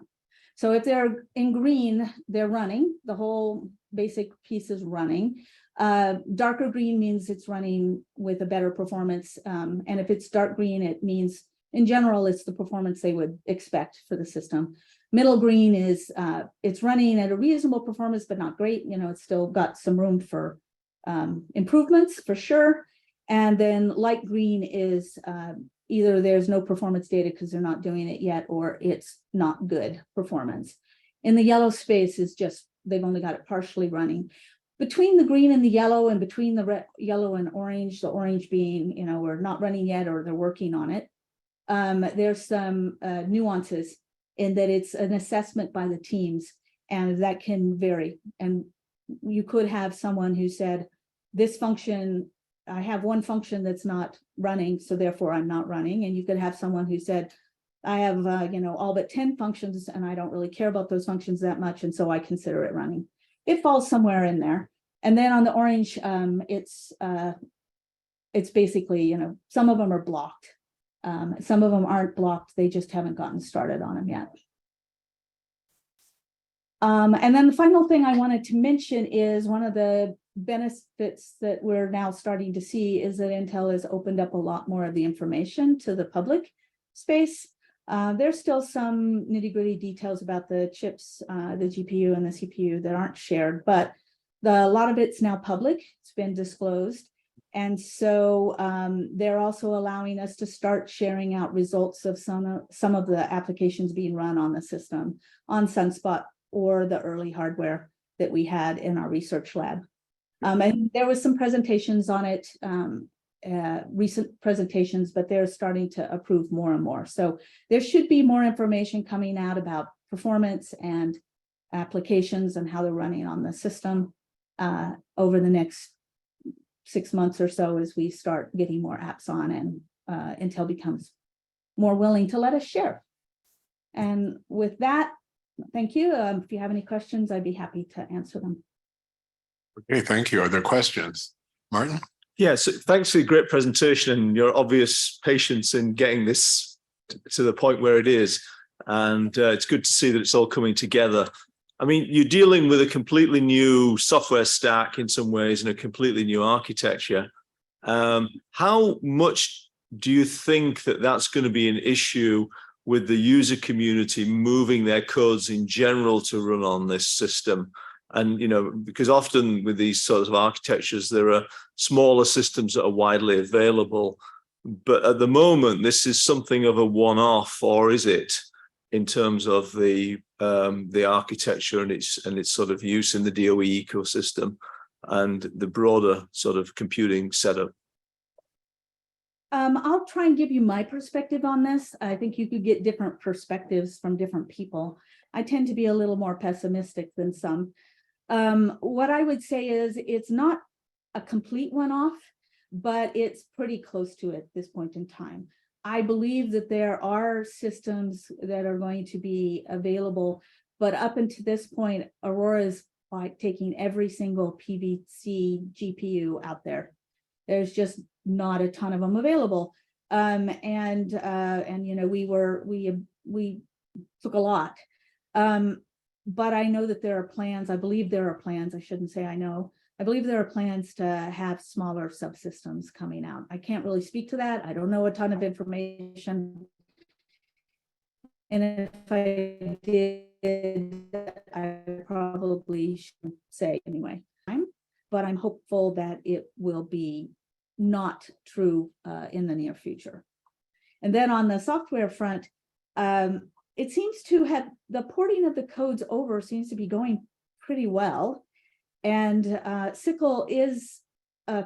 So if they're in green, they're running, the whole basic piece is running. Darker green means it's running with a better performance. And if it's dark green, it means in general, it's the performance they would expect for the system. Middle green is it's running at a reasonable performance, but not great. It's still got some room for improvements for sure. And then light green is either there's no performance data because they're not doing it yet, or it's not good performance. In the yellow space is just, they've only got it partially running. Between the green and the yellow, and between the red, yellow and orange, the orange being, we're not running yet or they're working on it. There's some nuances in that it's an assessment by the teams, and that can vary. And you could have someone who said, this function, I have one function that's not running, so therefore I'm not running. And you could have someone who said, I have, all but 10 functions and I don't really care about those functions that much. And so I consider it running. It falls somewhere in there. And then on the orange, it's basically, some of them are blocked. Some of them aren't blocked. They just haven't gotten started on them yet. And then the final thing I wanted to mention is one of the benefits that we're now starting to see is that Intel has opened up a lot more of the information to the public space. There's still some nitty-gritty details about the chips, the GPU and the CPU that aren't shared, but a lot of it's now public. It's been disclosed. And so they're also allowing us to start sharing out results of some of the applications being run on the system, on Sunspot or the early hardware that we had in our research lab. And there was some presentations on it, recent presentations, but they're starting to approve more and more. So there should be more information coming out about performance and applications and how they're running on the system over the next 6 months or so as we start getting more apps on and Intel becomes more willing to let us share. And with that, thank you. If you have any questions, I'd be happy to answer them. Okay, thank you. Are there questions? Martin? Yes, thanks for your great presentation and your obvious patience in getting this to the point where it is. And it's good to see that it's all coming together. I mean, you're dealing with a completely new software stack in some ways and a completely new architecture. How much do you think that that's going to be an issue with the user community moving their codes in general to run on this system? And, because often with these sorts of architectures, there are smaller systems that are widely available. But at the moment, this is something of a one-off, or is it, in terms of the architecture and its sort of use in the DOE ecosystem and the broader sort of computing setup? I'll try and give you my perspective on this. I think you could get different perspectives from different people. I tend to be a little more pessimistic than some. What I would say is it's not a complete one-off, but it's pretty close to it at this point in time. I believe that there are systems that are going to be available, but up until this point, Aurora is like taking every single PVC GPU out there. There's just not a ton of them available. We took a lot. But I know that there are plans. I believe there are plans. I shouldn't say I know. I believe there are plans to have smaller subsystems coming out. I can't really speak to that. I don't know a ton of information. And if I did, I probably shouldn't say anyway. But I'm hopeful that it will be not true in the near future. And then on the software front, it seems to have, the porting of the codes over seems to be going pretty well. And SYCL is a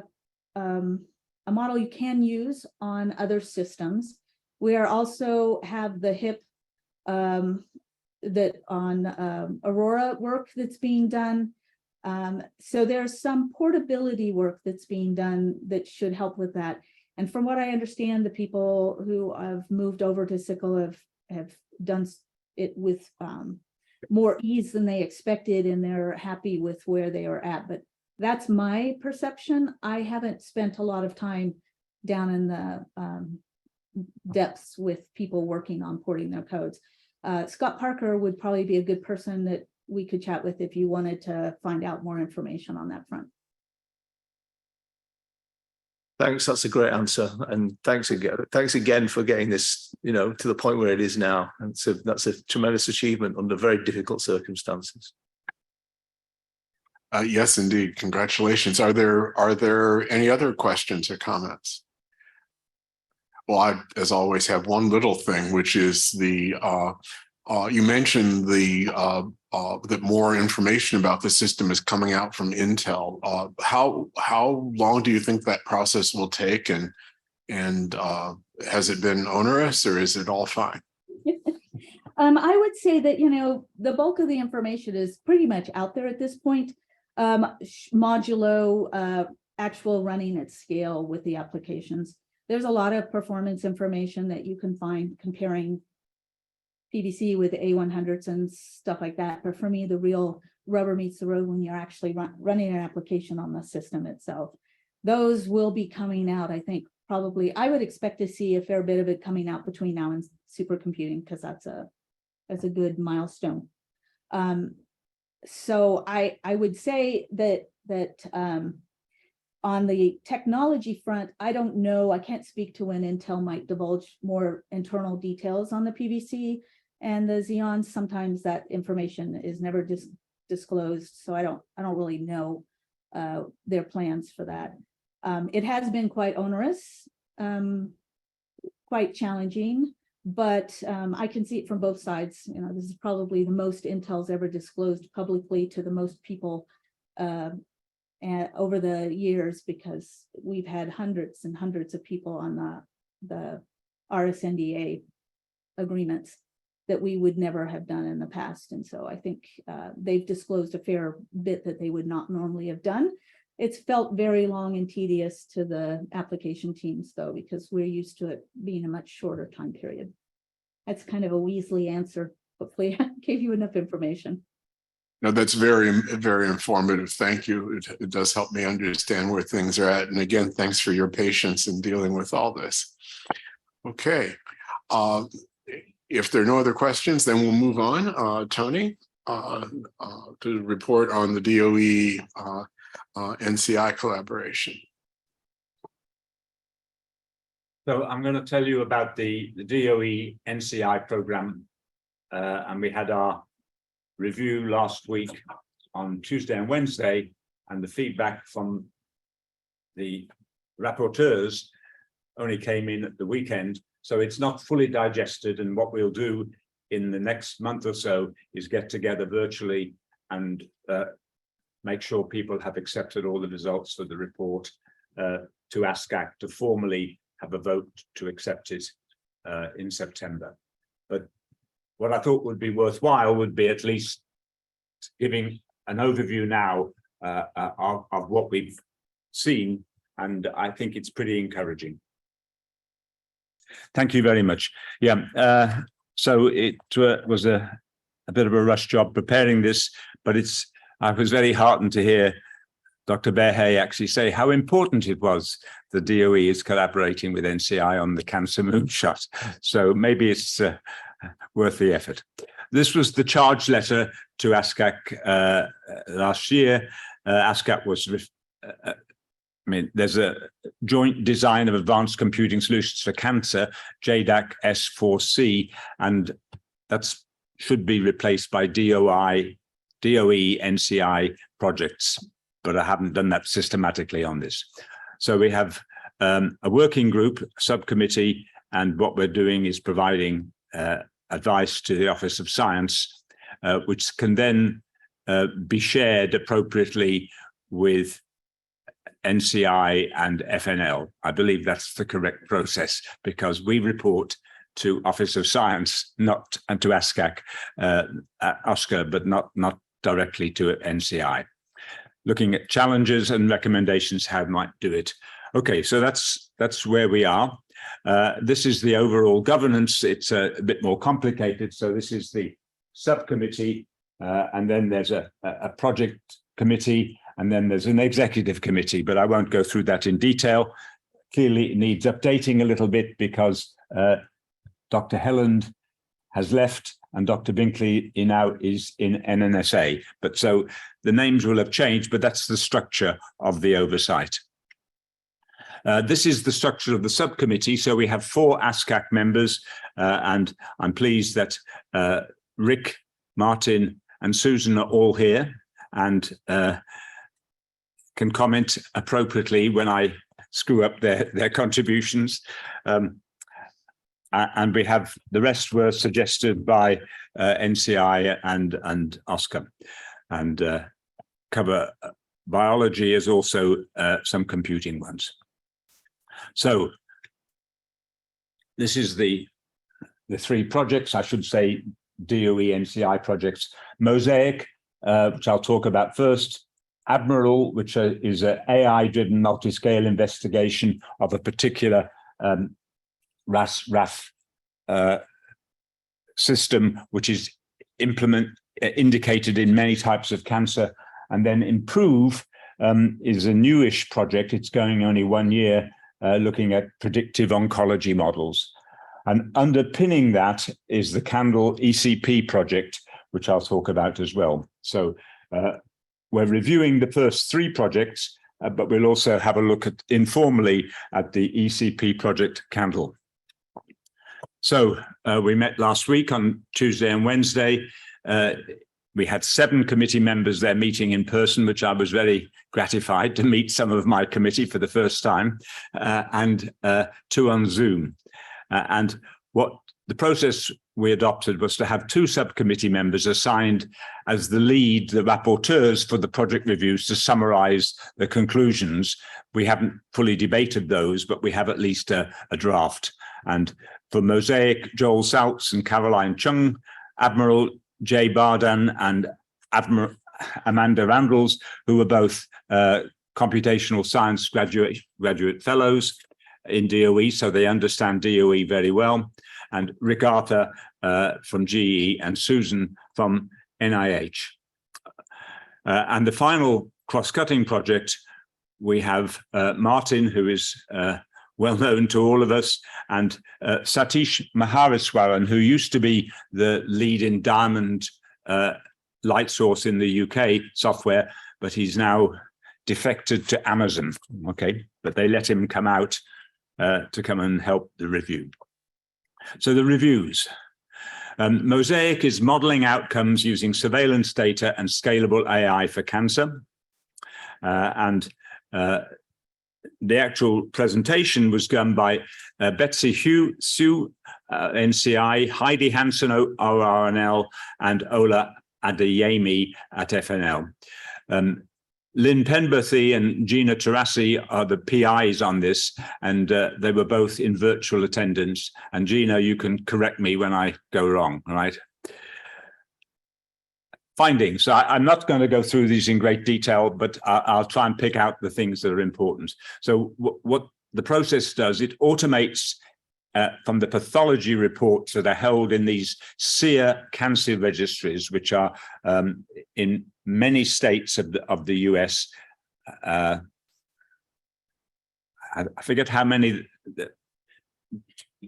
model you can use on other systems. We are also have the HIP that on Aurora work that's being done. So there's some portability work that's being done that should help with that. And from what I understand, the people who have moved over to SYCL have done it with more ease than they expected, and they're happy with where they are at. But that's my perception. I haven't spent a lot of time down in the depths with people working on porting their codes. Scott Parker would probably be a good person that we could chat with if you wanted to find out more information on that front. Thanks, that's a great answer, and thanks again for getting this, to the point where it is now. And so that's a tremendous achievement under very difficult circumstances. Yes, indeed. Congratulations. Are there any other questions or comments? Well, I, as always, have one little thing, which is the you mentioned that more information about the system is coming out from Intel. How long do you think that process will take, and has it been onerous, or is it all fine? I would say that the bulk of the information is pretty much out there at this point. Modulo, actual running at scale with the applications. There's a lot of performance information that you can find comparing PVC with A100s and stuff like that. But for me, the real rubber meets the road when you're actually running an application on the system itself. Those will be coming out, I think, probably. I would expect to see a fair bit of it coming out between now and supercomputing, because that's a good milestone. So I would say that on the technology front, I don't know, I can't speak to when Intel might divulge more internal details on the PVC and the Xeons. Sometimes that information is never disclosed, so I don't really know their plans for that. It has been quite onerous, quite challenging, but I can see it from both sides. You know, this is probably the most Intel's ever disclosed publicly to the most people over the years, because we've had hundreds and hundreds of people on the RSNDA agreements that we would never have done in the past. And so I think they've disclosed a fair bit that they would not normally have done. It's felt very long and tedious to the application teams, though, because we're used to it being a much shorter time period. That's kind of a Weasley answer. Hopefully I gave you enough information. No, that's very, very informative. Thank you. It does help me understand where things are at. And again, thanks for your patience in dealing with all this. Okay. If there are no other questions, then we'll move on. Tony, to report on the DOE NCI collaboration. So I'm going to tell you about the DOE NCI program, and we had our review last week on Tuesday and Wednesday, and the feedback from the rapporteurs only came in at the weekend, so it's not fully digested. And what we'll do in the next month or so is get together virtually and make sure people have accepted all the results of the report to ASCAC to formally have a vote to accept it in September. But what I thought would be worthwhile would be at least giving an overview now of what we've seen, and I think it's pretty encouraging. Thank you very much. Yeah, so it was a bit of a rush job preparing this, but I was very heartened to hear Dr. Behe actually say how important it was the DOE is collaborating with NCI on the cancer moonshot. So maybe it's worth the effort. This was the charge letter to ASCAC last year. ASCAC was, there's a joint design of advanced computing solutions for cancer, JDAC S4C, and that's should be replaced by DOE NCI projects, but I haven't done that systematically on this. So we have a working group, subcommittee, and what we're doing is providing advice to the Office of Science, which can then be shared appropriately with NCI and FNL. I believe that's the correct process, because we report to Office of Science, and to ASCAC, OSCAR, but not directly to NCI. Looking at challenges and recommendations, how we might do it. Okay, so that's where we are. This is the overall governance. It's a bit more complicated. So this is the subcommittee, and then there's a project committee, and then there's an executive committee, but I won't go through that in detail. Clearly, it needs updating a little bit because Dr. Helland has left and Dr. Binkley now is in NNSA. But so the names will have changed, but that's the structure of the oversight. This is the structure of the subcommittee. So we have 4 ASCAC members, and I'm pleased that Rick, Martin, and Susan are all here and can comment appropriately when I screw up their contributions. And we have the rest were suggested by NCI and OSCAR, and cover biology as also some computing ones. So this is the 3 projects, I should say, DOE NCI projects. Mosaic, which I'll talk about first, Admiral, which is an AI-driven multi-scale investigation of a particular RAF system, which is indicated in many types of cancer. And then Improve is a newish project. It's going only 1 year, looking at predictive oncology models. And underpinning that is the Candle ECP project, which I'll talk about as well. So we're reviewing the first 3 projects, but we'll also have a look at informally at the ECP project Candle. So we met last week on Tuesday and Wednesday. We had 7 committee members there meeting in person, which I was very gratified to meet some of my committee for the first time, and 2 on Zoom. And what the process we adopted was to have 2 subcommittee members assigned as the rapporteurs for the project reviews to summarize the conclusions. We haven't fully debated those, but we have at least a draft. And for Mosaic, Joel Saltz and Caroline Chung, Admiral Jay Bardan and Admiral Amanda Randalls, who were both computational science graduate fellows in DOE, so they understand DOE very well, and Rick Arthur from GE and Susan from NIH. And the final cross-cutting project, we have Martin, who is well known to all of us, and Satish Mahariswaran, who used to be the lead in Diamond light source in the UK software, but he's now defected to Amazon. Okay, but they let him come out to come and help the review. So the reviews. Mosaic is modeling outcomes using surveillance data and scalable AI for cancer. The actual presentation was done by Betsy Hsu, NCI, Heidi Hansen, ORNL, and Ola Adeyemi at FNL. Lynn Penberthy and Gina Terassi are the PIs on this, and they were both in virtual attendance. And Gina, you can correct me when I go wrong, all right? Findings. So I'm not going to go through these in great detail, but I'll try and pick out the things that are important. So what the process does, it automates from the pathology reports that are held in these SEER cancer registries, which are in many states of the US. I forget how many.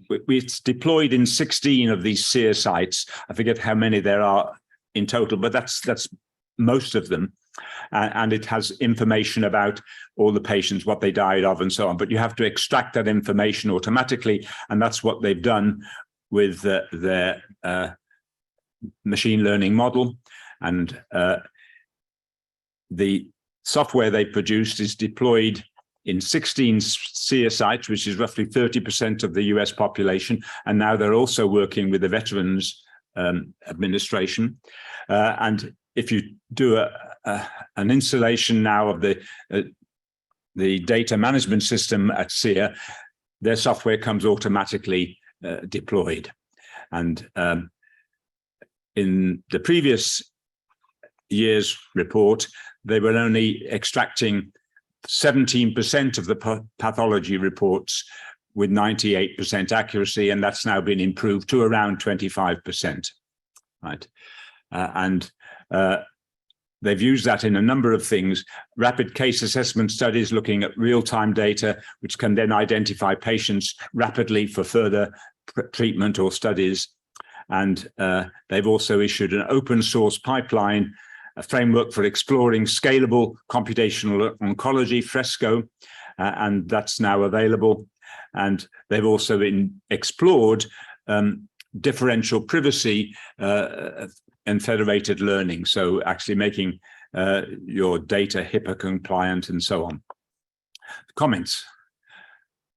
It's deployed in 16 of these SEER sites. I forget how many there are in total, but that's most of them. And it has information about all the patients, what they died of and so on. But you have to extract that information automatically. And that's what they've done with their machine learning model. And the software they produced is deployed in 16 SEER sites, which is roughly 30% of the US population. And now they're also working with the Veterans Administration. And if you do an installation now of the data management system at SEER, their software comes automatically deployed. And in the previous year's report, they were only extracting 17% of the pathology reports with 98% accuracy, and that's now been improved to around 25%, right? They've used that in a number of things. Rapid case assessment studies looking at real-time data, which can then identify patients rapidly for further treatment or studies. And they've also issued an open source pipeline, a framework for exploring scalable computational oncology, Fresco, and that's now available. And they've also explored differential privacy and federated learning. So actually making your data HIPAA compliant and so on. Comments.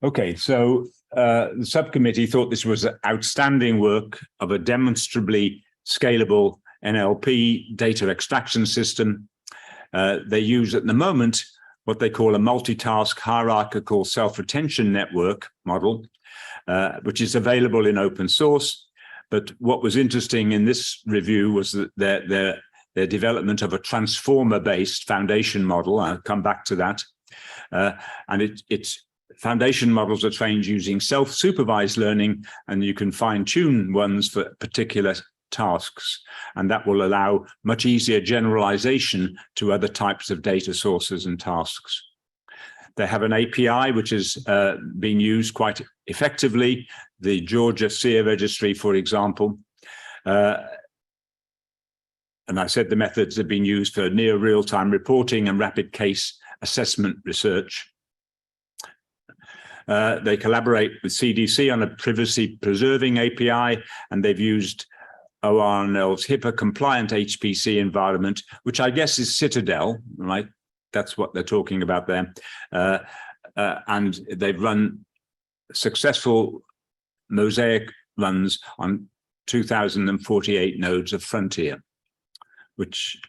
Okay, so the subcommittee thought this was outstanding work of a demonstrably scalable NLP data extraction system. They use at the moment what they call a multitask hierarchical self-retention network model, which is available in open source. But what was interesting in this review was that their their development of a transformer-based foundation model. I'll come back to that. And it's foundation models are trained using self-supervised learning, and you can fine-tune ones for particular tasks, and that will allow much easier generalization to other types of data sources and tasks. They have an API which is being used quite effectively, the Georgia SEER registry, for example. And I said the methods have been used for near real-time reporting and rapid case assessment research. They collaborate with CDC on a privacy-preserving API, and they've used ORNL's HIPAA-compliant HPC environment, which I guess is Citadel, right? That's what they're talking about there. And they've run successful Mosaic runs on 2,048 nodes of Frontier, which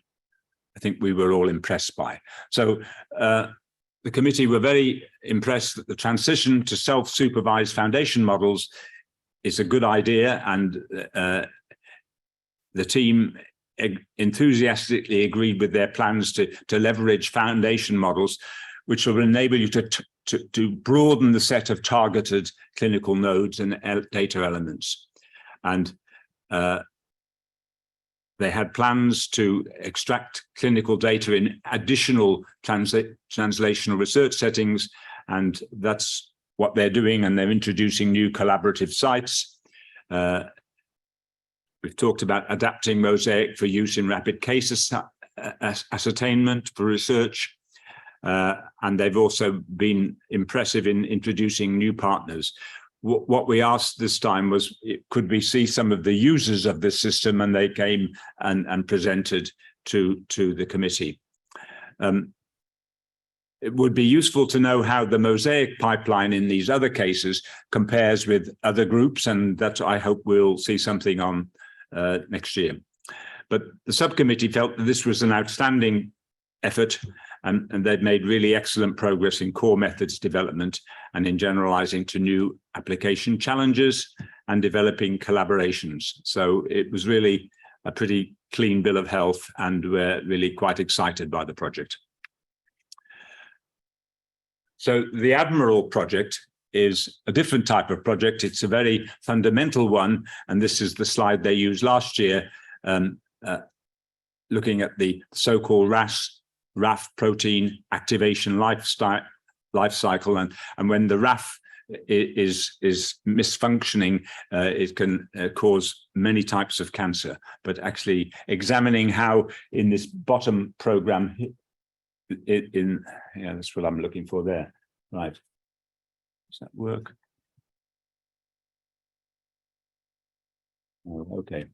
I think we were all impressed by. So the committee were very impressed that the transition to self-supervised foundation models is a good idea, and the team enthusiastically agreed with their plans to leverage foundation models, which will enable you to broaden the set of targeted clinical nodes and data elements. And they had plans to extract clinical data in additional translational research settings, and that's what they're doing, and they're introducing new collaborative sites. We've talked about adapting Mosaic for use in rapid case ascertainment for research, and they've also been impressive in introducing new partners. What we asked this time was, could we see some of the users of this system, and they came and presented to the committee. It would be useful to know how the Mosaic pipeline in these other cases compares with other groups, and that I hope we'll see something on next year. But the subcommittee felt that this was an outstanding effort, and they've made really excellent progress in core methods development and in generalizing to new application challenges and developing collaborations. So it was really a pretty clean bill of health, and we're really quite excited by the project. So the Admiral project is a different type of project. It's a very fundamental one, and this is the slide they used last year, looking at the so-called RAF protein activation life cycle, and when the RAF is misfunctioning, it can cause many types of cancer. But actually examining how in this bottom program, that's what I'm looking for there, right? Does that work? Oh, okay.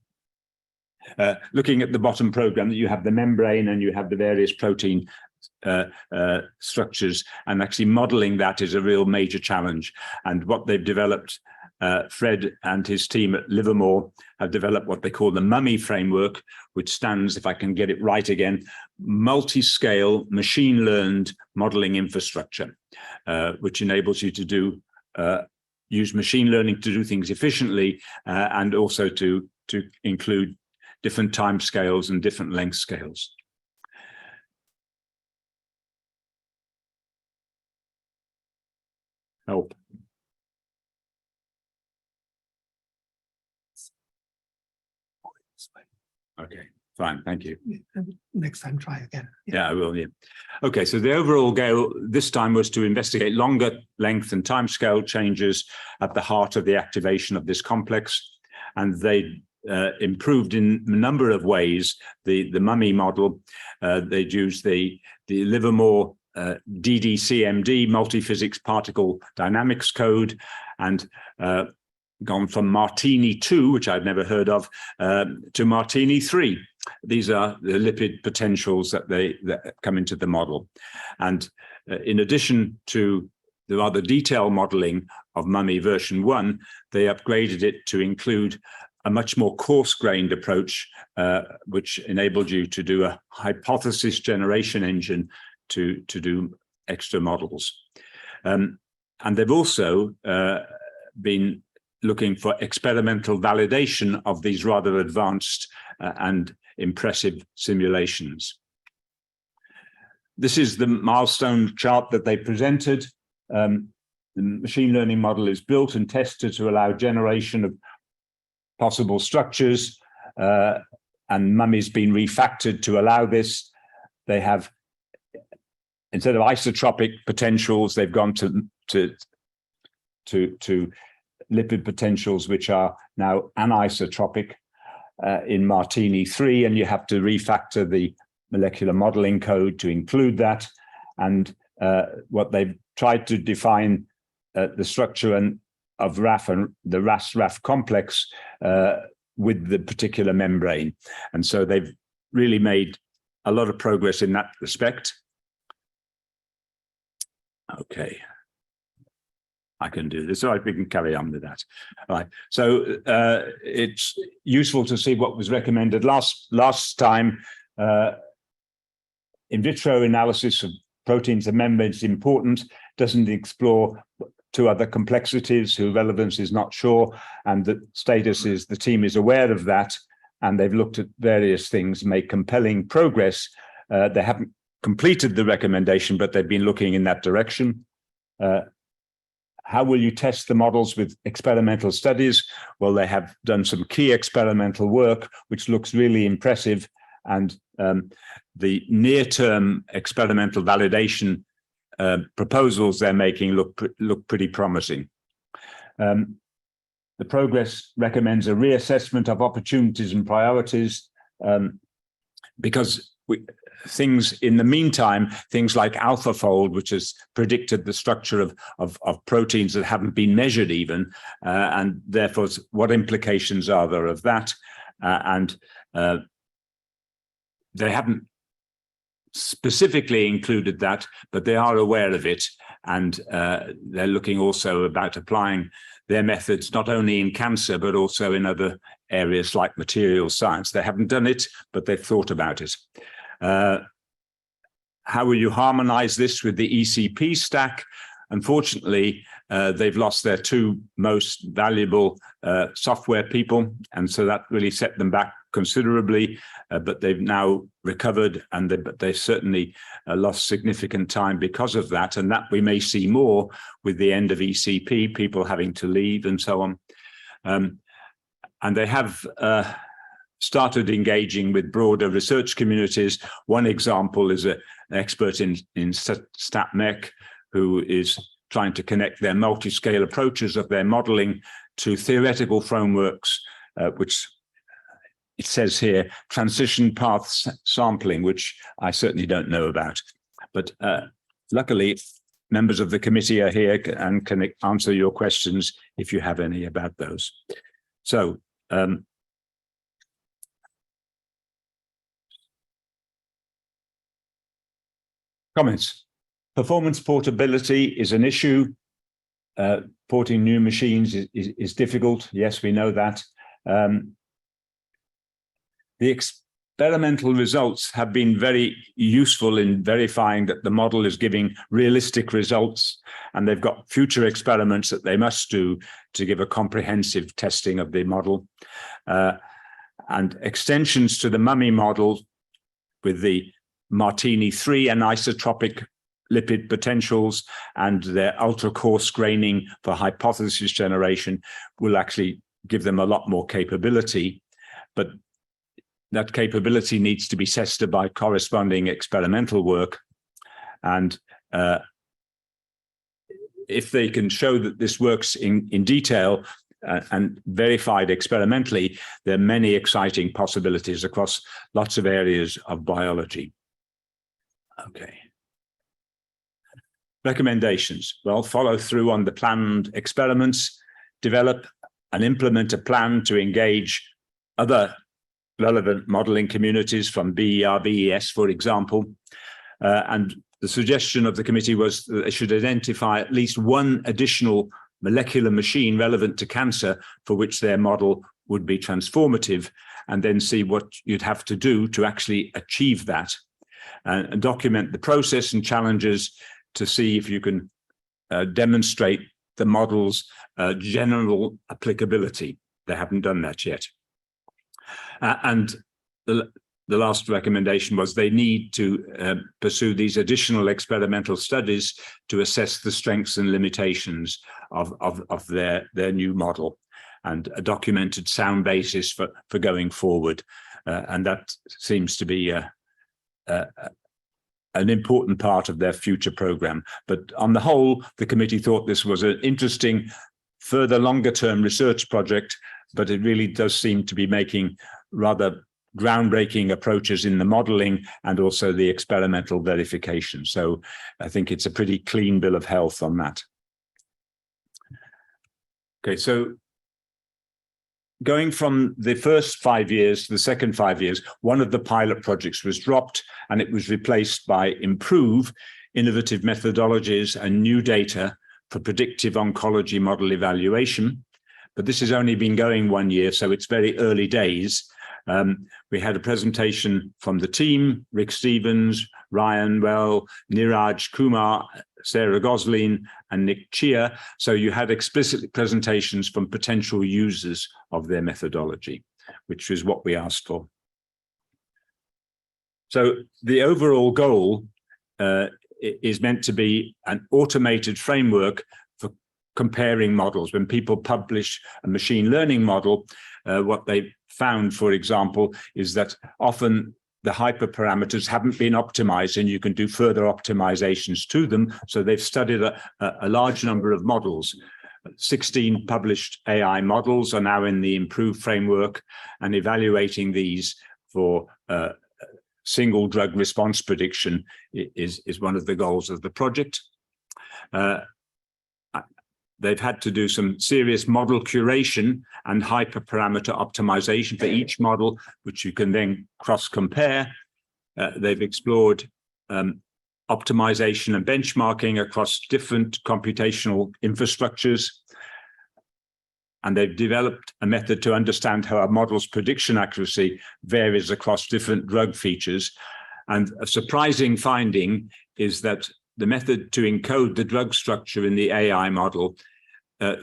Looking at the bottom program, that you have the membrane and you have the various protein structures, and actually modeling that is a real major challenge. And what they've developed, Fred and his team at Livermore have developed what they call the MUMMY framework, which stands, if I can get it right again, multi-scale machine learned modeling infrastructure, which enables you to do use machine learning to do things efficiently, and also to include different time scales and different length scales. Help. Okay, fine, thank you. Next time, try again. Yeah, I will, yeah. Okay, so the overall goal this time was to investigate longer length and timescale changes at the heart of the activation of this complex, and they improved in a number of ways the MUMMY model. They'd used the Livermore DDCMD, multi-physics particle dynamics code, and gone from Martini 2, which I'd never heard of, to Martini 3. These are the lipid potentials that come into the model. And in addition to the rather detailed modeling of MUMMY version 1, they upgraded it to include a much more coarse-grained approach, which enabled you to do a hypothesis generation engine to do extra models. And they've also been looking for experimental validation of these rather advanced and impressive simulations. This is the milestone chart that they presented. The machine learning model is built and tested to allow generation of possible structures, and mummy's been refactored to allow this. They have, instead of isotropic potentials, they've gone to lipid potentials, which are now anisotropic in Martini 3, and you have to refactor the molecular modeling code to include that. And what they've tried to define the structure of RAF and the RAS-RAF complex with the particular membrane. And so they've really made a lot of progress in that respect. Okay. I can do this, so we can carry on with that. All right. So it's useful to see what was recommended last time. In vitro analysis of proteins and membranes is important, doesn't explore two other complexities whose relevance is not sure, and the status is the team is aware of that, and they've looked at various things, made compelling progress. They haven't completed the recommendation, but they've been looking in that direction. How will you test the models with experimental studies? Well, they have done some key experimental work, which looks really impressive, and the near-term experimental validation proposals they're making look pretty promising. The progress recommends a reassessment of opportunities and priorities, because things in the meantime, things like AlphaFold, which has predicted the structure of proteins that haven't been measured even, and therefore what implications are there of that? They haven't specifically included that, but they are aware of it, and they're looking also about applying their methods not only in cancer but also in other areas like material science. They haven't done it, but they've thought about it. How will you harmonize this with the ECP stack? Unfortunately, they've lost their two most valuable software people, and so that really set them back considerably, but they've now recovered, and they certainly lost significant time because of that, and that we may see more with the end of ECP, people having to leave and so on. And they have started engaging with broader research communities. One example is an expert in StatMech, who is trying to connect their multi-scale approaches of their modeling to theoretical frameworks, which it says here, transition path sampling, which I certainly don't know about. But luckily, members of the committee are here and can answer your questions if you have any about those. So, comments. Performance portability is an issue. Porting new machines is difficult. Yes, we know that. The experimental results have been very useful in verifying that the model is giving realistic results, and they've got future experiments that they must do to give a comprehensive testing of the model. And extensions to the mummy model with the Martini 3 anisotropic lipid potentials and their ultra-coarse graining for hypothesis generation will actually give them a lot more capability. But that capability needs to be tested by corresponding experimental work. And if they can show that this works in detail and verified experimentally, there are many exciting possibilities across lots of areas of biology. Okay. Recommendations. Well, follow through on the planned experiments, develop and implement a plan to engage other relevant modeling communities from BER, BES, for example. And the suggestion of the committee was that they should identify at least one additional molecular machine relevant to cancer for which their model would be transformative, and then see what you'd have to do to actually achieve that, and document the process and challenges to see if you can demonstrate the model's general applicability. They haven't done that yet. And the last recommendation was they need to pursue these additional experimental studies to assess the strengths and limitations of their new model, and a documented sound basis for going forward. And that seems to be an important part of their future program. But on the whole, the committee thought this was an interesting, further longer-term research project, but it really does seem to be making rather groundbreaking approaches in the modeling and also the experimental verification. So I think it's a pretty clean bill of health on that. Okay, so going from the first 5 years to the second 5 years, one of the pilot projects was dropped and it was replaced by Improve, innovative methodologies and new data for predictive oncology model evaluation. But this has only been going 1 year, so it's very early days. We had a presentation from the team, Rick Stevens, Ryan Well, Niraj Kumar, Sarah Gosling, and Nick Chia. So you had explicit presentations from potential users of their methodology, which is what we asked for. So the overall goal is meant to be an automated framework for comparing models. When people publish a machine learning model, what they found, for example, is that often the hyperparameters haven't been optimized and you can do further optimizations to them. So they've studied a large number of models. 16 published AI models are now in the Improve framework, and evaluating these for single drug response prediction is one of the goals of the project. They've had to do some serious model curation and hyperparameter optimization for each model, which you can then cross-compare. They've explored optimization and benchmarking across different computational infrastructures. And they've developed a method to understand how a model's prediction accuracy varies across different drug features. And a surprising finding is that the method to encode the drug structure in the AI model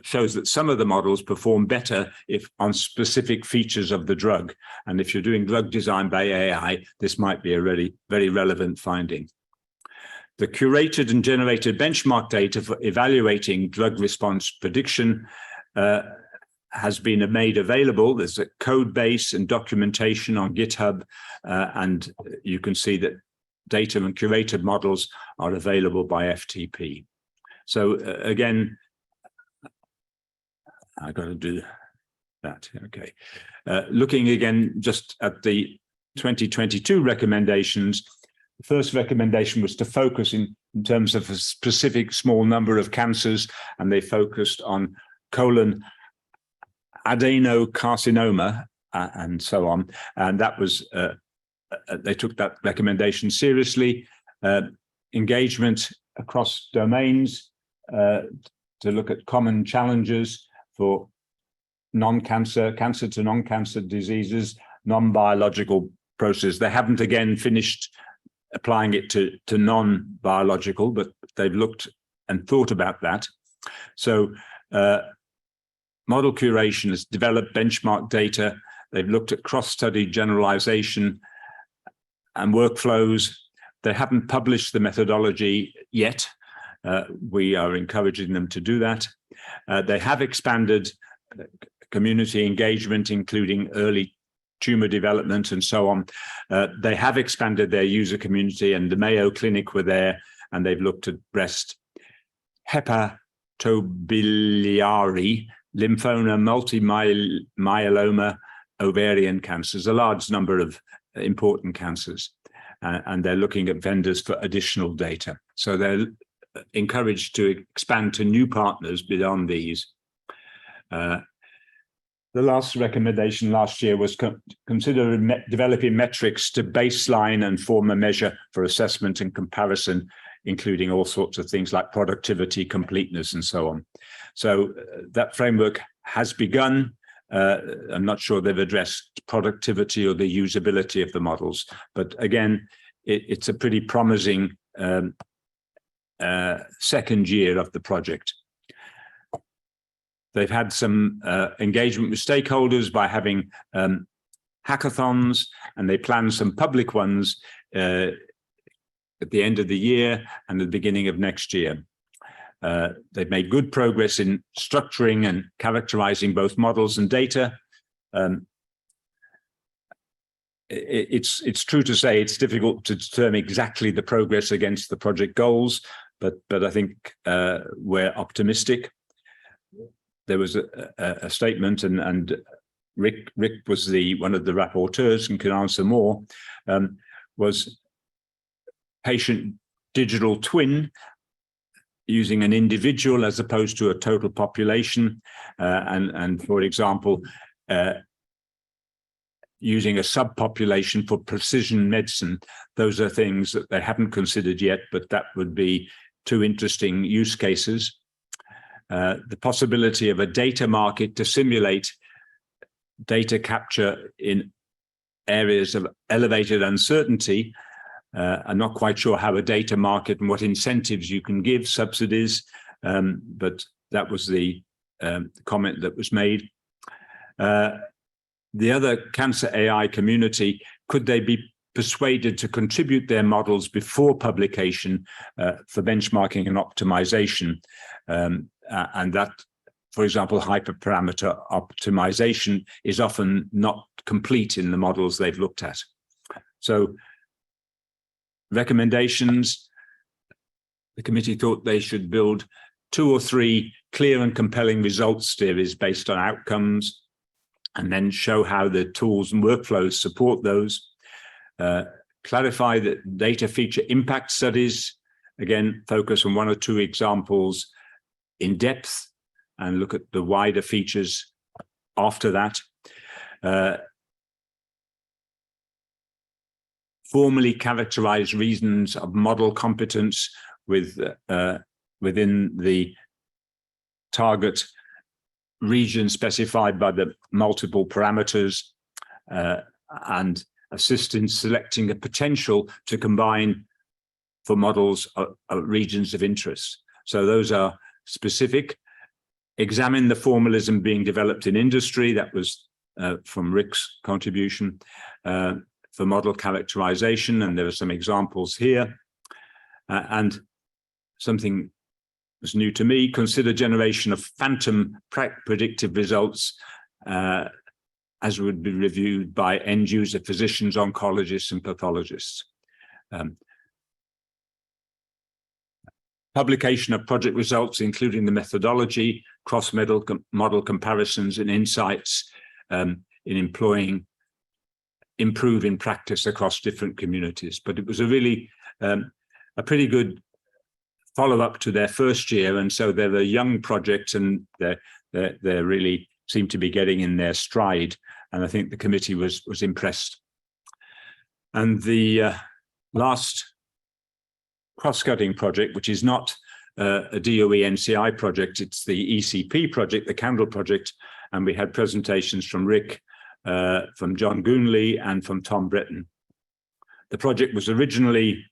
shows that some of the models perform better if on specific features of the drug. And if you're doing drug design by AI, this might be a really very relevant finding. The curated and generated benchmark data for evaluating drug response prediction has been made available. There's a code base and documentation on GitHub, and you can see that data and curated models are available by FTP. So again, I got to do that. Okay. Looking again just at the 2022 recommendations, the first recommendation was to focus in terms of a specific small number of cancers, and they focused on colon adenocarcinoma and so on. And that was, they took that recommendation seriously. Engagement across domains to look at common challenges for non-cancer, cancer to non-cancer diseases, non-biological process. They haven't again finished applying it to non-biological, but they've looked and thought about that. So model curation has developed benchmark data. They've looked at cross-study generalization and workflows. They haven't published the methodology yet. We are encouraging them to do that. They have expanded community engagement, including early tumor development and so on. They have expanded their user community, and the Mayo Clinic were there, and they've looked at breast, hepatobiliary, lymphoma, multi-myeloma, ovarian cancers, a large number of important cancers. And they're looking at vendors for additional data. So they're encouraged to expand to new partners beyond these. The last recommendation last year was consider developing metrics to baseline and form a measure for assessment and comparison, including all sorts of things like productivity, completeness, and so on. So that framework has begun. I'm not sure they've addressed productivity or the usability of the models, but again, it's a pretty promising second year of the project. They've had some engagement with stakeholders by having hackathons, and they plan some public ones at the end of the year and the beginning of next year. They've made good progress in structuring and characterizing both models and data. It's true to say it's difficult to determine exactly the progress against the project goals, but I think we're optimistic. There was a statement, and Rick was one of the rapporteurs and can answer more, was patient digital twin using an individual as opposed to a total population, and for example, using a subpopulation for precision medicine. Those are things that they haven't considered yet, but that would be two interesting use cases. The possibility of a data market to simulate data capture in areas of elevated uncertainty. I'm not quite sure how a data market and what incentives you can give, subsidies, but that was the comment that was made. The other cancer AI community, could they be persuaded to contribute their models before publication for benchmarking and optimization? And that, for example, hyperparameter optimization is often not complete in the models they've looked at. So recommendations, the committee thought they should build 2 or 3 clear and compelling results theories based on outcomes, and then show how the tools and workflows support those. Clarify that data feature impact studies, again, focus on 1 or 2 examples in depth and look at the wider features after that. Formally characterize reasons of model competence within the target region specified by the multiple parameters, and assist in selecting a potential to combine for models of regions of interest. So those are specific. Examine the formalism being developed in industry. That was from Rick's contribution for model characterization, and there are some examples here. And something was new to me, consider generation of phantom predictive results as would be reviewed by end user physicians, oncologists, and pathologists. Publication of project results, including the methodology, cross-model comparisons, and insights in employing improve in practice across different communities. But it was a really a pretty good follow-up to their first year, and so they're a young project, and they really seem to be getting in their stride, and I think the committee was impressed. And the last cross-cutting project, which is not a DOE NCI project, it's the ECP project, the Candle project, and we had presentations from Rick, from John Goonley, and from Tom Bretton. The project was originally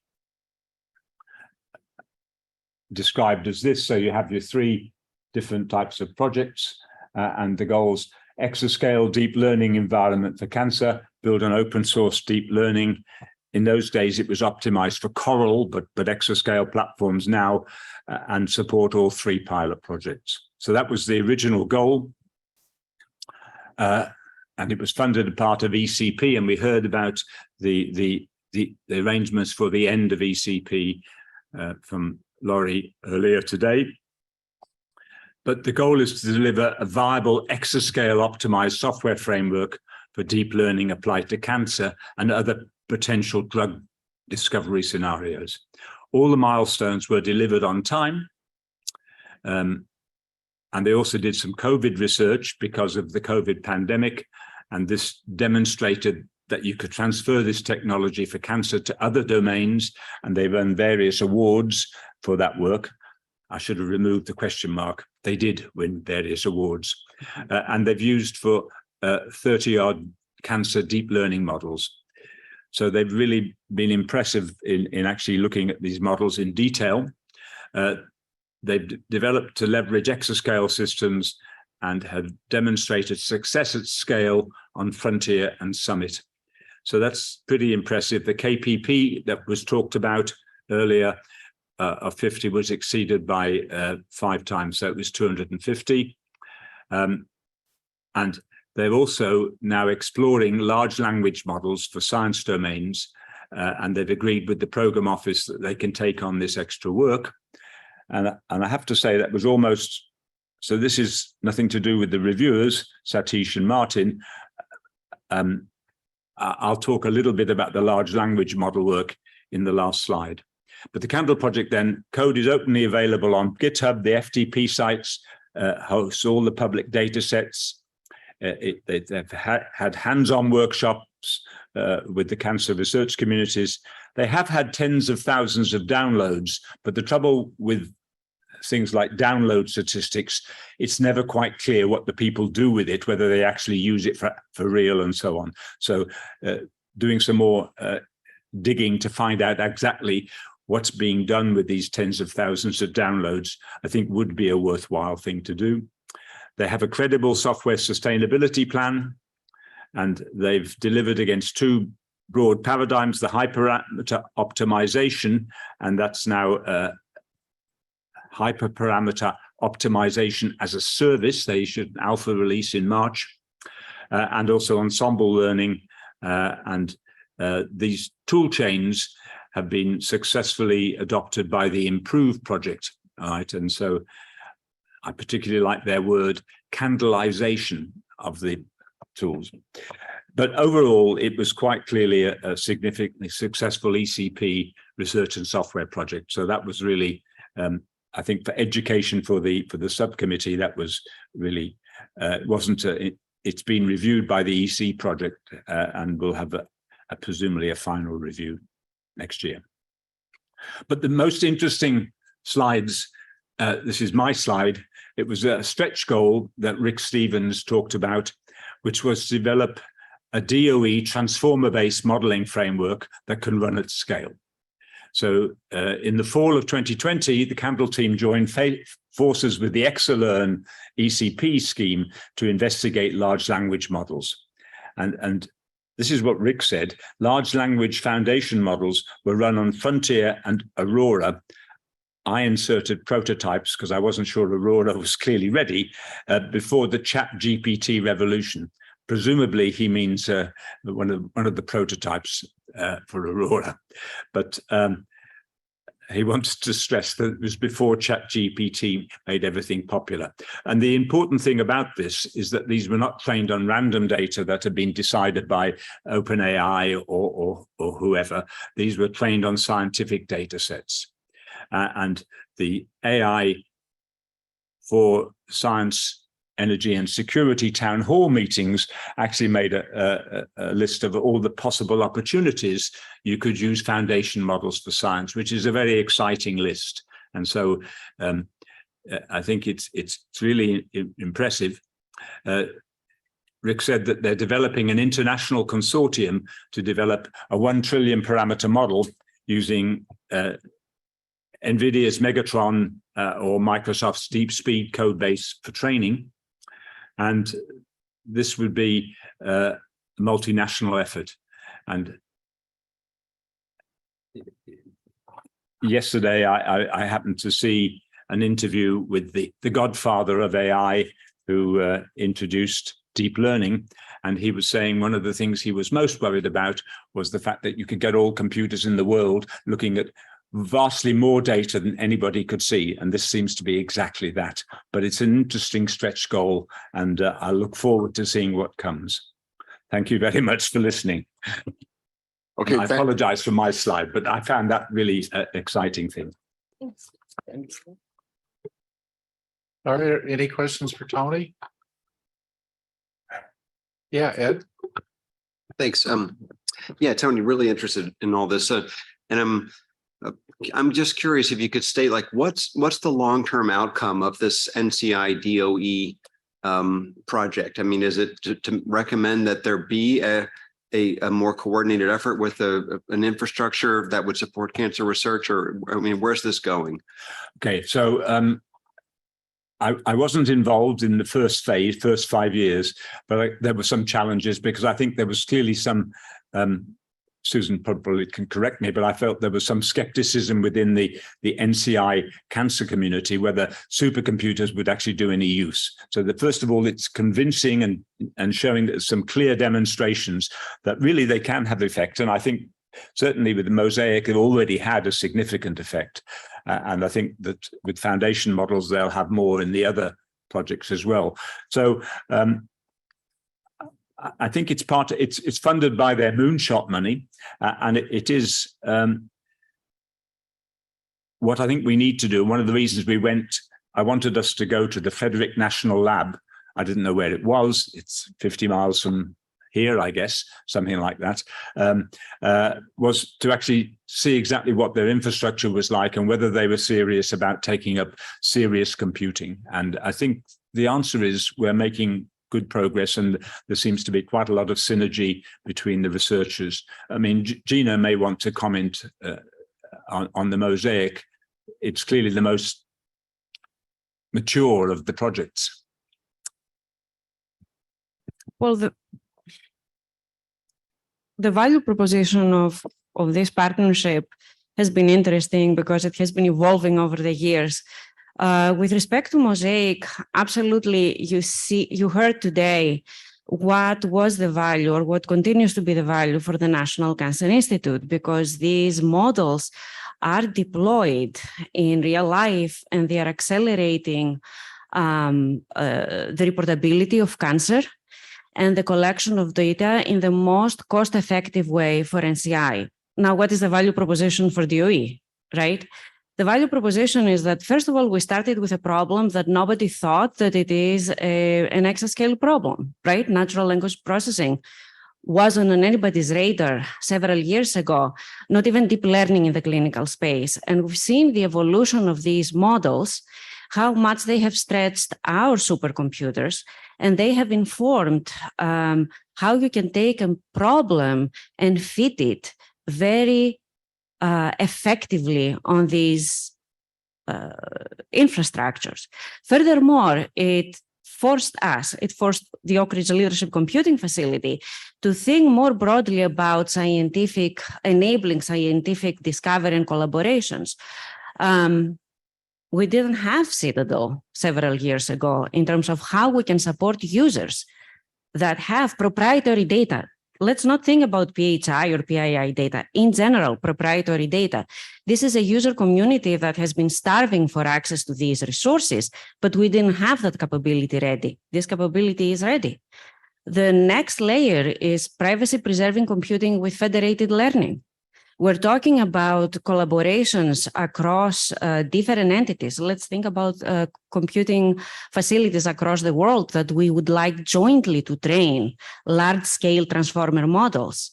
described as this, so you have your 3 different types of projects, and the goals: exascale deep learning environment for cancer, build an open source deep learning. In those days, it was optimized for Coral, but exascale platforms now, and support all 3 pilot projects. So that was the original goal. And it was funded as part of ECP, and we heard about the arrangements for the end of ECP from Laurie earlier today. But the goal is to deliver a viable exascale optimized software framework for deep learning applied to cancer and other potential drug discovery scenarios. All the milestones were delivered on time. And they also did some COVID research because of the COVID pandemic. And this demonstrated that you could transfer this technology for cancer to other domains. And they won various awards for that work. I should have removed the question mark. They did win various awards. And they've used for 30-odd cancer deep learning models. So they've really been impressive in actually looking at these models in detail. They've developed to leverage exascale systems and have demonstrated success at scale on Frontier and Summit. So that's pretty impressive. The KPP that was talked about earlier of 50 was exceeded by 5 times, so it was 250. And they're also now exploring large language models for science domains, and they've agreed with the program office that they can take on this extra work. And I have to say that was almost, so this is nothing to do with the reviewers, Satish and Martin. I'll talk a little bit about the large language model work in the last slide. But the Candle project then, code is openly available on GitHub, the FTP sites, hosts all the public data sets. They've had hands-on workshops with the cancer research communities. They have had tens of thousands of downloads, but the trouble with things like download statistics, it's never quite clear what the people do with it, whether they actually use it for real and so on. So doing some more digging to find out exactly what's being done with these tens of thousands of downloads, I think would be a worthwhile thing to do. They have a credible software sustainability plan, and they've delivered against 2 broad paradigms, the hyperparameter optimization, and that's now hyperparameter optimization as a service. They issued an alpha release in March, and also ensemble learning. And these tool chains have been successfully adopted by the Improve project. All right, and so I particularly like their word candleization of the tools. But overall, it was quite clearly a significantly successful ECP research and software project. So that was really, I think, for education for the subcommittee, that was really it's been reviewed by the EC project and will have presumably a final review next year. But the most interesting slides, this is my slide. It was a stretch goal that Rick Stevens talked about, which was to develop a DOE transformer-based modeling framework that can run at scale. So in the fall of 2020, the Candle team joined forces with the EXALearn ECP scheme to investigate large language models. And this is what Rick said: large language foundation models were run on Frontier and Aurora. I inserted prototypes because I wasn't sure Aurora was clearly ready before the ChatGPT revolution. Presumably he means one of the prototypes for Aurora, but he wants to stress that it was before ChatGPT made everything popular. And the important thing about this is that these were not trained on random data that had been decided by OpenAI or whoever. These were trained on scientific data sets. And the AI for Science, Energy and Security town hall meetings actually made a list of all the possible opportunities you could use foundation models for science, which is a very exciting list. And so I think it's really impressive. Rick said that they're developing an international consortium to develop a 1 trillion parameter model using NVIDIA's Megatron or Microsoft's DeepSpeed code base for training. And this would be a multinational effort. And yesterday, I happened to see an interview with the godfather of AI who introduced deep learning. And he was saying one of the things he was most worried about was the fact that you could get all computers in the world looking at vastly more data than anybody could see. And this seems to be exactly that. But it's an interesting stretch goal, and I look forward to seeing what comes. Thank you very much for listening. Okay, and I apologize for my slide, but I found that really exciting thing. Thanks. Are there any questions for Tony? Yeah, Ed. Thanks. Yeah, Tony, really interested in all this. And I'm just curious if you could state, like, what's the long-term outcome of this NCI DOE project? I mean, is it to recommend that there be a more coordinated effort with an infrastructure that would support cancer research, or I mean, where's this going? Okay, so I wasn't involved in the first phase, first 5 years, but there were some challenges because I think there was clearly some, Susan probably can correct me, but I felt there was some skepticism within the NCI cancer community whether supercomputers would actually do any use. So that first of all, it's convincing and showing that some clear demonstrations that really they can have effect. And I think certainly with the Mosaic, it already had a significant effect. And I think that with foundation models, they'll have more in the other projects as well. So I think it's it's funded by their moonshot money, and it is what I think we need to do. One of the reasons I wanted us to go to the Frederick National Lab. I didn't know where it was. It's 50 miles from here, I guess, something like that, was to actually see exactly what their infrastructure was like and whether they were serious about taking up serious computing. And I think the answer is we're making good progress, and there seems to be quite a lot of synergy between the researchers. I mean, Gina may want to comment on the Mosaic. It's clearly the most mature of the projects. Well, the value proposition of this partnership has been interesting because it has been evolving over the years. With respect to Mosaic, absolutely, you heard today what was the value or what continues to be the value for the National Cancer Institute, because these models are deployed in real life and they are accelerating the reportability of cancer and the collection of data in the most cost-effective way for NCI. Now, what is the value proposition for DOE, right? The value proposition is that, first of all, we started with a problem that nobody thought that it is an exascale problem, right? Natural language processing wasn't on anybody's radar several years ago, not even deep learning in the clinical space. And we've seen the evolution of these models, how much they have stretched our supercomputers, and they have informed how you can take a problem and fit it very effectively on these infrastructures. Furthermore, it forced the Oak Ridge Leadership Computing Facility to think more broadly about enabling scientific discovery and collaborations. We didn't have Citadel several years ago in terms of how we can support users that have proprietary data. Let's not think about PHI or PII data. In general, proprietary data. This is a user community that has been starving for access to these resources, but we didn't have that capability ready. This capability is ready. The next layer is privacy-preserving computing with federated learning. We're talking about collaborations across different entities. Let's think about computing facilities across the world that we would like jointly to train large-scale transformer models.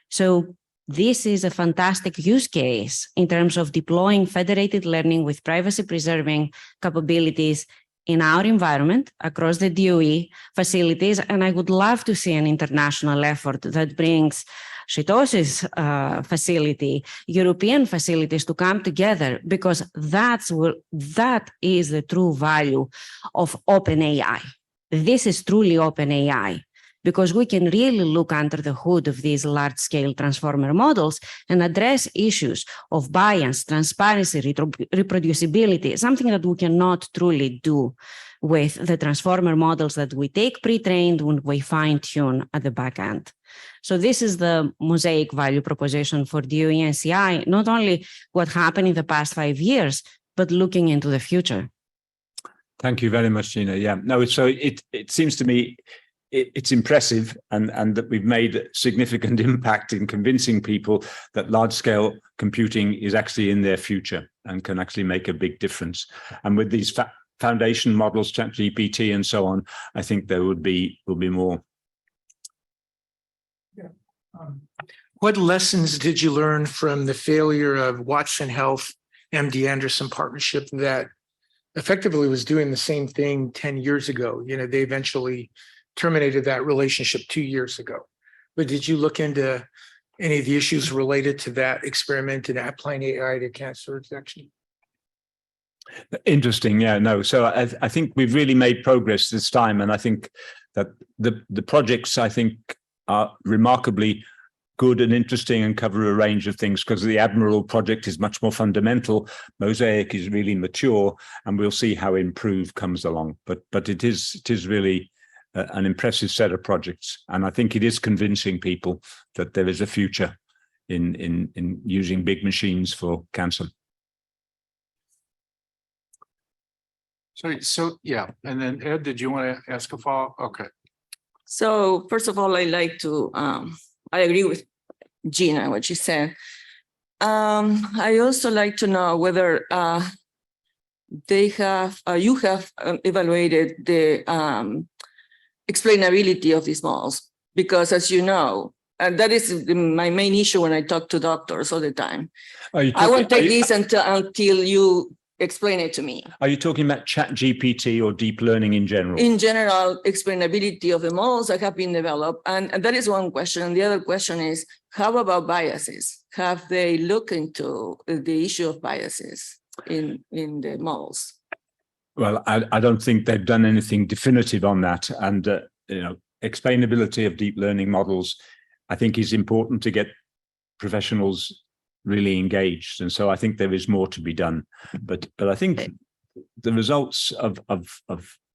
So this is a fantastic use case in terms of deploying federated learning with privacy-preserving capabilities in our environment across the DOE facilities. And I would love to see an international effort that brings Shitoshi's facility, European facilities to come together, because that is the true value of OpenAI. This is truly OpenAI, because we can really look under the hood of these large-scale transformer models and address issues of bias, transparency, reproducibility, something that we cannot truly do with the transformer models that we take pre-trained when we fine-tune at the back end. So this is the Mosaic value proposition for DOE and NCI, not only what happened in the past 5 years, but looking into the future. Thank you very much, Gina. Yeah, no, so it seems to me it's impressive, and that we've made significant impact in convincing people that large-scale computing is actually in their future and can actually make a big difference. And with these foundation models, ChatGPT and so on, I think there will be more. What lessons did you learn from the failure of Watson Health, MD Anderson partnership that effectively was doing the same thing 10 years ago? You know, they eventually terminated that relationship 2 years ago. But did you look into any of the issues related to that experiment in applying AI to cancer detection? Interesting. Yeah, no. So I think we've really made progress this time. And I think that the projects, I think, are remarkably good and interesting and cover a range of things, because the Admiral project is much more fundamental. Mosaic is really mature, and we'll see how Improve comes along. But it is really an impressive set of projects. And I think it is convincing people that there is a future in using big machines for cancer. So yeah, and then Ed, did you want to ask a follow? Okay. So first of all, I like to, I agree with Gina, what she said. I also like to know whether they have, you have evaluated the explainability of these models, because as you know, and that is my main issue when I talk to doctors all the time. I won't take this until you explain it to me. Are you talking about ChatGPT or deep learning in general? In general, explainability of the models that have been developed. And that is one question. And the other question is, how about biases? Have they looked into the issue of biases in the models? Well, I don't think they've done anything definitive on that. And, explainability of deep learning models, I think, is important to get professionals really engaged. And so I think there is more to be done. But I think the results of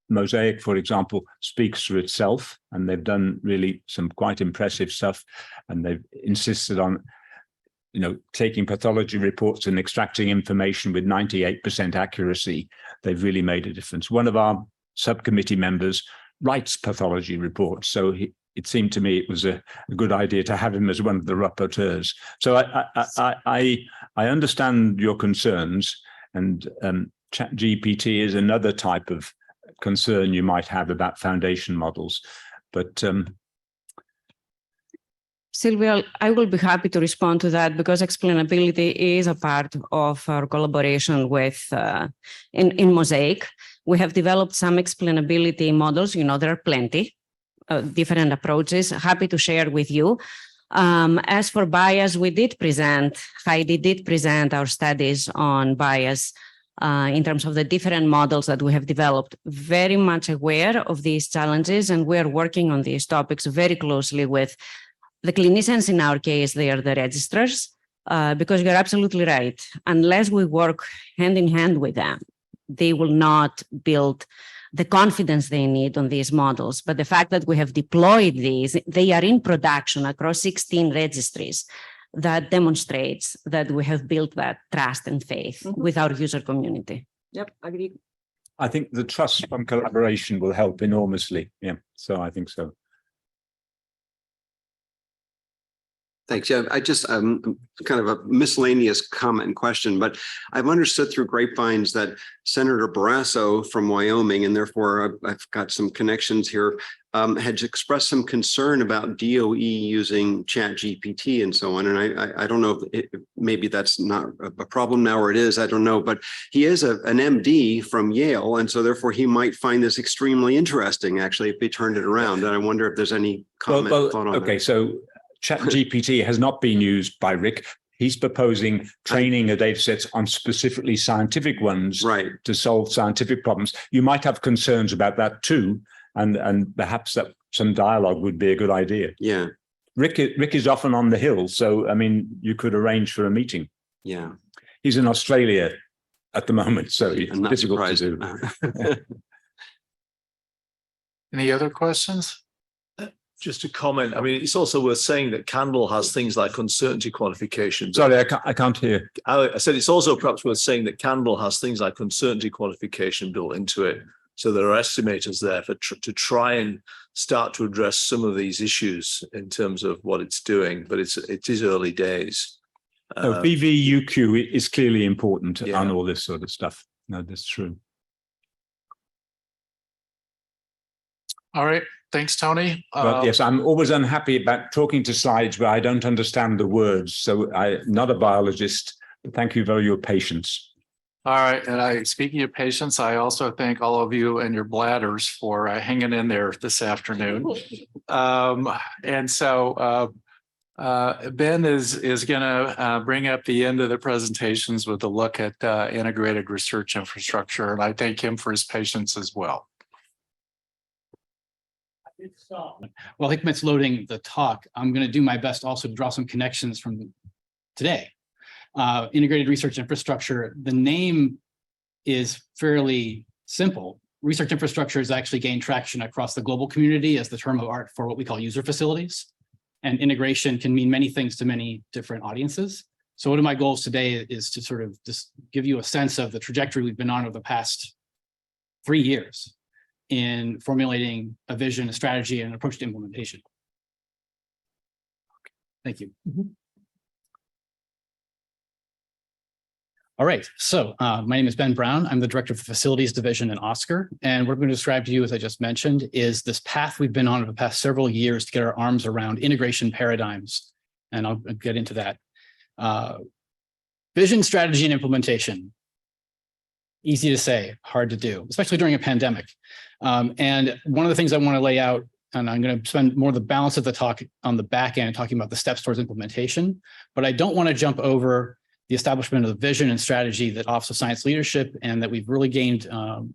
Mosaic, for example, speaks for itself. And they've done really some quite impressive stuff. And they've insisted on, taking pathology reports and extracting information with 98% accuracy. They've really made a difference. One of our subcommittee members writes pathology reports. So it seemed to me it was a good idea to have him as one of the rapporteurs. So I understand your concerns, and ChatGPT is another type of concern you might have about foundation models. But Sylvia, I will be happy to respond to that, because explainability is a part of our collaboration with in Mosaic. We have developed some explainability models. There are plenty. Different approaches, happy to share with you. As for bias, Heidi did present our studies on bias in terms of the different models that we have developed, very much aware of these challenges, and we're working on these topics very closely with the clinicians. In our case, they are the registrars, because you're absolutely right. Unless we work hand in hand with them, they will not build the confidence they need on these models. But the fact that we have deployed these, they are in production across 16 registries, that demonstrates that we have built that trust and faith with our user community. Yep, agree. I think the trust from collaboration will help enormously. Yeah, so I think so. Thanks. Yeah, I just kind of a miscellaneous comment and question, but I've understood through grapevines that Senator Barrasso from Wyoming, and therefore I've got some connections here, had expressed some concern about DOE using ChatGPT and so on. And I don't know if maybe that's not a problem now, or it is, I don't know, but he is an MD from Yale. And so therefore he might find this extremely interesting, actually, if he turned it around. And I wonder if there's any comment thought on that. So ChatGPT has not been used by Rick. He's proposing training a data sets on specifically scientific ones, right, to solve scientific problems. You might have concerns about that too, and perhaps that some dialogue would be a good idea. Yeah. Rick is often on the Hill, so I mean, you could arrange for a meeting. Yeah. He's in Australia at the moment, so it's difficult to do. Any other questions? Just a comment. I mean, it's also worth saying that Candle has things like uncertainty quantification. Sorry, I can't hear. I said it's also perhaps worth saying that Candle has things like uncertainty quantification built into it. So there are estimators there to try and start to address some of these issues in terms of what it's doing. But it is early days. VVUQ is clearly important on all this sort of stuff. No, that's true. All right. Thanks, Tony. Well, yes, I'm always unhappy about talking to slides where I don't understand the words. So I'm not a biologist, but thank you for your patience. All right. And speaking of patience, I also thank all of you and your bladders for hanging in there this afternoon. And so Ben is going to bring up the end of the presentations with a look at integrated research infrastructure, and I thank him for his patience as well. Well, Hikmet's loading the talk. I'm going to do my best also to draw some connections from today. Integrated research infrastructure, the name is fairly simple. Research infrastructure has actually gained traction across the global community as the term of art for what we call user facilities. And integration can mean many things to many different audiences. So one of my goals today is to sort of just give you a sense of the trajectory we've been on over the past 3 years in formulating a vision, a strategy, and an approach to implementation. Thank you. All right, so my name is Ben Brown. I'm the director of the facilities division in OSCAR. And what I'm going to describe to you, as I just mentioned, is this path we've been on over the past several years to get our arms around integration paradigms. And I'll get into that. Vision, strategy, and implementation. Easy to say, hard to do, especially during a pandemic. And one of the things I want to lay out, and I'm going to spend more of the balance of the talk on the back end talking about the steps towards implementation, but I don't want to jump over the establishment of the vision and strategy that Office of Science Leadership, and that we've really gained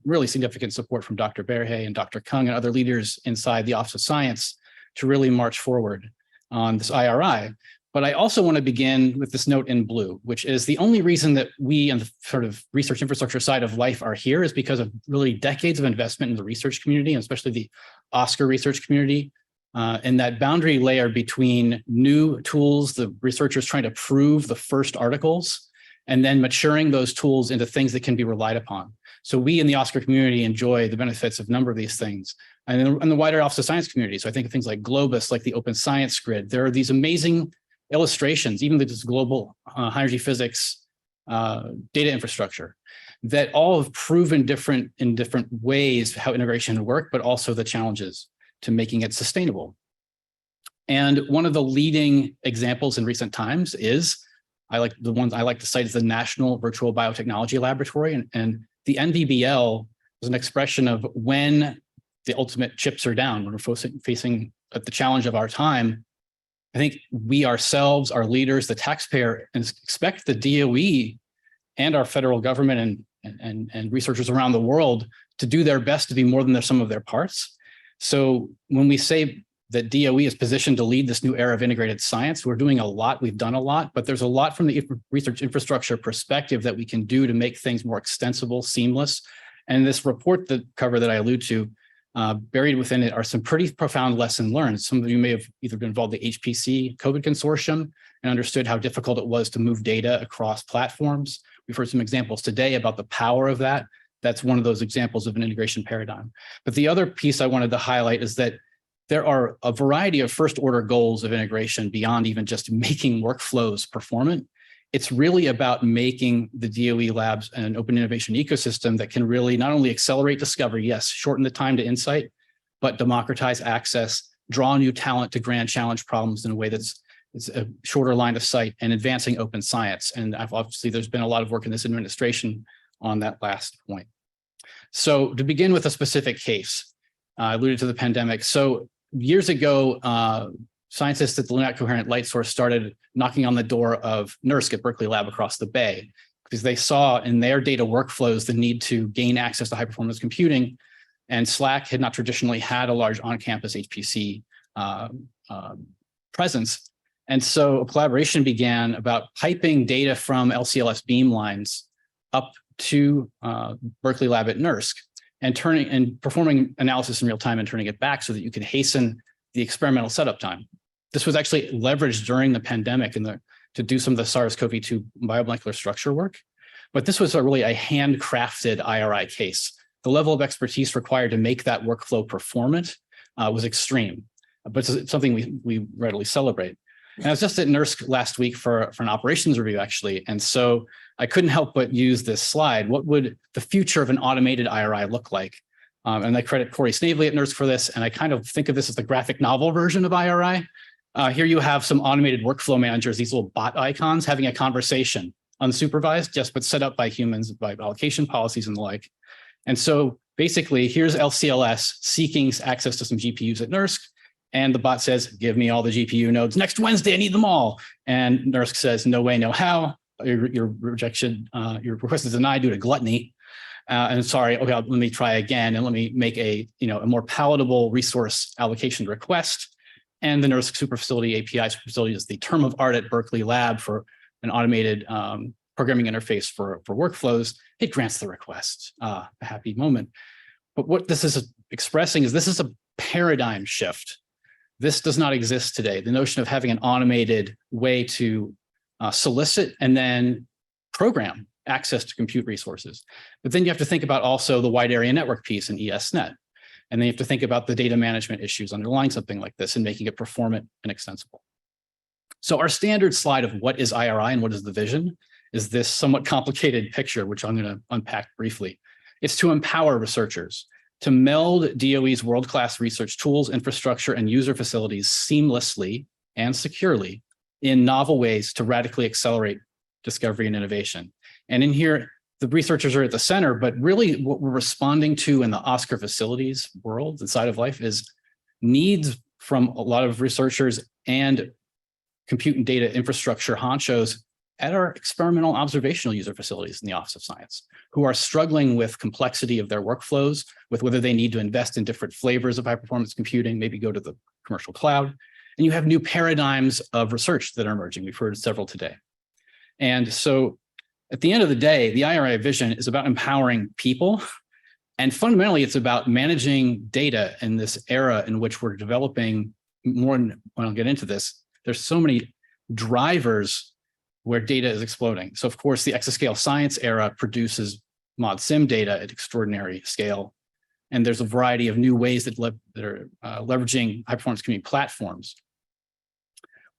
really significant support from Dr. Berhe and Dr. Kung and other leaders inside the Office of Science to really march forward on this IRI. But I also want to begin with this note in blue, which is the only reason that we on the sort of research infrastructure side of life are here is because of really decades of investment in the research community, and especially the OSCAR research community. And that boundary layer between new tools, the researchers trying to prove the first articles, and then maturing those tools into things that can be relied upon. So we in the OSCAR community enjoy the benefits of a number of these things. And in the wider Office of Science community, so I think of things like Globus, like the Open Science Grid, there are these amazing illustrations, even this global high energy physics data infrastructure, that all have proven in different ways how integration would work, but also the challenges to making it sustainable. And one of the leading examples in recent times is, the ones I like to cite is the National Virtual Biotechnology Laboratory. And the NVBL is an expression of when the ultimate chips are down, when we're facing the challenge of our time. I think we ourselves, our leaders, the taxpayer, expect the DOE and our federal government and researchers around the world to do their best to be more than the sum of their parts. So when we say that DOE is positioned to lead this new era of integrated science, we're doing a lot, we've done a lot, but there's a lot from the research infrastructure perspective that we can do to make things more extensible, seamless. And this report cover that I allude to, buried within it are some pretty profound lessons learned. Some of you may have either been involved in the HPC COVID consortium and understood how difficult it was to move data across platforms. We've heard some examples today about the power of that. That's one of those examples of an integration paradigm. But the other piece I wanted to highlight is that there are a variety of first order goals of integration beyond even just making workflows performant. It's really about making the DOE labs an open innovation ecosystem that can really not only accelerate discovery, yes, shorten the time to insight, but democratize access, draw new talent to grand challenge problems in a way that's a shorter line of sight, and advancing open science. And obviously there's been a lot of work in this administration on that last point. So to begin with a specific case, I alluded to the pandemic. So years ago, scientists at the Lunar Coherent Light Source started knocking on the door of NERSC at Berkeley Lab across the bay, because they saw in their data workflows the need to gain access to high performance computing. And SLAC had not traditionally had a large on-campus HPC presence. And so a collaboration began about piping data from LCLS beamlines up to Berkeley Lab at NERSC and performing analysis in real time and turning it back so that you can hasten the experimental setup time. This was actually leveraged during the pandemic to do some of the SARS-CoV-2 biomolecular structure work. But this was really a handcrafted IRI case. The level of expertise required to make that workflow performant was extreme, but it's something we readily celebrate. And I was just at NERSC last week for an operations review, actually. And so I couldn't help but use this slide. What would the future of an automated IRI look like? And I credit Corey Snavely at NERSC for this. And I kind of think of this as the graphic novel version of IRI. Here you have some automated workflow managers, these little bot icons, having a conversation, unsupervised, but set up by humans, by allocation policies and the like. And so basically, here's LCLS seeking access to some GPUs at NERSC. And the bot says, give me all the GPU nodes next Wednesday, I need them all. And NERSC says, no way, no how. Your rejection, your request is denied due to gluttony. And sorry, okay, let me try again and let me make a more palatable resource allocation request. And the NERSC super facility API super facility is the term of art at Berkeley Lab for an automated programming interface for workflows. It grants the request, a happy moment. But what this is expressing is this is a paradigm shift. This does not exist today. The notion of having an automated way to solicit and then program access to compute resources. But then you have to think about also the wide area network piece in ESNet. And then you have to think about the data management issues underlying something like this and making it performant and extensible. So our standard slide of what is IRI and what is the vision is this somewhat complicated picture, which I'm going to unpack briefly. It's to empower researchers, to meld DOE's world-class research tools, infrastructure, and user facilities seamlessly and securely in novel ways to radically accelerate discovery and innovation. And in here, the researchers are at the center, but really what we're responding to in the OSCAR facilities world inside of life is needs from a lot of researchers and compute and data infrastructure honchos at our experimental observational user facilities in the Office of Science, who are struggling with complexity of their workflows, with whether they need to invest in different flavors of high performance computing, maybe go to the commercial cloud. And you have new paradigms of research that are emerging. We've heard several today. And so at the end of the day, the IRI vision is about empowering people. And fundamentally, it's about managing data in this era in which we're developing more, and when I'll get into this, there's so many drivers where data is exploding. So of course, the exascale science era produces mod sim data at extraordinary scale. And there's a variety of new ways that are leveraging high performance computing platforms.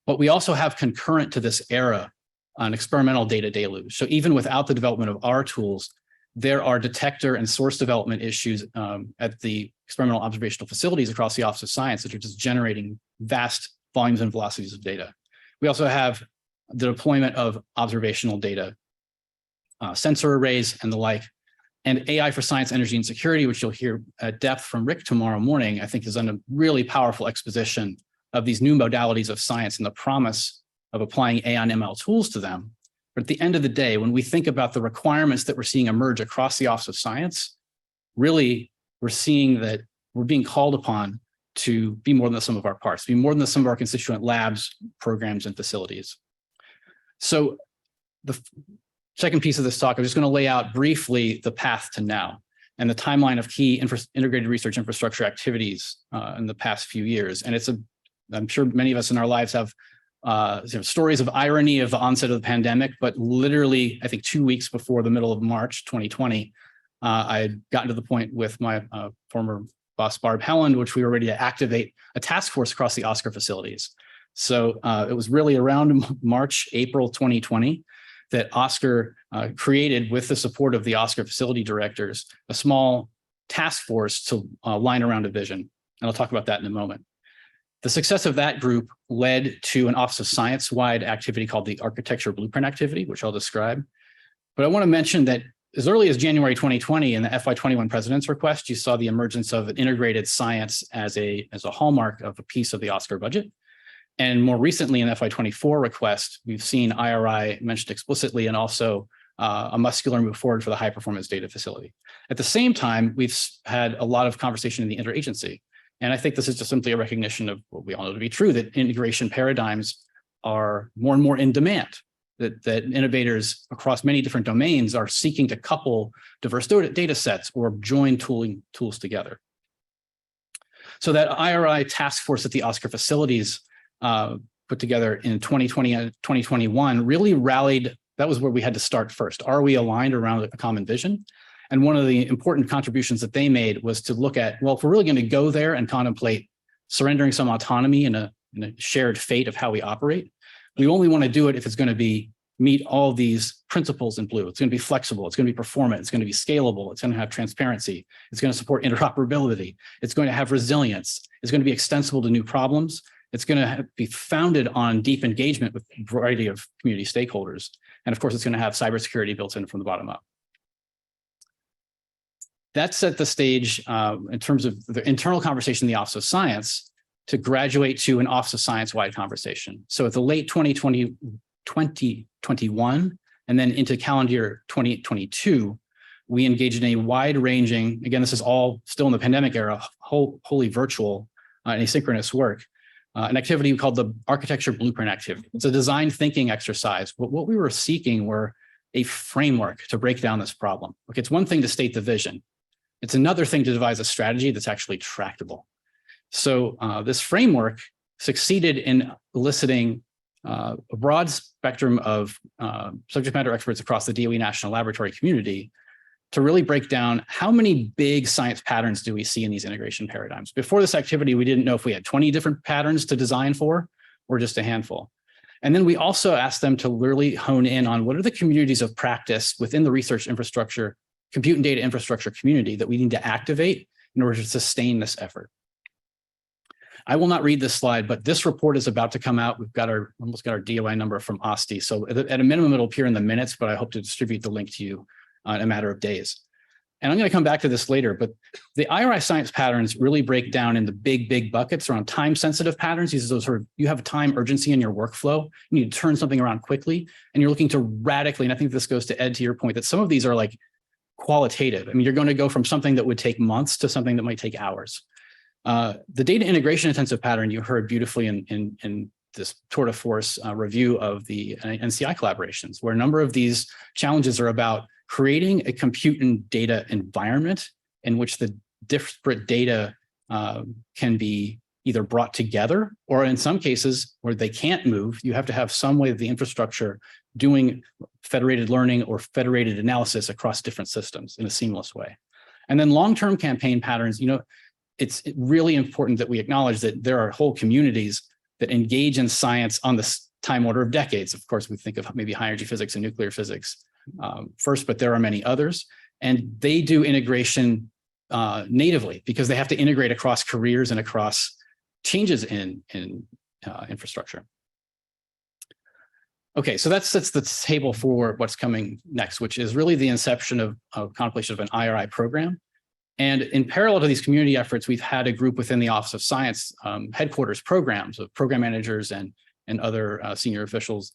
But we also have concurrent to this era an experimental data deluge. So even without the development of our tools, there are detector and source development issues at the experimental observational facilities across the Office of Science that are just generating vast volumes and velocities of data. We also have the deployment of observational data, sensor arrays and the like, and AI for science, energy, and security, which you'll hear at depth from Rick tomorrow morning, I think is on a really powerful exposition of these new modalities of science and the promise of applying AI and ML tools to them. But at the end of the day, when we think about the requirements that we're seeing emerge across the Office of Science, really, we're seeing that we're being called upon to be more than the sum of our parts, be more than the sum of our constituent labs, programs, and facilities. So the second piece of this talk, I'm just going to lay out briefly the path to now and the timeline of key integrated research infrastructure activities in the past few years. And I'm sure many of us in our lives have stories of irony of the onset of the pandemic, but literally, I think 2 weeks before the middle of March 2020, I had gotten to the point with my former boss, Barb Helland, which we were ready to activate a task force across the OSCAR facilities. So it was really around March, April 2020 that OSCAR created, with the support of the OSCAR facility directors, a small task force to line around a vision. And I'll talk about that in a moment. The success of that group led to an Office of Science-wide activity called the Architecture Blueprint Activity, which I'll describe. But I want to mention that as early as January 2020 in the FY21 President's Request, you saw the emergence of an integrated science as a hallmark of a piece of the OSCAR budget. And more recently in the FY24 request, we've seen IRI mentioned explicitly and also a muscular move forward for the high performance data facility. At the same time, we've had a lot of conversation in the interagency. And I think this is just simply a recognition of what we all know to be true, that integration paradigms are more and more in demand, that innovators across many different domains are seeking to couple diverse data sets or join tools together. So that IRI task force at the OSCAR facilities put together in 2020 and 2021 really rallied. That was where we had to start first. Are we aligned around a common vision? And one of the important contributions that they made was to look at, well, if we're really going to go there and contemplate surrendering some autonomy in a shared fate of how we operate, we only want to do it if it's going to meet all these principles in blue. It's going to be flexible. It's going to be performant. It's going to be scalable. It's going to have transparency. It's going to support interoperability. It's going to have resilience. It's going to be extensible to new problems. It's going to be founded on deep engagement with a variety of community stakeholders. And of course, it's going to have cybersecurity built in from the bottom up. That set the stage in terms of the internal conversation in the Office of Science to graduate to an Office of Science-wide conversation. So at the late 2021, and then into calendar year 2022, we engaged in a wide-ranging, again, this is all still in the pandemic era, wholly virtual and asynchronous work, an activity called the Architecture Blueprint Activity. It's a design thinking exercise, but what we were seeking were a framework to break down this problem. Okay, it's one thing to state the vision. It's another thing to devise a strategy that's actually tractable. So this framework succeeded in eliciting a broad spectrum of subject matter experts across the DOE National Laboratory community to really break down how many big science patterns do we see in these integration paradigms. Before this activity, we didn't know if we had 20 different patterns to design for or just a handful. And then we also asked them to really hone in on what are the communities of practice within the research infrastructure, compute and data infrastructure community that we need to activate in order to sustain this effort. I will not read this slide, but this report is about to come out. We've got almost got our DOI number from OSTI. So at a minimum, it'll appear in the minutes, but I hope to distribute the link to you in a matter of days. And I'm going to come back to this later, but the IRI science patterns really break down into big buckets around time-sensitive patterns. These are those sort of, you have a time urgency in your workflow, you need to turn something around quickly, and you're looking to radically, and I think this goes to Ed, to your point, that some of these are like qualitative. I mean, you're going to go from something that would take months to something that might take hours. The data integration intensive pattern you heard beautifully in this tour de force review of the NCI collaborations, where a number of these challenges are about creating a compute and data environment in which the disparate data can be either brought together, or in some cases where they can't move, you have to have some way of the infrastructure doing federated learning or federated analysis across different systems in a seamless way. And then long-term campaign patterns, it's really important that we acknowledge that there are whole communities that engage in science on this time order of decades. Of course, we think of maybe high energy physics and nuclear physics first, but there are many others. And they do integration natively because they have to integrate across careers and across changes in infrastructure. Okay, so that sets the table for what's coming next, which is really the inception of contemplation of an IRI program. And in parallel to these community efforts, we've had a group within the Office of Science headquarters programs of program managers and other senior officials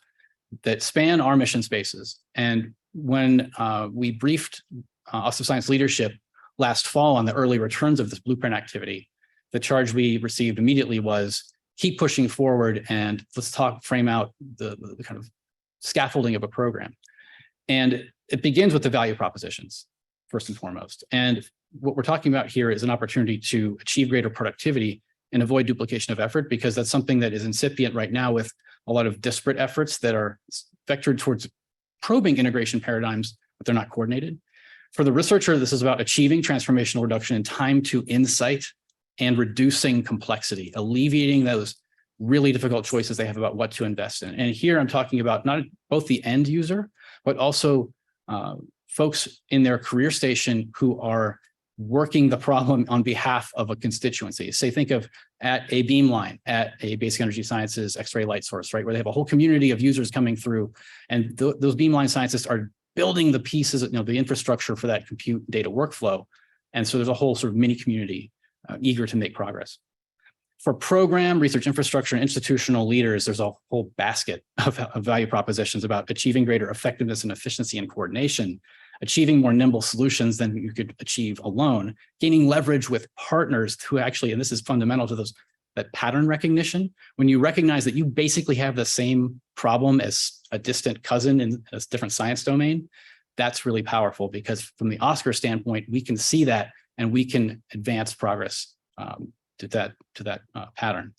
that span our mission spaces. And when we briefed Office of Science leadership last fall on the early returns of this blueprint activity, the charge we received immediately was keep pushing forward and let's frame out the kind of scaffolding of a program. And it begins with the value propositions, first and foremost. And what we're talking about here is an opportunity to achieve greater productivity and avoid duplication of effort, because that's something that is incipient right now with a lot of disparate efforts that are vectored towards probing integration paradigms, but they're not coordinated. For the researcher, this is about achieving transformational reduction in time to insight and reducing complexity, alleviating those really difficult choices they have about what to invest in. And here I'm talking about not both the end user, but also folks in their career station who are working the problem on behalf of a constituency. Say, think of at a beamline, at a basic energy sciences X-ray light source, right? Where they have a whole community of users coming through, and those beamline scientists are building the pieces, the infrastructure for that compute data workflow. And so there's a whole sort of mini community eager to make progress. For program, research infrastructure, and institutional leaders, there's a whole basket of value propositions about achieving greater effectiveness and efficiency and coordination, achieving more nimble solutions than you could achieve alone, gaining leverage with partners who actually, and this is fundamental to that pattern recognition, when you recognize that you basically have the same problem as a distant cousin in a different science domain, that's really powerful, because from the Oscar standpoint, we can see that and we can advance progress to that pattern.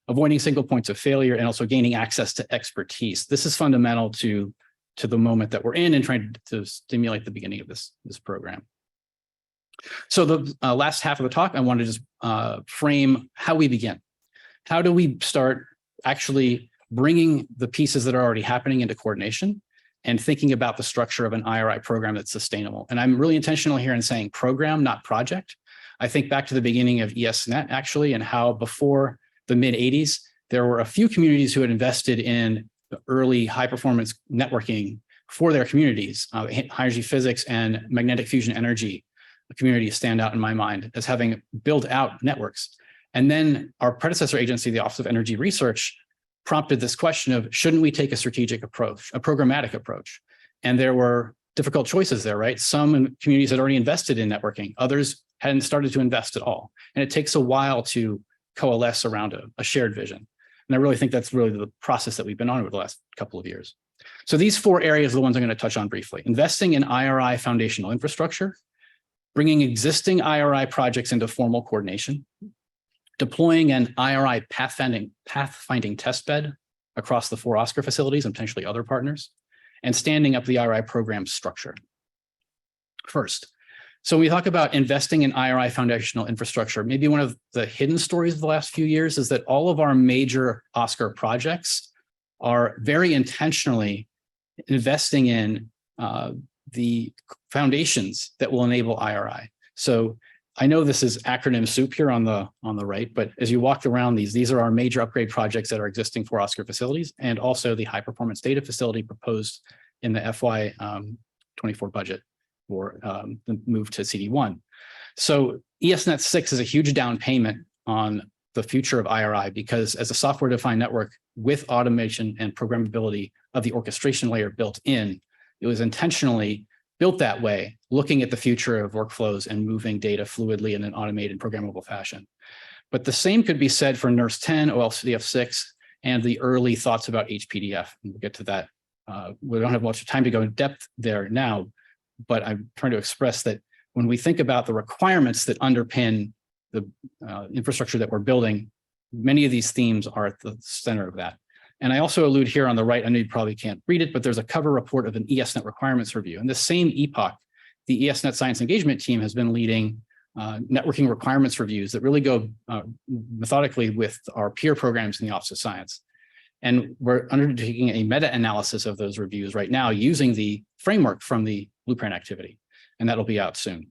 Avoiding single points of failure and also gaining access to expertise. This is fundamental to the moment that we're in and trying to stimulate the beginning of this program. So the last half of the talk, I want to just frame how we begin. How do we start actually bringing the pieces that are already happening into coordination and thinking about the structure of an IRI program that's sustainable? And I'm really intentional here in saying program, not project. I think back to the beginning of ESNet actually, and how before the mid 80s, there were a few communities who had invested in the early high performance networking for their communities. High energy physics and magnetic fusion energy communities stand out in my mind as having built out networks. And then our predecessor agency, the Office of Energy Research, prompted this question of, shouldn't we take a strategic approach, a programmatic approach? And there were difficult choices there, right? Some communities had already invested in networking, others hadn't started to invest at all. And it takes a while to coalesce around a shared vision. And I really think that's really the process that we've been on over the last couple of years. So these 4 areas are the ones I'm going to touch on briefly. Investing in IRI foundational infrastructure, bringing existing IRI projects into formal coordination, deploying an IRI pathfinding testbed across the 4 OSCAR facilities and potentially other partners, and standing up the IRI program structure. First, so when we talk about investing in IRI foundational infrastructure, maybe one of the hidden stories of the last few years is that all of our major OSCAR projects are very intentionally investing in the foundations that will enable IRI. So I know this is acronym soup here on the right, but as you walked around these are our major upgrade projects that are existing for OSCAR facilities, and also the high performance data facility proposed in the FY24 budget for the move to CD1. So ESNet 6 is a huge down payment on the future of IRI, because as a software defined network with automation and programmability of the orchestration layer built in, it was intentionally built that way, looking at the future of workflows and moving data fluidly in an automated programmable fashion. But the same could be said for NERSC 10, OLCF 6, and the early thoughts about HPDF. And we'll get to that. We don't have much time to go in depth there now, but I'm trying to express that when we think about the requirements that underpin the infrastructure that we're building, many of these themes are at the center of that. And I also allude here on the right, I know you probably can't read it, but there's a cover report of an ESNet requirements review. In the same epoch, the ESNet science engagement team has been leading networking requirements reviews that really go methodically with our peer programs in the Office of Science. And we're undertaking a meta-analysis of those reviews right now using the framework from the blueprint activity, and that'll be out soon.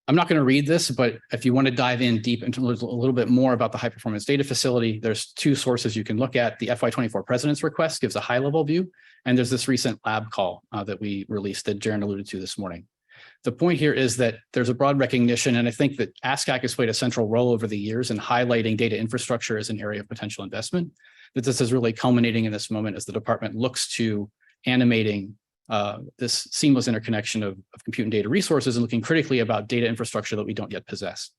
I'm not going to read this, but if you want to dive in deep into a little bit more about the high performance data facility, there's 2 sources you can look at. The FY24 president's request gives a high level view, and there's this recent lab call that we released that Jaren alluded to this morning. The point here is that there's a broad recognition, and I think that ASCAC has played a central role over the years in highlighting data infrastructure as an area of potential investment, that this is really culminating in this moment as the department looks to animating this seamless interconnection of compute and data resources and looking critically about data infrastructure that we don't yet possess.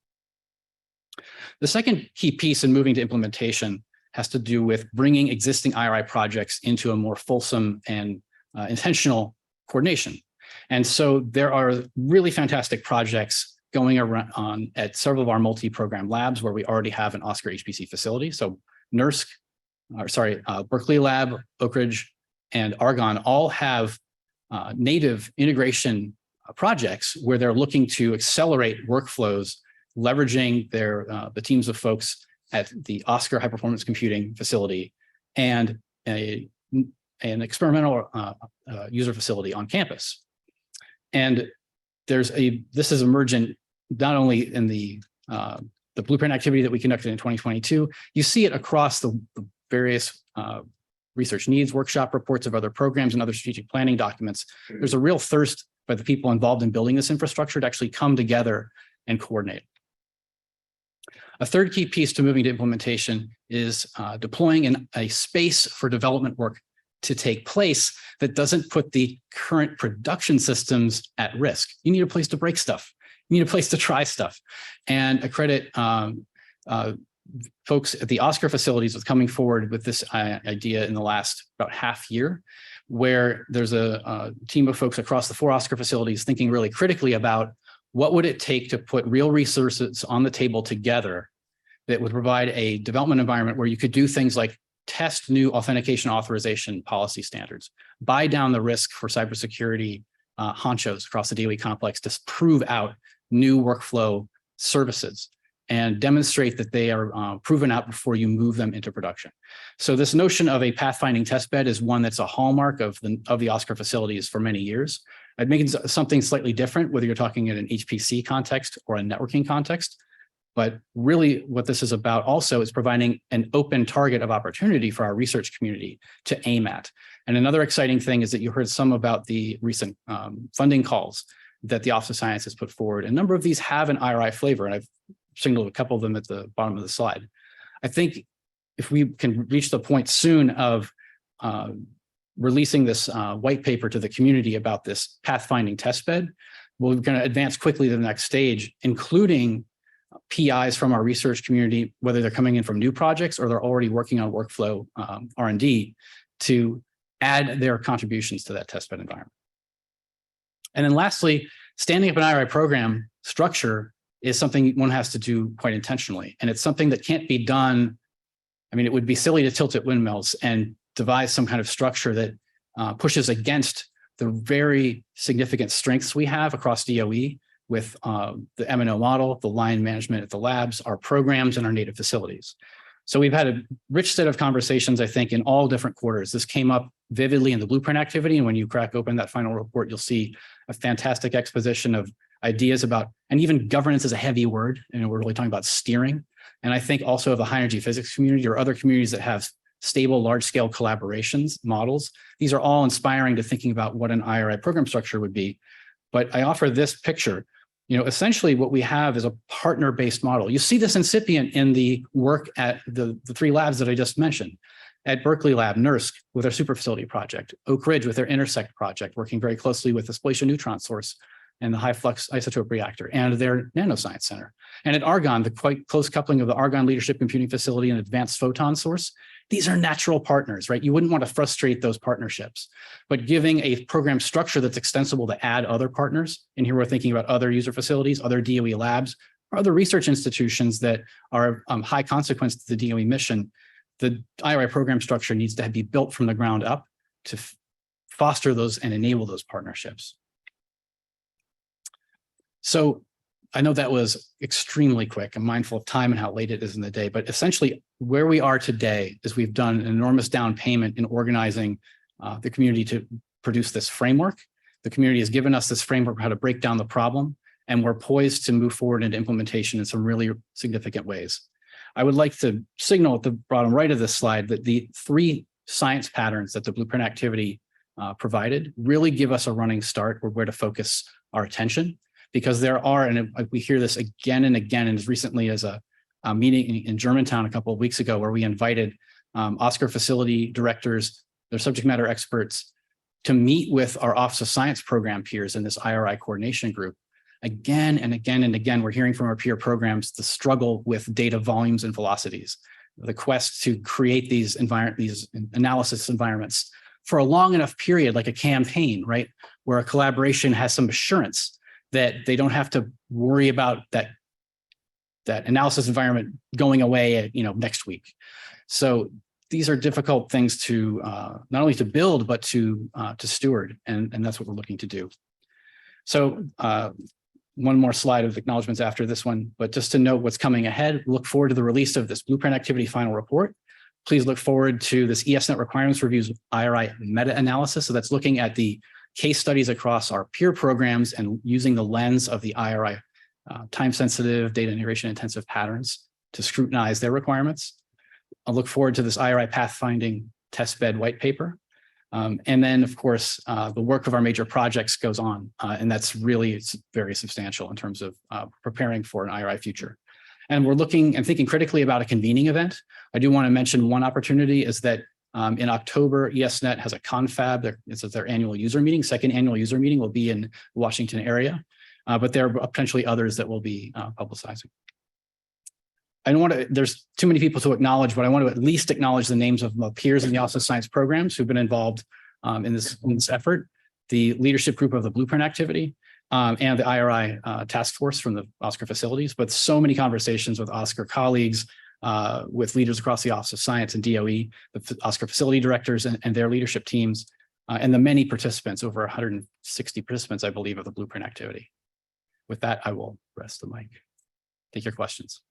The second key piece in moving to implementation has to do with bringing existing IRI projects into a more fulsome and intentional coordination. And so there are really fantastic projects going around at several of our multi-program labs where we already have an OSCAR HPC facility. So NERSC, Berkeley Lab, Oak Ridge, and Argonne all have native integration projects where they're looking to accelerate workflows, leveraging the teams of folks at the OSCAR high performance computing facility and an experimental user facility on campus. And this is emergent not only in the blueprint activity that we conducted in 2022, you see it across the various research needs workshop reports of other programs and other strategic planning documents. There's a real thirst by the people involved in building this infrastructure to actually come together and coordinate. A third key piece to moving to implementation is deploying a space for development work to take place that doesn't put the current production systems at risk. You need a place to break stuff. You need a place to try stuff. And I credit folks at the OSCAR facilities with coming forward with this idea in the last about half year, where there's a team of folks across the 4 OSCAR facilities thinking really critically about what would it take to put real resources on the table together that would provide a development environment where you could do things like test new authentication authorization policy standards, buy down the risk for cybersecurity honchos across the DOE complex to prove out new workflow services and demonstrate that they are proven out before you move them into production. So this notion of a pathfinding testbed is one that's a hallmark of the OSCAR facilities for many years. I'd make it something slightly different, whether you're talking in an HPC context or a networking context. But really what this is about also is providing an open target of opportunity for our research community to aim at. And another exciting thing is that you heard some about the recent funding calls. that the Office of Science has put forward. A number of these have an IRI flavor, and I've signaled a couple of them at the bottom of the slide. I think if we can reach the point soon of releasing this white paper to the community about this pathfinding testbed, we're going to advance quickly to the next stage, including PIs from our research community, whether they're coming in from new projects or they're already working on workflow R&D, to add their contributions to that testbed environment. And then lastly, standing up an IRI program structure is something one has to do quite intentionally. And it's something that can't be done. I mean, it would be silly to tilt at windmills and devise some kind of structure that pushes against the very significant strengths we have across DOE with the M&O model, the line management at the labs, our programs, and our native facilities. So we've had a rich set of conversations, I think, in all different quarters. This came up vividly in the blueprint activity. And when you crack open that final report, you'll see a fantastic exposition of ideas about, and even governance is a heavy word, and we're really talking about steering. And I think also of the high energy physics community or other communities that have stable, large-scale collaborations models. These are all inspiring to thinking about what an IRI program structure would be. But I offer this picture. Essentially what we have is a partner-based model. You see this incipient in the work at the three labs that I just mentioned. At Berkeley Lab, NERSC with their super facility project, Oak Ridge with their Intersect project, working very closely with the Spatial Neutron Source and the high flux isotope reactor and their nanoscience center. And at Argonne, the quite close coupling of the Argonne Leadership Computing Facility and Advanced Photon Source. These are natural partners, right? You wouldn't want to frustrate those partnerships, but giving a program structure that's extensible to add other partners. And here we're thinking about other user facilities, other DOE labs, or other research institutions that are high consequence to the DOE mission. The IRI program structure needs to be built from the ground up to foster those and enable those partnerships. So I know that was extremely quick. I'm mindful of time and how late it is in the day, but essentially where we are today is we've done an enormous down payment in organizing the community to produce this framework. The community has given us this framework for how to break down the problem, and we're poised to move forward into implementation in some really significant ways. I would like to signal at the bottom right of this slide that the 3 science patterns that the blueprint activity provided really give us a running start or where to focus our attention. Because there are, and we hear this again and again, and as recently as a meeting in Germantown a couple of weeks ago, where we invited OSCAR facility directors, their subject matter experts, to meet with our Office of Science program peers in this IRI coordination group. Again and again and again, we're hearing from our peer programs the struggle with data volumes and velocities, the quest to create these analysis environments for a long enough period, like a campaign, right, where a collaboration has some assurance that they don't have to worry about that analysis environment going away, next week. So these are difficult things to not only to build, but to steward, and that's what we're looking to do. So one more slide of acknowledgements after this one, but just to note what's coming ahead, look forward to the release of this blueprint activity final report. Please look forward to this ESNet requirements reviews IRI meta-analysis. So that's looking at the case studies across our peer programs and using the lens of the IRI time-sensitive, data integration-intensive patterns to scrutinize their requirements. I'll look forward to this IRI pathfinding testbed white paper. And then, of course, the work of our major projects goes on, and it's very substantial in terms of preparing for an IRI future. And we're looking and thinking critically about a convening event. I do want to mention one opportunity is that in October, ESNet has a confab. It's their annual user meeting. Second annual user meeting will be in the Washington area, but there are potentially others that will be publicizing. I don't want to, there's too many people to acknowledge, but I want to at least acknowledge the names of my peers in the Office of Science programs who've been involved in this effort, the leadership group of the blueprint activity, and the IRI task force from the OSCAR facilities, but so many conversations with OSCAR colleagues, with leaders across the Office of Science and DOE, the OSCAR facility directors and their leadership teams, and the many participants, over 160 participants, I believe, of the blueprint activity. With that, I will rest the mic. Take your questions.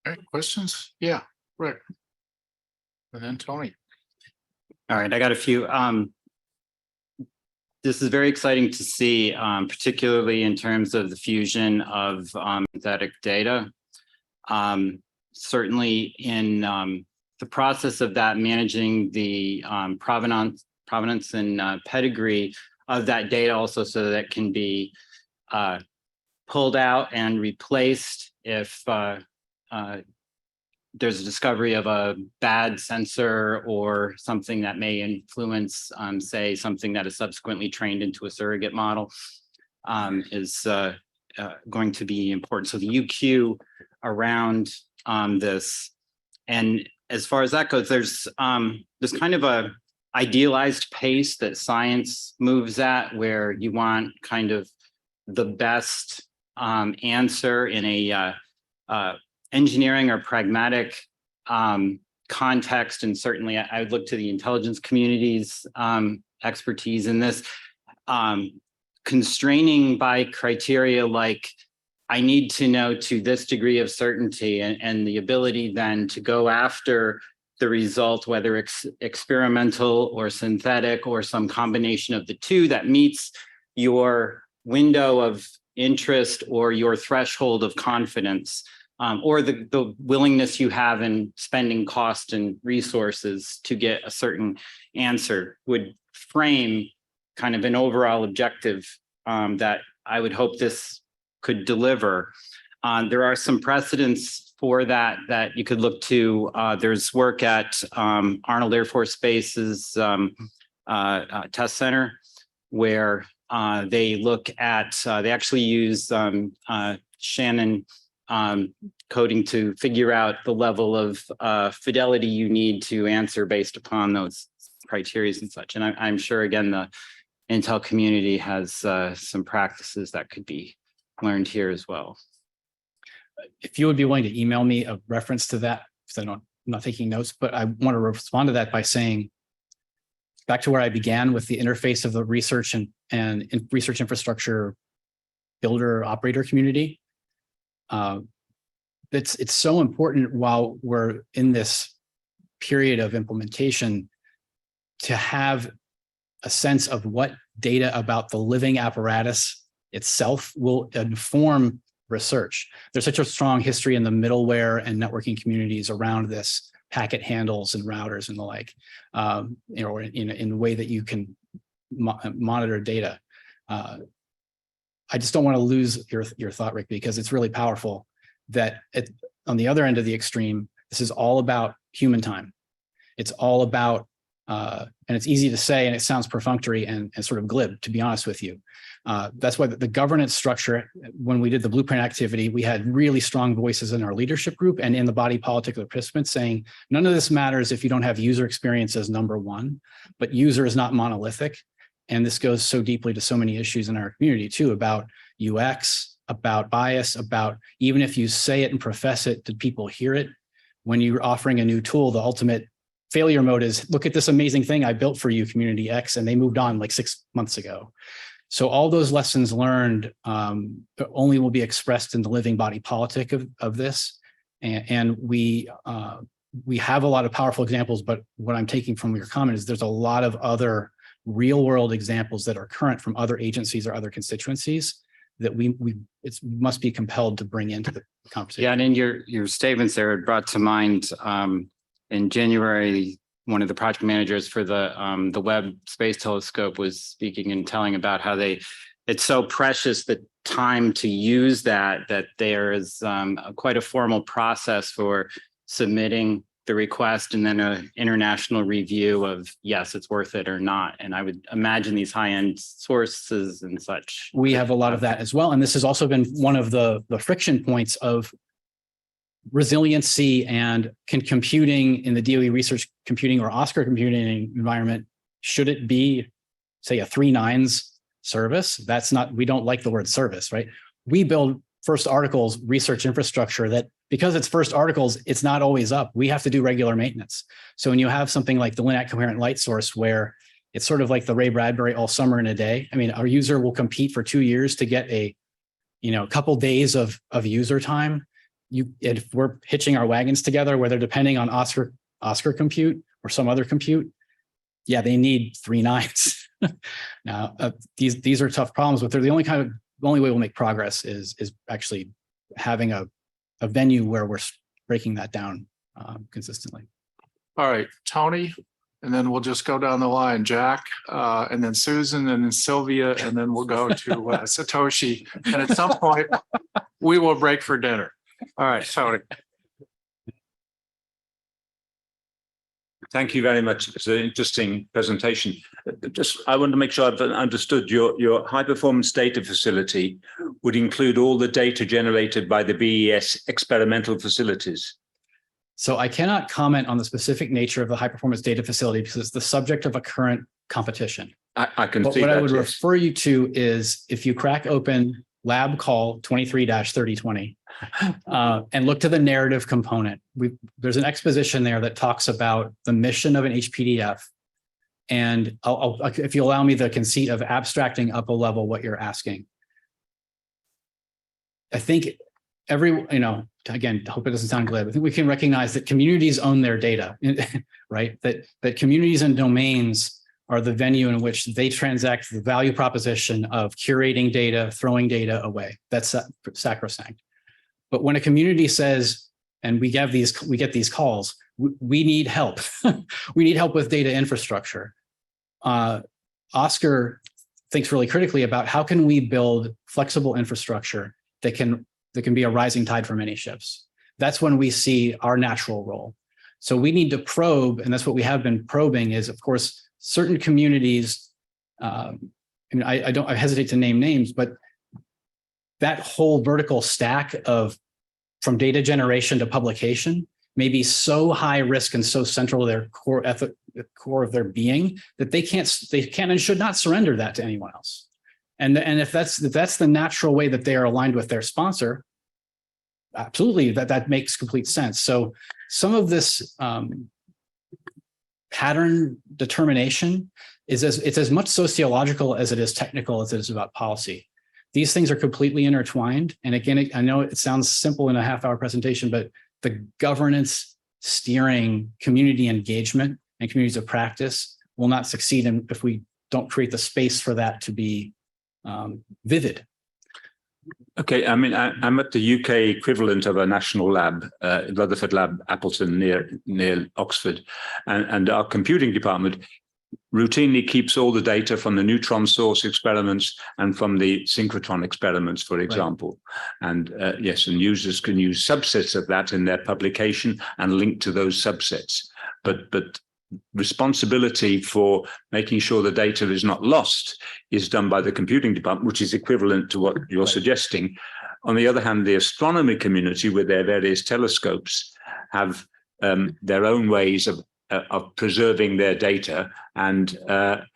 All right, questions? Yeah, Rick. And then Tony. All right, I got a few. This is very exciting to see, particularly in terms of the fusion of synthetic data. Certainly in the process of that, managing the provenance and pedigree of that data also so that it can be pulled out and replaced if there's a discovery of a bad sensor or something that may influence, say, something that is subsequently trained into a surrogate model is going to be important. So the UQ around this, and as far as that goes, there's kind of a idealized pace that science moves at, where you want kind of the best answer in a engineering or pragmatic context. And certainly I would look to the intelligence community's expertise in this, constraining by criteria like, I need to know to this degree of certainty, and the ability then to go after the result, whether experimental or synthetic or some combination of the two, that meets your window of interest or your threshold of confidence, or the willingness you have in spending cost and resources to get a certain answer, would frame kind of an overall objective that I would hope this could deliver. There are some precedents for that you could look to. There's work at Arnold Air Force Base's test center, where they look at, they actually use Shannon coding to figure out the level of fidelity you need to answer based upon those criteria and such. And I'm sure, again, the Intel community has some practices that could be learned here as well. If you would be willing to email me a reference to that, because I'm not taking notes, but I want to respond to that by saying, back to where I began with the interface of the research and research infrastructure builder operator community. It's so important while we're in this period of implementation to have a sense of what data about the living apparatus itself will inform research. There's such a strong history in the middleware and networking communities around this, packet handles and routers and the like, in a way that you can monitor data. I just don't want to lose your thought, Rick, because it's really powerful that on the other end of the extreme, this is all about human time. It's all about, and it's easy to say, and it sounds perfunctory and sort of glib, to be honest with you. That's why the governance structure, when we did the blueprint activity, we had really strong voices in our leadership group and in the body politic of the participants saying, none of this matters if you don't have user experience as number one, but user is not monolithic. And this goes so deeply to so many issues in our community too, about UX, about bias, about even if you say it and profess it, did people hear it? When you're offering a new tool, the ultimate failure mode is, look at this amazing thing I built for you, community X, and they moved on like 6 months ago. So all those lessons learned only will be expressed in the living body politic of this. And we have a lot of powerful examples, but what I'm taking from your comment is there's a lot of other real world examples that are current from other agencies or other constituencies that we must be compelled to bring into the conversation. Yeah, and in your statements there, it brought to mind in January, one of the project managers for the Webb Space Telescope was speaking and telling about how it's so precious, the time to use that there is quite a formal process for submitting the request and then an international review of, yes, it's worth it or not. And I would imagine these high-end sources and such. We have a lot of that as well. And this has also been one of the friction points of resiliency and computing in the DOE research computing or OSCAR computing environment. Should it be, say, a 3 nines service? That's not, we don't like the word service, right? We build first articles research infrastructure that, because it's first articles, it's not always up. We have to do regular maintenance. So when you have something like the LINAC coherent light source, where it's sort of like the Ray Bradbury all summer in a day. I mean, our user will compete for 2 years to get a couple days of user time. If we're hitching our wagons together, where they're depending on OSCAR compute or some other compute, yeah, they need 3 nines. Now, these are tough problems, but they're the only way we'll make progress is actually having a venue where we're breaking that down consistently. All right, Tony, And then we'll just go down the line, Jack, and then Susan, and then Sylvia, and then we'll go to Satoshi. And at some point, we will break for dinner. All right, Tony. Thank you very much. It's an interesting presentation. I want to make sure I've understood your high performance data facility would include all the data generated by the BES experimental facilities. So I cannot comment on the specific nature of the high performance data facility because it's the subject of a current competition. I can But see what that, I would yes. refer you to is if you crack open lab call 23-3020 and look to the narrative component, there's an exposition there that talks about the mission of an HPDF. And if you allow me the conceit of abstracting up a level what you're asking. I think again, I hope it doesn't sound glib. I think we can recognize that communities own their data, right? That communities and domains are the venue in which they transact the value proposition of curating data, throwing data away. That's sacrosanct. But when a community says, and we get these calls, we need help. We need help with data infrastructure. Oscar thinks really critically about how can we build flexible infrastructure that can be a rising tide for many ships. That's when we see our natural role. So we need to probe, and that's what we have been probing is, of course, certain communities, I hesitate to name names, but that whole vertical stack from data generation to publication may be so high risk and so central to their core of their being that they can't and should not surrender that to anyone else. And if that's the natural way that they are aligned with their sponsor, absolutely, that makes complete sense. So some of this pattern determination it's as much sociological as it is technical as it is about policy. These things are completely intertwined. And again, I know it sounds simple in a half-hour presentation, but the governance, steering, community engagement, and communities of practice will not succeed if we don't create the space for that to be vivid. Okay, I mean, I'm at the UK equivalent of a national lab, Rutherford Lab, Appleton, near Oxford, and our computing department routinely keeps all the data from the neutron source experiments and from the synchrotron experiments, for example. Right. And yes, and users can use subsets of that in their publication and link to those subsets. But responsibility for making sure the data is not lost is done by the computing department, which is equivalent to what you're suggesting. On the other hand, the astronomy community with their various telescopes have their own ways of preserving their data and are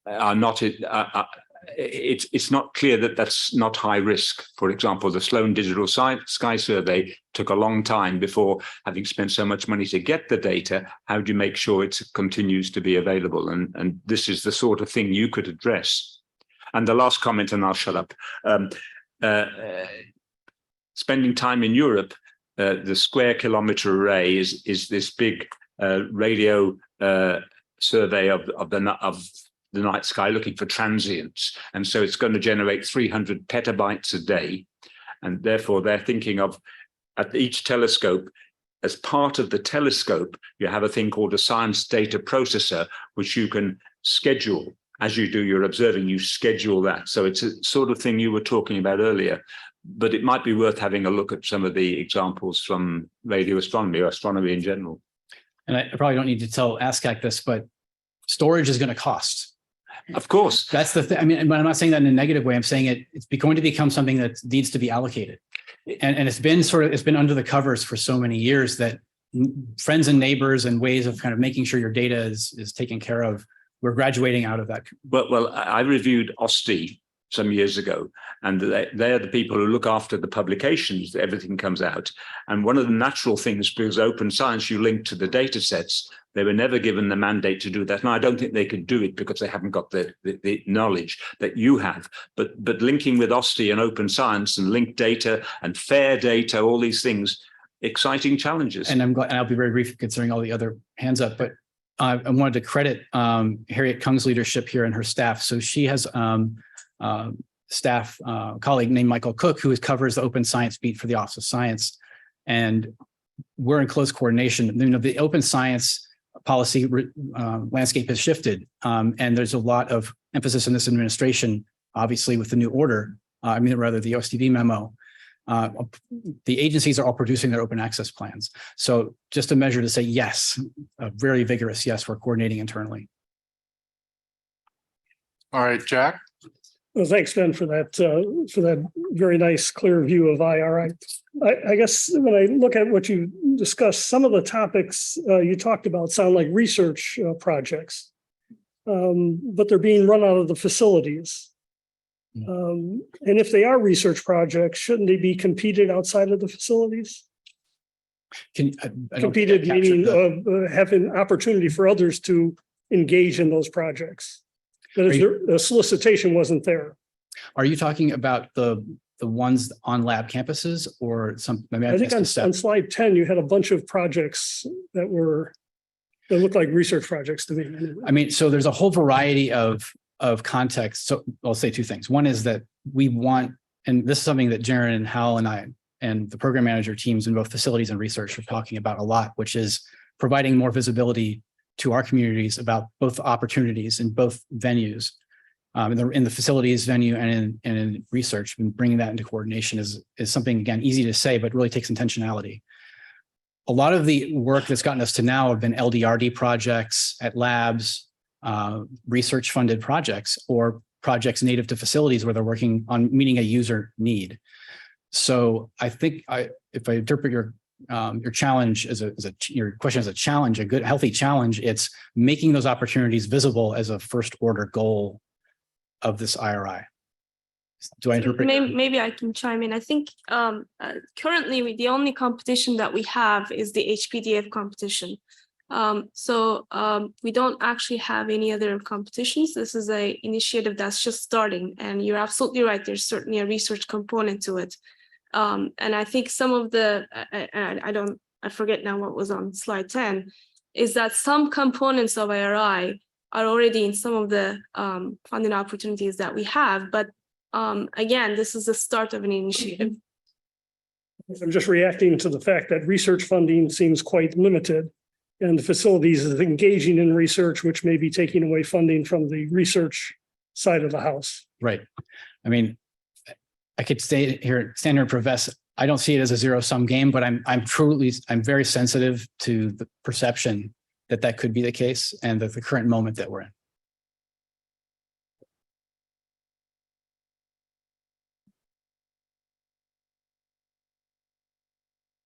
not it's not clear that that's not high risk. For example, the Sloan Digital Sky Survey took a long time before, having spent so much money to get the data, how do you make sure it continues to be available? And this is the sort of thing you could address. And the last comment, and I'll shut up. Spending time in Europe, the square kilometer array is this big radio survey of the night sky looking for transients. And so it's going to generate 300 petabytes a day. And therefore they're thinking of at each telescope, as part of the telescope, you have a thing called a science data processor, which you can schedule. As you do your observing, you schedule that. So it's a sort of thing you were talking about earlier, but it might be worth having a look at some of the examples from radio astronomy or astronomy in general. And I probably don't need to tell ASCAC this, but storage is going to cost. Of course. That's the thing. I mean, but I'm not saying that in a negative way. I'm saying it's going to become something that needs to be allocated. And it's been under the covers for so many years that friends and neighbors and ways of kind of making sure your data is taken care of. We're graduating out of that. Well, I reviewed OSTI some years ago, and they're the people who look after the publications, everything comes out. And one of the natural things, because open science, you link to the data sets, they were never given the mandate to do that. And I don't think they could do it because they haven't got the knowledge that you have. But linking with OSTI and open science and linked data and fair data, all these things, exciting challenges. And I'm glad, and I'll be very brief considering all the other hands up, but I wanted to credit Harriet Kung's leadership here and her staff. So she has staff colleague named Michael Cook, who covers the open science beat for the Office of Science. And we're in close coordination. You know, the open science policy landscape has shifted. And there's a lot of emphasis in this administration, obviously with the new order, rather the OSTD memo. The agencies are all producing their open access plans. So just a measure to say yes, a very vigorous yes, we're coordinating internally. All right, Jack. Well, thanks, Ben, for that very nice, clear view of IRI. I guess when I look at what you discussed, some of the topics you talked about sound like research projects, but they're being run out of the facilities. And if they are research projects, shouldn't they be competed outside of the facilities? Competed meaning having opportunity for others to engage in those projects. That is, the solicitation wasn't there. Are you talking about the ones on lab campuses or some? I think on slide 10, you had a bunch of projects that looked like research projects to me. So there's a whole variety of context. So I'll say two things. One is that we want, and this is something that Jaron and Hal and I and the program manager teams in both facilities and research are talking about a lot, which is providing more visibility to our communities about both opportunities in both venues, in the facilities venue and in research, and bringing that into coordination is something, again, easy to say, but really takes intentionality. A lot of the work that's gotten us to now have been LDRD projects at labs, research funded projects, or projects native to facilities where they're working on meeting a user need. So I think if I interpret your challenge your question as a challenge, a good, healthy challenge, it's making those opportunities visible as a first order goal of this IRI. Do I interpret? Maybe I can chime in. I think currently the only competition that we have is the HPDF competition. We don't actually have any other competitions. This is an initiative that's just starting, and you're absolutely right. There's certainly a research component to it. And I think some of the, I forget now what was on slide 10, is that some components of IRI are already in some of the funding opportunities that we have. But again, this is the start of an initiative. I'm just reacting to the fact that research funding seems quite limited, and the facilities is engaging in research, which may be taking away funding from the research side of the house. Right. I could stand here and profess I don't see it as a zero-sum game, but I'm very sensitive to the perception that could be the case and the current moment that we're in.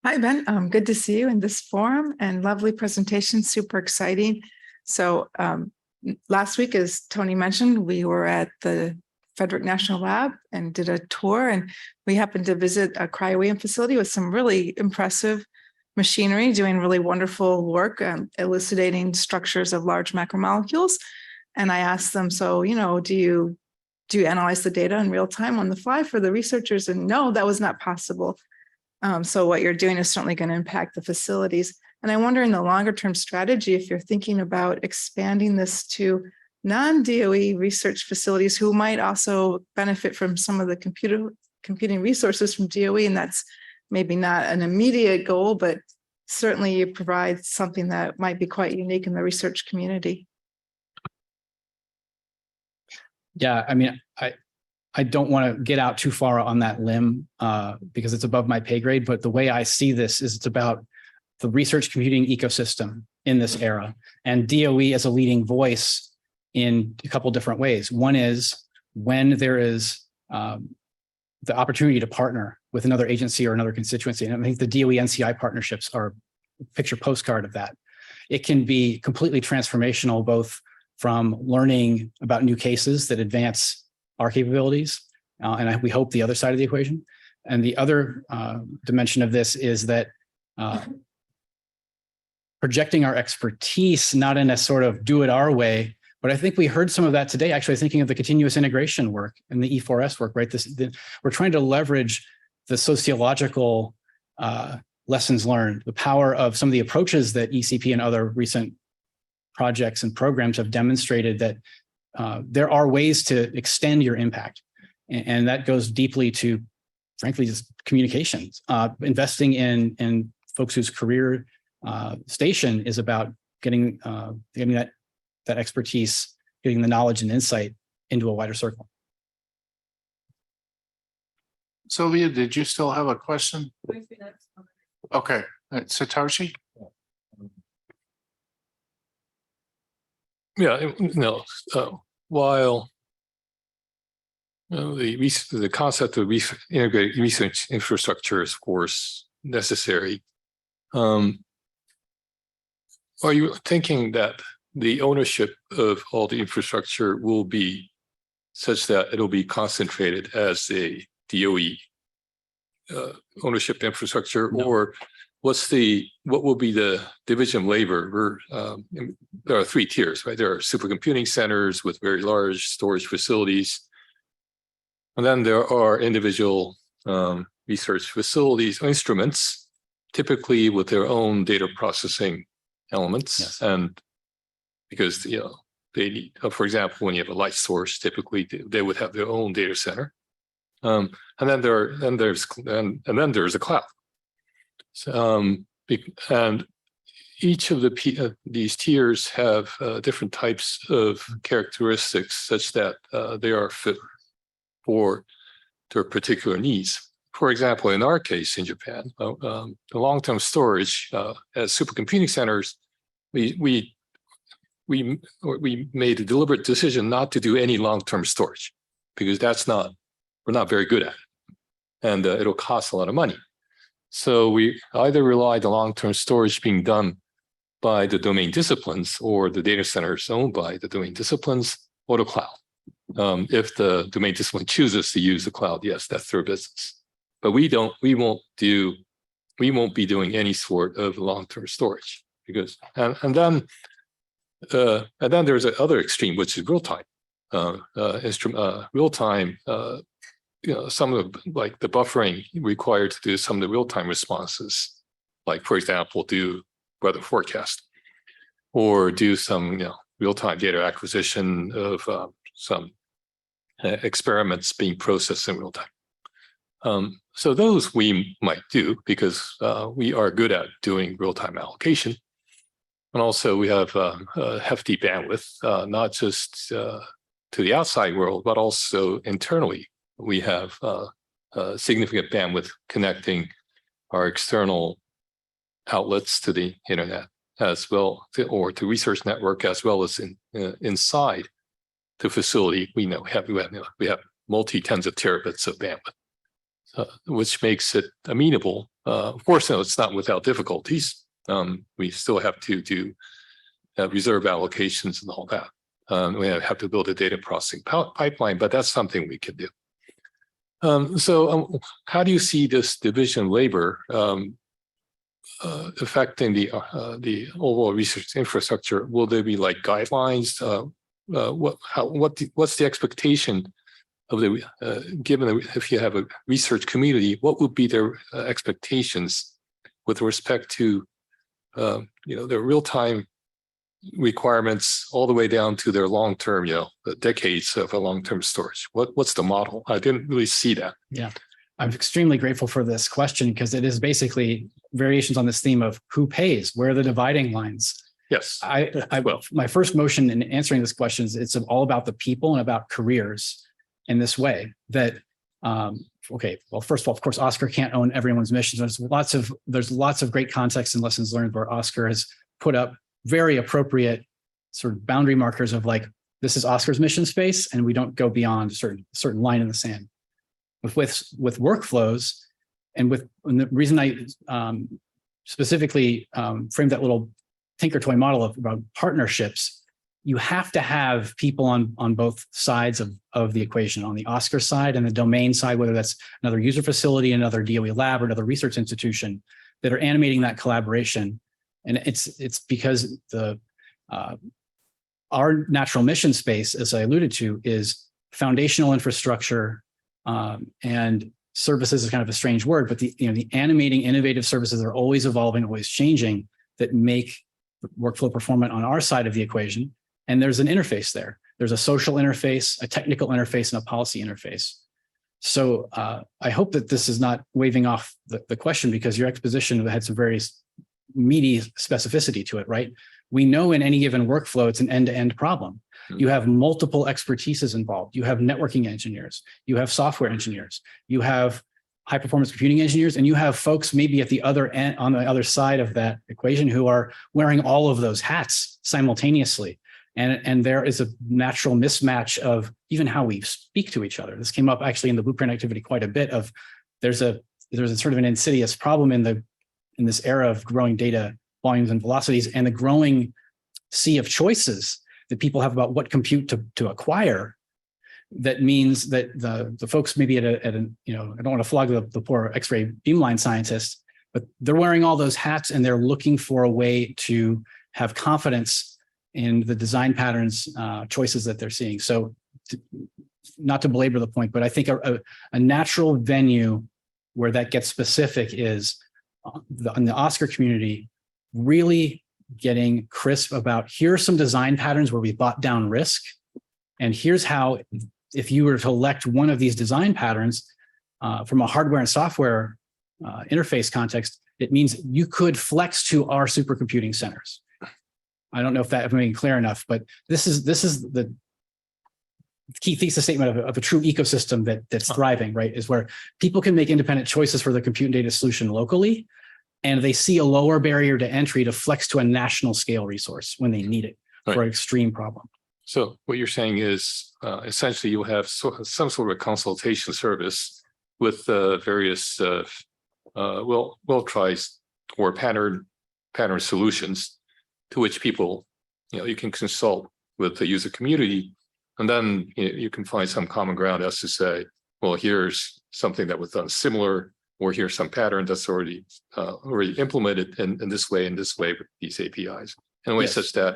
Hi, Ben. Good to see you in this forum, and lovely presentation, super exciting. So last week, as Tony mentioned, we were at the Frederick National Lab and did a tour, and we happened to visit a cryo-EM facility with some really impressive machinery doing really wonderful work, elucidating structures of large macromolecules. And I asked them, so, do you analyze the data in real time on the fly for the researchers? And no, that was not possible. So what you're doing is certainly going to impact the facilities. And I wonder in the longer term strategy, if you're thinking about expanding this to non-DOE research facilities who might also benefit from some of the computing resources from DOE, and that's maybe not an immediate goal, but certainly you provide something that might be quite unique in the research community. Yeah, I don't want to get out too far on that limb because it's above my pay grade, but the way I see this is it's about the research computing ecosystem in this era, and DOE as a leading voice in a couple different ways. One is when there is the opportunity to partner with another agency or another constituency. And I think the DOE NCI partnerships are a picture postcard of that. It can be completely transformational, both from learning about new cases that advance our capabilities, and we hope the other side of the equation. And the other dimension of this is that projecting our expertise, not in a sort of do it our way, but I think we heard some of that today, actually thinking of the continuous integration work and the E4S work, right? We're trying to leverage the sociological lessons learned, the power of some of the approaches that ECP and other recent projects and programs have demonstrated that there are ways to extend your impact. And that goes deeply to, frankly, just communications. Investing in folks whose career station is about getting that expertise, getting the knowledge and insight into a wider circle. Sylvia, did you still have a question? Okay, Satoshi? Yeah, no, while the concept of integrated research infrastructure is, of course, necessary. Are you thinking that the ownership of all the infrastructure will be such that it'll be concentrated as a DOE ownership infrastructure, or what will be the division of labor? There are 3 tiers, right? There are supercomputing centers with very large storage facilities. And then there are individual research facilities, instruments, typically with their own data processing elements. Yes. And because, they need, for example, when you have a light source, typically they would have their own data center. And then there's a cloud. So, and each of these tiers have different types of characteristics such that they are fit for their particular needs. For example, in our case in Japan, the long-term storage as supercomputing centers, we made a deliberate decision not to do any long-term storage because we're not very good at it, and it'll cost a lot of money. So we either relied on long-term storage being done by the domain disciplines or the data centers owned by the domain disciplines or the cloud. If the domain discipline chooses to use the cloud, yes, that's their business. But we won't be doing any sort of long-term storage because, and then there's another extreme, which is real-time. Real-time, some of like the buffering required to do some of the real-time responses, like for example, do weather forecast or do some real-time data acquisition of some experiments being processed in real time. So those we might do because we are good at doing real-time allocation. And also we have a hefty bandwidth, not just to the outside world, but also internally. We have significant bandwidth connecting our external outlets to the internet as well, or to research network as well as inside the facility. We have multi-tens of terabits of bandwidth, which makes it amenable. Of course, no, it's not without difficulties. We still have to do reserve allocations and all that. We have to build a data processing pipeline, but that's something we can do. So how do you see this division of labor affecting the overall research infrastructure? Will there be like guidelines? What's the expectation of given if you have a research community, what would be their expectations with respect to their real-time requirements all the way down to their long-term, decades of a long-term storage? What's the model? I didn't really see that. Yeah, I'm extremely grateful for this question because it is basically variations on this theme of who pays, where are the dividing lines? Yes. My first motion in answering this question is it's all about the people and about careers in this way that, okay, well, first of all, of course, OSCAR can't own everyone's missions. There's lots of great context and lessons learned where OSCAR has put up very appropriate sort of boundary markers of like, this is OSCAR's mission space, and we don't go beyond a certain line in the sand. With workflows, and the reason I specifically framed that little tinker toy model about partnerships, you have to have people on both sides of the equation, on the OSCAR side and the domain side, whether that's another user facility, another DOE lab, or another research institution that are animating that collaboration. And it's because our natural mission space, as I alluded to, is foundational infrastructure and services is kind of a strange word, but the animating innovative services are always evolving, always changing that make workflow performant on our side of the equation. And there's an interface there. There's a social interface, a technical interface, and a policy interface. So I hope that this is not waving off the question because your exposition had some very meaty specificity to it, right? we know in any given workflow, it's an end-to-end problem. You have multiple expertises involved. You have networking engineers, you have software engineers, you have high performance computing engineers, and you have folks maybe at the other end, on the other side of that equation, who are wearing all of those hats simultaneously. And there is a natural mismatch of even how we speak to each other. This came up actually in the blueprint activity quite a bit of there's a sort of an insidious problem in this era of growing data volumes and velocities and the growing sea of choices that people have about what compute to acquire. That means that the folks maybe at a you know, I don't want to flog the poor X-ray beamline scientists, but they're wearing all those hats and they're looking for a way to have confidence in the design patterns, choices that they're seeing. So not to belabor the point, but I think a natural venue where that gets specific is in the Oscar community, really getting crisp about here are some design patterns where we bought down risk. And here's how, if you were to elect one of these design patterns from a hardware and software interface context, it means you could flex to our supercomputing centers. I don't know if that I'm being clear enough, but this is the key thesis statement of a true ecosystem that's thriving, right? Is where people can make independent choices for the compute and data solution locally, and they see a lower barrier to entry to flex to a national scale resource when they need it for an extreme problem. So what you're saying is essentially you have some sort of consultation service with various well-tried or pattern solutions to which people, you can consult with the user community, and then you can find some common ground as to say, well, here's something that was done similar, or here's some pattern that's already implemented in this way with these APIs, in a way such that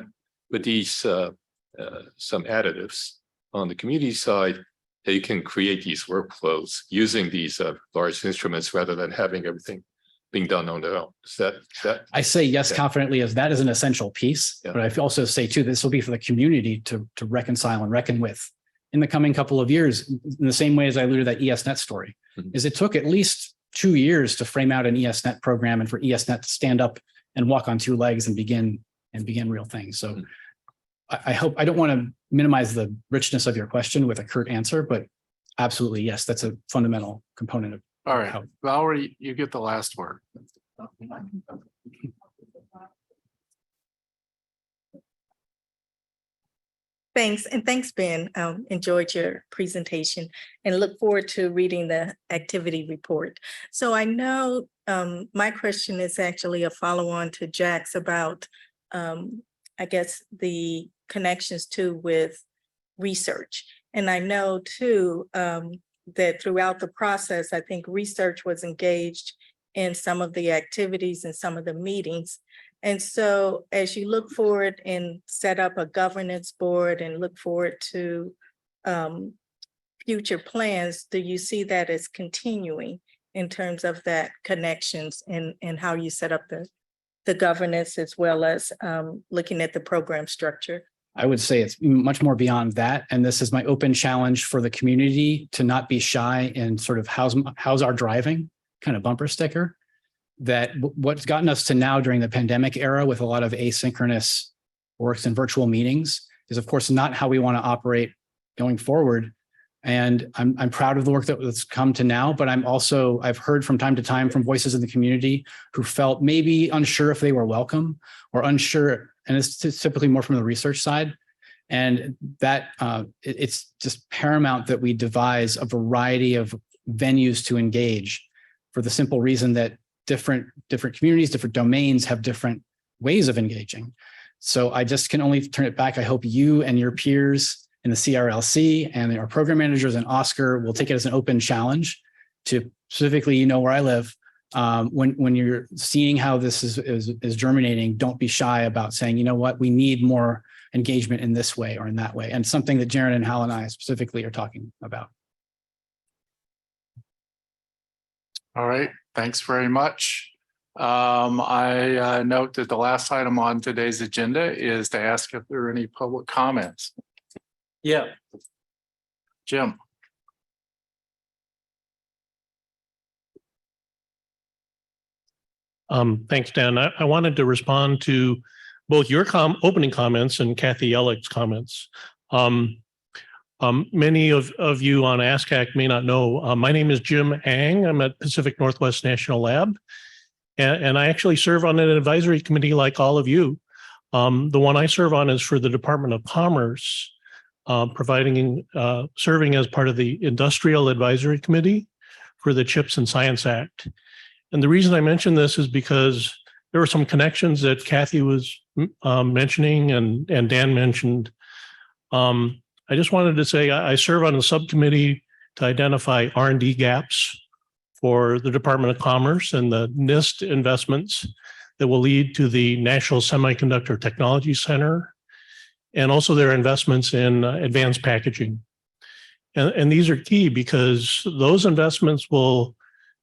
with these some additives on the community side, you can create these workflows using these large instruments rather than having everything being done on their own. Is that I say yes confidently, as that is an essential piece, but I also say too, this will be for the community to reconcile and reckon with in the coming couple of years, in the same way as I alluded to that ESNet story, is it took at least 2 years to frame out an ESNet program and for ESNet to stand up and walk on 2 legs and begin real things. So I hope, I don't want to minimize the richness of your question with a curt answer, but absolutely, yes, that's a fundamental component of. All right, Valerie, you get the last word. Thanks. And thanks, Ben. Enjoyed your presentation and look forward to reading the activity report. So I know my question is actually a follow-on to Jack's about, I guess, the connections too with research. And I know too, that throughout the process, I think research was engaged in some of the activities and some of the meetings. And so as you look forward and set up a governance board and look forward to future plans, do you see that as continuing in terms of that connections and how you set up the governance as well as looking at the program structure? I would say it's much more beyond that. And this is my open challenge for the community to not be shy and sort of how's our driving kind of bumper sticker. That what's gotten us to now during the pandemic era with a lot of asynchronous works and virtual meetings is of course not how we want to operate going forward. And I'm proud of the work that's come to now, but I've heard from time to time from voices in the community who felt maybe unsure if they were welcome or unsure. And it's typically more from the research side. And that it's just paramount that we devise a variety of venues to engage for the simple reason that different communities, different domains have different ways of engaging. So I just can only turn it back. I hope you and your peers in the CRLC and our program managers and Oscar will take it as an open challenge to specifically, where I live, when you're seeing how this is germinating, don't be shy about saying, you know what, we need more engagement in this way or in that way. And something that Jaron and Hal and I specifically are talking about. All right, thanks very much. I note that the last item on today's agenda is to ask if there are any public comments. Yeah. Jim. Thanks, Dan. I wanted to respond to both your opening comments and Kathy Ellick's comments. Many of you on ASCAC may not know, my name is Jim Ang. I'm at Pacific Northwest National Lab, and I actually serve on an advisory committee like all of you. The one I serve on is for the Department of Commerce, serving as part of the Industrial Advisory Committee for the CHIPS and Science Act. And the reason I mention this is because there were some connections that Kathy was mentioning and Dan mentioned. I just wanted to say I serve on a subcommittee to identify R&D gaps for the Department of Commerce and the NIST investments that will lead to the National Semiconductor Technology Center, and also their investments in advanced packaging. And these are key because those investments will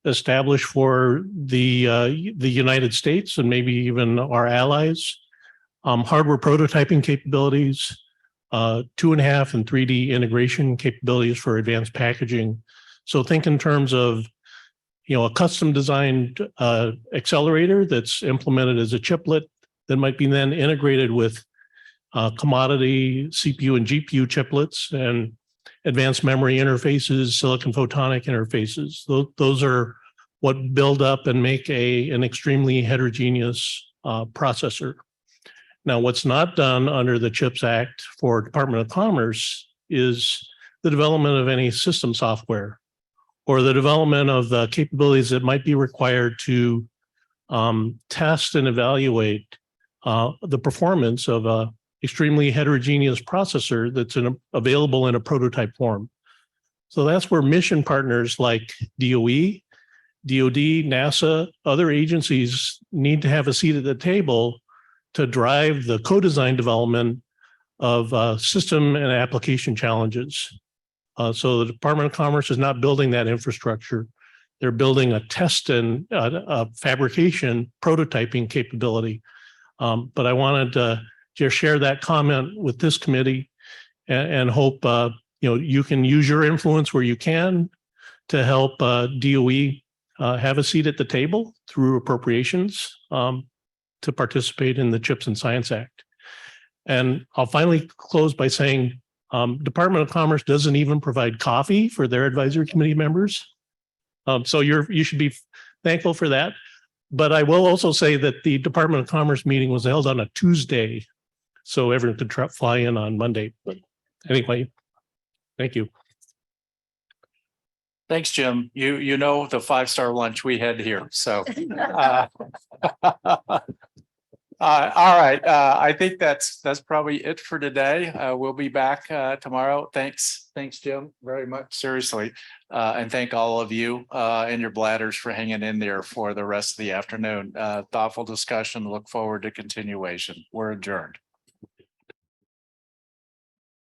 establish for the United States and maybe even our allies hardware prototyping capabilities, 2.5 and 3D integration capabilities for advanced packaging. So think in terms of, a custom designed accelerator that's implemented as a chiplet that might be then integrated with commodity CPU and GPU chiplets and advanced memory interfaces, silicon photonic interfaces. Those are what build up and make an extremely heterogeneous processor. Now, what's not done under the CHIPS Act for Department of Commerce is the development of any system software or the development of the capabilities that might be required to test and evaluate the performance of a extremely heterogeneous processor that's available in a prototype form. So that's where mission partners like DOE, DOD, NASA, other agencies need to have a seat at the table to drive the co-design development of system and application challenges. So the Department of Commerce is not building that infrastructure. They're building a test and fabrication prototyping capability. But I wanted to just share that comment with this committee and hope you can use your influence where you can to help DOE have a seat at the table through appropriations to participate in the CHIPS and Science Act. And I'll finally close by saying Department of Commerce doesn't even provide coffee for their advisory committee members. So you should be thankful for that. But I will also say that the Department of Commerce meeting was held on a Tuesday, so everyone could fly in on Monday. But anyway, thank you. Thanks, Jim. You know the 5-star lunch we had here. So all right. I think that's probably it for today. We'll be back tomorrow. Thanks, Jim, very much. Seriously. And thank all of you and your bladders for hanging in there for the rest of the afternoon. Thoughtful discussion. Look forward to continuation. We're adjourned.